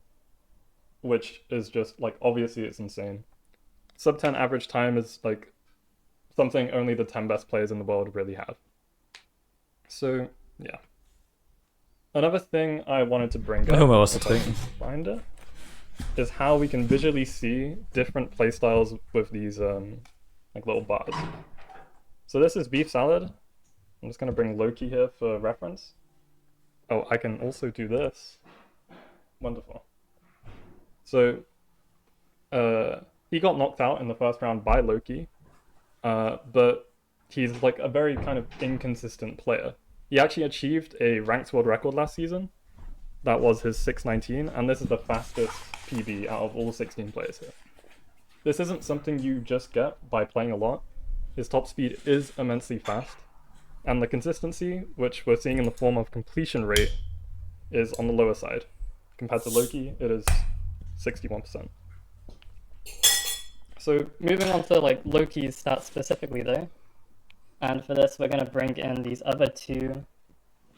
which is just like, obviously it's insane. Sub 10 average time is like something only the 10 best players in the world really have. So yeah. Another thing I wanted to bring up, was if I can find it, is how we can visually see different playstyles with these like little bars. So this is beef salad. I'm just gonna bring Loki here for reference. Oh, I can also do this. Wonderful. So he got knocked out in the first round by Loki, but he's like a very kind of inconsistent player. He actually achieved a ranked world record last season. That was his 619, and this is the fastest PB out of all 16 players here. This isn't something you just get by playing a lot. His top speed is immensely fast, and the consistency, which we're seeing in the form of completion rate, is on the lower side. Compared to Loki, it is 61%. So moving on to like Loki's stats specifically though, and for this we're going to bring in these other two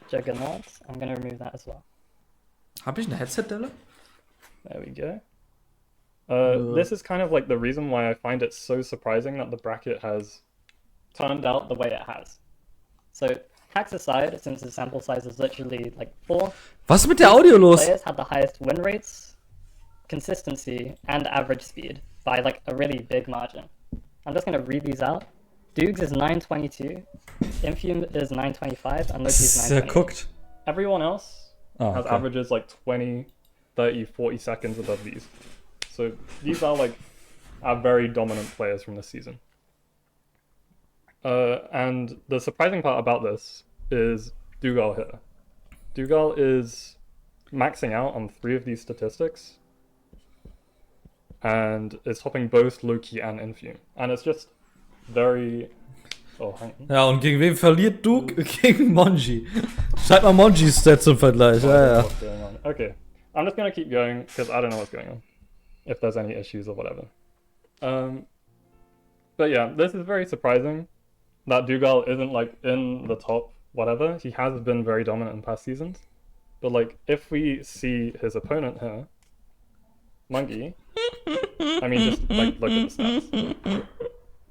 juggernauts. I'm going to remove that as well. Habe ich eine Headset-Delle? There we go. This is kind of like the reason why I find it so surprising that the bracket has turned out the way it has. So hacks aside, since the sample size is literally like 4, was ist mit der Audio los? Players had the highest win rates, consistency, and average speed by like a really big margin. I'm just gonna read these out. Dukes is 922, Infume is 925, and Loki is 928. Everyone else has averages like 20, 30, 40 seconds above these. So these are like our very dominant players from this season. And the surprising part about this is Dougal here. Dougal is maxing out on 3 of these statistics and is topping both Loki and Infume. And it's just very... Oh, hang on. Ja, und gegen wen verliert Duke? Gegen Monji. Schreib mal Monjis Stats zum Vergleich. Ja. Okay, I'm just gonna keep going because I don't know what's going on. If there's any issues or whatever. But yeah, this is very surprising that Dougal isn't like in the top whatever. He has been very dominant in past seasons. But like, if we see his opponent here, Monkey, I mean just like look at the stats.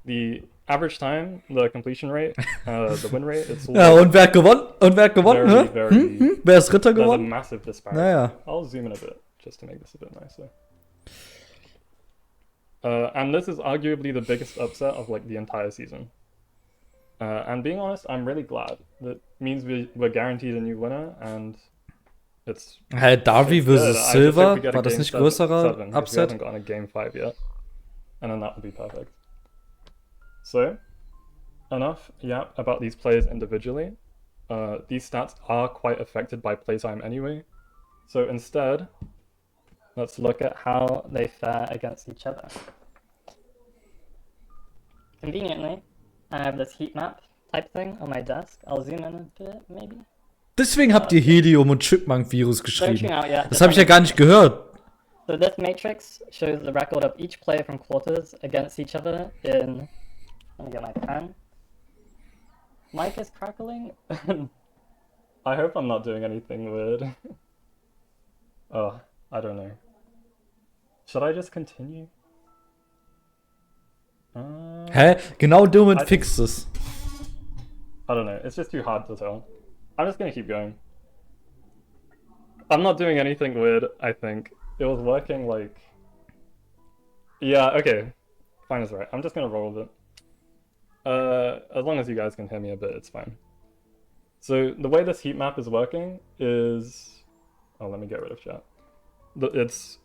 The average time, the completion rate, the win rate, it's all ja, und wer hat gewonnen? Und wer hat gewonnen? Wer ist Ritter There's a geworden? massive disparity. Naja. I'll zoom in a bit just to make this a bit nicer. And this is arguably the biggest upset of like the entire season. And being honest, I'm really glad. That means we're guaranteed a new winner, and it's... Hey, Darby versus Silver, war das nicht größerer We Upset? haven't gotten a game 5 yet, and then that would be perfect. So, enough about these players individually. These stats are quite affected by playtime anyway. So instead, let's look at how they fare against each other. Conveniently, I have this heat map type thing on my desk. I'll zoom in a bit, maybe. Deswegen habt ihr Helium und Chipmunk-Virus geschrieben. Searching out, yeah, Das habe ich ja gar nicht gehört. So this matrix shows the record of each player from quarters against each other in... Let me get my pen. Mic is crackling. I hope I'm not doing anything weird. Oh, I don't know. Should I just continue? Hä? Genau in dem Moment fixt es. I don't know. It's just too hard to tell. I'm just gonna keep going. I'm not doing anything weird, I think. It was working like... Yeah, okay. Fine is right. I'm just gonna roll with it. As long as you guys can hear me a bit, it's fine. So the way this heat map is working is... Oh, let me get rid of chat. It's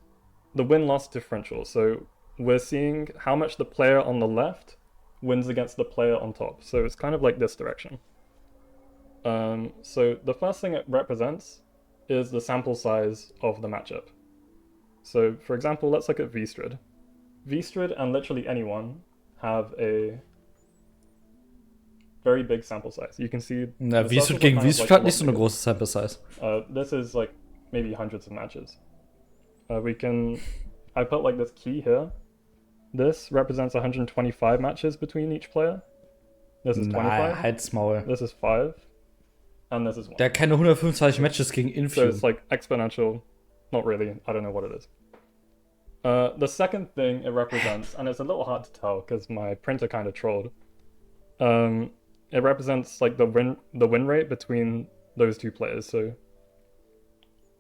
the win-loss differential. So we're seeing how much the player on the left wins against the player on top. So it's kind of like this direction. So the first thing it represents is the sample size of the matchup. So for example, let's look at Vstrid. Vstrid and literally anyone have a very big sample size. You can see... Na, Vstrid gegen Vstrid hat nicht so eine große Sample size. This is like maybe hundreds of matches. I put like this key here. This represents 125 matches between each player. This is 25. Halt's Maul. This is 5. and this is 1. Der hat keine 125 Matches gegen So Infume. it's like exponential. Not really. I don't know what it is. The second thing it represents, and it's a little hard to tell because my printer kind of trolled. It represents like the win rate between those two players. So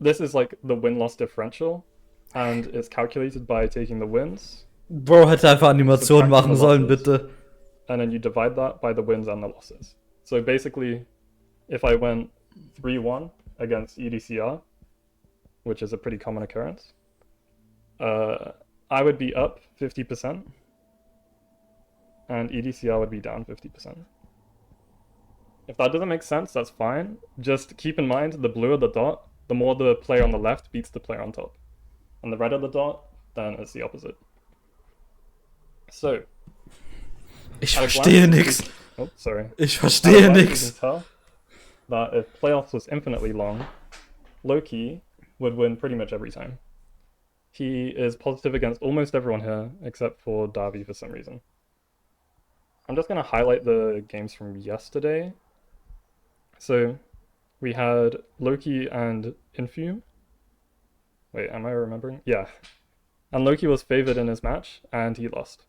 this is like the win-loss differential, and it's calculated by taking the wins. Bro, hätte einfach Animationen machen sollen, bitte. And then you divide that by the wins and the losses. So basically, if I went 3-1 against EDCR, which is a pretty common occurrence, I would be up 50%, and EDCR would be down 50%. If that doesn't make sense, that's fine. Just keep in mind, the bluer the dot, the more the player on the left beats the player on top. And the redder the dot, then it's the opposite. So, ich verstehe nix. Oh, sorry. Ich verstehe nix. nix. You can tell that if playoffs was infinitely long, Loki would win pretty much every time. He is positive against almost everyone here, except for Davi for some reason. I'm just going to highlight the games from yesterday. So, we had Loki and Infume. Wait, am I remembering? Yeah. And Loki was favored in his match, and he lost.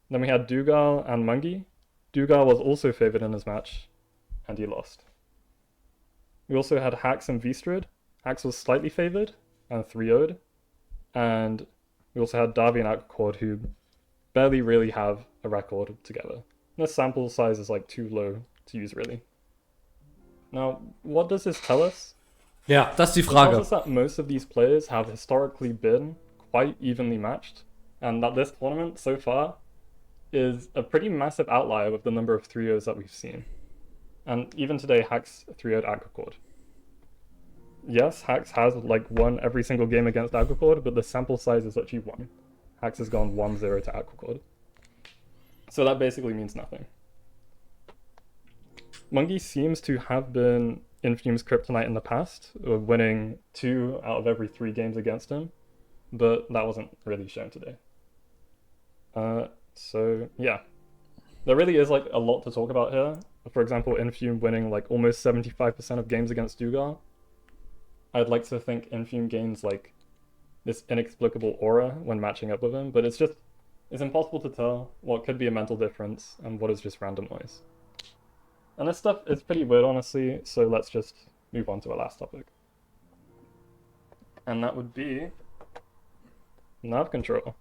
Then we had Dugal and Mungi. Dugal was also favored in his match, and he lost. We also had Hax and Vstrid. Hax was slightly favored, and 3-0'd. And we also had Darby and Aquacord, who barely really have a record together. This sample size is like too low to use, really. Now, what does this tell us? Ja, das ist die It Frage. tells us that most of these players have historically been quite evenly matched, and that this tournament so far is a pretty massive outlier with the number of 3-0s that we've seen. And even today, Hax 3-0'd Aquacord. Yes, Hax has like won every single game against Aquacord, but the sample size is actually 1. Hax has gone 1-0 to Aquacord. So that basically means nothing. Mungi seems to have been Infume's kryptonite in the past, winning 2 out of every 3 games against him, but that wasn't really shown today. So yeah, there really is like a lot to talk about here. For example, Infume winning like almost 75% of games against Dugal. I'd like to think Infume gains like this inexplicable aura when matching up with him, but it's impossible to tell what could be a mental difference and what is just random noise. And this stuff is pretty weird, honestly, so let's just move on to our last topic. And that would be nav control.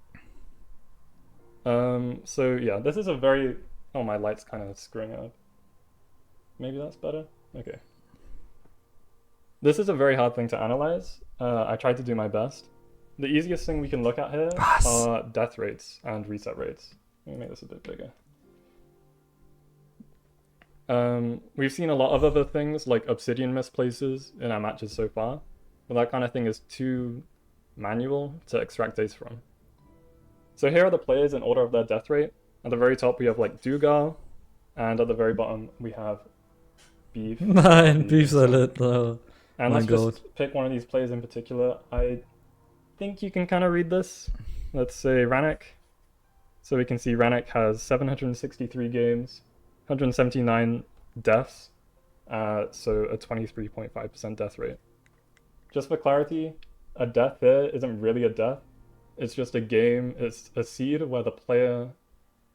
So yeah, this is a very... Oh, my light's kind of screwing up. Maybe that's better? Okay. This is a very hard thing to analyze. I tried to do my best. The easiest thing we can look at here are death rates and reset rates. Let me make this a bit bigger. We've seen a lot of other things like Obsidian misplaces in our matches so far, but that kind of thing is too manual to extract data from. So here are the players in order of their death rate. At the very top we have like Dugal, and at the very bottom we have Beef. Nein, Beef Salad, no. And My let's God. just pick one of these players in particular. I think you can kind of read this. Let's say Ranek. So we can see Ranek has 763 games, 179 deaths, so a 23.5% death rate. Just for clarity, a death here isn't really a death. It's just a game, it's a seed where the player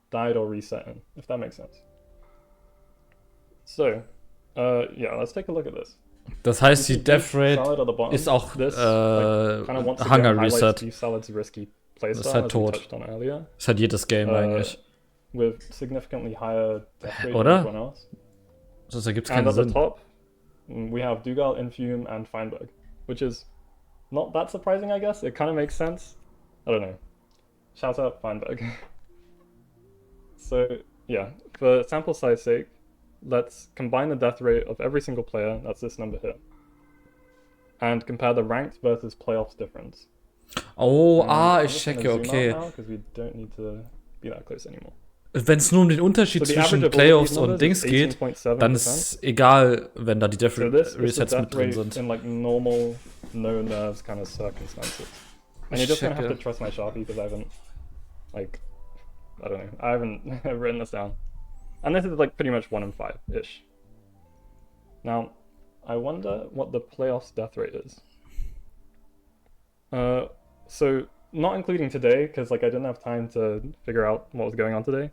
died or reset in, if that makes sense. So, yeah, let's take a look at this. Das heißt, die Beef Death Salad Rate at the bottom. ist auch This, kind of once again Hunger highlights Reset. Beef Salad's risky Das playstyle, ist halt as we tot. touched on earlier. Ist halt jedes Game eigentlich. With significantly higher death rate Oder? than everyone else. Sonst ergibt's And keinen at the Sinn. top, we have Dugal, Infume, and Feinberg, which is not that surprising, I guess. It kind of makes sense. I don't know. Shout out Feinberg. So, yeah, for sample size sake, let's combine the death rate of every single player, that's this number here, and compare the ranked versus playoffs difference. Oh, I'm ich just gonna checke, zoom out okay. now, 'cause we don't need to be that close anymore. Wenn es nur um den Unterschied So the zwischen average of all Playoffs these und numbers Dings is geht, 18.7%. dann ist egal, wenn da die Death So this is the Resets death mit drin rate sind. in like normal, no nerves kind of circumstances. And you're just gonna have to trust my Sharpie because I haven't, like, I don't know, I haven't written this down. And this is like pretty much 1 in 5-ish. Now, I wonder what the playoffs death rate is. So not including today, because like I didn't have time to figure out what was going on today.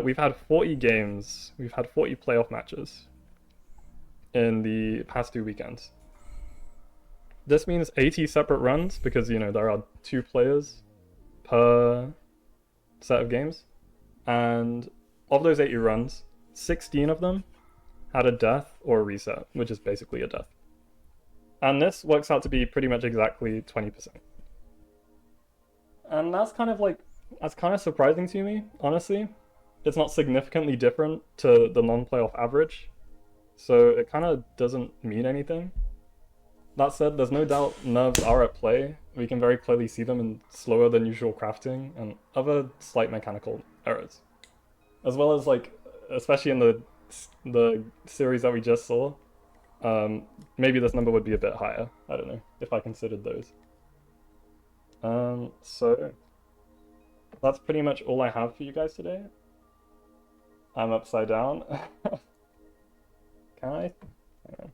We've had 40 games. We've had 40 playoff matches in the past 2 weekends. This means 80 separate runs because, you know, there are 2 players per set of games. And of those 80 runs, 16 of them had a death or a reset, which is basically a death. And this works out to be pretty much exactly 20%. And that's kind of surprising to me, honestly. It's not significantly different to the non-playoff average, so it kind of doesn't mean anything. That said, there's no doubt nerves are at play. We can very clearly see them in slower than usual crafting and other slight mechanical errors. As well as, like, especially in the series that we just saw, maybe this number would be a bit higher. I don't know, if I considered those. So that's pretty much all I have for you guys today. I'm upside down. Can I? Hang on.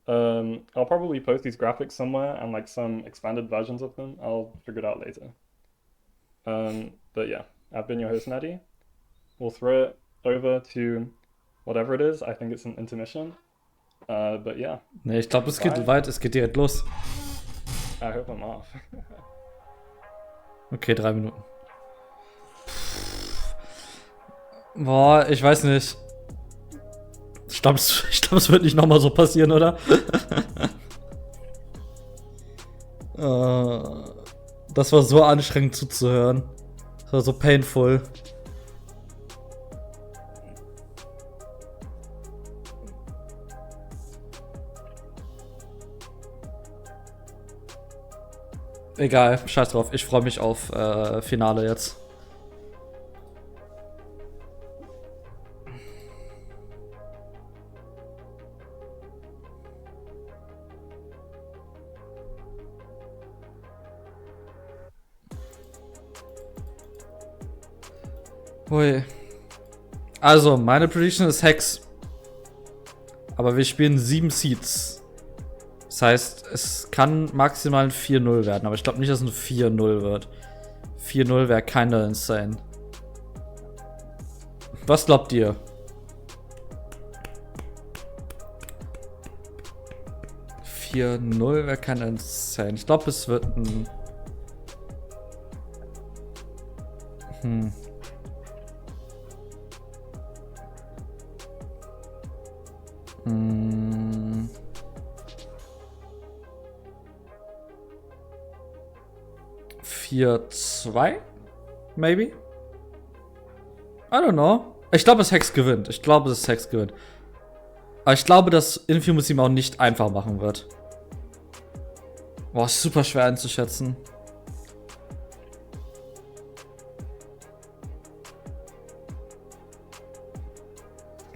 Dang. I'll probably post these graphics somewhere and like some expanded versions of them. I'll figure it out later. But yeah, I've been your host, Natty. We'll throw it over to whatever it is. I think it's an intermission. But yeah. Nee, ich glaube, es geht weit, es geht direkt los. I hope I'm off. Okay, 3 Minuten. Boah, ich weiß nicht. Ich glaube, es wird nicht nochmal so passieren, oder? Das war so anstrengend zuzuhören. Das war so painful. Egal, scheiß drauf. Ich freue mich auf Finale jetzt. Hui. Also, meine Prediction ist Hex. Aber wir spielen 7 Seeds. Das heißt, es kann maximal ein 4-0 werden. Aber ich glaube nicht, dass es ein 4-0 wird. 4-0 wäre kinda insane. Was glaubt ihr? Wäre kinda insane. Ich glaube, es wird ein... 4-2? Maybe? I don't know. Ich glaube, dass Hex gewinnt. Aber ich glaube, dass Infamous ihm auch nicht einfach machen wird. Boah, ist super schwer einzuschätzen.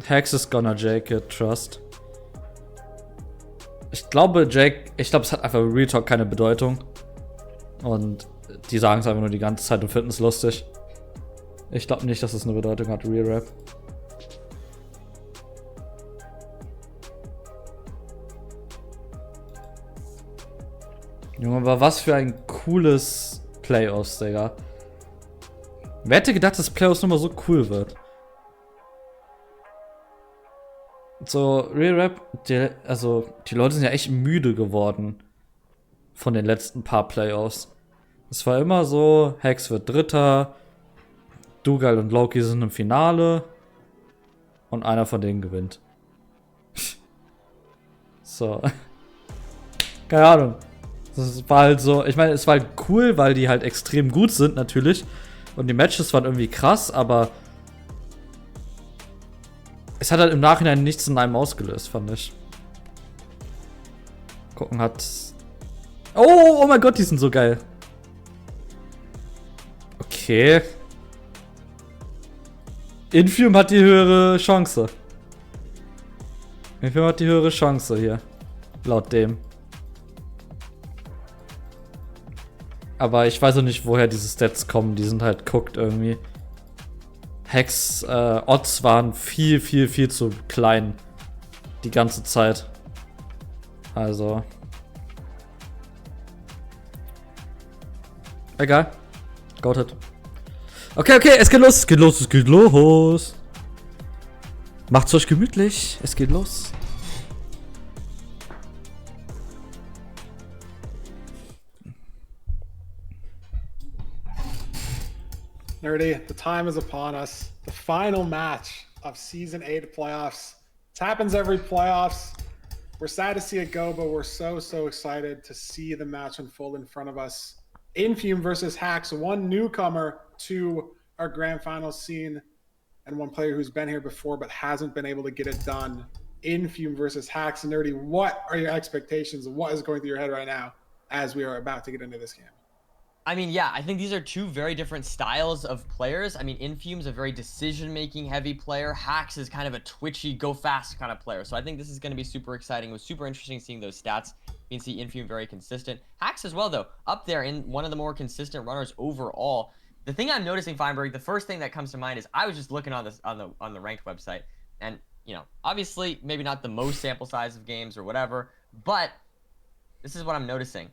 Hex is gonna Jake it, trust. Ich glaube, es hat einfach Real Talk keine Bedeutung. Und die sagen es einfach nur die ganze Zeit und finden es lustig. Ich glaube nicht, dass es eine Bedeutung hat, Real Rap. Junge, aber was für ein cooles Playoffs, Digga. Wer hätte gedacht, dass Playoffs nochmal so cool wird? So, Real Rap, die Leute sind ja echt müde geworden von den letzten paar Playoffs. Es war immer so, Hex wird Dritter, Dougal und Loki sind im Finale und einer von denen gewinnt. So. Keine Ahnung. Das war halt so, ich meine, es war halt cool, weil die halt extrem gut sind natürlich und die Matches waren irgendwie krass, aber es hat halt im Nachhinein nichts in einem ausgelöst, fand ich. Gucken hat... Oh mein Gott, die sind so geil. Okay. Infium hat die höhere Chance. Infium hat die höhere Chance hier. Laut dem. Aber ich weiß auch nicht, woher diese Stats kommen. Die sind halt cooked irgendwie. Hex Odds waren viel zu klein. Die ganze Zeit. Also. Egal. Got it. Okay, es geht los, es geht los. Macht's euch gemütlich, es geht los. Nerdy, the time is upon us. The final match of Season 8 playoffs. This happens every playoffs. We're sad to see it go, but we're so excited to see the match unfold in front of us. Infume versus Hacks, one newcomer to our grand final scene, and one player who's been here before but hasn't been able to get it done. Infume versus Hacks. Nerdy, what are your expectations? What is going through your head right now as we are about to get into this game? I mean, yeah, I think these are two very different styles of players. I mean, Infume's a very decision-making heavy player. Hacks is kind of a twitchy, go-fast kind of player. So I think this is going to be super exciting. It was super interesting seeing those stats. You can see Infume very consistent. Hacks as well, though, up there in one of the more consistent runners overall. The thing I'm noticing, Feinberg, the first thing that comes to mind is I was just looking on this on the ranked website, and you know, obviously maybe not the most sample size of games or whatever, but this is what I'm noticing.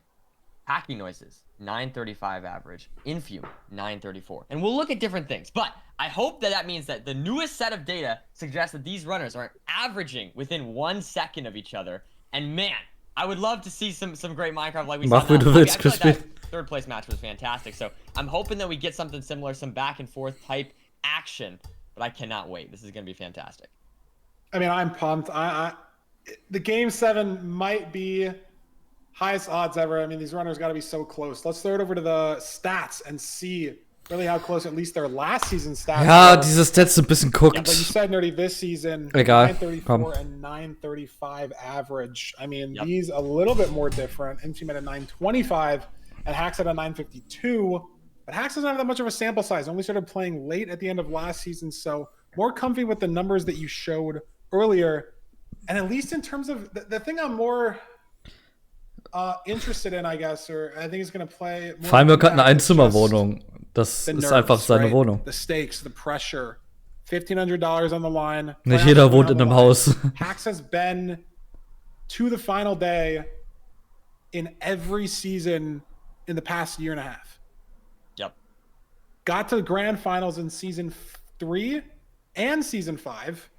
Hacking noises, 935 average. Infume, 934. And we'll look at different things, but I hope that means that the newest set of data suggests that these runners are averaging within 1 second of each other. And man, I would love to see some great Minecraft like we saw. I feel like that third place match was fantastic. So I'm hoping that we get something similar, some back and forth type action, but I cannot wait. This is going to be fantastic. I mean, I'm pumped. The game 7 might be highest odds ever. I mean, these runners got to be so close. Let's throw it over to the stats and see really how close at least their last season stats Ja, were. diese Stats sind ein bisschen guckt. Yeah, but you said, Nerdy, this season, Egal, 934 and 935 average. I mean, these a little bit more different. Infume at a 925 and Hacks at a 952. But Hacks doesn't have that much of a sample size. Only started playing late at the end of last season, so more comfy with the numbers that you showed earlier. And at least in terms of the thing I'm more interested in, I guess, or I think he's going to play. Feinberg hat eine Einzimmerwohnung. Das ist einfach seine Wohnung. The stakes, the pressure. $1,500 on the line. Nicht jeder wohnt in einem Haus. Hacks has been to the final day in every season in the past year and a half. Yep. Got to the grand finals in season 3 and season 5.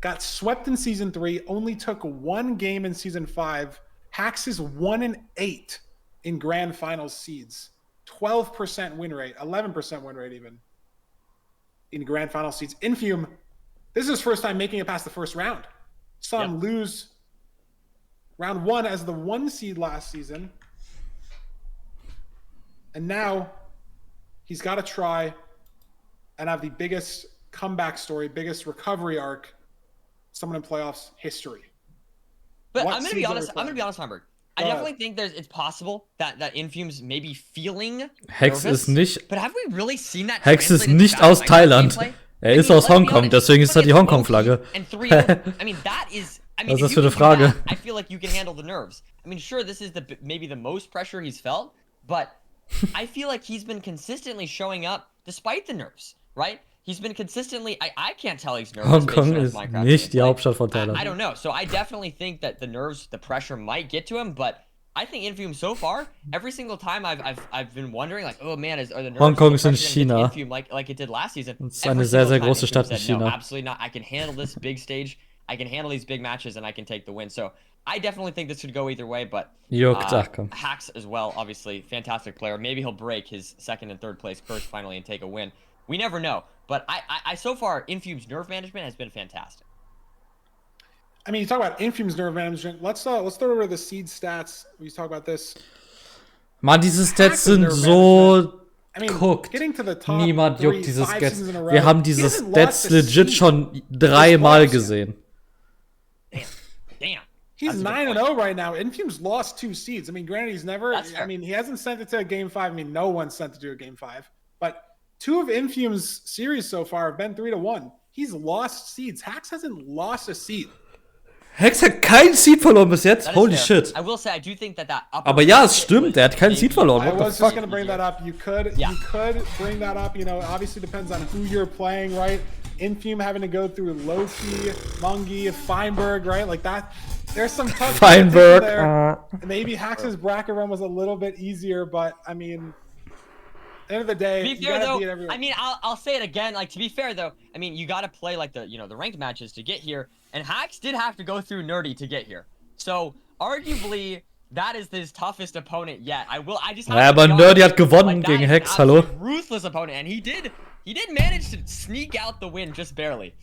Got swept in season 3. Only took 1 game in season 5. Hacks is 1-8 in grand finals seeds. 12% win rate, 11% win rate even in grand final seeds. Infume, this is his first time making it past the first round. Saw him lose round 1 as the 1 seed last season. And now he's got to try and have the biggest comeback story, biggest recovery arc, someone in playoffs history. But I'm gonna be honest, Hamburg. I definitely think it's possible that Infume's maybe feeling Hex nervous, ist nicht. but have we really seen that? Hex ist nicht aus Thailand. Er ist aus Hongkong, deswegen ist da die Hongkong-Flagge. I mean, that is. I mean, was ist das für eine Frage? I feel like you can handle the nerves. I mean, sure, this is maybe the most pressure he's felt, but I feel like he's been consistently showing up despite the nerves, right? He's been consistently. I can't tell he's nervous. Hongkong ist nicht die Hauptstadt von Thailand. I don't know. So I definitely think that the nerves, the pressure might get to him, but I think Infume so far, every single time I've been wondering, like, oh man, are the nerves? Hongkong ist in China. Infume like it did last season. Das ist eine sehr große Stadt in China. No, absolutely not. I can handle this big stage. I can handle these big matches, and I can take the win. So I definitely think this could go either way. But Hacks as well, obviously, fantastic player. Maybe he'll break his second and third place curse finally and take a win. We never know. But I so far, Infume's nerve management has been fantastic. I mean, you talk about Infume's nerve management. Let's throw over to the seed stats. We talk about this. Mann, diese Stats sind so guckt. Top Niemand 3, juckt diese 5 Stats. seasons in a row. Wir haben diese Stats legit schon 3-mal gesehen. Damn. He's 9-0 right now. Infume's lost 2 seeds. I mean, granted, he's never. I mean, he hasn't sent it to a game 5. I mean, no one sent it to a game 5. But 2 of Infume's series so far have been 3-1. He's lost seeds. Hacks hasn't lost a seed Hex hat keinen Seed verloren bis jetzt. That is Holy fair. shit. I will say, I do think that upper Aber ja, es bracket stimmt. was Der hat keinen maybe- Seed verloren. I What the was just fuck? gonna bring that up. You could bring that up. You know, obviously depends on who you're playing, right? Infume having to go through Loki, Mungie, Feinberg, right? Like that. There's some tough Feinberg. there. Maybe Hax's bracket run was a little bit easier, but I mean, at the end of the day, To be you fair gotta though, beat everyone. I mean, I'll say it again. Like to be fair though, I mean, you gotta play like the ranked matches to get here, and Hax did have to go through Nerdy to get here. So arguably, that is his toughest opponent yet. I just have Ja, to aber be Nerdy honest, hat gewonnen that gegen is Hex, an hallo? absolute ruthless opponent, and he did manage to sneak out the win just barely.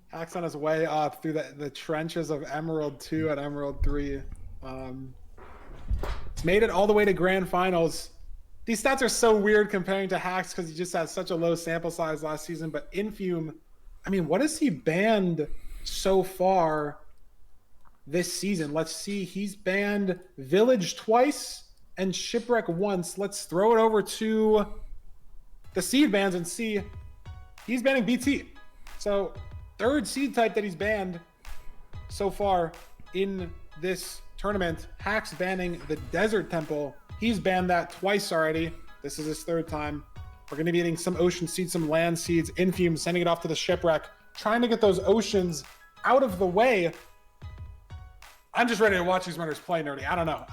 Hax on his way up through the trenches of Emerald 2 and Emerald 3. He's made it all the way to Grand Finals. These stats are so weird comparing to Hax because he just has such a low sample size last season. But Infume, I mean, what has he banned so far this season? Let's see. He's banned Village twice and Shipwreck once. Let's throw it over to the seed bans and see. He's banning BT. So third seed type that he's banned so far in this tournament. Hax banning the Desert Temple. He's banned that twice already. This is his third time. We're going to be getting some ocean seeds, some land seeds. Infume sending it off to the Shipwreck, trying to get those oceans out of the way. I'm just ready to watch these runners play, Nerdy. I don't know.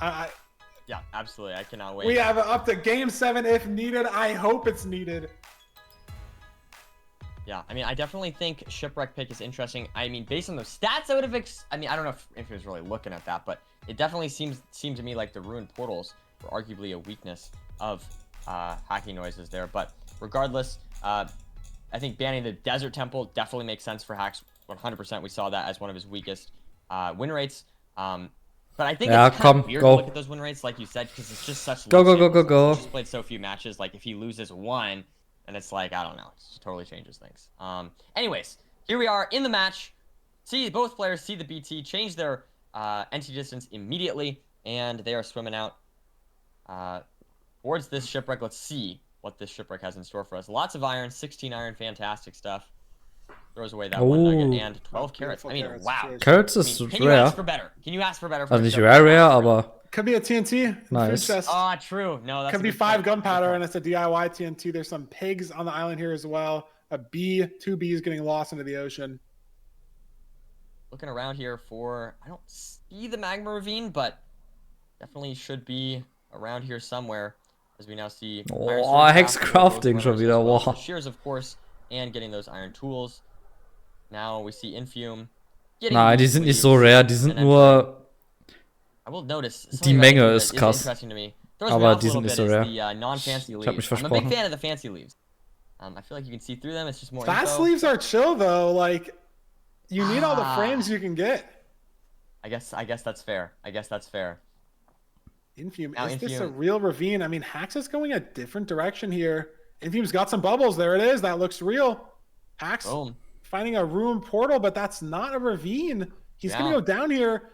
Yeah, absolutely. I cannot wait. We have up to Game 7 if needed. I hope it's needed. Yeah, I mean, I definitely think Shipwreck pick is interesting. I mean, based on those stats, I would have. I mean, I don't know if he was really looking at that, but it definitely seemed to me like the ruined portals were arguably a weakness of hacking noises there. But regardless, I think banning the Desert Temple definitely makes sense for Hax. 100%. We saw that as one of his weakest win rates. But I think it's kind of weird to look at those win rates, like you said, because it's just such low samples. He's just played so few matches. Like if he loses one. And it's like, I don't know. It just totally changes things. Anyways, here we are in the match. Both players see the BT, change their entry distance immediately, and they are swimming out towards this Shipwreck. Let's see what this Shipwreck has in store for us. Lots of iron, 16 iron, fantastic stuff. Throws away that one nugget and 12 carrots. I mean, wow. Carrots is can you ask for better? Can you ask for better? Also nicht rare, aber... Could be a TNT. Nice. Ah, true. No, that's could be 5 gunpowder, and it's a DIY TNT. There's some pigs on the island here as well. A bee, 2 bees getting lost into the ocean. Looking around here for, I don't see the magma ravine, but definitely should be around here somewhere, as we now see. Oh, Hex Crafting schon wieder. Wow. Shears, of course, and getting those iron tools. Now we see Infume. Nein, die sind nicht so rare. Die sind nur... I will notice. Die Menge ist krass. Aber die sind nicht so rare. Ich hab mich I'm a big versprochen. fan of the fancy leaves. I feel like you can see through them. It's just more Fast info. leaves are chill though. Like, you need all the frames you can get. I guess that's fair. Infume, Now, is this a Infume- real ravine? I mean, Hax is going a different direction here. Infume's got some bubbles. There it is. That looks real. Hax Boom. finding a ruined portal, but that's not a ravine. He's going to go down here.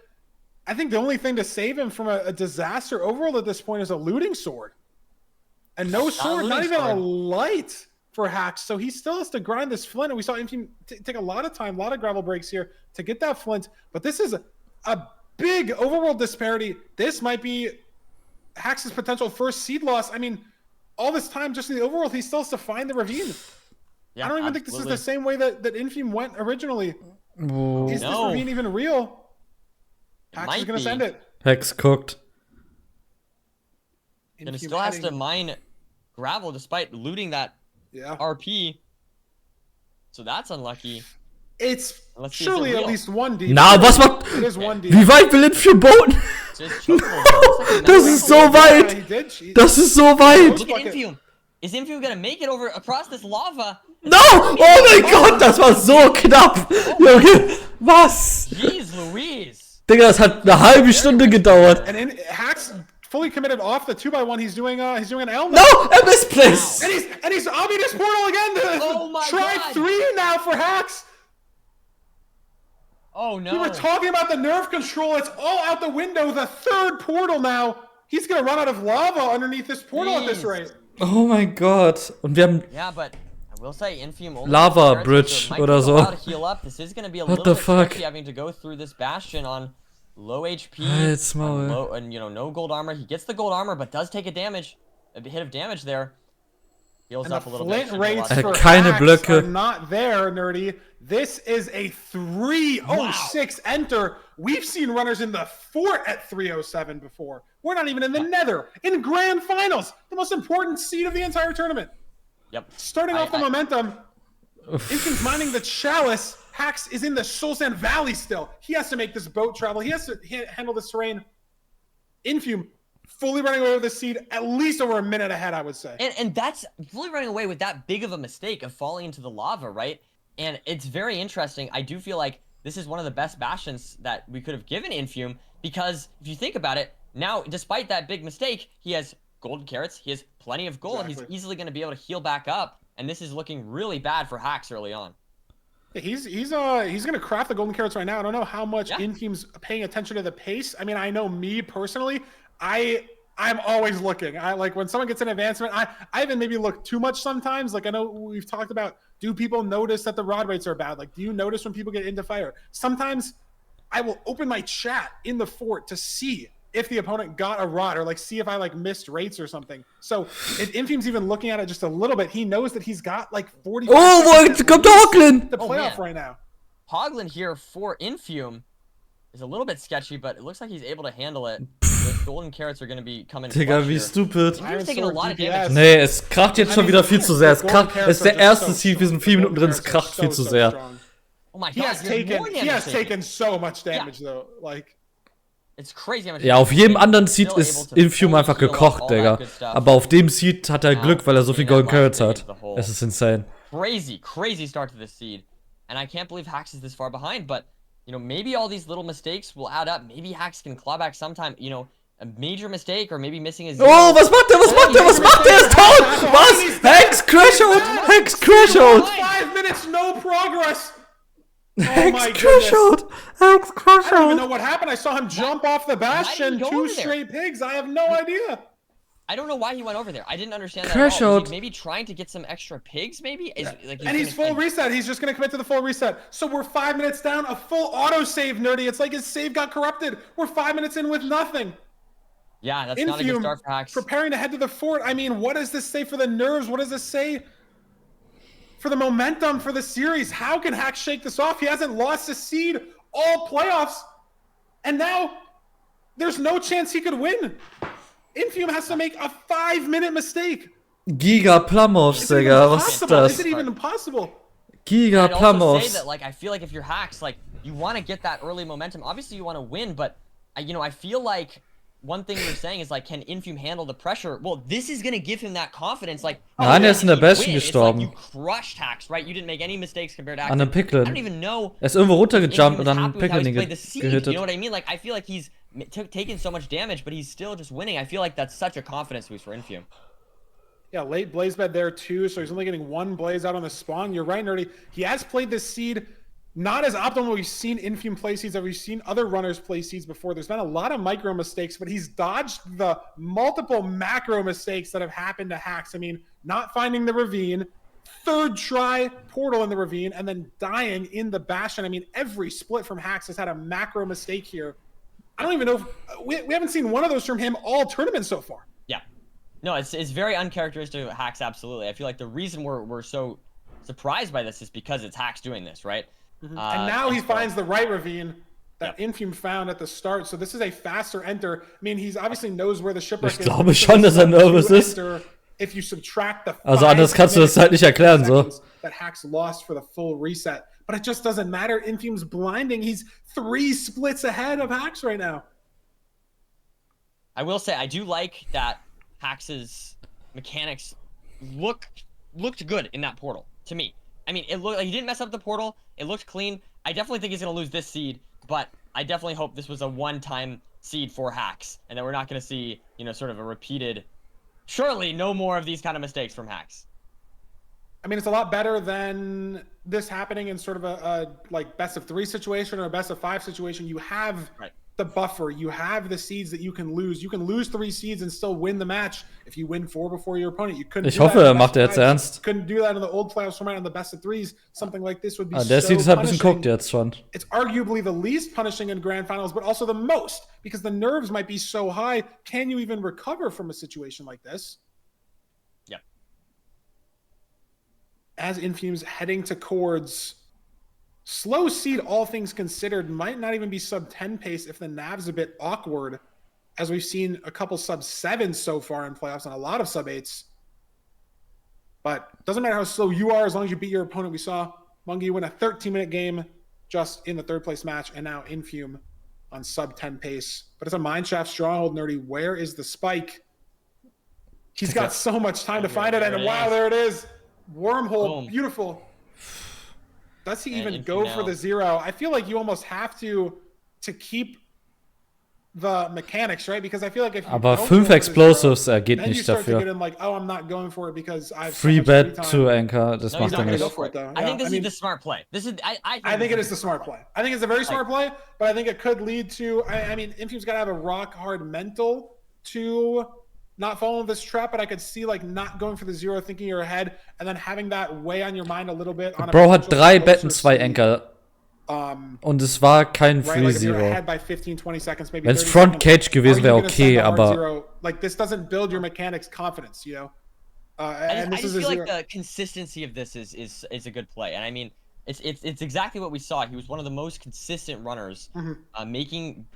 I think the only thing to save him from a disaster overall at this point is a looting sword. And no sword, not even a light for Hax. So he still has to grind this flint. And we saw Infume take a lot of time, a lot of gravel breaks here to get that flint. But this is a big overworld disparity. This might be Hax's potential first seed loss. I mean, all this time just in the overworld, he still has to find the ravine. Yeah, I don't even think this is the same way that Infume went originally. Is this ravine even real? Hax is going to send it. Hex cooked. And he still has to mine gravel despite looting that RP. So that's unlucky. It's Let's see, surely is it at real? least 1 deep. Na, was macht... It is 1 deep. Wie weit will Infume boten? Das ist so weit! Das ist so weit! Look at Infume. Is Infume gonna make it over across this lava? No! Oh mein Gott, das war so knapp! Junge, was? Jeez Louise. Digga, das hat eine halbe Stunde gedauert. And in Hax fully committed off the 2x1. He's doing an Elm. No! I misplaced! And he's obvious this portal again. Oh my Try God. 3 now for Hax. Oh no. We were talking about the nerve control. It's all out the window. The 3rd portal now. He's gonna run out of lava underneath this portal at this rate. Oh mein Gott. Und wir haben... Yeah, but will say Infium only Lava has Bridge so it might oder take a so. while to heal up. This is going to be a What little the bit fuck? tricky having to go through this Bastion on low HP, Halt's Maul. on low, and you know, no gold armor. He gets the gold armor, but does take a hit of damage there. Heals And up the a little bit. flint rates Er for hat keine Axe Blöcke. are not there, Nerdy. This is a 306 enter. We've seen runners in the fort at 307 before. We're not even in the nether. In grand finals, the most important seed of the entire tournament. Yep. Starting off the momentum, Infium's mining the chalice. Hax is in the Soul Sand Valley still. He has to make this boat travel. He has to handle this terrain. Infium fully running over the seed, at least over a minute ahead, I would say. And that's fully running away with that big of a mistake of falling into the lava, right? And it's very interesting. I do feel like this is one of the best Bastions that we could have given Infium, because if you think about it, now, despite that big mistake, he has golden carrots, he has plenty of gold, Exactly. he's easily going to be able to heal back up, and this is looking really bad for Hax early on. He's gonna craft the golden carrots right now. I don't know how much Infium's paying attention to the pace. I mean, I know me personally, I'm always looking. I like when someone gets an advancement, I even maybe look too much sometimes. Like I know we've talked about, do people notice that the rod rates are bad? Like, do you notice when people get into fire? Sometimes I will open my chat in the fort to see if the opponent got a rod, or like see if I like missed rates or something. So if Infium's even looking at it just a little bit, he knows that he's got like 40. Oh, jetzt kommt der Hoglin! The playoff right now. Hoglin here for Infium is a little bit sketchy, but it looks like he's able to handle it. Those golden carrots are going to be coming. Digga, wie stupid. He's taking a lot of damage. Nee, es kracht jetzt schon wieder viel zu sehr. Es ist der erste Seed, wir sind 4 Minuten drin, es kracht viel zu sehr. Oh my He God, he has taken so much damage though. Like, it's crazy how much Ja, auf jedem anderen Seed ist Infium einfach gekocht, Digga. Aber auf dem Seed hat er Glück, weil er so viel Golden Carrots hat. Es ist insane. Crazy start to this seed. And I can't believe Hax is this far behind, but, you know, maybe all these little mistakes will add up. Maybe Hax can claw back sometime, you know, a major mistake, or maybe missing his... Oh, was macht er? Was macht er? Was macht er? Er ist tot! Was? Hex Crash Out! Hex Crash Out! 5 minutes, no progress. Hex Crash Out! Hex Crash I don't even know Out! what happened. I saw him jump off the Bastion, go 2 over there? straight pigs. I have no idea. I don't know why he went over there. I didn't understand that Crash at all. Was out. he maybe trying to get some extra pigs, maybe? And he's full reset. He's just going to commit to the full reset. So we're 5 minutes down. A full auto save, Nerdy. It's like his save got corrupted. We're 5 minutes in with nothing. Yeah, that's not a good start for Hax. Preparing to head to the fort. I mean, what does this say for the nerves? What does this say for the momentum for the series? How can Hax shake this off? He hasn't lost a seed all playoffs. And now there's no chance he could win. Infium has to make a 5-minute mistake. Giga Plumoffs, Digga. Was ist das? Is it even impossible? Giga I'd also say Plumoffs. that, like, I feel like if you're Hax, like, you want to get that early momentum. Obviously, you want to win, but, you know, I feel like one thing you're saying is, like, can Infium handle the pressure? Well, this is going to give him that confidence, like... Nein, er ist in der Bastion win. It's like gestorben. you crushed Hax, right? You didn't make any mistakes compared to Hax. An einem I don't Picklin. even know... Er ist irgendwo runtergejumpt und dann Infium einen is happy with how Picklin he's played the seed, gehittet. You know what I mean? Like, I feel like he's taken so much damage, but he's still just winning. I feel like that's such a confidence boost for Infium. Yeah, late blaze bed there too, so he's only getting 1 blaze out on the spawn. You're right, Nerdy. He has played this seed not as optimal. We've seen Infium play seeds, we've seen other runners play seeds before. There's been a lot of micro mistakes, but he's dodged the multiple macro mistakes that have happened to Hax. I mean, not finding the ravine, 3rd try portal in the ravine, and then dying in the Bastion. I mean, every split from Hax has had a macro mistake here. I don't even know if we haven't seen one of those from him all tournament so far. Yeah. No, it's very uncharacteristic of Hax, absolutely. I feel like the reason we're so surprised by this is because it's Hax doing this, right? And now he finds the right ravine that Infium found at the start. So this is a faster enter. I mean, he's obviously knows where the shipwreck is. Ich glaube schon, dass er nervös ist. If you subtract the Also anders kannst du das halt nicht erklären, so. that Hax lost for the full reset. But it just doesn't matter. Infium's blinding. He's 3 splits ahead of Hax right now. I will say, I do like that Hax's mechanics looked good in that portal, to me. I mean, it looked like he didn't mess up the portal. It looked clean. I definitely think he's going to lose this seed, but I definitely hope this was a one-time seed for Hax, and that we're not going to see, you know, sort of a repeated... Surely no more of these kind of mistakes from Hax. I mean, it's a lot better than this happening in sort of a like best of 3 situation or a best of 5 situation. You have the buffer. You have the seeds that you can lose. You can lose 3 seeds and still win the match if you win 4 before your opponent. You couldn't. Ich hoffe, macht er jetzt ernst. Couldn't do that in the old playoffs format on the best of 3s. Something like this would be Der so Seed ist halt ein bisschen punishing. guckt jetzt schon. It's arguably the least punishing in grand finals, but also the most, because the nerves might be so high. Can you even recover from a situation like this? Yep. As Infume's heading towards slow seed, all things considered, might not even be sub 10 pace if the nav's a bit awkward, as we've seen a couple sub 7s so far in playoffs and a lot of sub 8s. But doesn't matter how slow you are, as long as you beat your opponent. We saw Mungie win a 13-minute game just in the 3rd place match, and now Infume on sub 10 pace. But it's a Mineshaft stronghold, Nerdy. Where is the spike? He's got so much time to find it, and wow, there it is. Wormhole, Boom. beautiful. Does he even And go for the 0? I feel like you almost have to keep the mechanics, right? Because I feel like if you Aber don't 5 go for the Explosives, 0, geht then you nicht start to get dafür. in like, oh, I'm not going for it because I've Free bet to Anchor, das No, macht he's er not gonna nicht. go for it. though. I think Yeah, this is the smart play. This is I think it is the smart play. I think it's a very smart play, but I think it could lead to. I mean, Infume's got to have a rock hard mental to not fall into this trap. But I could see like not going for the 0, thinking you're ahead, and then having that weigh on your mind a little bit. On a Bro hat potential 3 closer Betten, 2 seed. Anchor. Und es war kein Right, Free like if you're Zero. ahead by 15, 20 seconds, maybe Wenn es 30 Front seconds, Cage gewesen are wäre you gonna send okay, the hard aber 0? Like this doesn't build your mechanics confidence, you know. I This just is a feel 0. like the consistency of this is a good play, and I mean it's exactly what we saw. He was one of the most consistent runners, making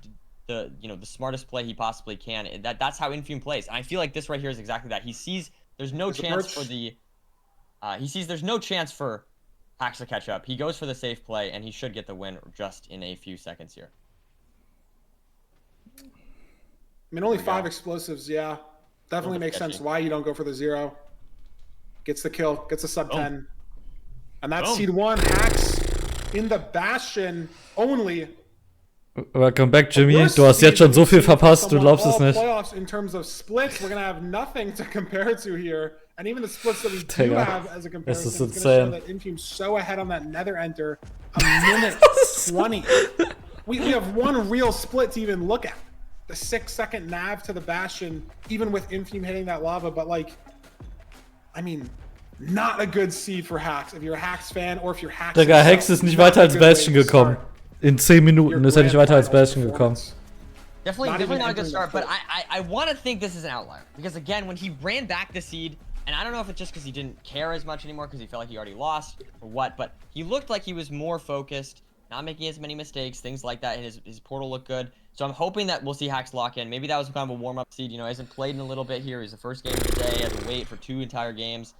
the smartest play he possibly can. And that's how Infume plays. And I feel like this right here is exactly that. He sees there's no chance for the there's no chance for Hacks to catch up. He goes for the safe play, and he should get the win just in a few seconds here. I mean, only 5 explosives, yeah. Definitely makes sense why you don't go for the 0. Gets the kill, gets a sub 10. And that's seed 1, Hacks in the Bastion only. Welcome back, Jimmy. Du hast jetzt schon so viel verpasst, du glaubst es nicht. Playoffs in terms of splits, we're gonna have nothing to compare to here. And even the splits that we do have as a comparison is going to show that Infume's so ahead on that Nether Enter. A minute 20. We have one real split to even look at. The 6-second nav to the Bastion, even with Infume hitting that lava. But like, I mean, not a good seed for Hacks. If you're a Hacks fan or if you're Hacks. Digga, Hex ist nicht weiter als Bastion gekommen. In 10 Minuten ist er nicht weiter als Bastion gekommen. Definitely not a good start, but I want to think this is an outlier. Because again, when he ran back the seed, and I don't know if it's just because he didn't care as much anymore because he felt like he already lost or what, but he looked like he was more focused, not making as many mistakes, things like that, and his portal looked good. So I'm hoping that we'll see Hacks lock in. Maybe that was kind of a warm-up seed, you know, hasn't played in a little bit here. He's the first game of the day, has to wait for 2 entire games.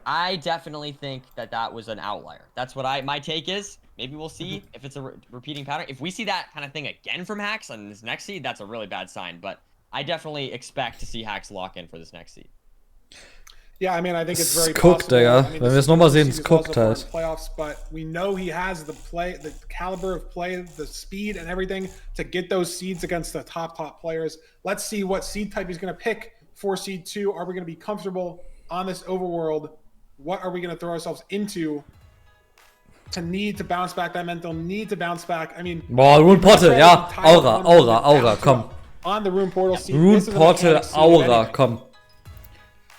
I definitely think that was an outlier. That's what my take is. Maybe we'll see if it's a repeating pattern. If we see that kind of thing again from Hacks on this next seed, that's a really bad sign. But I definitely expect to see Hacks lock in for this next seed. Yeah, I mean, I think it's very guckt, possible. Digga. I mean, Wenn wir es nochmal sehen, es guckt halt. Playoffs, but we know he has the caliber of play, the speed and everything to get those seeds against the top players. Let's see what seed type he's going to pick for seed 2. Are we going to be comfortable on this overworld? What are we going to throw ourselves into to need to bounce back that mental, need to bounce back? I mean, Boah, Rune Portal, ja. Aura, komm. On the Rune Portal seed. Rune Portal, Aura, komm.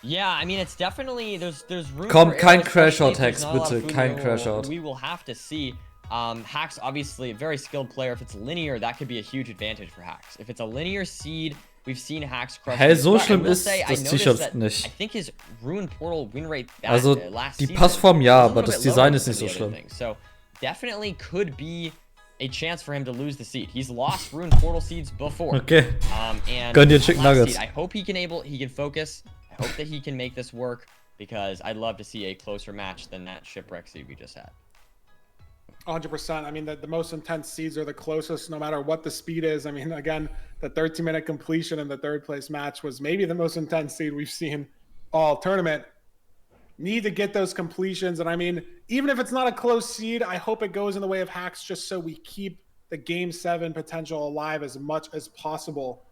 Yeah, I mean, it's definitely there's room. Komm, for kein error, Crash-Out, especially if Hex, there's not a lot of bitte, food kein there. Crash-Out. We will have to see. Hacks, obviously, a very skilled player. If it's linear, that could be a huge advantage for Hacks. If it's a linear seed, we've seen Hacks crush. Hä, so but I schlimm will ist say, I das noticed T-Shirt that nicht. I think his Rune Portal win rate Also, last die season Passform ja, was a aber little das bit Design lower ist than nicht so some of the other schlimm. things. So definitely could be a chance for him to lose the seed. He's lost Rune Portal seeds before. Okay. And Gönn dir Chicken last Nuggets. seed, I hope he can focus. I hope that he can make this work because I'd love to see a closer match than that shipwreck seed we just had. 100%. I mean, the most intense seeds are the closest, no matter what the speed is. I mean, again, the 13-minute completion in the 3rd place match was maybe the most intense seed we've seen all tournament. Need to get those completions. And I mean, even if it's not a close seed, I hope it goes in the way of Hacks just so we keep the Game 7 potential alive as much as possible.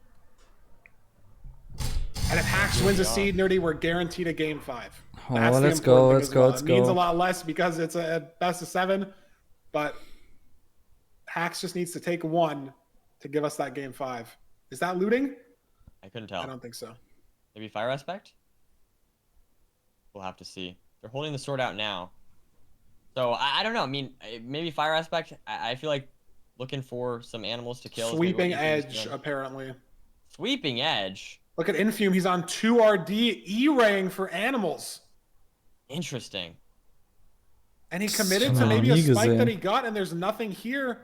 And if Hacks wins a seed, Nerdy, we're guaranteed a Game 5. Oh, let's go, let's go, let's go. It means a go. lot less because it's a best of 7, but Hacks just needs to take 1 to give us that game 5. Is that looting? I couldn't tell. I don't think so. Maybe fire aspect? We'll have to see. They're holding the sword out now. So I don't know. I mean, maybe fire aspect. I feel like looking for some animals to kill. Sweeping edge, apparently. Sweeping edge. Look at Infume. He's on 2 RD E-raying for animals. Interesting. And he committed to maybe a spike that he got, and there's nothing here.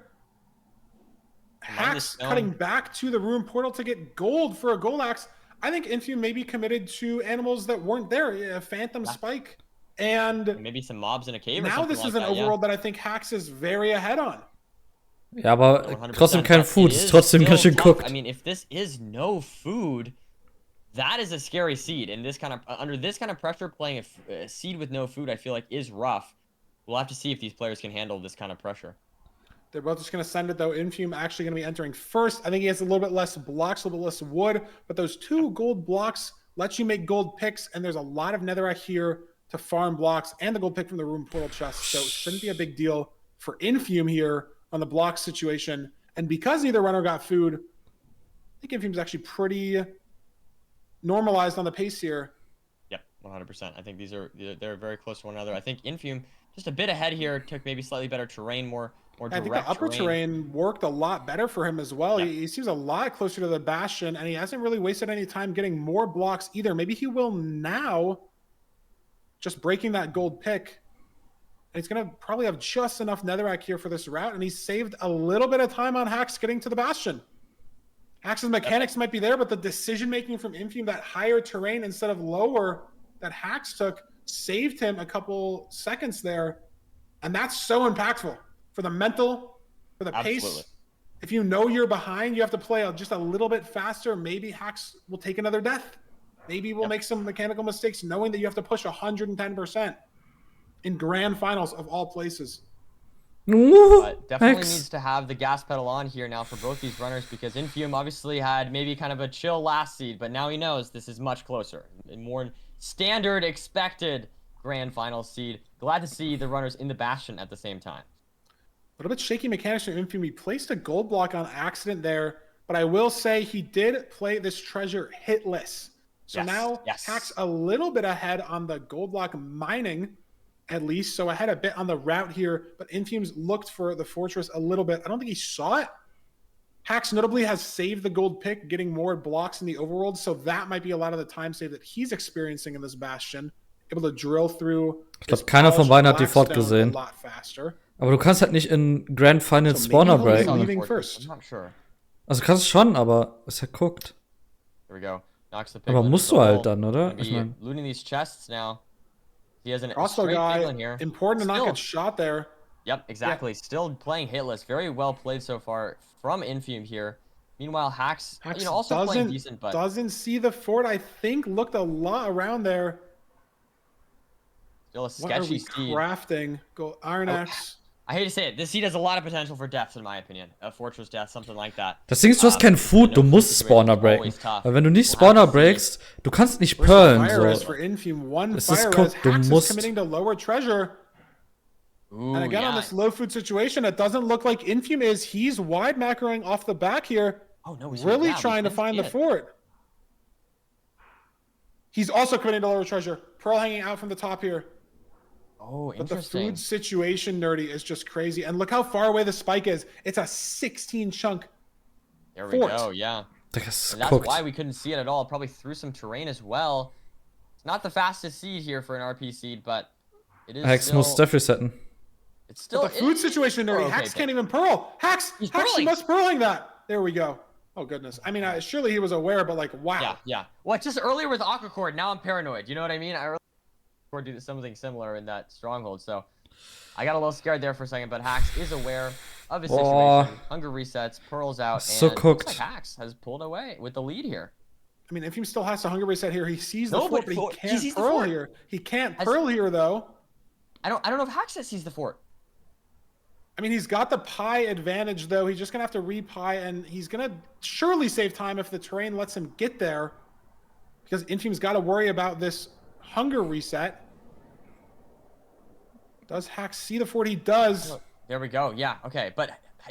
Hacks cutting back to the ruin portal to get gold for a gold axe. I think Infume maybe committed to animals that weren't there. A phantom spike. And maybe some mobs in a cave. Now this is an overworld that I think Hacks is very ahead on. Ja, aber trotzdem kein Food. Ist trotzdem ganz schön guckt. I mean, if this is no food, that is a scary seed. And this kind of under this kind of pressure, playing a seed with no food, I feel like is rough. We'll have to see if these players can handle this kind of pressure. They're both just going to send it, though. Infume actually going to be entering first. I think he has a little bit less blocks, a little bit less wood. But those 2 gold blocks let you make gold picks. And there's a lot of netherrack here to farm blocks and the gold pick from the ruin portal chest. So it shouldn't be a big deal for Infume here on the block situation. And because neither runner got food, I think Infume's actually pretty normalized on the pace here. Yep, 100%. I think they're very close to one another. I think Infume just a bit ahead here, took maybe slightly better terrain, more direct. I think the upper terrain worked a lot better for him as well. Yeah. He seems a lot closer to the Bastion, and he hasn't really wasted any time getting more blocks either. Maybe he will now, just breaking that gold pick. And he's going to probably have just enough netherrack here for this route, and he's saved a little bit of time on Hacks getting to the Bastion. Hacks' mechanics might be there, but the decision-making from Infume, that higher terrain instead of lower that Hacks took, saved him a couple seconds there. And that's so impactful for the mental, for the pace. If you know you're behind, you have to play just a little bit faster. Maybe Hacks will take another death. Maybe we'll make some mechanical mistakes knowing that you have to push 110% in grand finals of all places. But definitely needs to have the gas pedal on here now for both these runners, because Infume obviously had maybe kind of a chill last seed, but now he knows this is much closer. More standard expected grand final seed. Glad to see the runners in the Bastion at the same time. A little bit shaky mechanics from Infume. He placed a gold block on accident there, but I will say he did play this treasure hitless. So now Hacks a little bit ahead on the gold block mining, at least. So ahead a bit on the route here, but Infume's looked for the fortress a little bit. I don't think he saw it. Hacks notably has saved the gold pick, getting more blocks in the overworld, so that might be a lot of the time save that he's experiencing in this Bastion. Able to drill through. Ich glaube, keiner von beiden hat die Fort gesehen. Aber du kannst halt nicht in Grand Final Spawner breaken. Also kannst schon, aber es guckt. Here we go. Knocks the pick. Aber musst du halt dann, oder? Ich meine, looting these chests now. He has an also guy here. Important to not get shot there. Yep, exactly. Yeah. Still playing hitless. Very well played so far from Infume here. Meanwhile, Hacks you know, also playing decent, but doesn't see the fort. I think looked a lot around there. Still a sketchy seed. Crafting. Go Iron Axe. I hate to say it, this seed has a lot of potential for deaths, in my opinion. A Fortress Death, something like that. Das Ding ist, du hast kein Food, du musst Spawner breaken. Weil wenn du nicht Spawner breakst, du kannst nicht pearlen. So. Es ist guck, du musst. Committing to lower treasure. Ooh, and again, on this low food situation, it doesn't look like Infume is. He's wide macroing off the back here. Oh no, he's really trying to find the fort. He's also committing to lower treasure. Pearl hanging out from the top here. Oh, interesting. But the food situation, Nerdy, is just crazy. And look how far away the spike is. It's a 16 chunk There we go, yeah. And that's why we couldn't see it at all. Probably through some terrain as well. It's not the fastest seed here for an RP seed, but it is Hacks muss Stuff resetten. It's still but the food situation, Nerdy. Hacks can't even pearl. Hacks must pearling that. There we go. Oh, goodness. I mean, surely he was aware, but like, wow. Yeah. Well, just earlier with Aquacord, now I'm paranoid. You know what I mean? Or do something similar in that stronghold, so I got a little scared there for a second, but Hacks is aware of his situation. Hunger resets, pearls out, so and cooked. Looks like Hacks has pulled away with the lead here. I mean, if he still has to hunger reset here, he sees the fort, but he can't pearl here. He can't pearl here, though. I don't know if Hacks sees the fort. I mean, he's got the pie advantage, though. He's just gonna have to re-pie, and he's gonna surely save time if the terrain lets him get there, because Infume's got to worry about this hunger reset. Does Hacks see the fort? He does. There we go. Yeah. Okay. But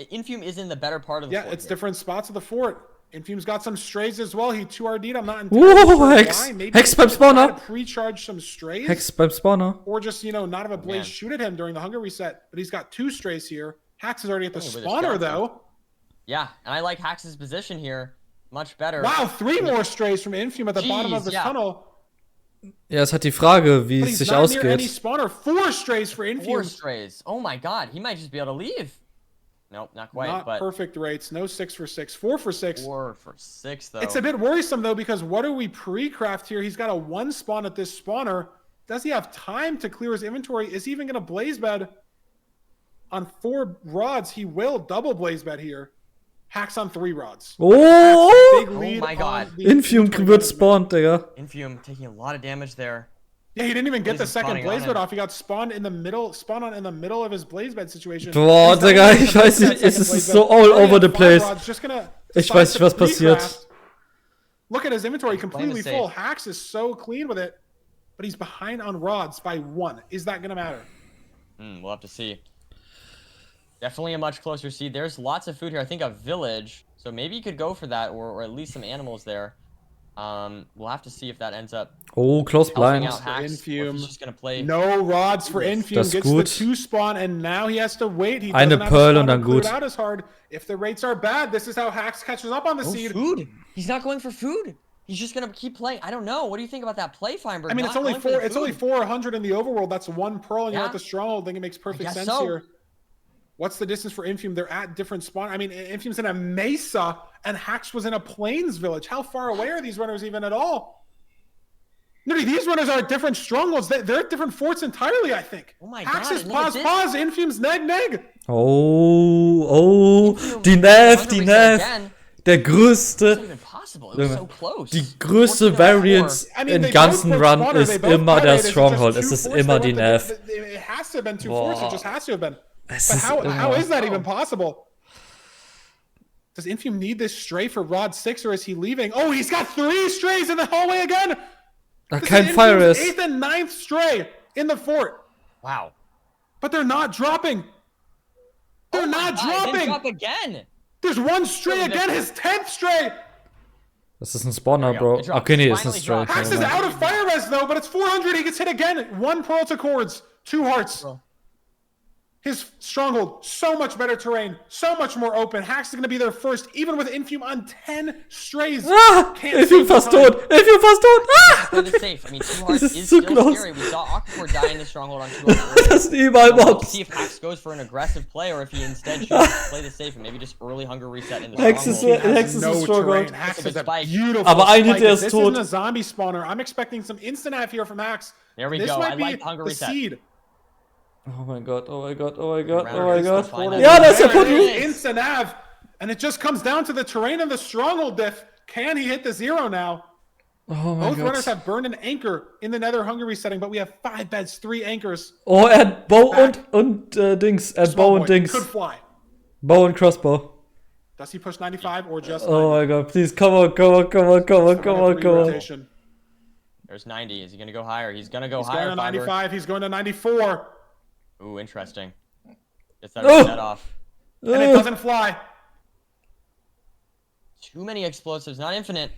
Infume is in the better part of the fort. Yeah, it's different spots of the fort. Infume's got some strays as well. He 2RD'd. I'm not Whoa, entirely sure Hex. why. Maybe Hex he's beim gonna try Spawner. to pre-charge some strays. Hex beim Spawner. Or just, you know, not have a Blaze Man. shoot at him during the hunger reset. But he's got 2 strays here. Hax is already at the Hey, with a spawner, skeleton. though. Yeah, and I like Hax's position here much better. Wow, 3 more strays from Infume at the bottom of Jeez, the yeah. tunnel. Ja, ist halt die Frage, wie But es he's sich not near any ausgeht. spawner. 4 strays for 4 Infume. strays. Oh my god, he might just be able to leave. Nope, not quite, Not but perfect rates. No 6 for 6. 4 for 6. 4 for 6, though. It's a bit worrisome, though, because what do we pre-craft here? He's got a 1 spawn at this spawner. Does he have time to clear his inventory? Is he even going to blaze bed? On 4 rods, he will double blaze bed here. Hacks on 3 rods. Oh! Big lead my God. on the Infume inventory wird management. spawned, Digga. Infume taking a lot of damage there. Yeah, he didn't even get Blaze the is second spawning blaze on bed him. off. He got spawned in the middle, in the middle of his blaze bed situation. Boah, He's not Digga, even ich gonna weiß make nicht, that es second ist blaze so bed. all Already over at the 5 place. rods, just gonna Ich decide weiß nicht, to was passiert. pre-craft. Look at his inventory, completely safe. full. Hax is so clean with it, but he's behind on rods by 1. Is that gonna matter? We'll have to see. Definitely a much closer seed. There's lots of food here. I think a village. So maybe you could go for that, or at least some animals there. We'll have to see if that ends up Oh, close helping blind. out Hax, or if Infume. he's just gonna play. No rods for Infume. Das Gets gut. the 2 spawn, and now he has to wait. He Eine doesn't have Pearl a und spawner dann cleared gut. out as hard. If the rates are bad, this is how Hax catches up on the Oh, seed. food. He's not going for food. He's just gonna keep playing. I don't know. What do you think about that play, Feinberg? I mean, it's Not only going for the 4. It's only food. 400 in the overworld. That's 1 pearl, and you're Yeah. at the stronghold. I think it makes perfect guess sense so. here. What's the distance for Infume? They're at different spawn. I mean, Infume's in a mesa, and Hax was in a plains village. How far away are these runners even at all? No, these runners are at different strongholds. They're at different forts entirely, I think. Oh my Hax God, is and look at this. pause. Infume's neg. Oh, Infume die Nav, hunger die reset Nav. again. Der It's not größte, even possible. It was so close. die größte 14-4. Variance I mean, im they ganzen both put Run spawner, they ist both immer put der it. It's just Stronghold. 2 Es ist forts immer they die went Nav. to- It has to have been 2 forts. It just has to have been. Es But ist how immer. is that even possible? Does Infume need this stray for Rod 6, or is he leaving? Oh, he's got 3 strays in the hallway again! This Kein is Fire Infume's ist. 8th and 9th stray in the fort. Wow. But they're not dropping. They're not God, it didn't dropping. drop again. There's 1 stray again, his 10th stray. Das ist ein Spawner, There we go. Bro. It dropped. Okay, nee, ist ein Finally Strike. dropped. Hax is out of fire res though, but it's 400. He gets hit again. 1 pearl to cords, 2 hearts. His stronghold, so much better terrain, so much more open. Hax is going to be there first, even with Infume on 10 strays. Ah! Can't Infume save the fast time. tot! Infume fast tot! Ah! Play this safe. I mean, 2 hearts ist is so still close. scary. We saw Aquacore die in the stronghold on 2 hearts. Das sind überall We'll Mobs. see if Hax goes for an aggressive play or if he instead chooses to play the safe and maybe just early hunger reset in the Hex is stronghold. Has Hex ist ein no Stronghold. terrain. Hax It's a is a spike. beautiful Aber ein spike. Hit, der ist This tot. isn't a zombie spawner. I'm expecting some instant F here from Hax. There we This go. might I be like the hunger the reset. seed. Oh mein Gott, oh mein Gott, oh mein Gott, Around oh mein here, Gott. still fine. Ja, das ist der There it Portal. is, instant Av. And it just comes down to the terrain of the stronghold diff. Can he hit the 0 now? Oh mein Both runners Gott. have burned an anchor in the nether hunger resetting, but we have 5 beds, 3 anchors. Oh, er hat Bow und Dings. Er hat Bow und Small boy Dings. could fly. Bow und Crossbow. Does he push 95 or just Oh 90? mein Gott, please, come on, come on, come on, come on, come on, come on. Rotation. There's 90. Is he going to go higher? He's going to go He's higher. going to Feinberg. 95. He's going to 94. Ooh, interesting. Gets that Oh! reset off. And it doesn't fly. Too many explosives, not infinite.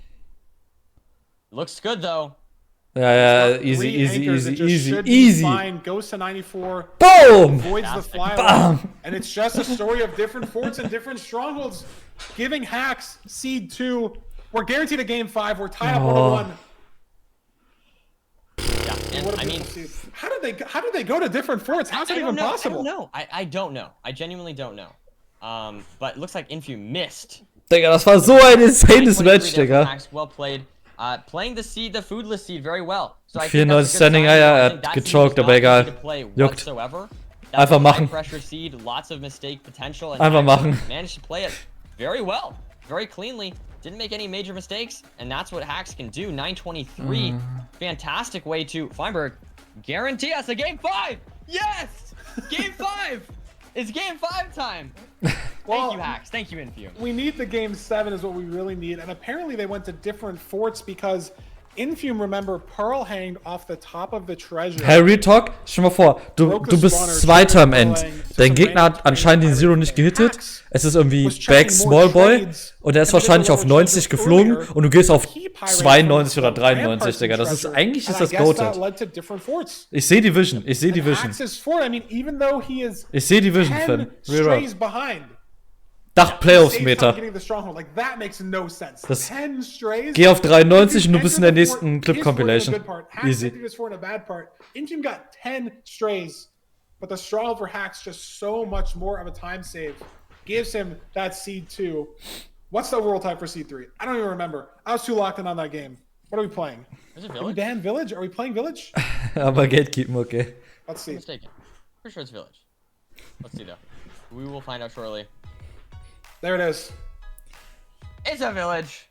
Looks good though. Ja, ja, easy, 3 easy, anchors, it easy, just easy, should be easy. Fine. Goes to 94. Boom! Avoids the Fantastic. fly. Bam! And it's just a story of different forts and different strongholds. Giving Hax seed 2. We're guaranteed a game 5. We're tied up 1-1. Yeah, and What a I mean, beautiful seed. How did they go to different forts? How's that I even don't know. possible? I don't know. I don't know. I genuinely don't know. But it looks like Infume missed. Digga, das war so ein insanes 23 Match, there from Digga. Hax, well played. Playing the seed, the foodless seed, very well. So I think 94 that's a good Standing sign. Eier, I er think hat that seed gechoked, was aber not egal. easy to play Juckt. whatsoever. That's Einfach a high machen. pressure seed, lots of mistake potential, and Einfach Hax machen. managed to play it very well, very cleanly. Didn't make any major mistakes, and that's what Hax can do. 923, fantastic way to Feinberg guarantee us a game 5. Yes, game 5. It's game 5 time. Thank you, Hax. Thank you, Infume. We need the game 7 is what we really need. And apparently they went to different forts because Infume, remember, Pearl hanged off the top of the treasure. Harry Talk, stell dir mal vor, du bist Zweiter am End. Dein Gegner hat anscheinend den Zero nicht gehittet. Es ist irgendwie Back Small Boy und er ist wahrscheinlich auf 90 geflogen und du gehst auf 92 oder 93, Digga. Das ist eigentlich ist das goated. Ich sehe die Vision, ich sehe die Vision. Ich sehe die Vision, Finn. DachPlayoffs-Meter. Das geh auf 93 und du bist in der nächsten Clip-Compilation. Easy. Infume got 10 strays, but the stronghold for Hacks just so much more of a time save. Gives him that seed 2. What's the overall time for seed 3? I don't even remember. I was too locked in on that game. What are we playing? Is it Are we ban Village? Are we playing Village? Aber Gatekeepen, okay. Let's see. I'm mistaken. Pretty sure it's Village. Let's see though. We will find out shortly. There it is. It's a Village.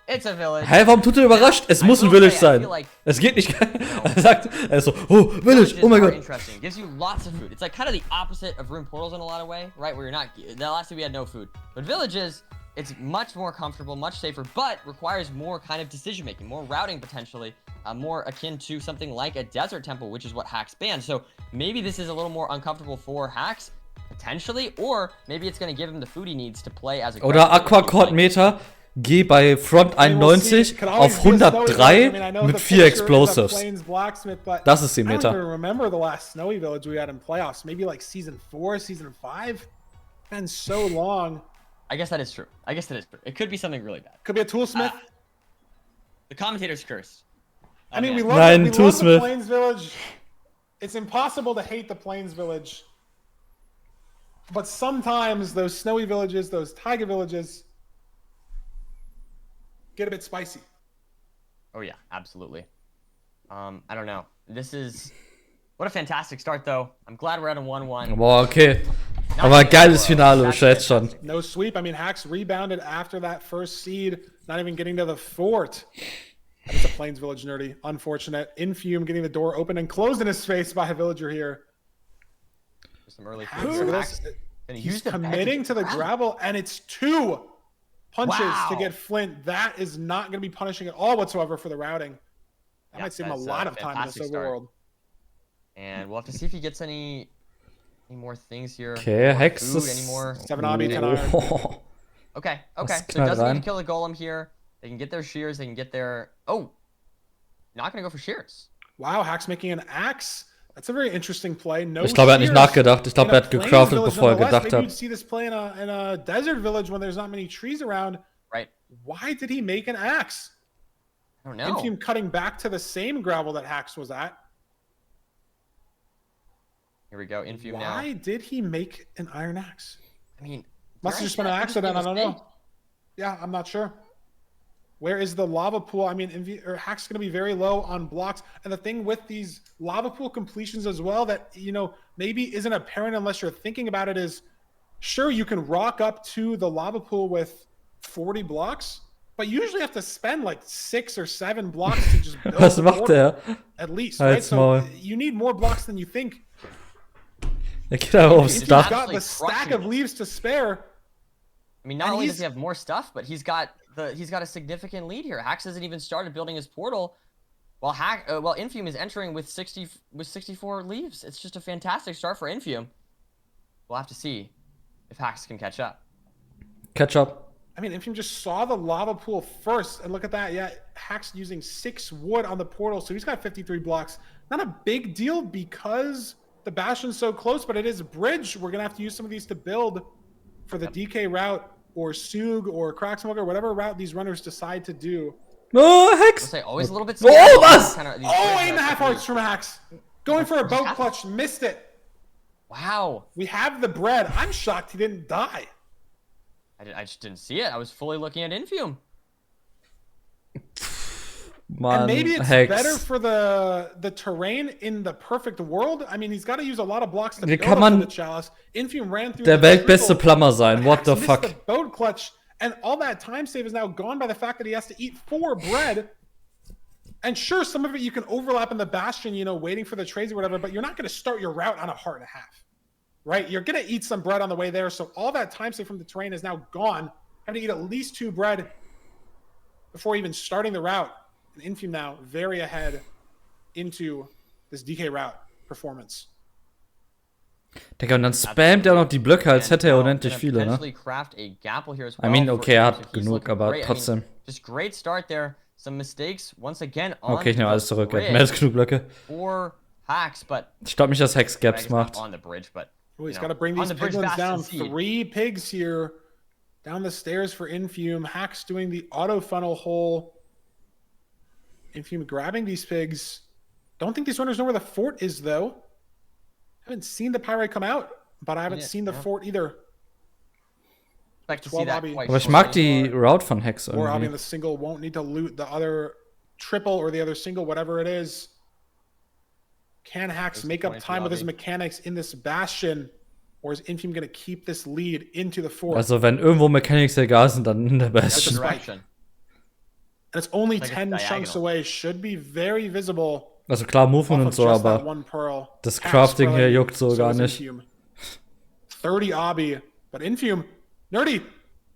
It's a Village. Hä, warum tut er überrascht? Es muss ein Village sein. Es geht nicht. Er sagt, er ist so, oh, Village, oh mein Gott. Interesting. Gives you lots of food. It's like kind of the opposite of Rune Portals in a lot of way, right? Where you're not. The last time we had no food. But Villages, it's much more comfortable, much safer, but requires more kind of decision making, more routing potentially, more akin to something like a Desert Temple, which is what Hacks banned. So maybe this is a little more uncomfortable for Hacks. Potentially, or maybe it's going to give him the food he needs to play as a. Oder Aquacord Meter, geh bei Front 91 auf 103 mit 4 Explosives. Das ist die Meta. I don't even remember the last snowy village we had in playoffs. Maybe like season 4, season 5. Been so long. I guess that is true. I guess that is true. It could be something really bad. Could be a Toolsmith. The commentator's cursed. I mean, we love the Plains Village. It's impossible to hate the Plains Village. But sometimes those snowy villages, those taiga villages, get a bit spicy. Oh yeah, absolutely. I don't know. This is what a fantastic start though. I'm glad we're at a 1-1. Boah, okay. Aber geiles Finale, ich jetzt schon. No sweep. I mean, Hacks rebounded after that first seed, not even getting to the fort. It's a Plains Village nerdy. Unfortunate. Infume getting the door open and closed in his face by a villager here. Some early He's committing to the gravel, and it's 2 punches to get Flint. That is not going to be punishing at all whatsoever for the routing. That might save him a lot of time in this overworld. And we'll have to see if he gets any more things here. Okay, Hex any more. 7 obby, 10 iron. Okay. So it doesn't need to kill the golem here. They can get their shears. They can get their. Oh, not going to go for shears. Wow, Hacks making an axe. That's a very interesting play. No ich glaube, er hat nicht nachgedacht. Ich glaube, er hat gecraftet, bevor er gedacht Maybe hat. you'd see this play in a desert village when there's not many trees around. Right. Why did he make an axe? I don't know. Infume cutting back to the same gravel that Hacks was at. Here we go. Infume now. Why did he make an iron axe? I mean, must have just been an accident. I don't know. Yeah, I'm not sure. Where is the lava pool? I mean, Hack's going to be very low on blocks. And the thing with these lava pool completions as well that, you know, maybe isn't apparent unless you're thinking about it is, sure, you can rock up to the lava pool with 40 blocks, but you usually have to spend like 6 or 7 blocks to just build Was macht er? At least, right? So you need more blocks than you think. Er geht aber aufs He's Dach. got the stack of leaves to spare. I mean, not only does he have more stuff, but he's got a significant lead here. Hax hasn't even started building his portal, while Infume is entering with 64 leaves. It's just a fantastic start for Infume. We'll have to see if Hax can catch up. Catch up. I mean, Infume just saw the lava pool first, and look at that. Yeah, Hax using 6 wood on the portal, so he's got 53 blocks. Not a big deal because the Bastion's so close, but it is a bridge. We're gonna have to use some of these to build for the DK route, or Sug, or Cracksmoker, whatever route these runners decide to do. No, Hex! I'll say always a little bit. Oh, was? 8.5 hearts from Hax. Going for a boat clutch, missed it. Wow. We have the bread. I'm shocked he didn't die. I just didn't see it. I was fully looking at Infume. Man, and maybe it's Hex. better for the terrain in the perfect world. I mean, he's got to use a lot of blocks to Wie build kann up man to the chalice. Infume ran through der the weltbeste trickle, Plumber sein? What the Hax fuck? missed the boat clutch, and all that time save is now gone by the fact that he has to eat 4 bread. And sure, some of it you can overlap in the Bastion, you know, waiting for the trades or whatever, but you're not going to start your route on a heart and a half, right? You're going to eat some bread on the way there. So all that time save from the terrain is now gone. Having to eat at least 2 bread before even starting the route. And Infume now very ahead into this DK Route Performance. Digga, und dann spammt er noch die Blöcke, als hätte er unendlich viele, ne? I mean, okay, er hat genug, aber trotzdem. Just great start there. Some mistakes once again on Okay, ich nehme alles zurück. Er hat mehr als genug Blöcke. Ich glaube nicht, dass Hex Gaps macht. Oh, he's got to bring these piglins down. 3 pigs here down the stairs for Infume. Hax doing the auto funnel hole. Infume grabbing these pigs. Don't think these runners know where the fort is, though. Haven't seen the Pyrite come out, but I haven't seen the fort either. Aber ich mag die Route von Hex Or Abby in irgendwie. the single won't need to loot the other triple or the other single, whatever it is. Can Hax make up time with his mechanics in this Bastion? Or is Infume going to keep this lead into the fort? Also, wenn irgendwo Mechanics egal sind, dann in der Bastion. And it's only 10 chunks away. Should be very visible. Also klar, Movement und so, aber das Crafting hier juckt so gar nicht. 30 Abby, but Infume, Nerdy,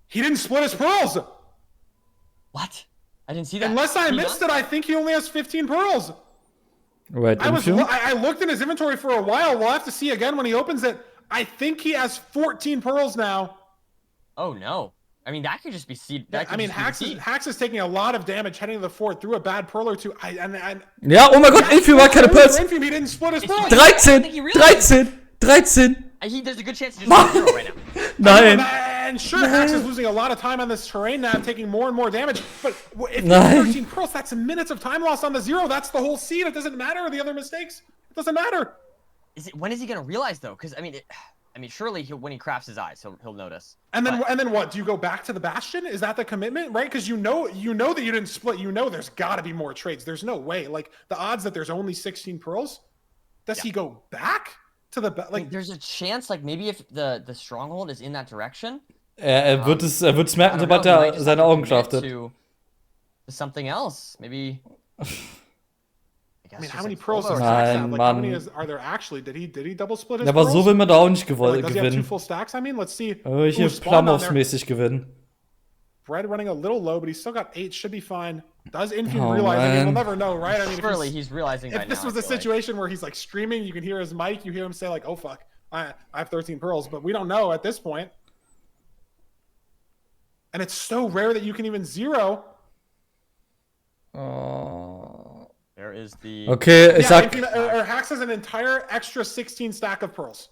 he didn't split his pearls. What? I didn't see that. Unless I missed it, I think he only has 15 pearls. Wait, Infume? I looked in his inventory for a while. We'll have to see again when he opens it. I think he has 14 pearls now. Oh no. I mean, that could just be seed. I mean, Hax is taking a lot of damage heading to the fort through a bad pearl or two. Ja, oh mein Gott, Infume hat keine Pearls. Infume, he didn't split his pearls. 13! There's a good chance to just zero right now. Nein. And sure, Hax is losing a lot of time on this terrain now, taking more and more damage. But if you have 13 pearls, that's minutes of time lost on the 0. That's the whole seed. It doesn't matter the other mistakes. It doesn't matter. When is he gonna realize though? Because I mean, surely when he crafts his eyes, he'll notice. And then what? Do you go back to the Bastion? Is that the commitment, right? Because you know that you didn't split. You know there's got to be more trades. There's no way. Like the odds that there's only 16 pearls. Does he go back to the like? There's a chance, like maybe if the stronghold is in that direction. Er wird es merken, sobald er seine Augen craftet. To something else, maybe. I mean, how many pearls does Nein, Hax have? Like, how many Mann. are there actually? Did he double split his Ja, aber pearls? so will man da auch nicht Does he have 2 gewinnen. full stacks? I mean, let's see. Hier who spawned down there. Plumhoffs-mäßig gewinnen. Bread running a little low, but he's still got 8. Should be fine. Does Infume realize? I mean, we'll never know, right? I mean, surely he's realizing. If this was a situation where he's like streaming, you can hear his mic, you hear him say like, "Oh fuck, I have 13 pearls," but we don't know at this point. And it's so rare that you can even zero. There is the. Okay, ich sag. Or Hax has an entire extra 16 stack of pearls.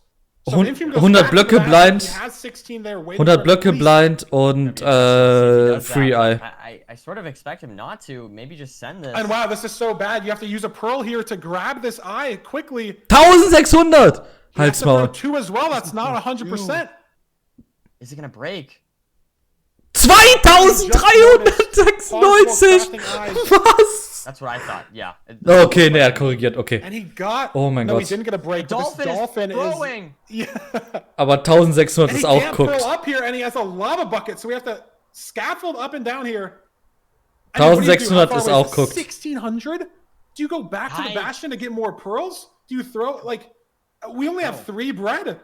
So 100 Blöcke blind. 100 Blöcke blind und Free Eye. I sort of expect him not to. Maybe just send this. And wow, this is so bad. You have to use a pearl here to grab this eye quickly. 1600! Halt's Maul. 2 as well. That's not 100%. Is it gonna break? 2396! Was? That's what I thought. Yeah. Okay, ne, er hat korrigiert. Okay. And he got. Oh mein no, Gott. he didn't get a break. Dolphin is. Yeah. Aber 1600 ist auch He can't cooked. pull up here, and he has a lava bucket, so we have to scaffold up and down here. 1600 ist auch cooked. 1600? Do you go back to the Bastion to get more pearls? Do you throw like? We only have 3 bread.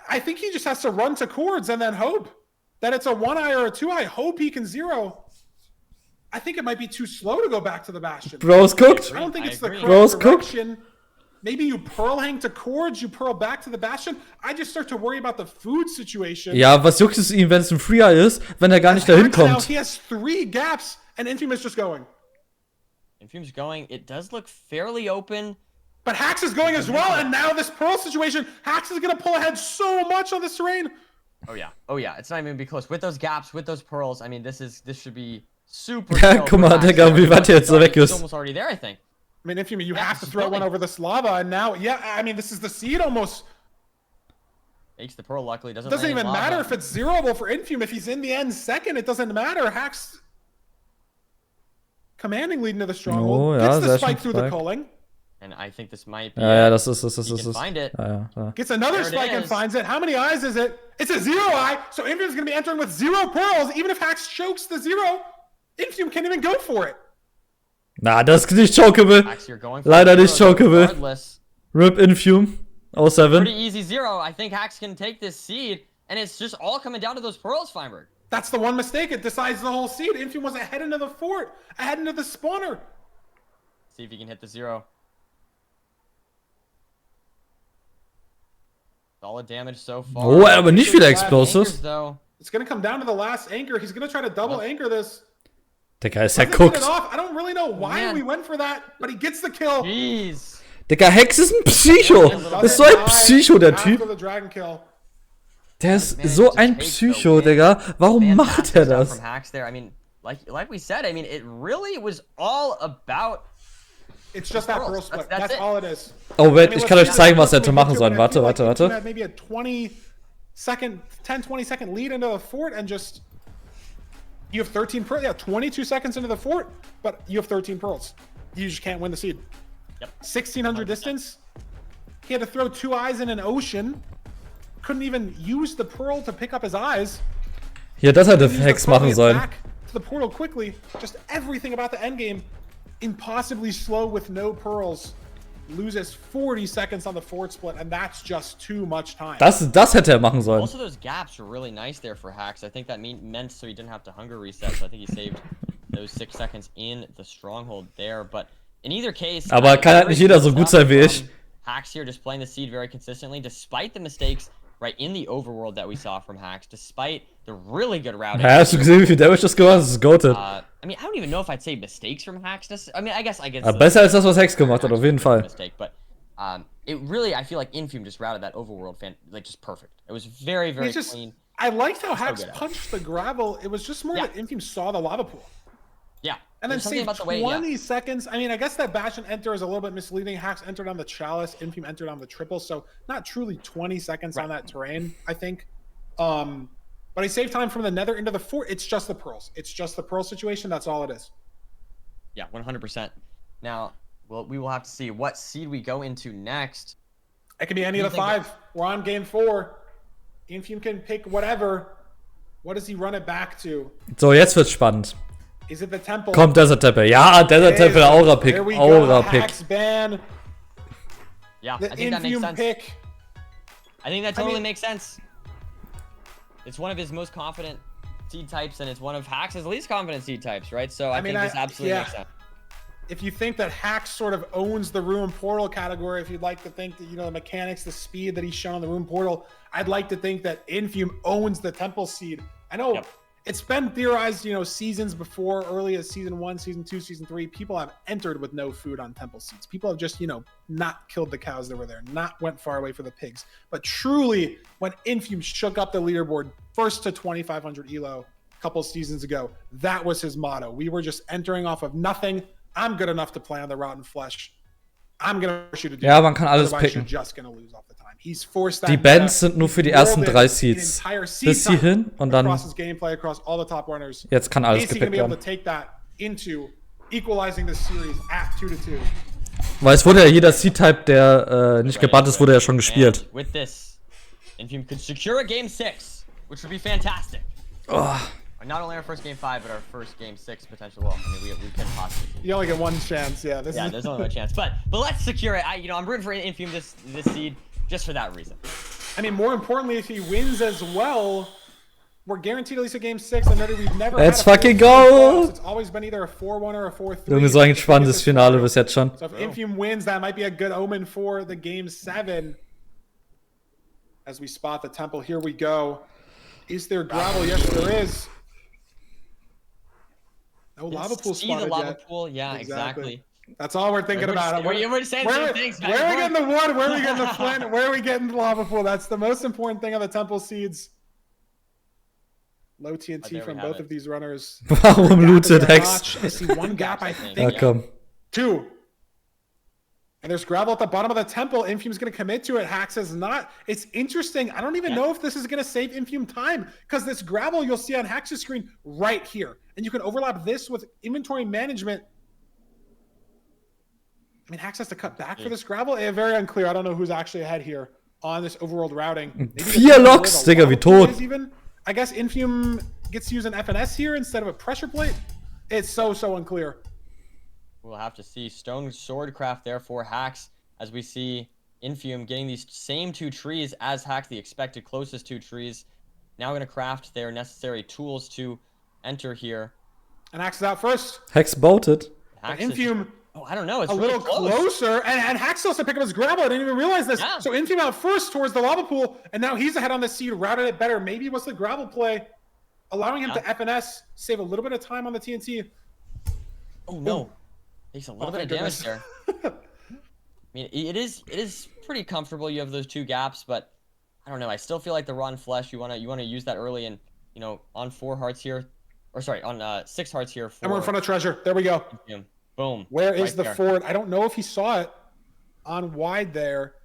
I think he just has to run to cords and then hope that it's a 1-eye or a 2-eye. Hope he can zero. I think it might be too slow to go back to the Bastion. Bro's cooked. I don't think it's the correct Bro's cooked. direction. Maybe you pearl hang to cords, you pearl back to the Bastion. I just start to worry about the food situation. Ja, was juckt es ihm, wenn es ein Free Eye ist, wenn er gar nicht dahin Now kommt? he has 3 gaps, and Infume is just going. Infume's going. It does look fairly open. But Hax is going as well, and now this pearl situation, Hax is going to pull ahead so much on this terrain. Oh yeah. It's not even gonna be close. With those gaps, with those pearls, I mean, this should be super. Ja, guck mal, Digga, wie weit er jetzt weg It's ist. almost already there, I think. I mean, Infume, you have to throw one over this lava, and now, yeah, I mean, this is the seed almost. Makes the pearl, luckily. Doesn't even land matter lava. if it's zeroable for Infume. If he's in the end second, it doesn't matter. Hax commanding lead into the stronghold. Oh, ja, Gets the sehr spike schön through the Spike. culling. And I think this might be. Ja, das ist. He can find it. Ja. Gets another There it spike and is. finds it. How many eyes is it? It's a 0-eye, so Infume's going to be entering with 0 pearls. Even if Hax chokes the 0, Infume can't even go for it. Na, das ist nicht chokeable. Hax, you're going for Leider the nicht zero, chokeable. regardless. RIP Infume. 07. Pretty easy 0. I think Hax can take this seed, and it's just all coming down to those pearls, Feinberg. That's the one mistake. It decides the whole seed. Infium was ahead into the fort, ahead into the spawner. See if he can hit the 0. Solid damage so far. Oh, aber nicht wieder Explosives. It's gonna come down to the last anchor. He's gonna try to double anchor this. Digga, ist ja Doesn't get guckt. it off. I don't really know why we went for that, but he gets the kill. Jeez. Digga, Hex ist ein Psycho. Ist so ein Psycho, der Typ. After the dragon kill. Der ist so ein Psycho, Digga. Warum macht er das? From hacks there. I mean, like we said, I mean, it really was all about. It's just that pearl split. That's all it is. Oh, wait, ich kann euch zeigen, was er hätte machen sollen. Warte. Maybe a 10-20 second lead into the fort and just you have 13 pearls. Yeah, 22 seconds into the fort, but you have 13 pearls. You just can't win the seed. Yep. 1600 distance. He had to throw 2 eyes in an ocean. Couldn't even use the pearl to pick up his eyes. Hier, das hätte Hex machen sollen. Back to the portal quickly. Just everything about the endgame. Impossibly slow with no pearls. Loses 40 seconds on the fort split, and that's just too much time. Das hätte er machen sollen. Also, those gaps were really nice there for hacks. I think that meant so he didn't have to hunger reset. So I think he saved those 6 seconds in the stronghold there. But in either case, Aber kann halt nicht jeder so gut sein wie ich. Hacks here just playing the seed very consistently, despite the mistakes right in the overworld that we saw from hacks, despite the really good routing. Ja, hast du gesehen, wie viel Damage das gemacht hat? Das ist goated. I mean, I don't even know if I'd say mistakes from hacks. I mean, I guess. Aber besser als das, was Hex gemacht hat, auf jeden Fall. Mistake, but it really, I feel like Infium just routed that overworld like just perfect. It was very, very clean. I liked how Hacks punched the gravel. It was just more that Infium saw the lava pool. Yeah. And then saved 20 seconds. I mean, I guess that bash and enter is a little bit misleading. Hacks entered on the chalice, Infium entered on the triple, so not truly 20 seconds on that terrain, I think. But he saved time from the nether into the fort. It's just the pearls. It's just the pearl situation. That's all it is. Yeah, 100%. Now, well, we will have to see what seed we go into next. It can be any of the 5. We're on game 4. Infium can pick whatever. What does he run it back to? So, jetzt wird's spannend. Is it the temple? Kommt Desert Temple. Ja, Desert Temple, Aura-Pick. Aura-Pick. Hacks ban. Yeah, the I think that makes sense. Pick. I think that totally makes sense. It's one of his most confident seed types, and it's one of Hacks' least confident seed types, right? So I think this absolutely makes sense. If you think that Hacks sort of owns the Ruin Portal category, if you'd like to think that, you know, the mechanics, the speed that he's shown on the Ruin Portal, I'd like to think that Infium owns the Temple seed. I know it's been theorized, you know, seasons before, early as season 1, season 2, season 3, people have entered with no food on Temple seeds. People have just, you know, not killed the cows that were there, not went far away for the pigs. But truly, when Infium shook up the leaderboard, first to 2,500 elo a couple seasons ago, that was his motto. We were just entering off of nothing. I'm good enough to play on the Rotten Flesh. I'm gonna push you to do Ja, man kann alles picken. Just gonna lose off the time. He's forced that Die Bands sind nur für die ersten 3 Seeds. Bis hierhin und dann gameplay across all the top runners. Jetzt kann alles gepickt werden. Be able to take that into equalizing the series at 2-2. Weil es wurde ja jeder Seed-Type, der nicht gebannt ist, wurde ja schon gespielt. And with this, Infium could secure a game 6, which would be fantastic. Oh. Not only our first game 5, but our first game 6 potential. Well, I mean, we can possibly. You only get one chance, yeah. There's only one chance, but let's secure it. I'm rooting for Infium this seed just for that reason. I mean, more importantly, if he wins as well, we're guaranteed at least a game 6. I know that we've never. Let's fucking go! It's always been either a 4-1 or a 4-3. Junge, so ein spannendes Finale bis jetzt schon. So if Infium wins, that might be a good omen for the game 7. As we spot the temple, here we go. Is there gravel? Yes, there is. No lava pool spotted the lava yet. Pool, yeah, exactly. That's all we're thinking about. We're saying same things. Where are we getting the wood? Where are we getting the flint? Where are we getting the lava pool? That's the most important thing on the temple seeds. Low TNT from both of these runners. Warum lootet Hex? I see one gap, I think. Ja, komm. 2. And there's gravel at the bottom of the temple. Infium's going to commit to it. Hacks is not. It's interesting. I don't even know if this is going to save Infium time, because this gravel you'll see on Hacks' screen right here. And you can overlap this with inventory management. I mean, Hacks has to cut back for this gravel. Very unclear. I don't know who's actually ahead here on this overworld routing. 4 Locks, Digga, wie tot. I guess Infium gets to use an FNS here instead of a pressure plate. It's so unclear. We'll have to see. Stone Swordcraft there for Hacks, as we see Infium getting these same 2 trees as Hacks, the expected closest 2 trees. now going to craft their necessary tools to enter here. And Hax is out first. Hex bolted. Hax Infium. Oh, I don't know. It's a really little closer, and Hax still has to pick up his grapple. I didn't even realize this. Yeah. So Infium out first towards the lava pool, and now he's ahead on the seed, routed it better. Maybe it was the gravel play, allowing him to FNS, save a little bit of time on the TNT. Oh no, takes a little bit of damage there. I mean, it is pretty comfortable. You have those 2 gaps, but I don't know. I still feel like the rotten flesh. You wanna use that early, and on 4 hearts here, or sorry, on 6 hearts here. And we're in front of treasure. There we go. Boom. Where is right the there. fort? I don't know if he saw it on wide there.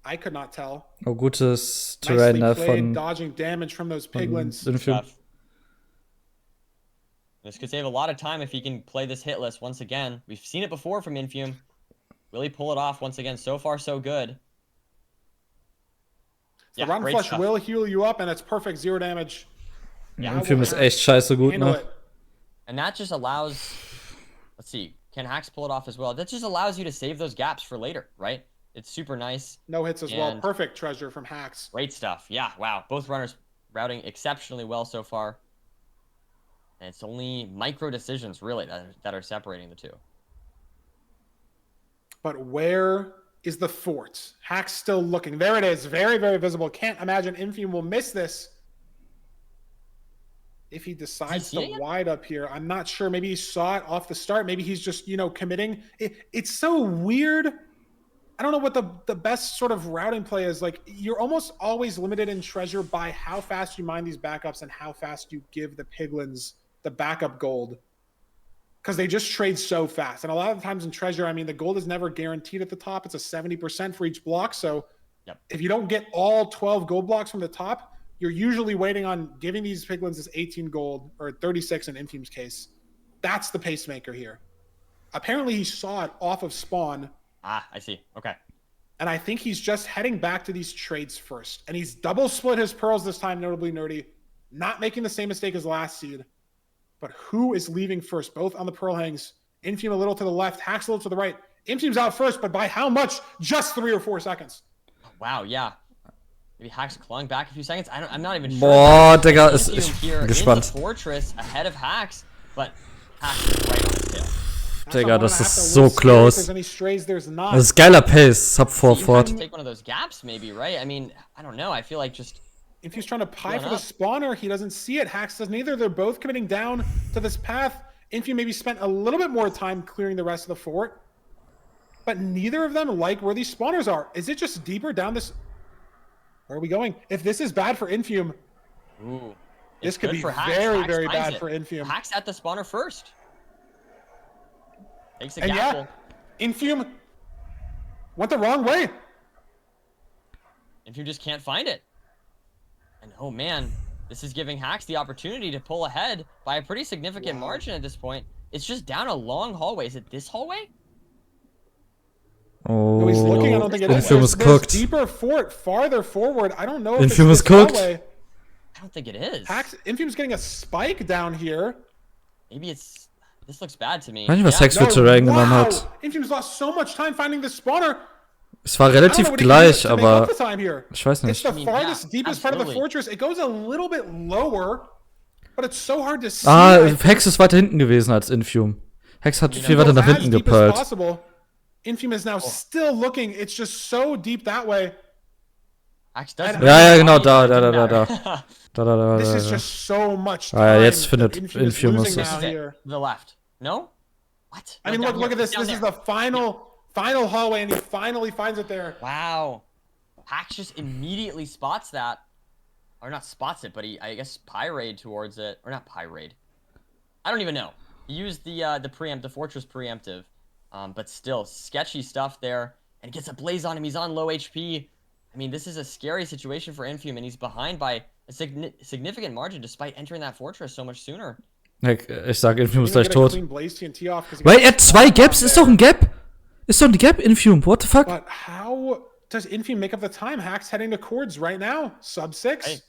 I could not tell. Oh, gutes Terrain Nicely played, von dodging damage from those piglins. Infium. This could save a lot of time if he can play this hit list once again. We've seen it before from Infium. Really pull it off once again. So far, so good. The rotten great flesh stuff. will heal you up, and it's perfect 0 damage. Ja, Infium ist echt scheiße gut, ne? And that just allows... Let's see. Can Hax pull it off as well? That just allows you to save those gaps for later, right? It's super nice. No hits as well. And Perfect treasure from Hax. Great stuff. Yeah, wow. Both runners routing exceptionally well so far. And it's only micro decisions, really, that are separating the two. But where is the fort? Hax still looking. There it is. Very, very visible. Can't imagine Infium will miss this. If he decides to wide up here, I'm not sure. Maybe he saw it off the start. Maybe he's just, committing. It's so weird. I don't know what the best sort of routing play is. Like, you're almost always limited in treasure by how fast you mine these backups and how fast you give the piglins the backup gold. Because they just trade so fast. And a lot of times in treasure, I mean, the gold is never guaranteed at the top. It's a 70% for each block. So if you don't get all 12 gold blocks from the top, you're usually waiting on giving these piglins this 18 gold, or 36 in Infium's case. That's the pacemaker here. Apparently he saw it off of spawn. Ah, I see. Okay. And I think he's just heading back to these trades first. And he's double split his pearls this time, notably Nerdy. Not making the same mistake as last seed. But who is leaving first? Both on the pearl hangs. Infium a little to the left, Hax a little to the right. Infium's out first, but by how much? Just 3 or 4 seconds. Wow, yeah. Maybe Hax clawing back a few seconds. I'm not even sure. Boah, Digga, ist here gespannt. in the fortress ahead of Hax, but Hax is right on his tail. Digga, das ist so close. There's any strays, there's not. Das ist geiler Pace, Sub 4 fort. Take one of those gaps, maybe, right? I mean, I don't know. I feel like just. If he's trying to pie for the spawner, he doesn't see it. Hax does neither. They're both committing down to this path. Infium maybe spent a little bit more time clearing the rest of the fort, but neither of them like where these spawners are. Is it just deeper down this? Where are we going? If this is bad for Infium, this could be very, very bad for Infium. Hax at the spawner first. Takes a and gamble. Yeah, Infium went the wrong way. Infium just can't find it. And oh man, this is giving Hax the opportunity to pull ahead by a pretty significant margin at this point. It's just down a long hallway. Is it this hallway? Oh, he's looking. I don't think it is. Infium was cooked. Deeper fort, farther forward. I don't know if Infium was it's cooked. I don't think it is. Infium's getting a spike down here. Maybe it's. This looks bad to me. Weiß nicht, was Hex für Terrain genommen hat. Infium's lost so much time finding the spawner. Es war relativ gleich, aber ich weiß It's nicht. the farthest, deepest part of the fortress. It goes a little bit lower, but it's so hard to see. Hex ist weiter hinten gewesen als Infium. Hex hat viel weiter nach hinten gepeilt. Infium is now still looking. It's just so deep that way. Ja, genau, da. This is just so much time. Ah, ja, jetzt findet Infium es. The left. No? What? I mean, look at this. This is the final hallway, and he finally finds it there. Wow. Hax just immediately spots that. Or not spots it, but I guess pyrade towards it. Or not pyrade. I don't even know. He used the fortress preemptive. But still, sketchy stuff there. And gets a blaze on him. He's on low HP. I mean, this is a scary situation for Infium, and he's behind by a significant margin despite entering that fortress so much sooner. Ich sag, Infium ist gleich tot. Wait, er hat 2 Gaps? Ist doch ein Gap! Ist doch ein Gap, Infium. What the fuck? But how does Infium make up the time? Hax heading to Chords right now. Sub 6. Hey.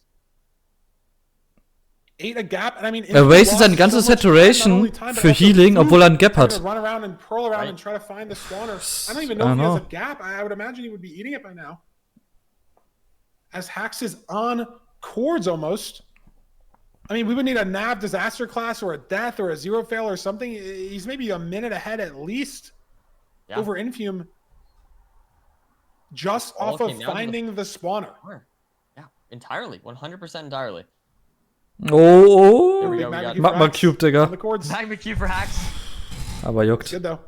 8 a gap. And I mean, er wastet sein ganzes Saturation für Healing, obwohl er ein Gap hat. Run around and pearl around and try to find the spawner. I don't even know if he has a gap. I would imagine he would be eating it by now. As Hax is on chords almost. I mean, we would need a nav disaster class or a death or a zero fail or something. He's maybe a minute ahead at least over Infume. Just All off of came down to finding the spawner. Yeah, entirely. 100% entirely. Oh, Here we go. We got Magma Cube, Digga. Magma Cube for Hacks. Aber juckt. Good though.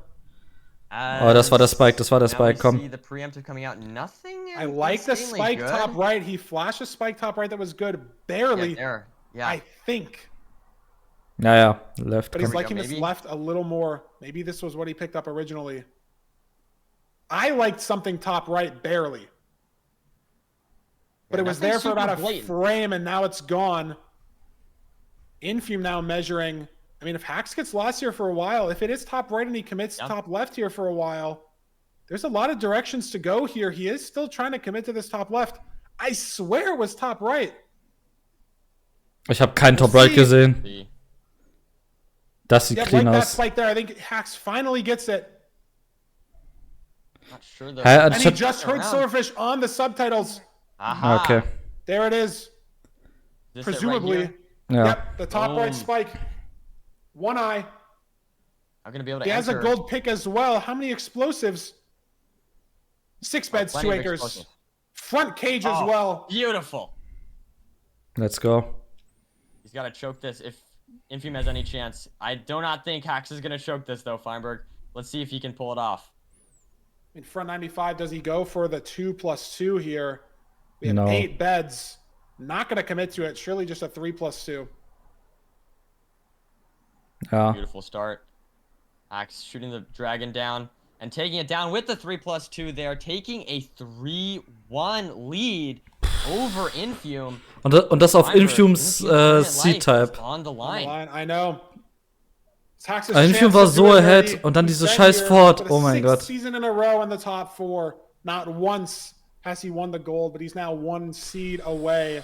Oh, das war der Spike, das war der Spike, See komm. the preemptive coming out. Nothing. I like the insanely spike good. top right. He flashed a spike top right that was good. Barely. Yeah. I think. Ja, left. But he's komm. liking this left a little more. Maybe this was what he picked up originally. I liked something top right barely. But it was there for about a frame and now it's gone. Infume now measuring. I mean, if Hacks gets lost here for a while, if it is top right and he commits top left here for a while, there's a lot of directions to go here. He is still trying to commit to this top left. I swear it was top right. Ich habe keinen Top Right gesehen. Das sieht clean like that aus. spike there. I think Hacks finally gets it. Not sure though. And he just heard Silverfish on the subtitles. Aha. Okay. There it is. This Presumably. It right Yeah. Yep, the top right spike. One eye. I'm gonna be able to He has a enter. gold pick as well. How many explosives? 6 beds, plenty 2 of acres. explosives. Front cage as well. Beautiful. Let's go. He's got to choke this if Infume has any chance. I do not think Hacks is going to choke this, though, Feinberg. Let's see if he can pull it off. In front 95, does he go for the 2+2 here? We have No. 8 beds. Not going to commit to it. Surely just a 3+2. Ja. Beautiful start. Hacks shooting the dragon down and taking it down with the 3+2 there. Taking a 3-1 lead over Infume. Und das auf Infumes C-Type. On the line. I know. Infume war so ahead und dann diese scheiß Fort. Oh mein Gott. Season in a row in the top 4. Not once has he won the gold, but he's now 1 seed away.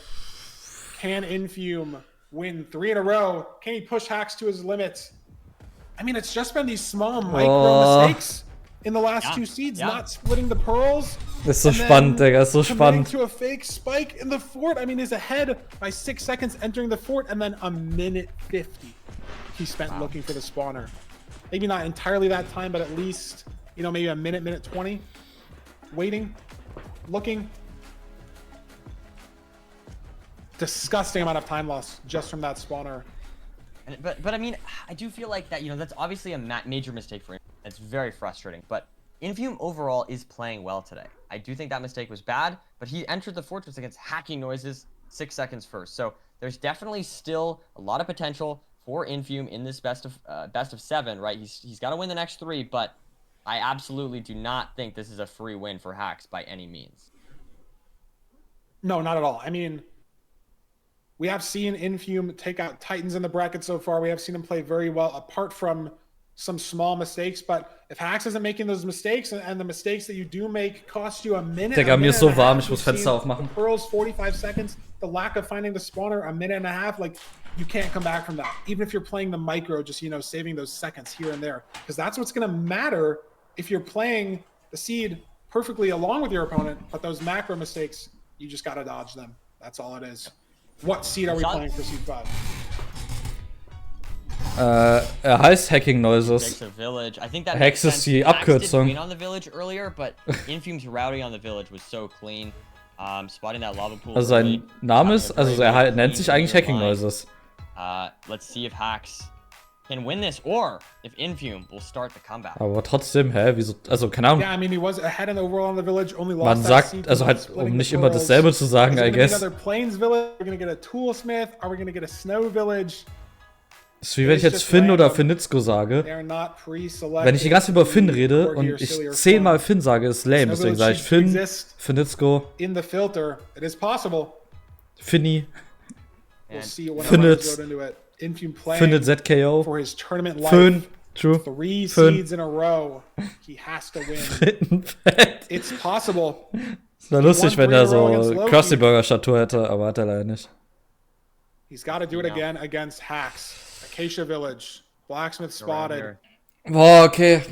Can Infume win 3 in a row? Can he push Hacks to his limits? I mean, it's just been these small micro mistakes in the last 2 seeds, not splitting the pearls. Ist so spannend, Digga, ist so spannend. To a fake spike in the fort. I mean, he's ahead by 6 seconds entering the fort, and then a minute 50 he spent looking for the spawner. Maybe not entirely that time, but at least, you know, maybe a minute 20. Waiting, looking. Disgusting amount of time loss just from that spawner. But I mean, I do feel like that, you know, that's obviously a major mistake for him. It's very frustrating. But Infume overall is playing well today. I do think that mistake was bad, but he entered the fortress against hacking noises 6 seconds first. So there's definitely still a lot of potential for Infume in this best of 7, right? He's got to win the next 3, but I absolutely do not think this is a free win for Hacks by any means. No, not at all. I mean, we have seen Infume take out Titans in the bracket so far. We have seen him play very well, apart from some small mistakes. But if Hacks isn't making those mistakes, and the mistakes that you do make cost you a minute. Digga, mir ist so warm, ich muss Fenster aufmachen. The pearls, 45 seconds. The lack of finding the spawner, a minute and a half. Like, you can't come back from that. Even if you're playing the micro, just, you know, saving those seconds here and there. Because that's what's going to matter if you're playing the seed perfectly along with your opponent. But those macro mistakes, you just got to dodge them. That's all it is. What seed are we playing for seed 5? Heißt Hacking Noises. Village. I think that Hex ist die Abkürzung. Clean on the village earlier, but Infume's routing on the village was so clean. Spotting that lava pool. Also sein Name ist, also er nennt sich eigentlich Hacking Noises. Let's see if Hacks can win this or if Infume will start the comeback. Aber trotzdem, wieso, also keine Ahnung. Yeah, I mean, he was ahead in the overall on the village, only lost Man sagt, also halt, um nicht immer dasselbe zu sagen, I guess. Another Plains village, we're gonna get a Toolsmith, are we gonna get a Snow village? Das ist wie wenn ich jetzt Finn oder Finnitzko sage. Wenn ich die ganze Zeit über Finn rede und ich 10-mal Finn sage, ist lame. Deswegen sage ich Finn, Finnitzko, in the filter, it is possible. Finny, We'll see what Finnitz, Finnet ZKO, for his tournament life. Finn, true. 3 Finn. seeds in a row. He has to win. Frittenfett. It's possible. Es wäre lustig, wenn er so Krusty Burger Statur hätte, aber hat er leider nicht. He's got to do it again against Hacks. Acacia Village. Blacksmith spotted. Boah, okay.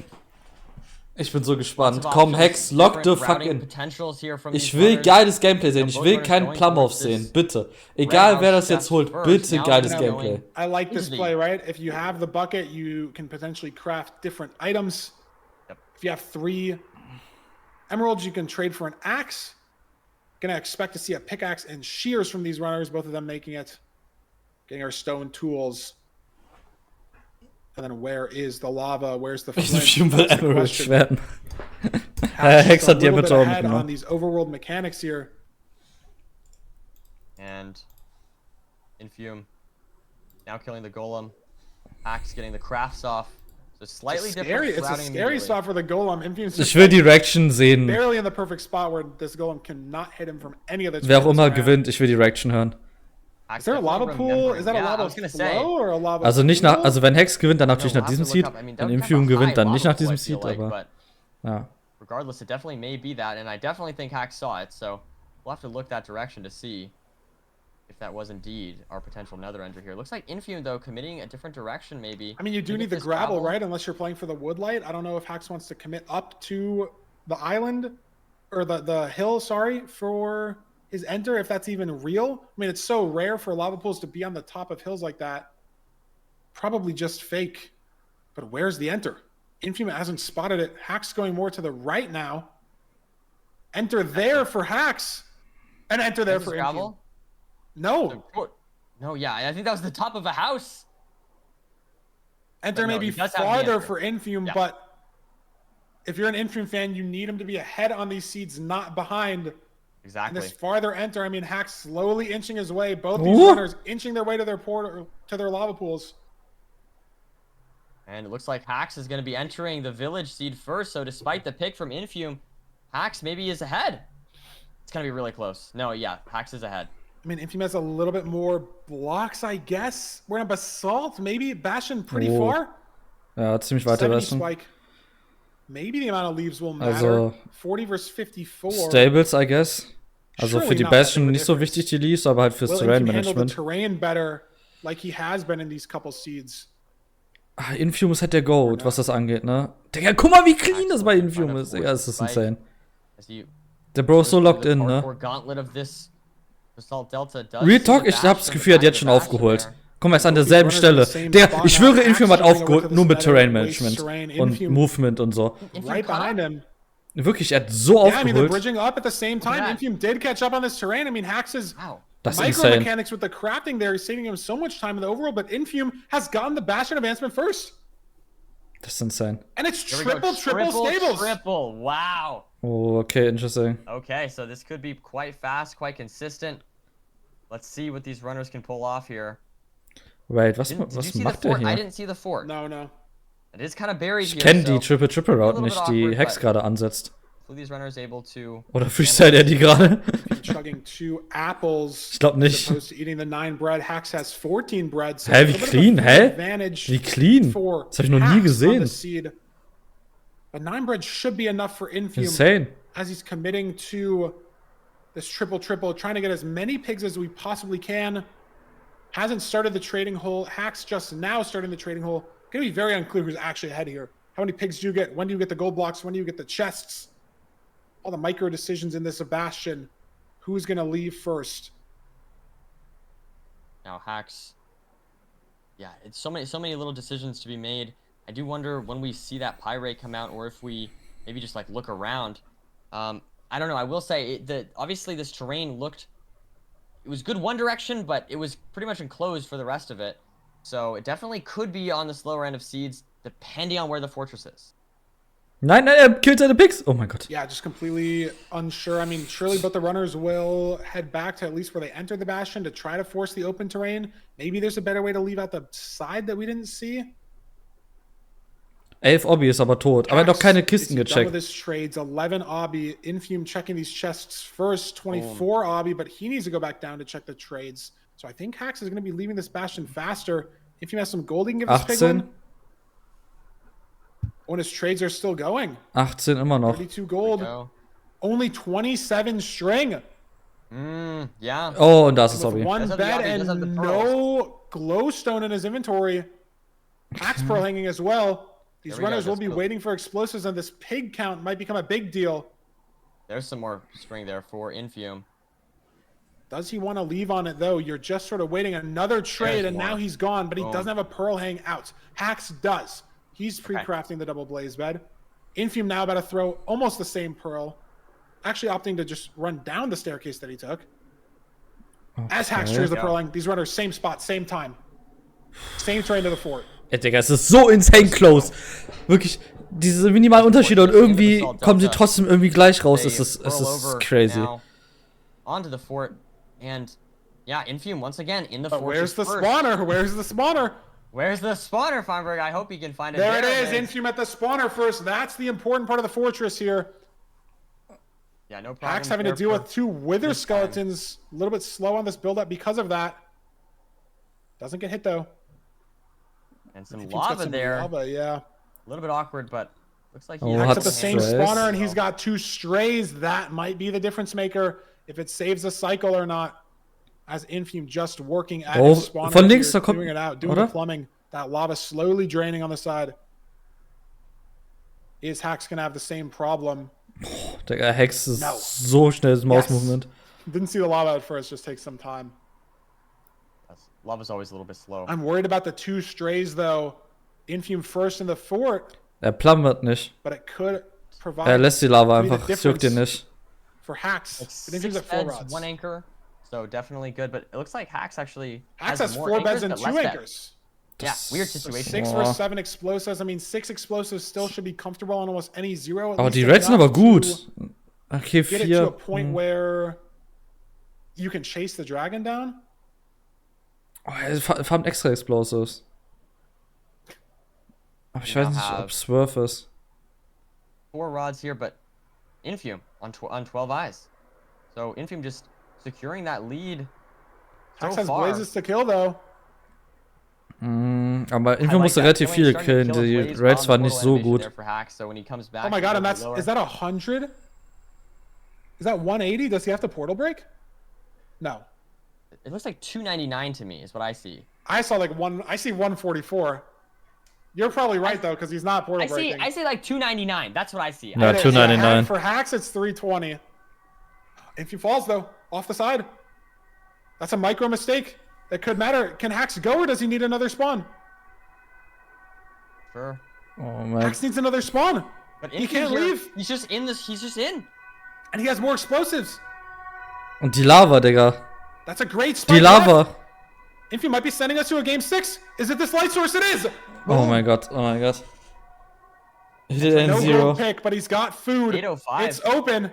Ich bin so gespannt. Lots of Komm, options, Hex, lock the different fuck routing in. potentials here from Ich these will runners. geiles Gameplay sehen. Now Ich both will runners keinen going Plumhoff towards sehen. this Bitte. red Egal house wer das chest jetzt holt, first. bitte Now geiles they're Gameplay. going I like this easily. play, right? If you have the bucket, you can potentially craft different items. Yep. If you have 3 emeralds, you can trade for an axe. Gonna expect to see a pickaxe and shears from these runners, both of them making it. Getting our stone tools. And then where is the lava? Where's the flint? Infum will That's the Emerald question. schweren. Just Hex a hat die little bit Mitte auch ahead on mitgenommen. these overworld mechanics here. And Infume now killing the golem. Axe getting the crafts off. So slightly different. It's a routing scary immediately. spot for the golem. Infume's Ich will Direction sehen. barely in the perfect spot where this golem cannot hit him from any other. Wer auch immer gewinnt, ich will Direction hören. Is there a lava pool? Is that a lava flow or a lava Also nicht nach, pool? also wenn Hex gewinnt, dann natürlich No, nach we'll diesem have to look Seed. up. I mean, Wenn they're Infium kind of gewinnt, dann high nicht nach lava pool, diesem I feel Seed, like, aber but ja. regardless, it definitely may be that, and I definitely think Hack saw it, so we'll have to look that direction to see if that was indeed our potential nether ender here. Looks like Infume, though, committing a different direction, maybe. I mean, you do Maybe need the this gravel, right? Unless you're playing for the woodlight. I don't know if Hax wants to commit up to the island or the hill, sorry, for his enter, if that's even real. I mean, it's so rare for lava pools to be on the top of hills like that. Probably just fake. But where's the enter? Infume hasn't spotted it. Hax going more to the right now. Enter there for Hax. And enter there for Infume. gravel? No. No, yeah, I think that was the top of a house. Enter But no, maybe he does have the farther enter. for Infume, Yeah. but if you're an Infume fan, you need him to be ahead on these seeds, not behind. Exactly. And this farther enter, I mean, Hack's slowly inching his way. Both these Ooh. runners inching their way to their portal, to their lava pools. And it looks like Hax is going to be entering the village seed first, so despite the pick from Infume, Hax maybe is ahead. It's going to be really close. No, yeah, Hax is ahead. I mean, Infume has a little bit more blocks, I guess. We're in Basalt, maybe Bastion pretty Oh. far. Ja, ziemlich weiter 70 Westen. spike. Maybe the amount of leaves will matter. Also 40 versus 54. Stables, I guess. Also Surely für die not that big Bastion of a nicht so difference. wichtig, die Leaves, aber halt fürs Will Terrain Infume handle the Management. terrain better, like he has been in these couple seeds? Ah, Infume ist halt der Goat, was das angeht, ne? Digga, guck mal, wie clean das bei Infume Final ist. Digga, das ist spike. insane. As he Der Bro ist so goes locked through the in, ne? parkour gauntlet of this Basalt Delta does Real see Talk, the ich hab's Bastion, Gefühl, er hat the jetzt schon Bastion aufgeholt. there. Guck mal, er ist an derselben Stelle. Digga, ich schwöre, Infume hat aufgeholt, nur mit Terrain Management und Movement und so. Right behind him. Wirklich, er hat so Yeah, I mean, they're aufgeholt. bridging up at the same time. that. Infume did catch up on this terrain. I mean, Hax's Das ist micro insane. mechanics with the crafting there is saving him so much time in the overworld, but Infume has gotten the Bastion advancement first. Das ist insane. And it's Here we go. triple stables. Triple. Wow. Oh, okay, interesting. Okay, so this could be quite fast, quite consistent. Let's see what these runners can pull off here. Wait, was Did you see the macht er fort? I hier? didn't see the fort. No, no. It is kind of buried Ich here. kenne so die Triple-Triple-Route a little nicht, bit die awkward, Hex but gerade ansetzt. hopefully these runners able to. Oder freestylt er die gerade? Chugging 2 apples. Ich glaub nicht. As opposed to eating the 9 bread. Hax has 14 bread. So Hä, a wie little bit of a clean, food hä? advantage Wie clean? for Das hab ich noch nie Hax on gesehen. the seed. But 9 bread should be enough for Infume. Insane. As he's committing to this triple, trying to get as many pigs as we possibly can. Hasn't started the trading hole. Hack's just now starting the trading hole. Gonna be very unclear who's actually ahead here. How many pigs do you get? When do you get the gold blocks? When do you get the chests? All the micro decisions in this Bastion. Who's gonna leave first? Now Hax. Yeah, it's so many little decisions to be made. I do wonder when we see that pyrite come out, or if we maybe just like look around. I don't know. I will say that obviously this terrain looked. It was good one direction, but it was pretty much enclosed for the rest of it. So it definitely could be on the slower end of seeds, depending on where the fortress is. Nein, nein, er killt seine Picks. Oh mein Gott. Yeah, just completely unsure. I mean, surely both the runners will head back to at least where they entered the Bastion to try to force the open terrain. Maybe there's a better way to leave out the side that we didn't see. 11 Obby ist aber tot. Aber er hat noch keine Kisten Done with gecheckt. his trades, 11 Obby. Infume checking these chests first, 24 Obby, but he needs to go back down to check the trades. So I think Hax is going to be leaving this Bastion faster. Infume has some gold he can give this 18. piglin. When his trades are still going. 18 immer noch. 32 gold. Only 27 string. Yeah. Oh, und da ist es With Obby. one bed and no glowstone in his inventory. Axe pearl hanging as well. These There we go, runners will that's be cool. waiting for explosives, and this pig count might become a big deal. There's some more string there for Infume. Does he want to leave on it, though? You're just sort of waiting another trade, and now one. he's gone, but he Boom. doesn't have a pearl hanging out. Hax does. He's pre-crafting the double blaze bed. Infume now about to throw almost the same pearl. Actually opting to just run down the staircase that he took. As Hax triggers the pearling, these runners, same spot, same time. Same train to the fort. Ey, Digga, es ist so insane close. Wirklich, diese minimalen Unterschiede und irgendwie kommen sie trotzdem irgendwie gleich raus. Es ist crazy. Now onto the fort, and yeah, Infume once again in the fort. Where's the spawner? Where's the spawner? Where's the spawner, Feinberg? I hope he can find it. There it is. Infume at the spawner first. That's the important part of the fortress here. Yeah, no problem. Hax having to deal with 2 wither skeletons. A little bit slow on this build-up because of that. Doesn't get hit, though. And some Infume's got lava some there. Lava, yeah. A little bit awkward, but looks like he Hax at the same spawner, and he's got 2 strays. That might be the difference maker if it saves a cycle or not. As Infume just working at his spawner. Von links, da kommt, doing it out, doing oder? the plumbing. That lava slowly draining on the side. Is Hax gonna have the same problem? Digga, Hex ist so schnelles Maus-Movement. Didn't see the lava at first, just takes some time. Lava's always a little bit slow. I'm worried about the 2 strays, though. Infume first in the fort, Plumbert nicht. but it could provide. Lässt die Lava be the einfach, es juckt ihn nicht. For Hax. Like But Infume's 6 at 4 beds, rods. 1 anchor, so definitely good. But it looks like Hax actually Hax has has more 4 beds anchors, and but 2 less anchors. Yeah, weird So situation. 6 versus 7 explosives. I mean, 6 explosives still should be comfortable on almost any zero. At Aber least die enough Raids sind aber to gut. Okay, Get it to a 4. point where you can chase the dragon down. Oh, er farmt extra Explosives. Aber ich weiß nicht, ob es worth ist. 4 rods here, but Infume on 12 eyes. So Infume just securing that lead so Hax has far. blazes to kill, though. Aber Info musste relativ viel killen. Die Raids waren nicht so gut. For Hax, so when he comes back, Oh my god, and is that 100? Is that 180? Does he have to portal break? No. It looks like 299 to me is what I see. I saw like I see 144. You're probably right though, because he's not portal breaking. I see like 299. That's what I see. No, 299. For Hax, it's 320. If he falls though, off the side. That's a micro mistake. That could matter. Can Hax go, or does he need another spawn? Sure. Oh man. Hax needs another spawn. But he can't leave. He's just in this. He's just in. And he has more explosives. Und die Lava, Digga. That's a great spot. Die Lava. Infi might be sending us to a game 6. Is it this light source? It is. Oh my god. Oh my god. He did end No 0. gold pick, but he's got food. 805. It's open.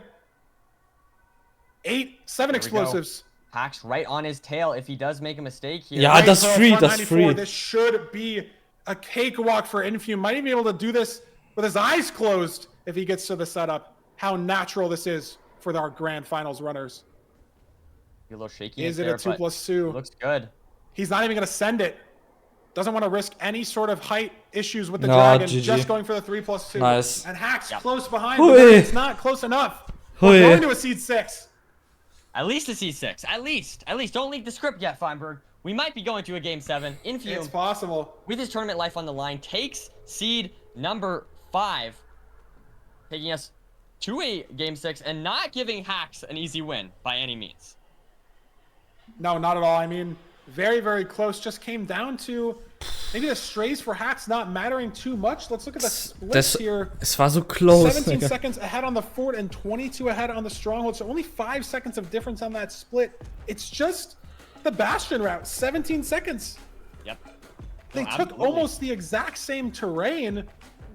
7 There we explosives. go. Hax right on his tail if he does make a mistake here. Ja, Right, das so free, front das 94, free. This should be a cakewalk for Infume. Might even be able to do this with his eyes closed if he gets to the setup. How natural this is for our grand finals runners. A little shaky. Is it a 2+2? Looks good. He's not even going to send it. Doesn't want to risk any sort of height issues with the No, dragon. GG. Just going for the 3+2. Nice. And Hax Yep. close behind, Hui. but it's not close enough. We're Hui. going to a seed 6. At least a C6. At least. Don't leak the script yet, Feinberg. We might be going to a game 7. Infume, It's possible. with his tournament life on the line, takes seed number 5, taking us to a game 6 and not giving Hax an easy win by any means. No, not at all. I mean, very, very close. Just came down to maybe the strays for Hax not mattering too much. Let's look at the splits here. Es war so close. 17 Digga. seconds ahead on the fort and 22 ahead on the stronghold. So only 5 seconds of difference on that split. It's just the Bastion route. 17 seconds. Yep. They No, took absolutely. almost the exact same terrain,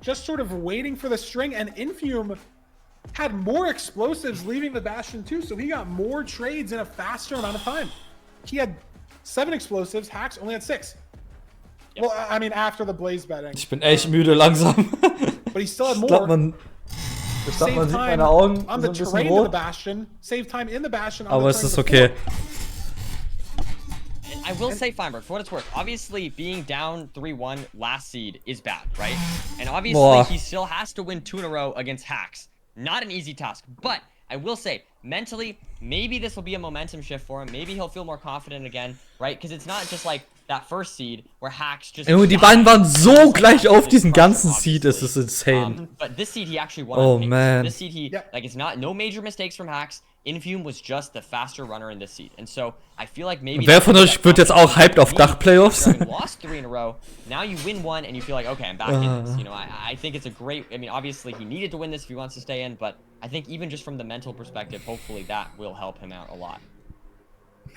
just sort of waiting for the string. And Infume had more explosives leaving the Bastion too, so he got more trades in a faster amount of time. He had 7 explosives. Hax only had 6. Yep. Well, I mean, after the blaze betting. Ich bin echt müde langsam. But he still had Ich more. glaub, man Save sieht time meine Augen on so the ein bisschen terrain to the rot. Bastion. Save time in the Bastion. On Aber the es terrain ist to the okay. fort. And I will say, Feinberg, for what it's worth, obviously being down 3-1 last seed is bad, right? And obviously Boah. he still has to win 2 in a row against Hax. Not an easy task, but I will say, mentally, maybe this will be a momentum shift for him. Maybe he'll feel more confident again, right? Because it's not just like that first seed where Hacks just. Die beiden waren so gleich auf diesen ganzen Seed, es ist insane. But this seed he actually won. Oh on pace. man. This seed he like it's not no major mistakes from Hacks. Infume was just the faster runner in this seed, and so I feel like maybe. Wer von euch wird jetzt auch hyped auf DachPlayoffs? Lost 3 in a row. Now you win 1, and you feel like, okay, I'm back in this. You know, I think it's a great. I mean, obviously he needed to win this if he wants to stay in, but I think even just from the mental perspective, hopefully that will help him out a lot.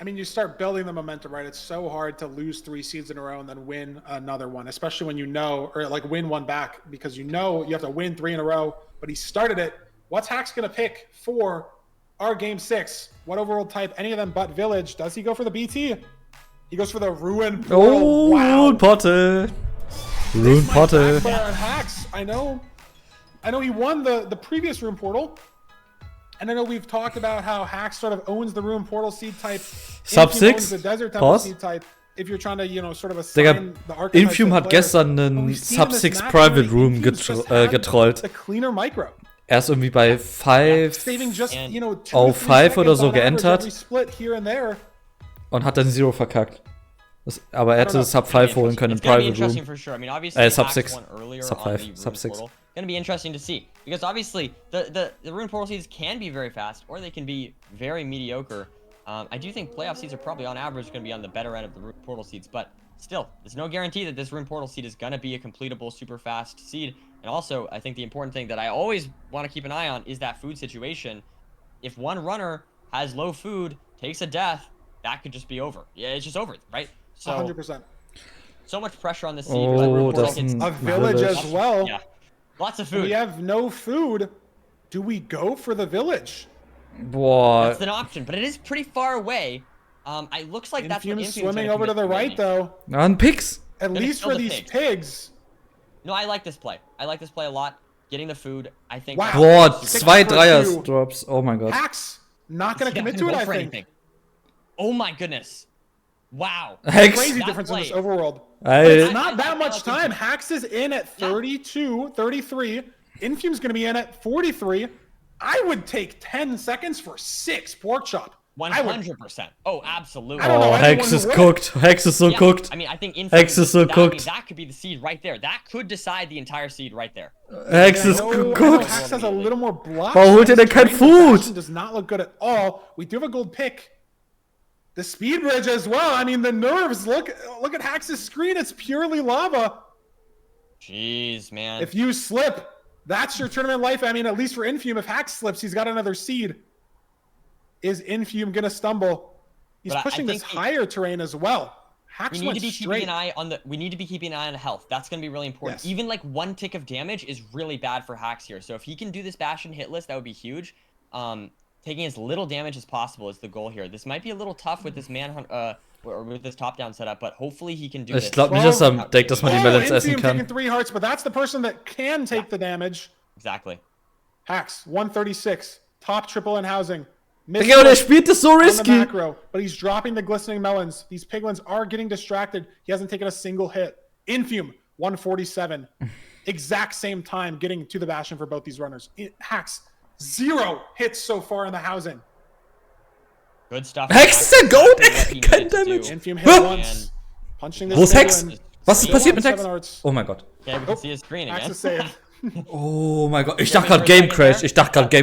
I mean, you start building the momentum, right? It's so hard to lose 3 seeds in a row and then win another one, especially when you know, or like win one back, because you know you have to win 3 in a row, but he started it. What's Hacks going to pick for our game 6? What overworld type? Any of them but Village. Does he go for the BT? He goes for the Ruin Portal. Oh, wow. Ruin Portal. Ruin Portal. Hacks, I know he won the previous Ruin Portal. And I know we've talked about how Hacks sort of owns the Ruin Portal seed type. Sub 6? The Desert Temple Pause. seed type. If you're trying to, you know, sort of assign Digga, the archetypes Infume to hat players. gestern einen Sub 6 Private Room getrollt. The cleaner micro. Er ist irgendwie bei 5 Saving just, you know, 2 auf 5 oder so on average geentert every split here and there. und hat dann Zero verkackt. Aber er hätte Sub 5 holen können im Private Room. For sure. I mean, obviously, Sub Hacks 6. won earlier Sub on 5. the Sub Rune 6. Portal. Gonna be interesting to see, because obviously the Rune Portal seeds can be very fast, or they can be very mediocre. I do think playoff seeds are probably on average going to be on the better end of the Rune Portal seeds, but still, there's no guarantee that this Rune Portal seed is going to be a completable super fast seed. And also, I think the important thing that I always want to keep an eye on is that food situation. If one runner has low food, takes a death, that could just be over. Yeah, it's just over, right? So 100%. So much pressure on the seed. Oh, das ist a village as well. Yeah. Lots of food. We have no food. Do we go for the village? Boah. That's an option, but it is pretty far away. It looks like that's what Infume's swimming over to the right, though. An Pigs. At least for these pigs. No, I like this play. I like this play a lot. Getting the food, I think. Wow. Boah, 2 Dreier-Drops. Oh mein Gott. Hacks not going to commit to it, I think. Anything. Oh my goodness. Wow. Hex. Crazy difference in this overworld. It's not that much time. Hacks is in at 32, 33. Infume's going to be in at 43. I would take 10 seconds for 6 pork chop. 100%. Oh, absolutely. Oh, Hex is cooked. Hex is so cooked. I mean, I think Hex is so cooked. That could be the seed right there. That could decide the entire seed right there. Hex is cooked. Hacks has a little more block. Warum holt ihr denn kein Food? Does not look good at all. We do have a gold pick. The speed bridge as well. I mean, the nerves. Look at Hacks' screen. It's purely lava. Jeez, man. If you slip, that's your tournament life. I mean, at least for Infume, if Hacks slips, he's got another seed. Is Infume gonna stumble? He's pushing this higher terrain as well. Hacks we need to be straight. keeping an eye on we need to be keeping an eye on health. That's going to be really important. Yes. Even like 1 tick of damage is really bad for Hacks here. So if he can do this Bastion hit list, that would be huge. Taking as little damage as possible is the goal here. This might be a little tough with this manhunt or with this top-down setup, but hopefully he can do this. Ich glaube nicht, dass er denkt, dass man die Melons essen kann. Taking 3 hearts, but that's the person that can take the damage. Exactly. Hacks 136, top triple in housing. Digga, der spielt das so risky. Macro, but he's dropping the glistening melons. These piglins are getting distracted. He hasn't taken a single hit. Infume 147, exact same time getting to the Bastion for both these runners. Hacks 0 hits so far in the housing. Good stuff. Hex ist der Goat, kein Damage. Infume hit once. Punching this Wo ist Hex? piglin. Was passiert mit Hex? 7 hearts. Oh mein Gott. Yeah, we can see his screen again. Hacks is saved. Oh mein Gott. Ich dachte gerade Game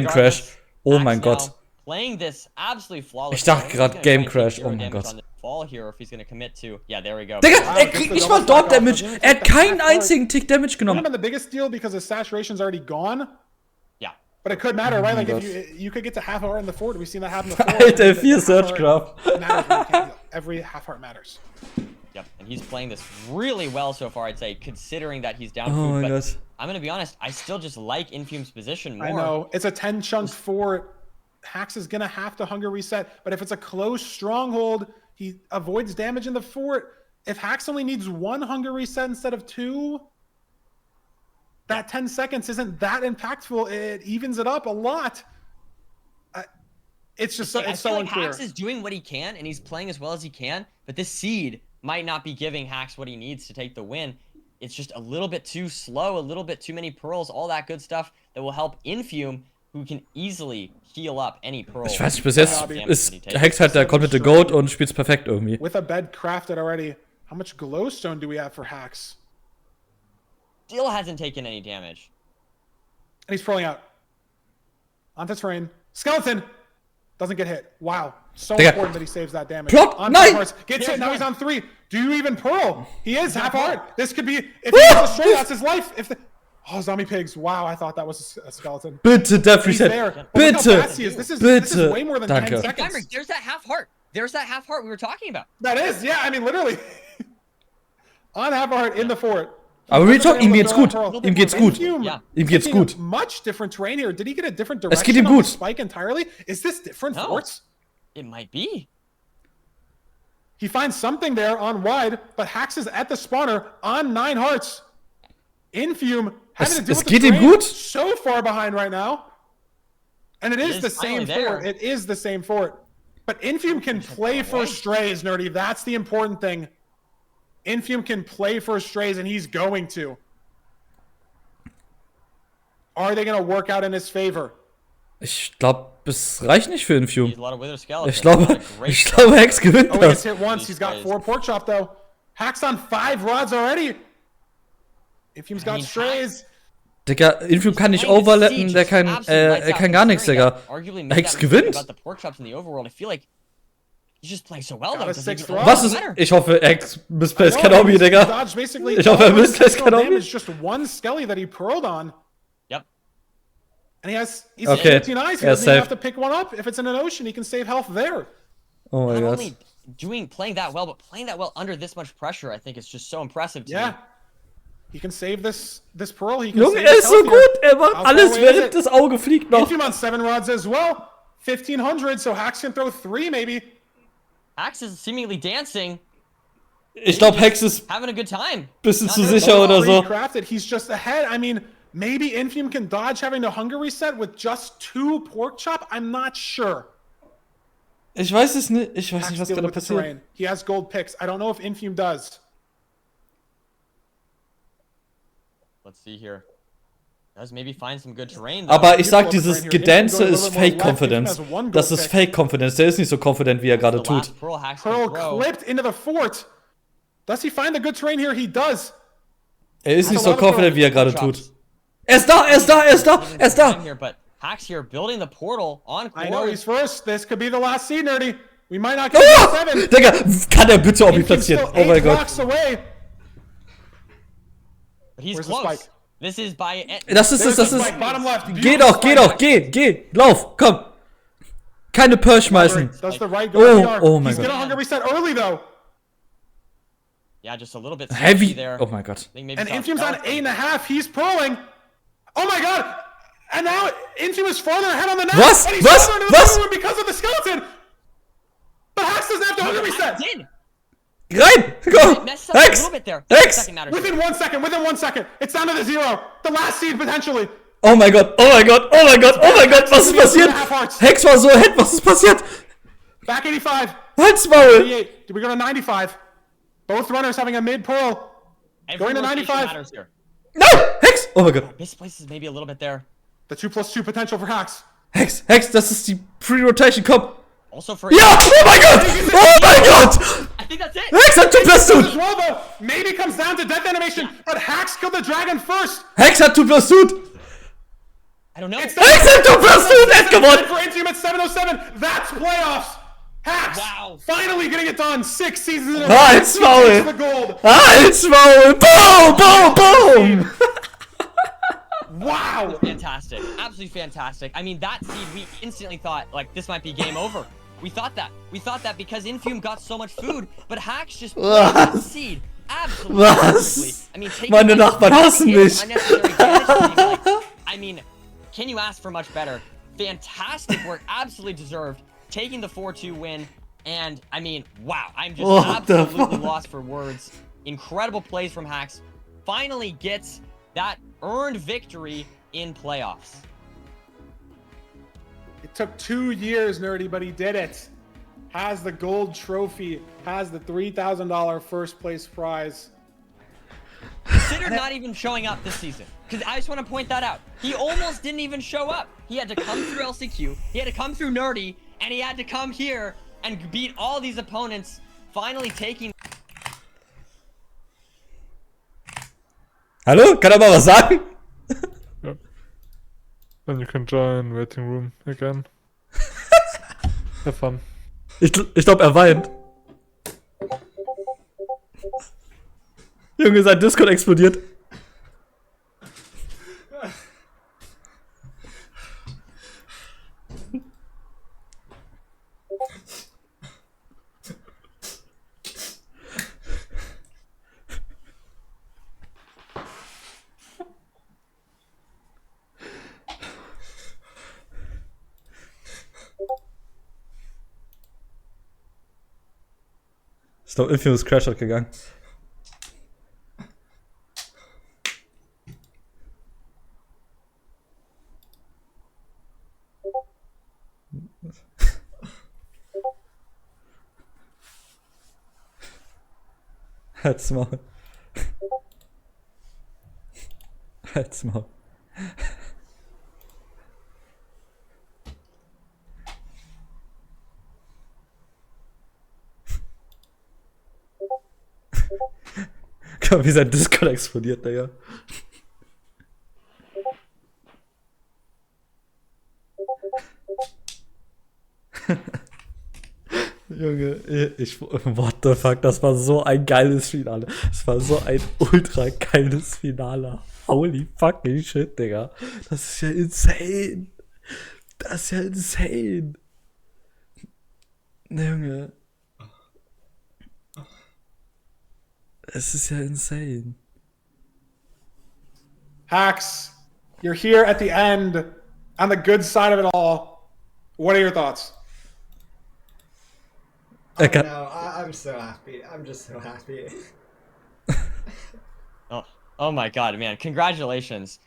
Crash. Oh mein Gott. Playing this absolutely flawless. Ich dachte gerade Game Crash. Oh mein Gott. Fall here if he's gonna commit to. Yeah, there we go. Digga, er kriegt nicht mal dort Damage. Er hat keinen einzigen Tick Damage genommen. Would have been the biggest deal because his saturation's already gone. Yeah. But it could matter, right? Like if you could get to half hour in the fort. We've seen that happen before. Alter, 4 Search Graph. Every half heart matters. Yep, and he's playing this really well so far, I'd say, considering that he's down Oh food. my But God. I'm gonna be honest, I still just like Infume's position more. I know. It's a 10 chunk fort. Hacks is going to have to hunger reset. But if it's a close stronghold, he avoids damage in the fort. If Hacks only needs 1 hunger reset instead of 2, that 10 seconds isn't that impactful. It evens it up a lot. It's just I it's feel so like unclear. Hacks is doing what he can, and he's playing as well as he can, but this seed might not be giving Hacks what he needs to take the win. It's just a little bit too slow, a little bit too many pearls, all that good stuff that will help Infume, who can easily heal up any pearl. Ich weiß nicht, bis jetzt ist Hex halt der komplette Goat und spielt's perfekt irgendwie. With a bed crafted already. How much glowstone do we have for Hacks? Still hasn't taken any damage. And he's pulling out. Onto terrain. Skeleton! Doesn't get hit. Wow. So important that he saves that damage. Plop! On Nine! hearts. Gets hit. Now he's on 3. Do you even pearl? He is half heart. This could be... If he gets a stray, that's his life. If the... Oh, zombie pigs. Wow, I thought that was a skeleton. Bitte, Death He's Reset. there. Look Bitte. how fast he is. This is way more than 10 Danke. seconds. There's that half heart. There's that half heart we were talking about. That is, yeah, I mean, literally. On half heart in the fort. Aber Real Talk, ihm geht's gut. Ihm geht's gut. Yeah. Ihm geht's gut. Much different terrain here. Did he get a different Es geht direction ihm on the gut. spike entirely? Is this different forts? It might be. He finds something there on wide, but Hax is at the spawner on 9 hearts. Infume having to deal with the geht ihm terrain, gut. so far behind right now. And it is the same finally fort. there. It is the same fort. But Infume can play for strays, Nerdy. That's the important thing. Infume can play for strays, and he's going to. Are they going to work out in his favor? Ich glaube, es reicht nicht für Infume. He's a lot of wither skeletons. Ich glaube, Hex gewinnt Oh, he gets das. hit once. He's got 4 pork chop, though. Hack's on 5 rods already. Infume's got strays. Digga, Infume kann nicht overlappen, der kann gar nichts, Digga. Hex gewinnt. About the pork chops in the overworld. I feel like he's just playing so well, though. Was ist... Ich hoffe, Hex misplaced kein Obi, Digga. Ich hoffe, er misplaced kein Obi. It's just one skelly that he pearled on. Yep. And he's Okay, 15 eyes. He er doesn't even have saved. to pick one up. If it's in an ocean, he can save health there. Oh my Not god. only playing that well, but playing that well under this much pressure, I think is just so impressive to Yeah. me. He can save this pearl. He can Junge, save er his ist so health here. gut. Er macht How alles, far away is während it? das Auge fliegt noch. Infume on 7 rods as well. 1500, so Hax can throw 3 maybe. Axe is seemingly dancing. Ich glaube, Hex ist Having a good time. bisschen Not zu nervous. sicher oder so. Crafted. He's just ahead. I mean, maybe Infume can dodge having to hunger reset with just 2 pork chop. I'm not sure. Ich weiß es nicht. Ich weiß Hax nicht, was dealing gerade with the passiert. terrain. He has gold picks. I don't know if Infume does. Let's see here. Does maybe find some good terrain. Aber ich sag, dieses Gedance ist Fake Confidence. Das ist Fake Confidence. Der ist nicht so confident, wie er gerade tut. Pearl clipped into the fort. Does he find the good terrain here? He does. Er ist nicht so confident, wie er gerade tut. Er ist da, er ist da, er ist da, er ist da. Here, but Hax here building the portal on I know course. he's first. This could be the last seed, Nerdy. We might not get Ah! 7. Digga, kann er bitte Obi Infume's platzieren? still Oh mein 8 Gott. blocks away. But he's Where's the close. spike? This is by. Das ist, There's das the ist. spike, bottom left. Geh doch, geh doch, geh, lauf, komm. Keine Pearl schmeißen. Does the right Oh, go? oh mein He's gonna Gott. hunger reset early though. Yeah, just a little bit Heavy. sketchy there. Oh mein Gott. I think maybe And saw Infume's on skeleton. 8.5. He's pulling. Oh my god! And now Infume is farther ahead on the net. Was? And he's Was? farther into the Was? other one because of the skeleton. But Hax doesn't have to hunger reset. Did. Rein, komm. Messed up a Hex, little bit there. Hex. Second matters. Within 1 second. Within 1 second. It's down to the 0. The last seed potentially. Oh mein Gott, oh mein Gott, oh mein Gott, oh mein Gott, was ist passiert? Hex war so ahead, was ist passiert? Back 85. Halt's Maul. 88. Did we go to 95? Both runners having a mid pearl. Going to rotation 95. matters here. No! Hex! Oh mein Gott. Misplaces maybe a little bit there. The 2+2 potential for Hax. Hex, das ist die Pre-Rotation, komm. Also for. Ja! Oh mein Gott! Oh mein Gott! I think that's it. Hex hat 2+2! As well, though. Maybe comes down to death animation, but Hax killed the dragon first. Hex hat 2+2! I don't know. It's Hex hat 2+2! Er hat gewonnen! for Infume at 707. That's playoffs. Hax finally getting it done. 6 seasons in a row. Halt's He takes the Maul! gold. Halt's Maul! Boom, boom, boom! Wow. Fantastic. Absolutely fantastic. I mean, that seed, we instantly thought, like, this might be game over. We thought that. We thought that because Infume got so much food, but Hax just played that seed. Absolutely. perfectly. I mean, taking Meine that Nachbarn hassen mich. unnecessary damage to him, like, I mean, can you ask for much better? Fantastic work. Absolutely deserved. Taking the 4-2 win. And, I mean, wow. I'm just What the absolutely fuck? lost for words. Incredible plays from Hax. Finally gets that earned victory in playoffs. It took 2 years, Nerdy, but he did it. Has the gold trophy. Has the $3,000 first place prize. Consider not even showing up this season. Because I just want to point that out. He almost didn't even show up. He had to come through LCQ. He had to come through Nerdy. And he had to come here and beat all these opponents. Finally taking... Hallo? Kann er mal was sagen? Then you can join waiting room again. Have fun. Ich glaube, er weint. Junge, sein Discord explodiert. Ich glaube, Infamous Crash hat gegangen. Halt's Maul. Halt's Maul. Guck mal, wie sein Discord explodiert, Digga. Junge, what the fuck, das war so ein geiles Finale. Das war so ein ultra geiles Finale. Holy fucking shit, Digga. Das ist ja insane. Das ist ja insane. Junge. Es ist ja insane. Hacks, you're here at the end, on the good side of it all. What are your thoughts? Oh, no, I'm so happy. I'm just so happy. Oh my god, man! Congratulations.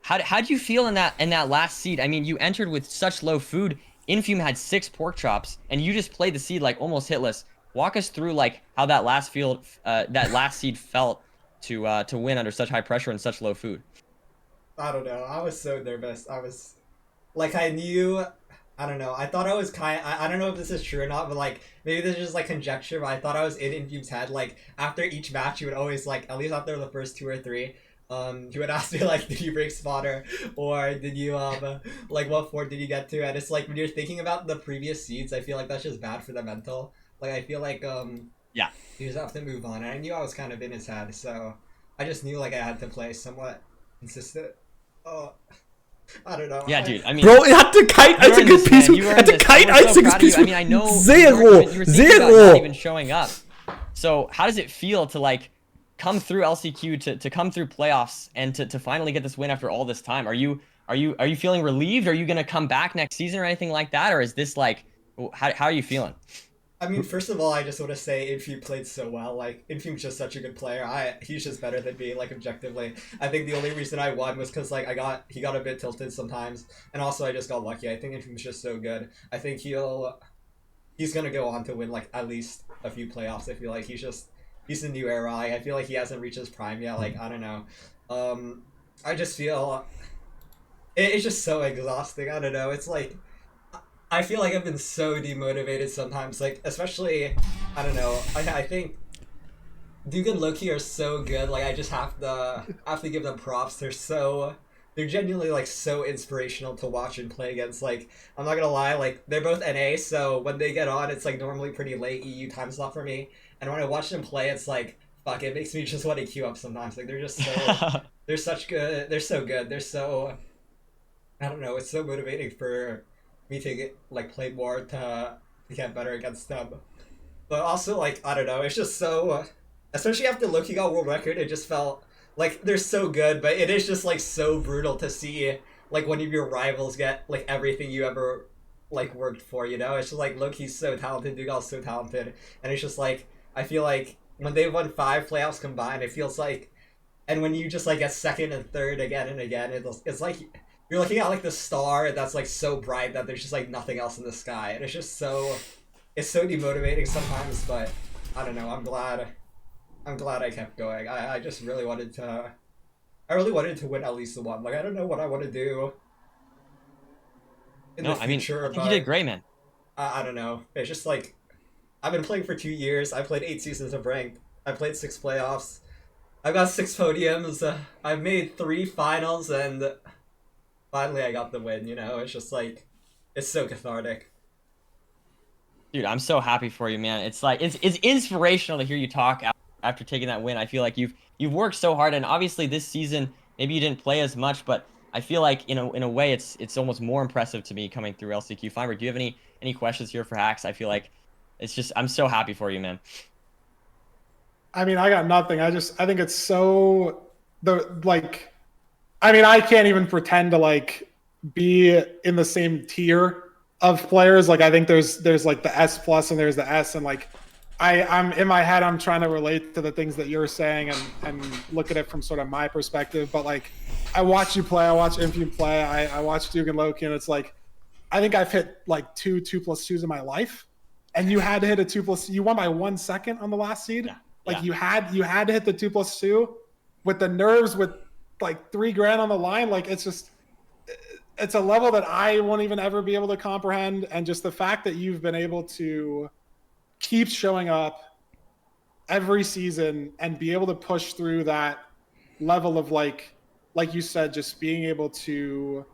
How do you feel in that last seed? I mean, you entered with such low food. Infume had 6 pork chops, and you just played the seed like almost hitless. Walk us through like how that last seed felt to win under such high pressure and such low food. I don't know. I was so nervous. I was like, I knew. I don't know. I thought I was I don't know if this is true or not, but like maybe this is just like conjecture. But I thought I was in Infume's head. Like after each match, he would always like, at least after the first 2 or 3, he would ask me like, did you break spotter, or did you like what fort did you get to? And it's like when you're thinking about the previous seeds, I feel like that's just bad for the mental. Like I feel like yeah, you just have to move on. And I knew I was kind of in his head, so I just knew like I had to play somewhat consistent. Oh. I don't know. Yeah, dude. I mean, Bro, er hatte kein einziges Piece. Er hatte kein einziges Piece. I mean, I know Zero. you were thinking about not even showing up. So how does it feel to like come through LCQ, to come through playoffs, and to finally get this win after all this time? Are you feeling relieved? Are you gonna come back next season or anything like that? Or is this like, how are you feeling? I mean, first of all, I just want to say Infume played so well. Like, Infume's just such a good player. He's just better than me, like, objectively. I think the only reason I won was because, like, he got a bit tilted sometimes. And also, I just got lucky. I think Infume's just so good. I think he's going to go on to win, like, at least a few playoffs. I feel like he's a new era. I feel like he hasn't reached his prime yet. Like, I don't know. I just feel it's just so exhausting. I don't know. It's like, I feel like I've been so demotivated sometimes, like, especially, I don't know, I think Duke and Loki are so good, like, I just have to give them props. They're genuinely, like, so inspirational to watch and play against. Like, I'm not gonna lie, like, they're both NA, so when they get on, it's, like, normally pretty late EU time slot for me, and when I watch them play, it's like, fuck, it makes me just want to queue up sometimes. Like, they're just so, they're so good, they're so, I don't know, it's so motivating for me to get, like, play more to get better against them. But also, like, I don't know, it's just so, especially after Loki got world record, it just felt like they're so good, but it is just, like, so brutal to see, like, one of your rivals get, like, everything you ever, like, worked for, you know? It's just like, Loki's so talented, Dougal's so talented, and it's just like, I feel like when they won 5 playoffs combined, it feels like, and when you just, like, get second and third again and again, it's like, you're looking at, like, the star that's, like, so bright that there's just, like, nothing else in the sky. And it's just so, it's so demotivating sometimes, but I don't know, I'm glad I kept going. I just really wanted to, win at least the one. Like, I don't know what I want to do in the future, I think you did great, man. I don't know. It's just, like, I've been playing for 2 years. I played 8 seasons of ranked. I played 6 playoffs. I've got 6 podiums. I've made 3 finals, and finally I got the win. You know, it's just like, it's so cathartic. Dude, I'm so happy for you, man. It's like it's inspirational to hear you talk after taking that win. I feel like you've worked so hard, and obviously this season maybe you didn't play as much, but I feel like in a way it's almost more impressive to me coming through LCQ Fiber. Do you have any questions here for Hacks? I feel like it's just I'm so happy for you, man. I mean, I got nothing. I think it's so I mean, I can't even pretend to like be in the same tier of players. Like, I think there's like the S plus and there's the S, and like I'm in my head, I'm trying to relate to the things that you're saying and look at it from sort of my perspective. But like, I watch you play, I watch Infume play, I watch Duke and Loki, and it's like, I think I've hit like 2+2s in my life, and you had to hit a 2+. You won by 1 second on the last seed. Yeah. Like you had to hit the 2+2 with the nerves, with like $3,000 on the line. Like it's a level that I won't even ever be able to comprehend. And just the fact that you've been able to keep showing up every season and be able to push through that level of like you said, just being able to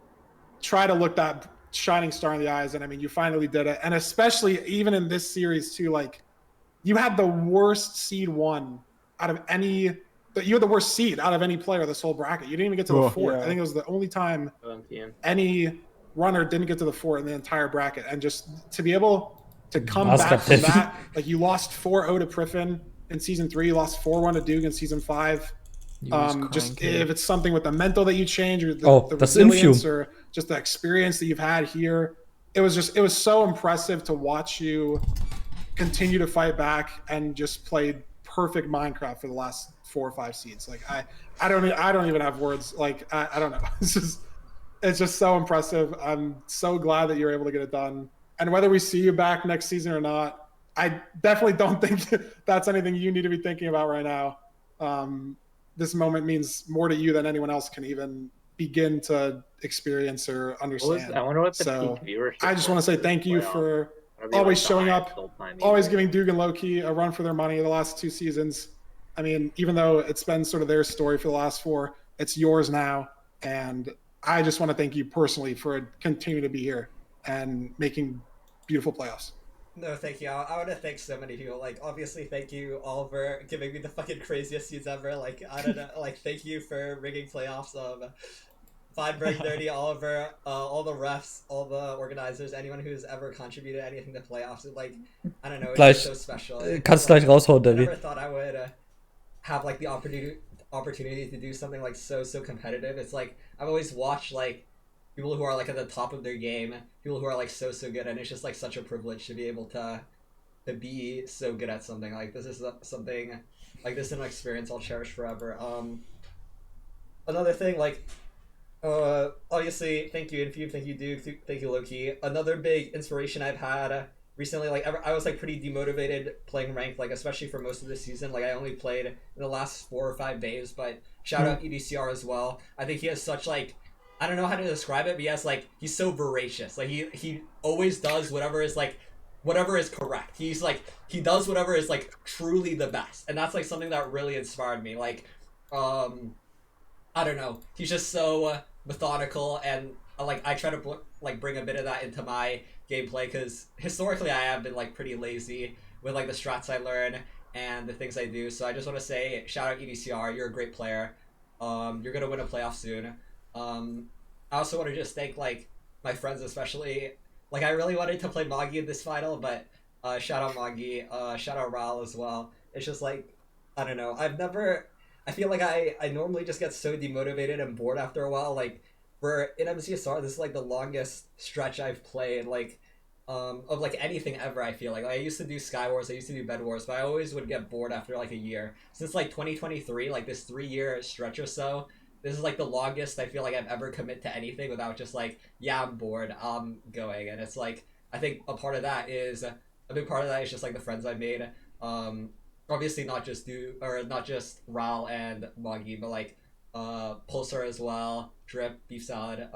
try to look that shining star in the eyes. And I mean, you finally did it. And especially even in this series too, like you had the worst seed 1 out of any. You had the worst seed out of any player this whole bracket. You didn't even get to the 4th. I think it was the only time any runner didn't get to the 4 in the entire bracket. And just to be able to come back from that, like you lost 4-0 to Priffin in season 3, you lost 4-1 to Duke in season 5. Just if it's something with the mental that you change, or the resilience, or just the experience that you've had here, it was so impressive to watch you continue to fight back and just play perfect Minecraft for the last 4 or 5 seeds. Like I don't even have words. Like I don't know. It's just so impressive. I'm so glad that you're able to get it done. And whether we see you back next season or not, I definitely don't think that's anything you need to be thinking about right now. This moment means more to you than anyone else can even begin to experience or understand. I wonder what the so peak viewership I just want to say thank you for always showing up, always giving Duke and Loki a run for their money the last 2 seasons. I mean, even though it's been sort of their story for the last 4, it's yours now. And I just want to thank you personally for continuing to be here and making beautiful playoffs. No, thank you. I want to thank so many people. Like, obviously, thank you, Oliver, giving me the fucking craziest seeds ever. Like, I don't know. Like, thank you for rigging playoffs. Feinberg, Dirty, Oliver, all the refs, all the organizers, anyone who's ever contributed anything to playoffs. Like, I don't know. It's just so special. Kannst gleich raushauen, I Debbie. never thought I would have like the opportunity to do something like so competitive. It's like I've always watched like people who are like at the top of their game, people who are like so good, and it's just like such a privilege to be able to be so good at something. Like this is something like this is an experience I'll cherish forever. Another thing, like obviously thank you Infume, thank you Duke, thank you Loki. Another big inspiration I've had recently, like I was like pretty demotivated playing ranked, like especially for most of the season. Like I only played in the last 4 or 5 days, but shout out EDCR as well. I think he has such like, I don't know how to describe it, but he has like, he's so voracious. Like he always does whatever is correct. He's like, he does whatever is like truly the best. And that's like something that really inspired me. Like, I don't know. He's just so methodical, and like I try to like bring a bit of that into my gameplay, because historically I have been like pretty lazy with like the strats I learn and the things I do. So I just want to say shout out EDCR, you're a great player. You're gonna win a playoff soon. I also want to just thank like my friends, especially like I really wanted to play Magi in this final, but shout out Magi, shout out Ral as well. It's just like, I don't know, I feel like I normally just get so demotivated and bored after a while. Like in MCSR, this is like the longest stretch I've played like of like anything ever. I feel like I used to do Sky Wars, I used to do Bed Wars, but I always would get bored after like a year. Since like 2023, like this 3-year stretch or so, this is like the longest I feel like I've ever commit to anything without just like, yeah, I'm bored, I'm going. And it's like, I think a big part of that is just like the friends I've made. Obviously not just Ral and Magi, but like Pulsar as well, Drip, Beef Salad,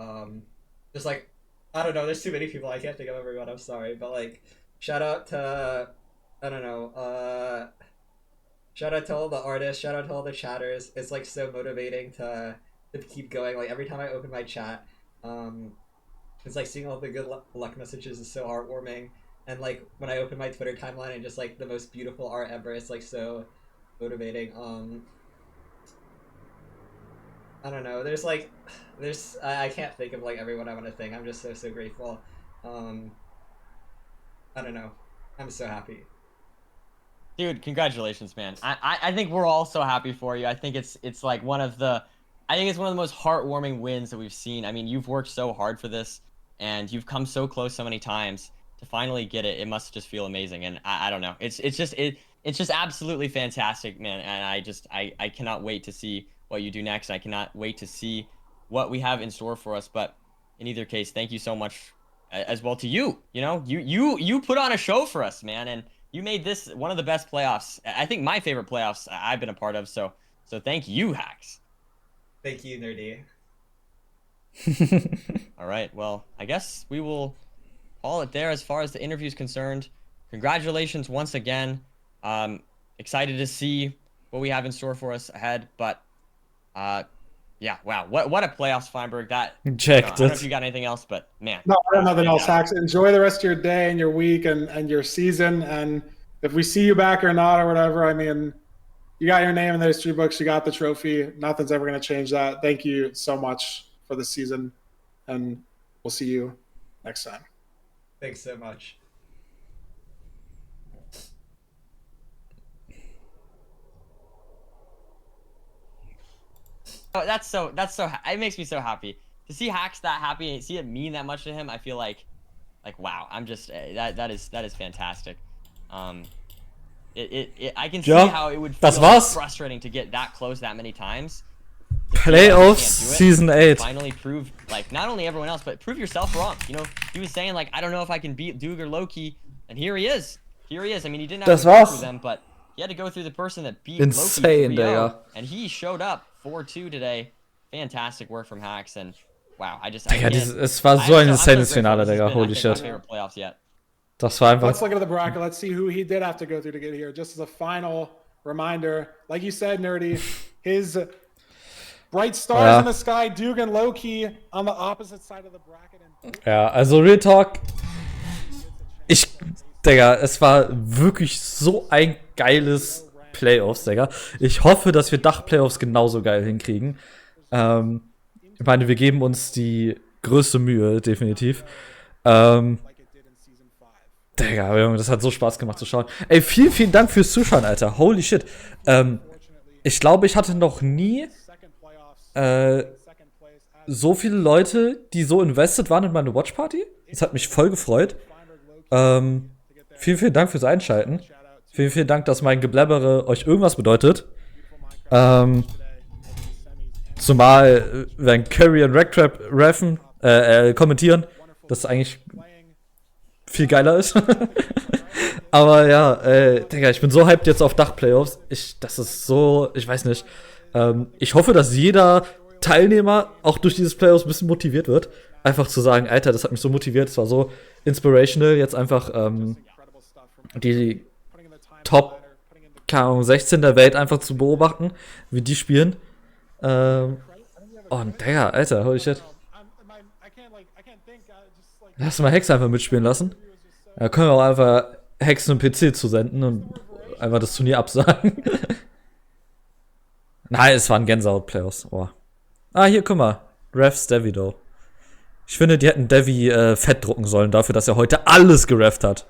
just like, I don't know, there's too many people, I can't think of everyone, I'm sorry, but like shout out to Shout out to all the artists. Shout out to all the chatters. It's like so motivating to keep going. Like every time I open my chat, it's like seeing all the good luck messages is so heartwarming. And like when I open my Twitter timeline and just like the most beautiful art ever, it's like so motivating. I don't know. I can't think of like everyone I want to thank. I'm just so grateful. I don't know. I'm so happy. Dude, congratulations, man. I think we're all so happy for you. I think it's like one of the most heartwarming wins that we've seen. I mean, you've worked so hard for this, and you've come so close so many times to finally get it. It must just feel amazing, and I don't know. It's just absolutely fantastic, man. And I cannot wait to see what you do next. I cannot wait to see what we have in store for us. But in either case, thank you so much as well to you. You know, you put on a show for us, man, and you made this one of the best playoffs. I think my favorite playoffs I've been a part of. So thank you, Hacks. Thank you, Nerdy. All right. Well, I guess we will call it there as far as the interview is concerned. Congratulations once again. Excited to see what we have in store for us ahead. But yeah, wow, what a playoffs, Feinberg. That I don't know if you got anything else, but man. No, I don't have nothing else, Hacks. Enjoy the rest of your day and your week and your season. And if we see you back or not or whatever, I mean, you got your name in the history books. You got the trophy. Nothing's ever going to change that. Thank you so much for the season, and we'll see you next time. Thanks so much. Oh, that's so it makes me so happy to see Hacks that happy and see it mean that much to him. I feel like wow, I'm just that is fantastic. I can see how it would feel frustrating to get that close that many times. Playoffs season 8. Finally prove, like, not only everyone else, but prove yourself wrong. You know, he was saying like, I don't know if I can beat Doog or Loki, and here he is. I mean, he didn't have to go through them, but he had to go through the person that beat Loki 3-0, and he showed up 4-2 today. Fantastic work from Hacks, and wow, Digga, es war so ein insanes Finale, Digga. Holy shit. Das war einfach. Let's look at the bracket. Let's see who he did have to go through to get here. Just as a final reminder, like you said, Nerdy, his bright stars in the sky, Doog and Loki on the opposite side of the bracket. Ja, also Real Talk. Digga, es war wirklich so ein geiles Playoffs, Digga. Ich hoffe, dass wir DachPlayoffs genauso geil hinkriegen. Ich meine, wir geben uns die größte Mühe, definitiv. Digga, Junge, das hat so Spaß gemacht zu schauen. Ey, vielen Dank fürs Zuschauen, Alter. Holy shit. Ich glaube, ich hatte noch nie so viele Leute, die so invested waren in meine Watchparty. Das hat mich voll gefreut. Vielen Dank fürs Einschalten. Vielen Dank, dass mein Gebläbbere euch irgendwas bedeutet. Zumal, wenn Curry und Racktrap kommentieren, das eigentlich viel geiler ist. Aber ja, Digga, ich bin so hyped jetzt auf DachPlayoffs. Das ist so, ich weiß nicht. Ich hoffe, dass jeder Teilnehmer auch durch dieses Playoffs ein bisschen motiviert wird. Einfach zu sagen, Alter, das hat mich so motiviert, es war so inspirational, jetzt einfach die Top 16 der Welt einfach zu beobachten, wie die spielen. Und Digga, Alter, holy shit. Lass mal Hex einfach mitspielen lassen. Da können wir auch einfach Hex einen PC zusenden und einfach das Turnier absagen. Nein, es waren Gänsehaut-Playoffs. Oh. Ah, hier, guck mal. Refs Davido. Ich finde, die hätten Devi fett drucken sollen dafür, dass er heute alles gerefft hat.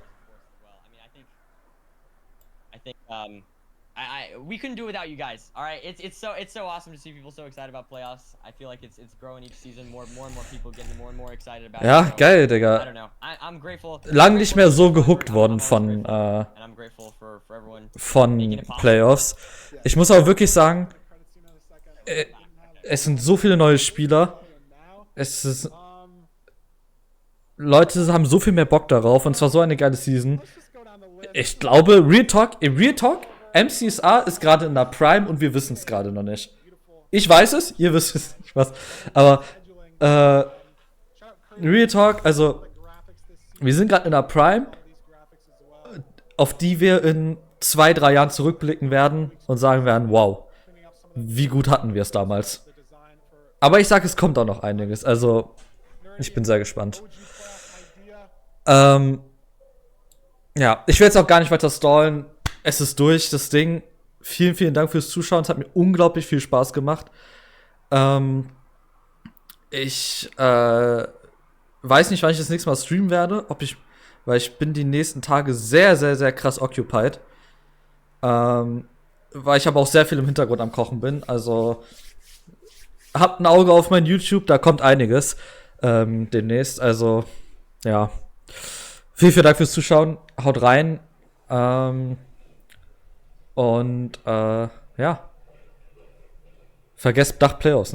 We couldn't do it without you guys. All right, it's so awesome to see people so excited about playoffs. I feel like it's growing each season. More and more people getting more and more excited about it. Ja, geil, Digga. I don't know. I'm grateful. Lang nicht mehr so gehuckt worden von Playoffs. Ich muss auch wirklich sagen, es sind so viele neue Spieler. Leute haben so viel mehr Bock darauf und zwar so eine geile Season. Ich glaube, Real Talk, MCSR ist gerade in der Prime und wir wissen es gerade noch nicht. Ich weiß es, ihr wisst es, Spaß. Aber Real Talk, also wir sind gerade in der Prime, auf die wir in 2, 3 Jahren zurückblicken werden und sagen werden, wow, wie gut hatten wir es damals. Aber ich sage, es kommt auch noch einiges. Also, ich bin sehr gespannt. Ja, ich will jetzt auch gar nicht weiter stallen. Es ist durch, das Ding. Vielen, vielen Dank fürs Zuschauen. Es hat mir unglaublich viel Spaß gemacht. Ich weiß nicht, wann ich das nächste Mal streamen werde. Weil ich bin die nächsten Tage sehr, sehr, sehr krass occupied. Weil ich aber auch sehr viel im Hintergrund am Kochen bin. Also habt ein Auge auf mein YouTube, da kommt einiges demnächst. Also, ja. Vielen, vielen Dank fürs Zuschauen. Haut rein. Ja. Vergesst DachPlayoffs.